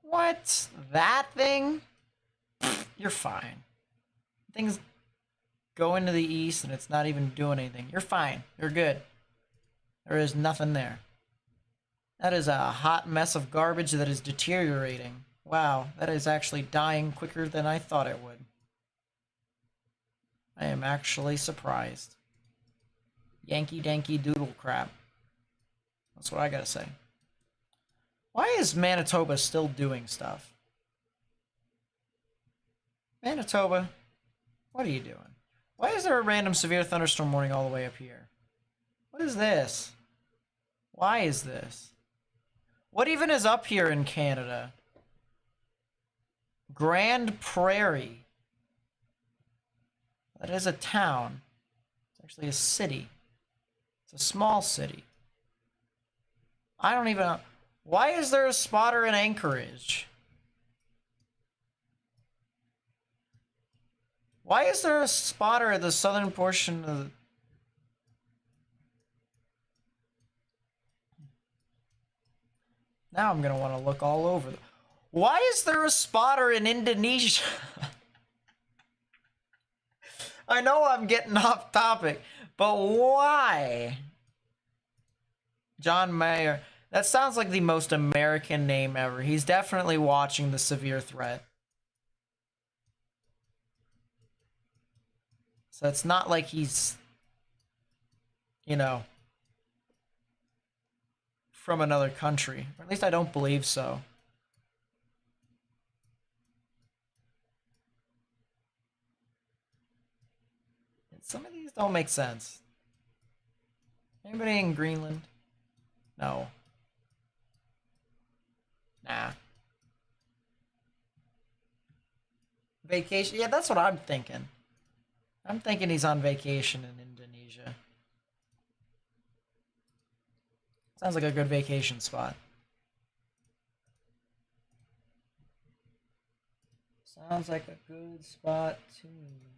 What? That thing? You're fine. Things go into the east and it's not even doing anything. You're fine. You're good. There is nothing there. That is a hot mess of garbage that is deteriorating. Wow, that is actually dying quicker than I thought it would. I am actually surprised. Yankee danky doodle crap. That's what I gotta say. Why is Manitoba still doing stuff? Manitoba, what are you doing? Why is there a random severe thunderstorm warning all the way up here? What is this? Why is this? What even is up here in Canada? Grand Prairie. That is a town. It's actually a city. It's a small city. I don't even know. Why is there a spotter in Anchorage? Why is there a spotter at the southern portion of the... Now I'm going to want to look all over. Why is there a spotter in Indonesia? I know I'm getting off topic, but why? John Mayer. That sounds like the most American name ever. He's definitely watching the severe threat. So it's not like he's, you know, from another country. Or at least I don't believe so. Some of these don't make sense. Anybody in Greenland? No. Nah. Vacation? Yeah, that's what I'm thinking. I'm thinking he's on vacation in Indonesia. Sounds like a good vacation spot. Sounds like a good spot to me.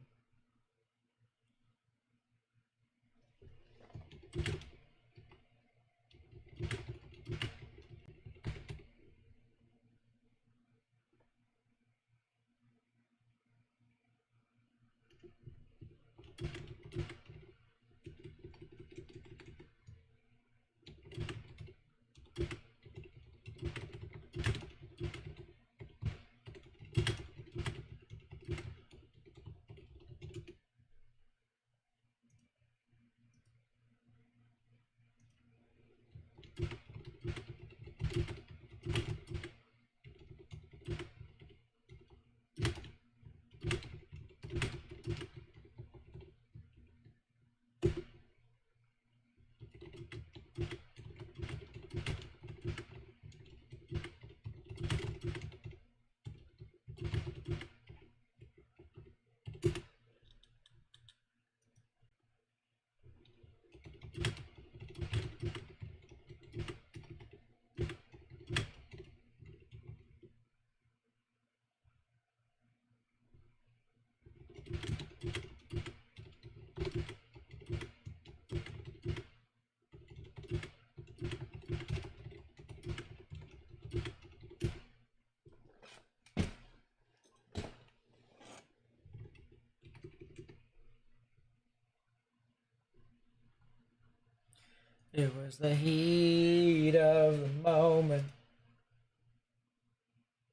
It was the heat of the moment.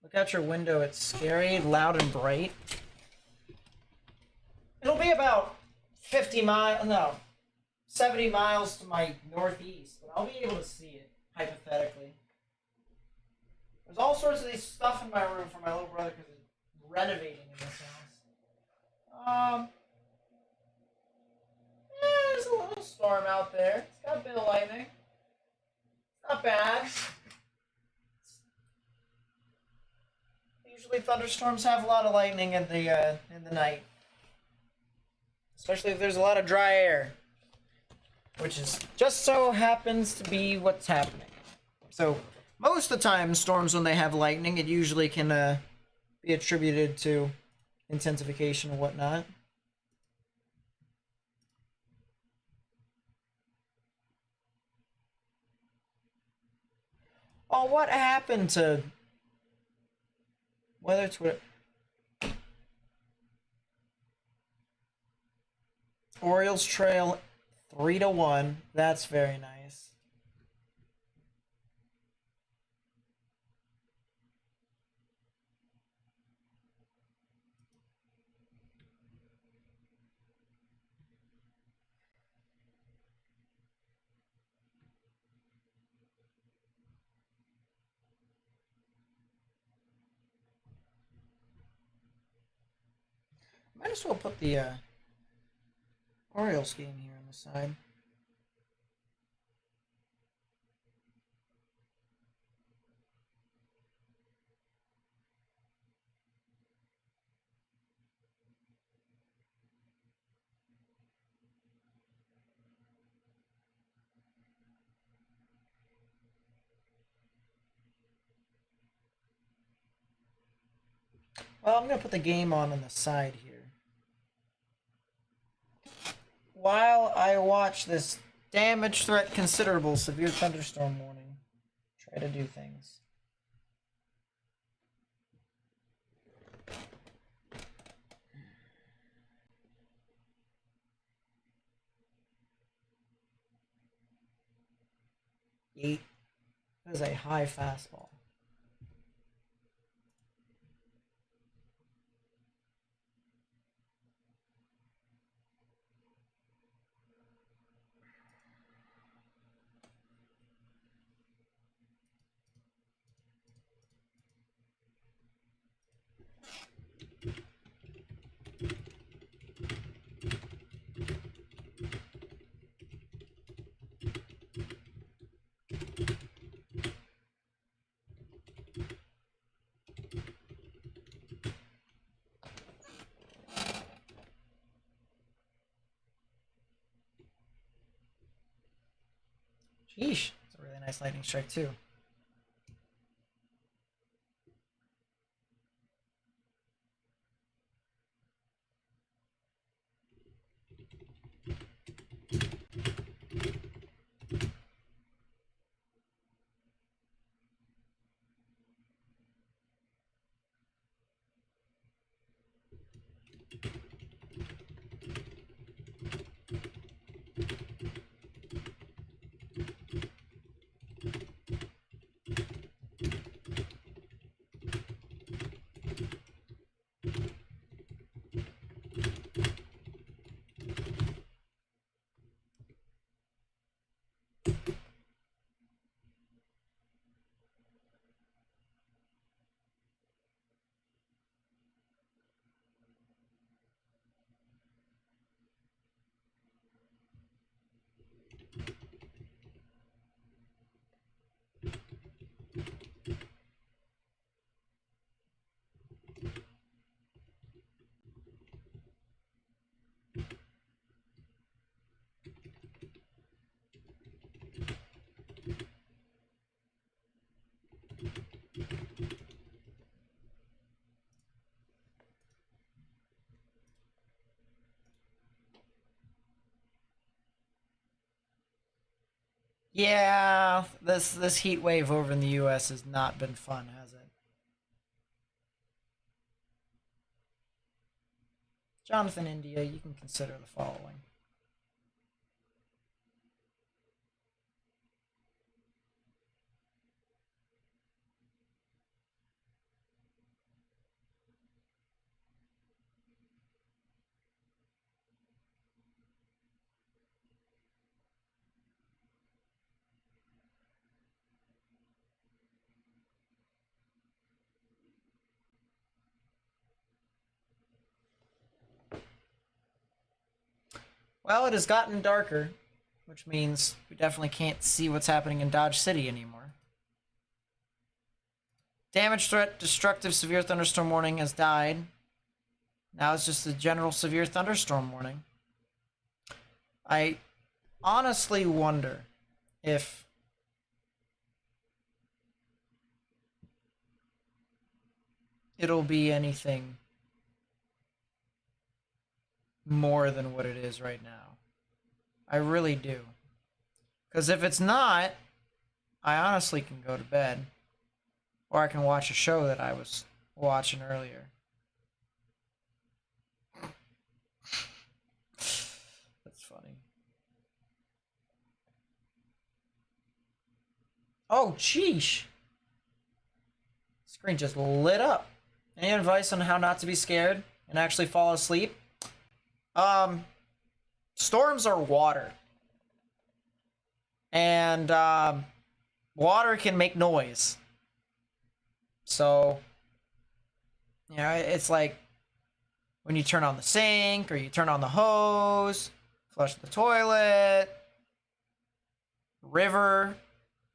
Look out your window, it's scary, loud, and bright. It'll be about 50 miles, no, 70 miles to my northeast, but I'll be able to see it, hypothetically. There's all sorts of these stuff in my room for my little brother because he's renovating in this house. There's a little storm out there. It's got a bit of lightning. It's not bad. Usually thunderstorms have a lot of lightning in the night, especially if there's a lot of dry air, which is just so happens to be what's happening. So most of the time, storms when they have lightning, it usually can be attributed to intensification and whatnot. Oh, what happened to Weather Twitter? Orioles trail 3-1. That's very nice. Might as well put the Orioles game here on the side. Well, I'm going to put the game on the side here. While I watch this damage threat considerable severe thunderstorm warning, try to do things. Eight. That is a high fastball. Sheesh, it's a really nice lightning strike too. Yeah, this heat wave over in the U.S. has not been fun, has it? Jonathan India, you can consider the following. Well, it has gotten darker, which means we definitely can't see what's happening in Dodge City anymore. Damage threat, destructive severe thunderstorm warning has died. Now it's just a general severe thunderstorm warning. I honestly wonder if it'll be anything more than what it is right now. I really do. Because if it's not, I honestly can go to bed. Or I can watch a show that I was watching earlier. That's funny. Oh, sheesh. Screen just lit up. Any advice on how not to be scared and actually fall asleep? Storms are water. And water can make noise. So, you know, it's like when you turn on the sink or you turn on the hose, flush the toilet, river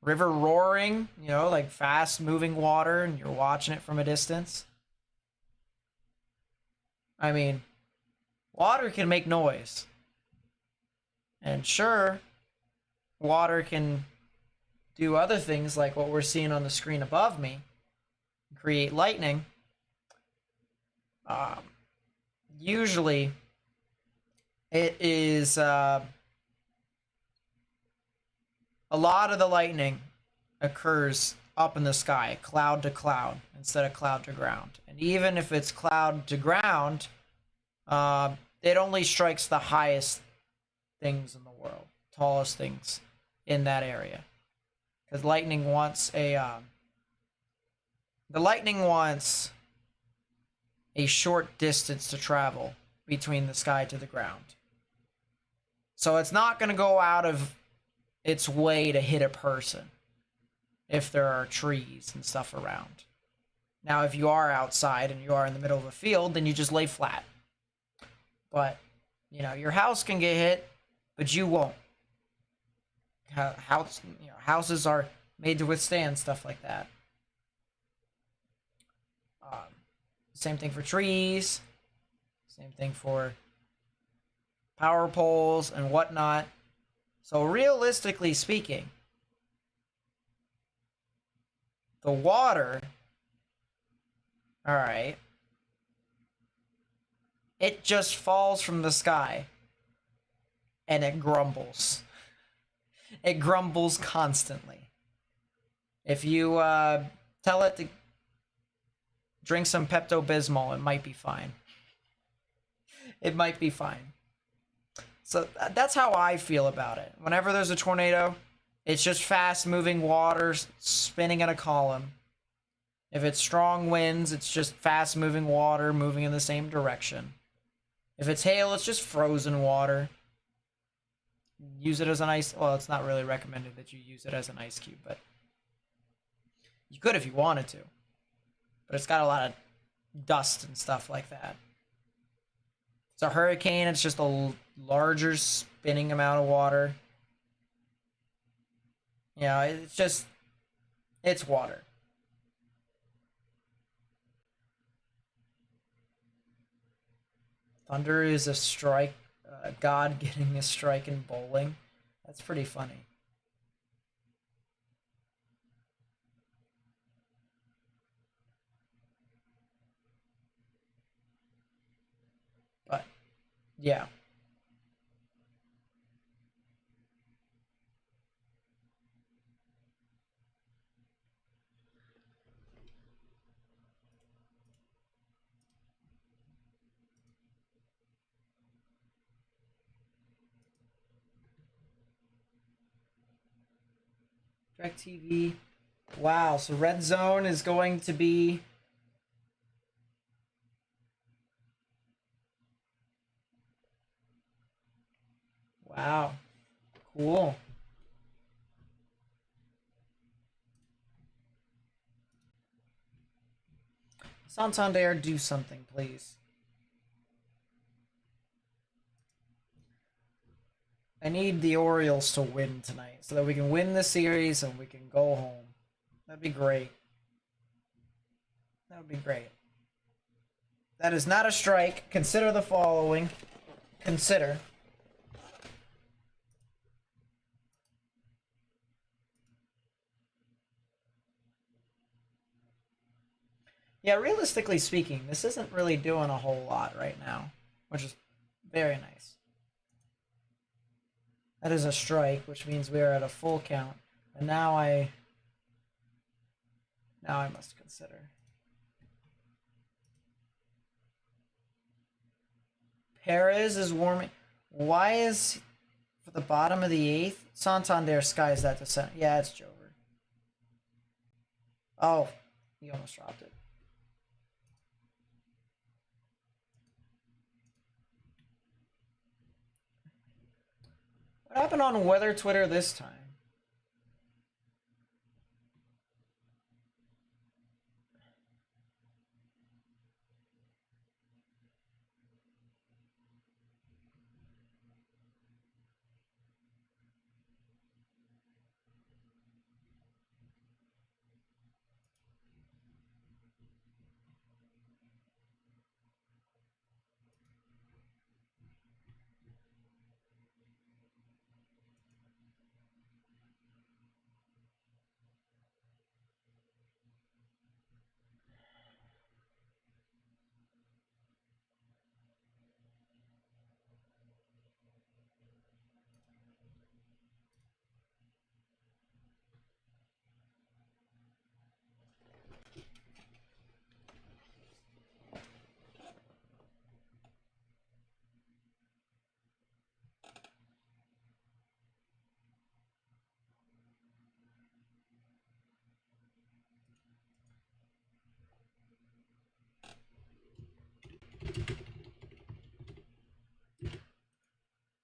roaring, you know, like fast moving water and you're watching it from a distance. I mean, water can make noise. And sure, water can do other things like what we're seeing on the screen above me, create lightning. Usually, it is a lot of the lightning occurs up in the sky, cloud to cloud, instead of cloud to ground. And even if it's cloud to ground, it only strikes the highest things in the world, tallest things in that area. Because lightning wants a short distance to travel between the sky to the ground. So it's not going to go out of its way to hit a person if there are trees and stuff around. Now, if you are outside and you are in the middle of a field, then you just lay flat. But, you know, your house can get hit, but you won't. Houses are made to withstand stuff like that. Same thing for trees. Same thing for power poles and whatnot. So realistically speaking, the water, all right, it just falls from the sky and it grumbles. It grumbles constantly. If you tell it to drink some Pepto-Bismol, it might be fine. It might be fine. So that's how I feel about it. Whenever there's a tornado, it's just fast-moving water spinning in a column. If it's strong winds, it's just fast-moving water moving in the same direction. If it's hail, it's just frozen water. Use it as an ice... Well, it's not really recommended that you use it as an ice cube, but you could if you wanted to. But it's got a lot of dust and stuff like that. It's a hurricane. It's just a larger spinning amount of water. You know, it's water. Thunder is a strike, God getting a strike in bowling. That's pretty funny. But, yeah. DirecTV. Wow, so Red Zone is going to be... Wow. Cool. Santander, do something, please. I need the Orioles to win tonight so that we can win the series and we can go home. That'd be great. That would be great. That is not a strike. Consider the following. Consider. Yeah, realistically speaking, this isn't really doing a whole lot right now, which is very nice. That is a strike, which means we are at a full count. And now I must consider. Perez is warming. Why is for the bottom of the 8th? Santander skies that to center. Yeah, it's Jover. Oh, he almost dropped it. What happened on weather Twitter this time?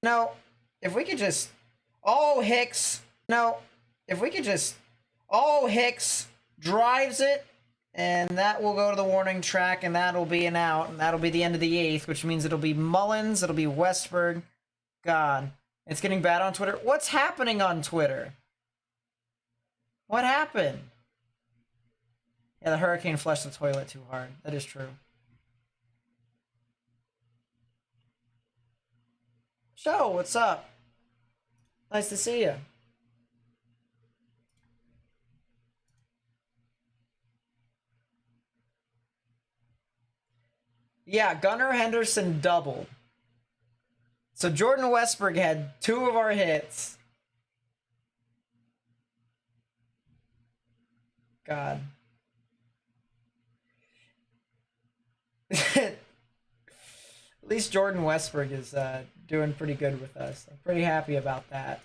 No, if we could just... Oh, Hicks. No, if we could just... Oh, Hicks drives it, and that will go to the warning track, and that'll be an out, and that'll be the end of the 8th, which means it'll be Mullins, it'll be Westberg. God, it's getting bad on Twitter. What's happening on Twitter? What happened? Yeah, the hurricane flushed the toilet too hard. That is true. Show, what's up? Nice to see you. Yeah, Gunnar Henderson doubled. So Jordan Westberg had 2 of our hits. God. At least Jordan Westberg is doing pretty good with us. I'm pretty happy about that.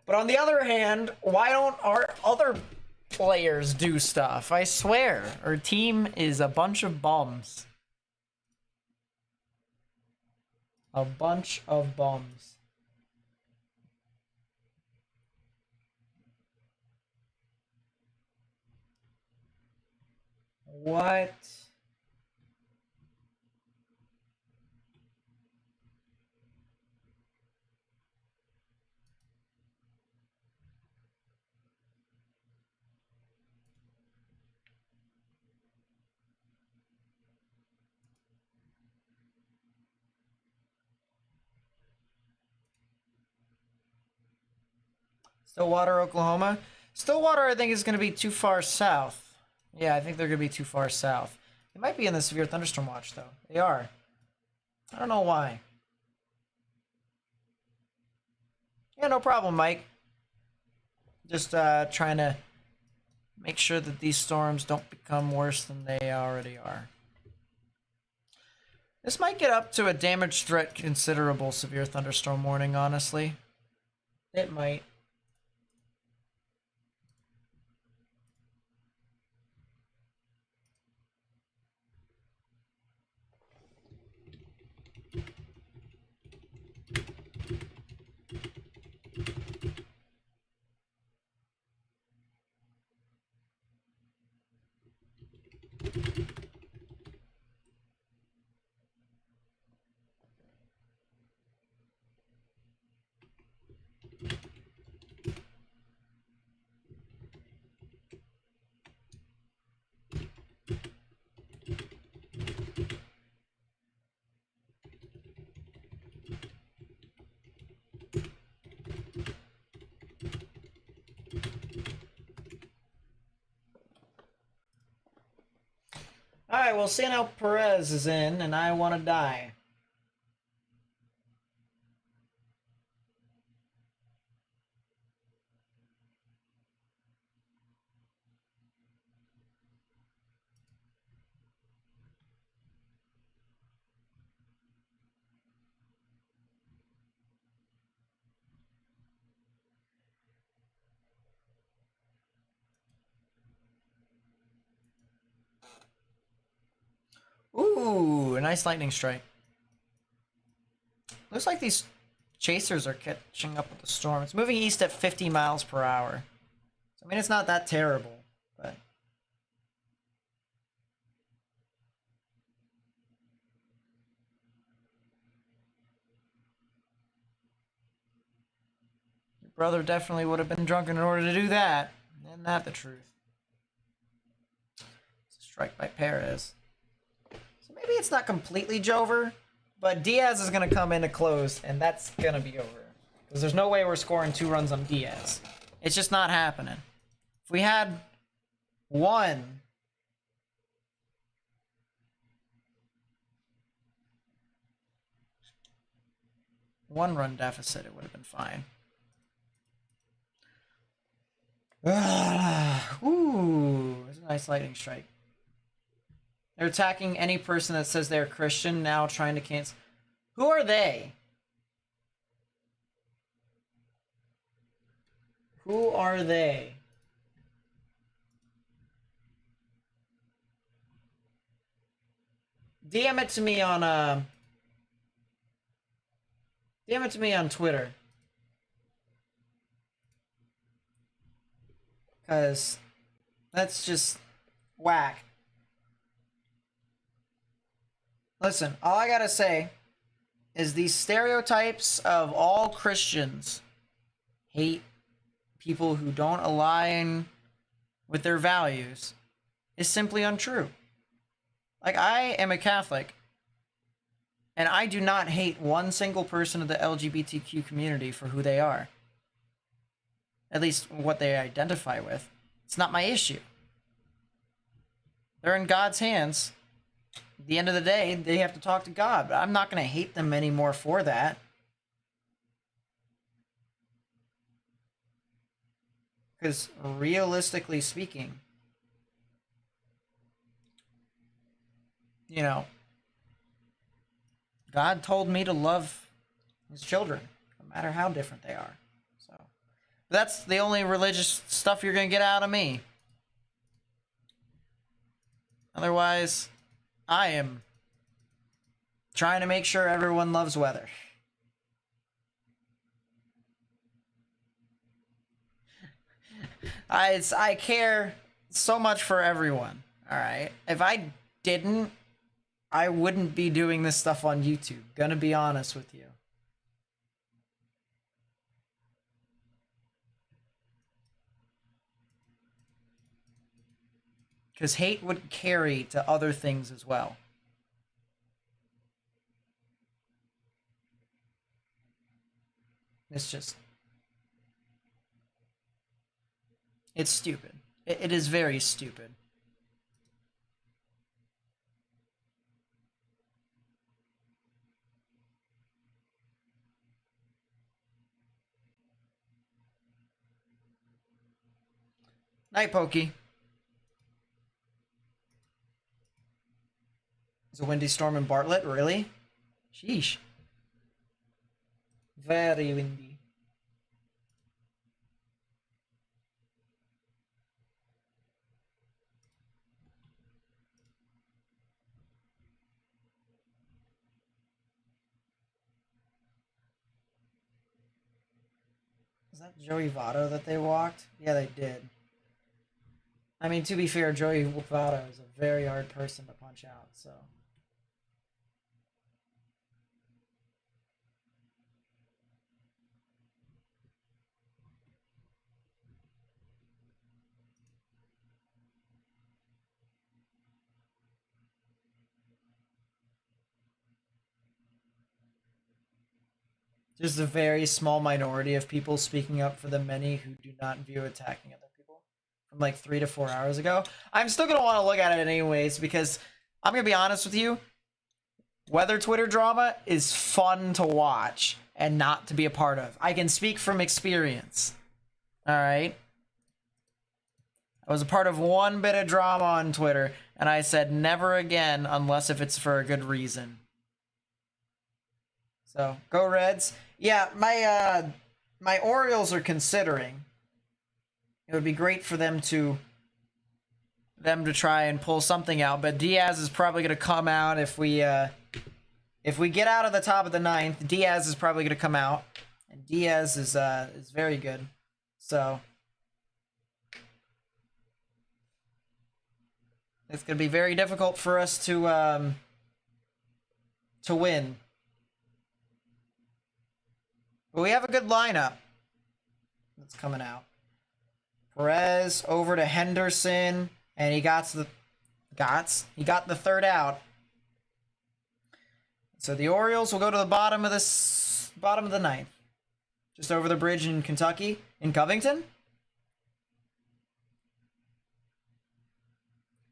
But on the other hand, why don't our other players do stuff? I swear, our team is a bunch of bums. A bunch of bums. What? Stillwater, Oklahoma. Stillwater, I think, is going to be too far south. Yeah, I think they're going to be too far south. They might be in the severe thunderstorm watch, though. They are. I don't know why. Yeah, no problem, Mike. Just trying to make sure that these storms don't become worse than they already are. This might get up to a damage threat considerable severe thunderstorm warning, honestly. It might. Alright, well, seeing how Perez is in, and I want to die. Ooh, a nice lightning strike. Looks like these chasers are catching up with the storm. It's moving east at 50 miles per hour. So, I mean, it's not that terrible, but... Your brother definitely would have been drunken in order to do that. Isn't that the truth? It's a strike by Perez. So maybe it's not completely Jover, but Diaz is going to come in to close, and that's going to be over. Because there's no way we're scoring 2 runs on Diaz. It's just not happening. If we had one run deficit, it would have been fine. Ooh, that's a nice lightning strike. They're attacking any person that says they're Christian, now trying to cancel. Who are they? Who are they? DM it to me on DM it to me on Twitter. Cause that's just whack. Listen, all I gotta say is these stereotypes of all Christians hate people who don't align with their values is simply untrue. Like, I am a Catholic, and I do not hate one single person of the LGBTQ community for who they are. At least what they identify with. It's not my issue. They're in God's hands. At the end of the day, they have to talk to God, but I'm not going to hate them anymore for that. Because realistically speaking, you know, God told me to love his children, no matter how different they are. So, that's the only religious stuff you're going to get out of me. Otherwise, I am trying to make sure everyone loves weather. I care so much for everyone, alright? If I didn't, I wouldn't be doing this stuff on YouTube. Gonna be honest with you. Because hate would carry to other things as well. It's just... it's stupid. It is very stupid. Night, Pokey. It's a windy storm in Bartlett, really? Sheesh. Very windy. Is that Joey Votto that they walked? Yeah, they did. I mean, to be fair, Joey Votto is a very hard person to punch out, so... Just a very small minority of people speaking up for the many who do not view attacking other people from like 3 to 4 hours ago. I'm still going to want to look at it anyways because I'm gonna be honest with you. Weather Twitter drama is fun to watch and not to be a part of. I can speak from experience. All right. I was a part of one bit of drama on Twitter, and I said never again unless if it's for a good reason. So go Reds. Yeah, my Orioles are considering. It would be great for them to try and pull something out, but Diaz is probably going to come out if we get out of the top of the ninth. Diaz is probably going to come out, and Diaz is very good. So it's going to be very difficult for us to win. But we have a good lineup that's coming out. Perez over to Henderson, and he got the third out. So the Orioles will go to the bottom of the ninth, just over the bridge in Kentucky, in Covington.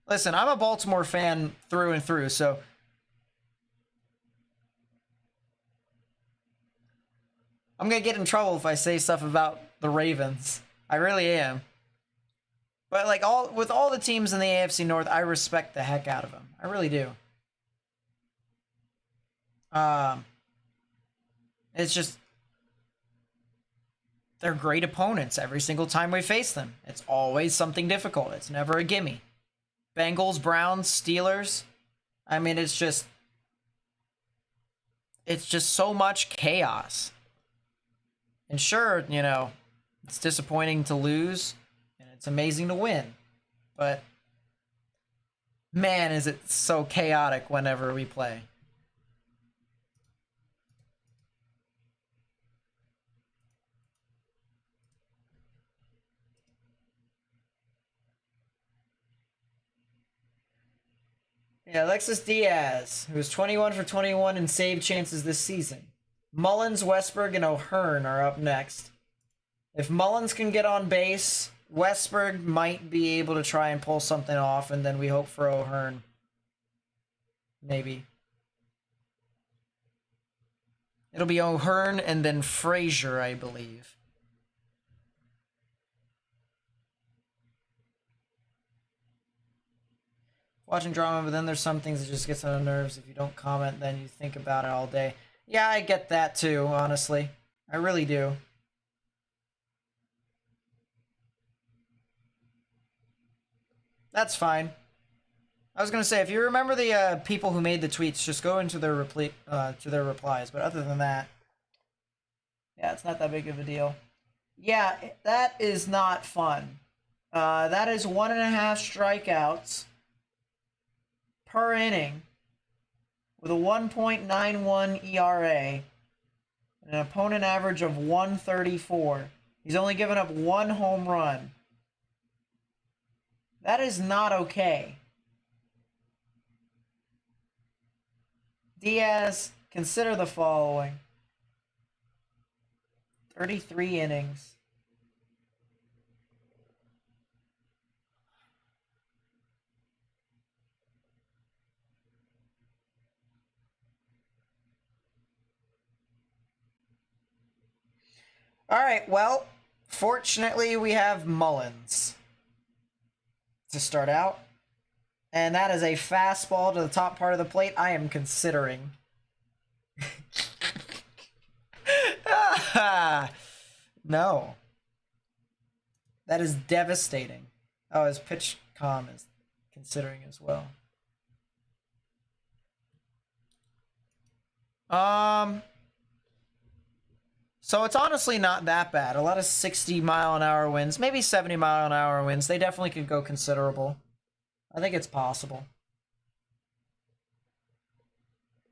Listen, I'm a Baltimore fan through and through, so I'm gonna get in trouble if I say stuff about the Ravens. I really am. But like with all the teams in the AFC North, I respect the heck out of them. I really do. It's just they're great opponents every single time we face them. It's always something difficult. It's never a gimme. Bengals, Browns, Steelers. I mean, it's just so much chaos. And sure, you know, it's disappointing to lose, and it's amazing to win. But man, is it so chaotic whenever we play. Yeah, Alexis Diaz, who is 21 for 21 in save chances this season. Mullins, Westberg, and O'Hearn are up next. If Mullins can get on base, Westberg might be able to try and pull something off, and then we hope for O'Hearn. Maybe. It'll be O'Hearn and then Frazier, I believe. Watching drama, but then there's some things that just gets on the nerves. If you don't comment, then you think about it all day. Yeah, I get that too, honestly. I really do. That's fine. I was gonna say, if you remember the people who made the tweets, just go into their replies. But other than that, yeah, it's not that big of a deal. Yeah, that is not fun. That is 1.5 strikeouts per inning with a 1.91 ERA and an opponent average of 134. He's only given up one home run. That is not okay. Diaz, consider the following. 33 innings. All right, well, fortunately we have Mullins to start out. And that is a fastball to the top part of the plate. I am considering. No. That is devastating. Oh, his pitch com is considering as well. So it's honestly not that bad. A lot of 60-mile-an-hour winds, maybe 70-mile-an-hour winds. They definitely could go considerable. I think it's possible.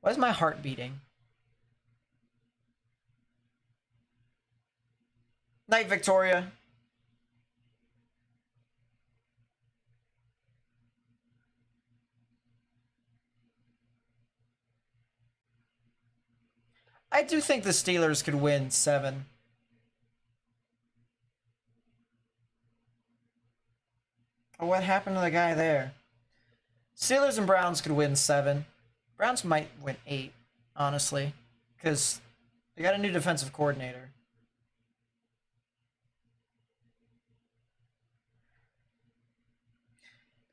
Why is my heart beating? Night, Victoria. I do think the Steelers could win 7. Oh, what happened to the guy there? Steelers and Browns could win 7. Browns might win 8, honestly, because they got a new defensive coordinator.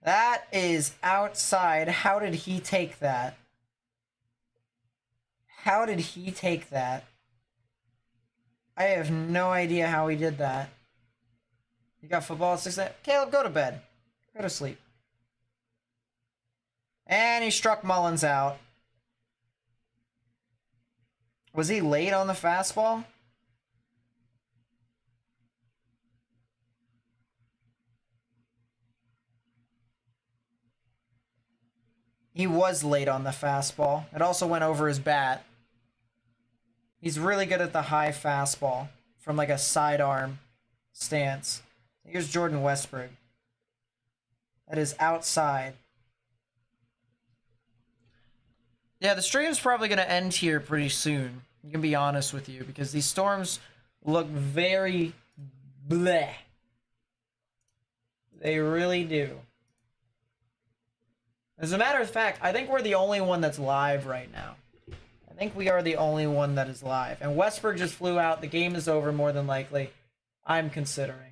That is outside. How did he take that? How did he take that? I have no idea how he did that. You got football at 6 a.m. Caleb, go to bed. Go to sleep. And he struck Mullins out. Was he late on the fastball? He was late on the fastball. It also went over his bat. He's really good at the high fastball from like a sidearm stance. Here's Jordan Westberg. That is outside. Yeah, the stream's probably going to end here pretty soon. I'm going to be honest with you, because these storms look very bleh. They really do. As a matter of fact, I think we're the only one that's live right now. I think we are the only one that is live. And Westberg just flew out. The game is over more than likely. I'm considering.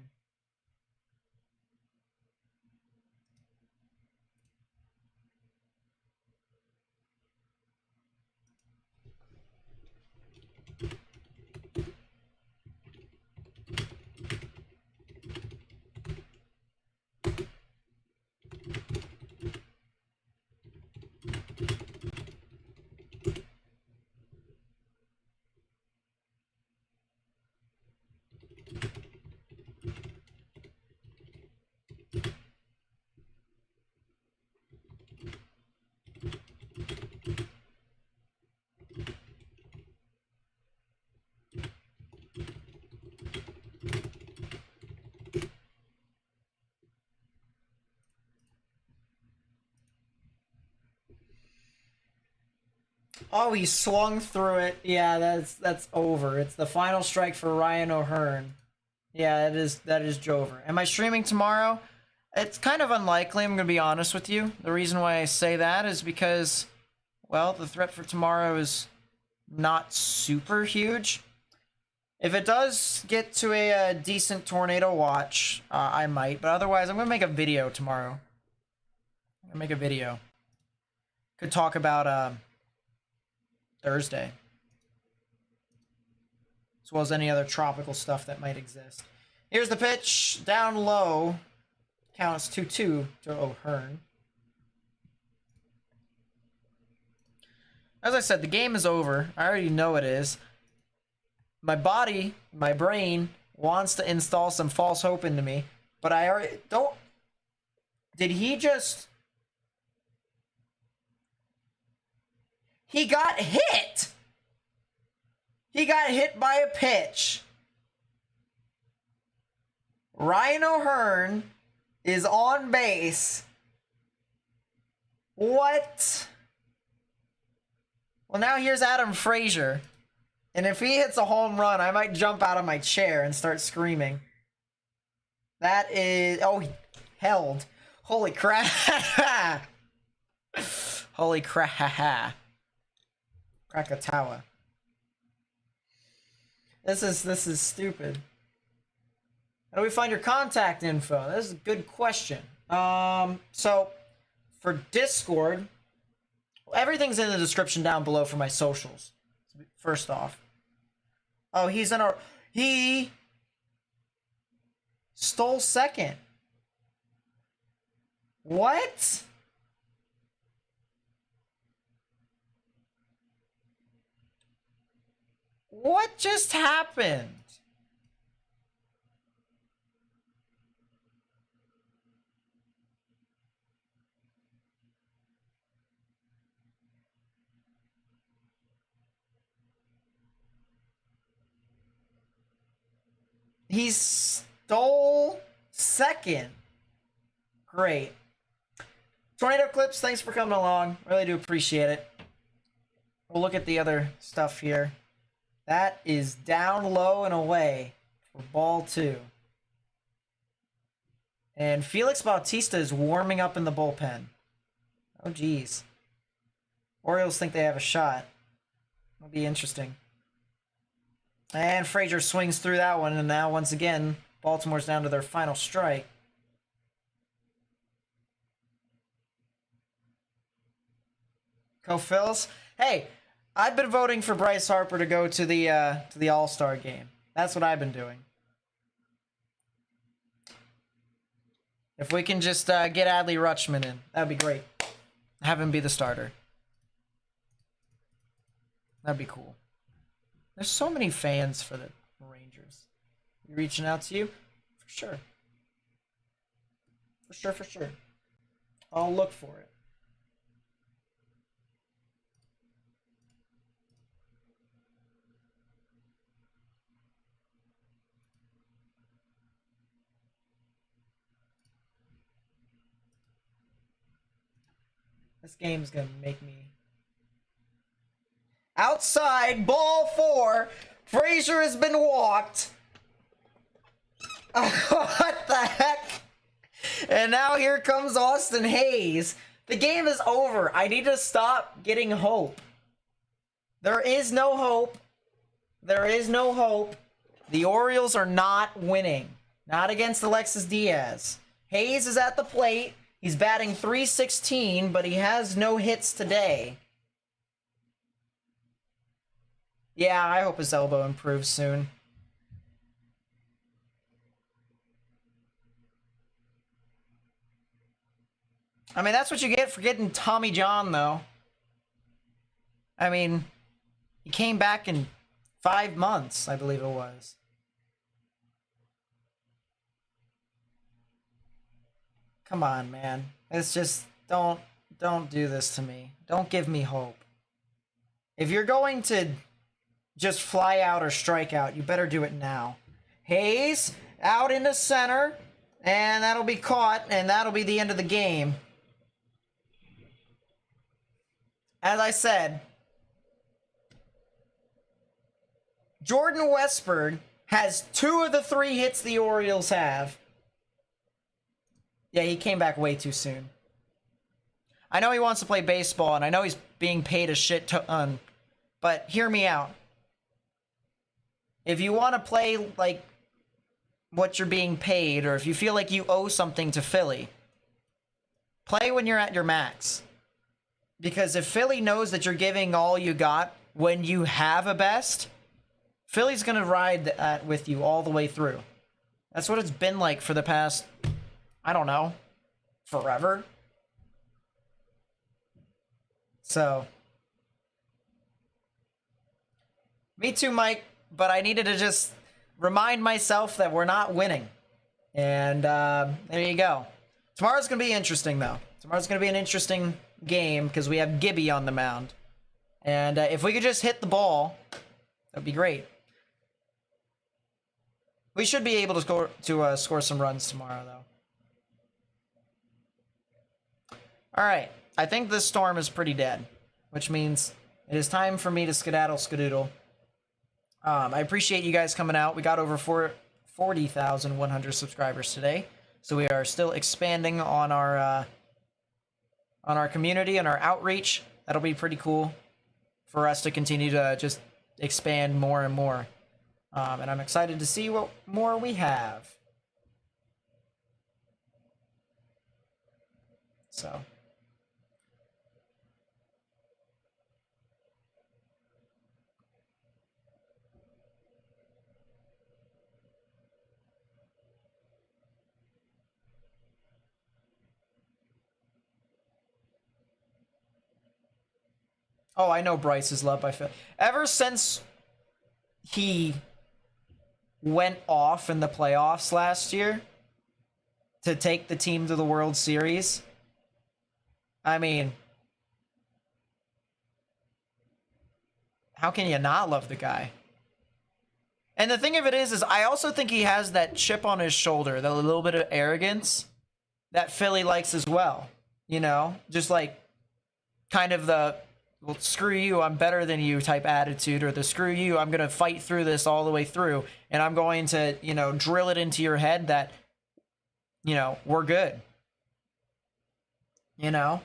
Oh, he swung through it. Yeah, that's over. It's the final strike for Ryan O'Hearn. Yeah, that is Jover. Am I streaming tomorrow? It's kind of unlikely, I'm going to be honest with you. The reason why I say that is because, well, the threat for tomorrow is not super huge. If it does get to a decent tornado watch, I might. But otherwise, I'm going to make a video tomorrow. I'm going to make a video. Could talk about Thursday, as well as any other tropical stuff that might exist. Here's the pitch, down low. Counts 2-2 to O'Hearn. As I said, the game is over. I already know it is. My body, my brain, wants to install some false hope into me, but I already don't. Did he just... He got hit! He got hit by a pitch. Ryan O'Hearn is on base. What? Well, now here's Adam Frazier. And if he hits a home run, I might jump out of my chair and start screaming. That is... Oh, he held. Holy crap. Holy crap. Krakatawa. This is stupid. How do we find your contact info? This is a good question. So for Discord, everything's in the description down below for my socials. First off. Oh, he stole second. What? What just happened? He stole second. Great. Tornado Clips, thanks for coming along. Really do appreciate it. We'll look at the other stuff here. That is down low and away for ball 2. And Felix Bautista is warming up in the bullpen. Oh, geez. Orioles think they have a shot. It'll be interesting. And Frazier swings through that one, and now once again, Baltimore's down to their final strike. Go Phils. Hey, I've been voting for Bryce Harper to go to the All-Star game. That's what I've been doing. If we can just get Adley Rutschman in, that'd be great. Have him be the starter. That'd be cool. There's so many fans for the Rangers. Reaching out to you? For sure. For sure, for sure. I'll look for it. This game's gonna make me... Outside, ball 4. Frazier has been walked. What the heck? And now here comes Austin Hayes. The game is over. I need to stop getting hope. There is no hope. There is no hope. The Orioles are not winning. Not against Alexis Diaz. Hayes is at the plate. He's batting .316, but he has no hits today. Yeah, I hope his elbow improves soon. I mean, that's what you get for getting Tommy John, though. I mean, he came back in 5 months, I believe it was. Come on, man. It's just, don't do this to me. Don't give me hope. If you're going to just fly out or strike out, you better do it now. Hayes out into center, and that'll be caught, and that'll be the end of the game. As I said, Jordan Westburg has 2 of the 3 hits the Orioles have. Yeah, he came back way too soon. I know he wants to play baseball, and I know he's being paid a shit ton, but hear me out. If you want to play like what you're being paid, or if you feel like you owe something to Philly, play when you're at your max. Because if Philly knows that you're giving all you got when you have a best, Philly's going to ride that with you all the way through. That's what it's been like for the past, I don't know, forever. So, me too, Mike, but I needed to just remind myself that we're not winning. And there you go. Tomorrow's going to be interesting, though. Tomorrow's going to be an interesting game because we have Gibby on the mound. And if we could just hit the ball, that'd be great. We should be able to score some runs tomorrow, though. All right. I think this storm is pretty dead, which means it is time for me to skedaddle skadoodle. I appreciate you guys coming out. We got over 40,100 subscribers today, so we are still expanding on our community and our outreach. That'll be pretty cool for us to continue to just expand more and more. And I'm excited to see what more we have. So. Oh, I know Bryce is loved by Phil. Ever since he went off in the playoffs last year to take the team to the World Series, I mean, how can you not love the guy? And the thing of it is I also think he has that chip on his shoulder, that little bit of arrogance that Philly likes as well. You know, just like kind of the, well, screw you, I'm better than you type attitude, or the screw you, I'm going to fight through this all the way through, and I'm going to, you know, drill it into your head that, you know, we're good. You know?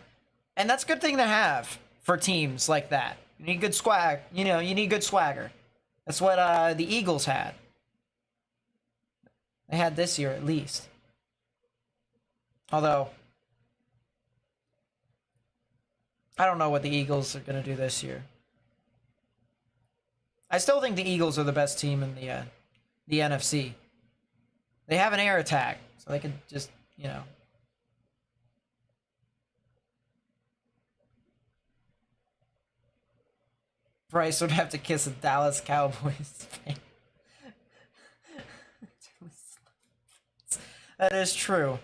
And that's a good thing to have for teams like that. You need good swag. You know, you need good swagger. That's what the Eagles had. They had this year at least. Although, I don't know what the Eagles are going to do this year. I still think the Eagles are the best team in the NFC. They have an air attack, so they can just, you know. Bryce would have to kiss a Dallas Cowboys fan. That is true.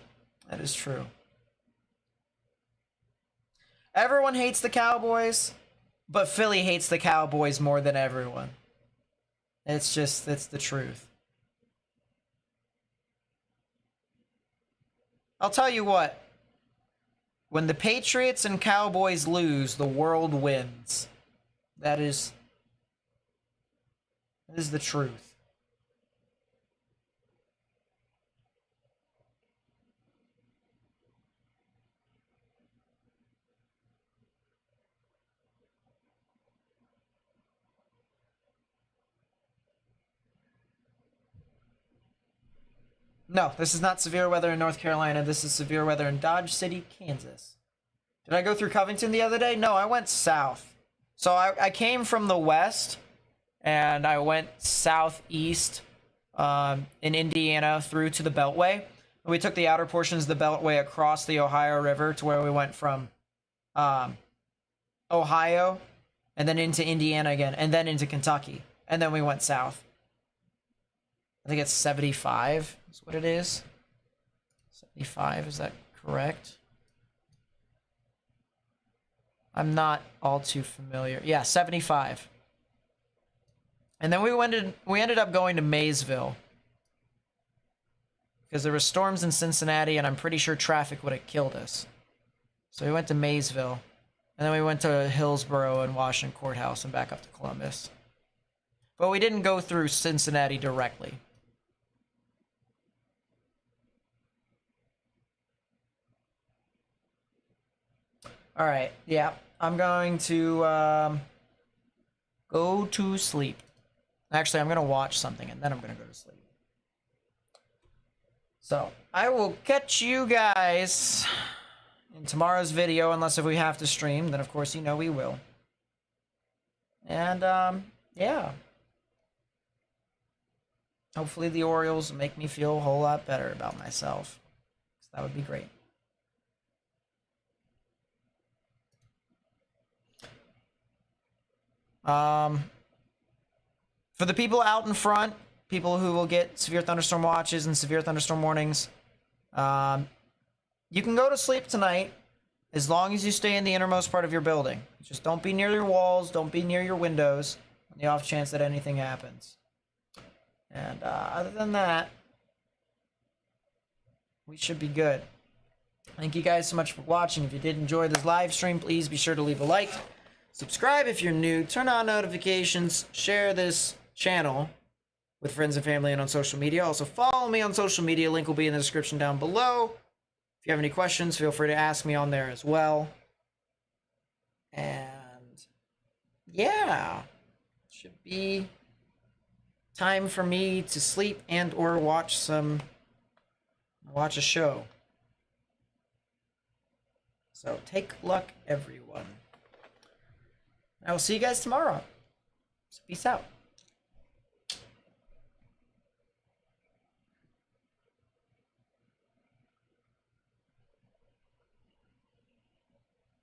That is true. Everyone hates the Cowboys, but Philly hates the Cowboys more than everyone. It's the truth. I'll tell you what. When the Patriots and Cowboys lose, the world wins. That is the truth. No, this is not severe weather in North Carolina. This is severe weather in Dodge City, Kansas. Did I go through Covington the other day? No, I went south. So I came from the west, and I went southeast in Indiana through to the Beltway. We took the outer portions of the Beltway across the Ohio River to where we went from Ohio, and then into Indiana again, and then into Kentucky. And then we went south. I think it's 75 is what it is. 75, is that correct? I'm not all too familiar. Yeah, 75. And then we ended up going to Maysville. Because there were storms in Cincinnati, and I'm pretty sure traffic would have killed us. So we went to Maysville. And then we went to Hillsborough and Washington Courthouse and back up to Columbus. But we didn't go through Cincinnati directly. All right, yeah, I'm going to go to sleep. Actually, I'm going to watch something, and then I'm going to go to sleep. So, I will catch you guys in tomorrow's video, unless if we have to stream, then of course you know we will. And, yeah. Hopefully the Orioles make me feel a whole lot better about myself. So that would be great. For the people out in front, people who will get severe thunderstorm watches and severe thunderstorm warnings, you can go to sleep tonight as long as you stay in the innermost part of your building. Just don't be near your walls, don't be near your windows, on the off chance that anything happens. And other than that, we should be good. Thank you guys so much for watching. If you did enjoy this live stream, please be sure to leave a like. Subscribe if you're new, turn on notifications, share this channel with friends and family and on social media. Also follow me on social media, link will be in the description down below. If you have any questions, feel free to ask me on there as well. And yeah, should be time for me to sleep and or watch a show. So take luck, everyone. I will see you guys tomorrow. So peace out.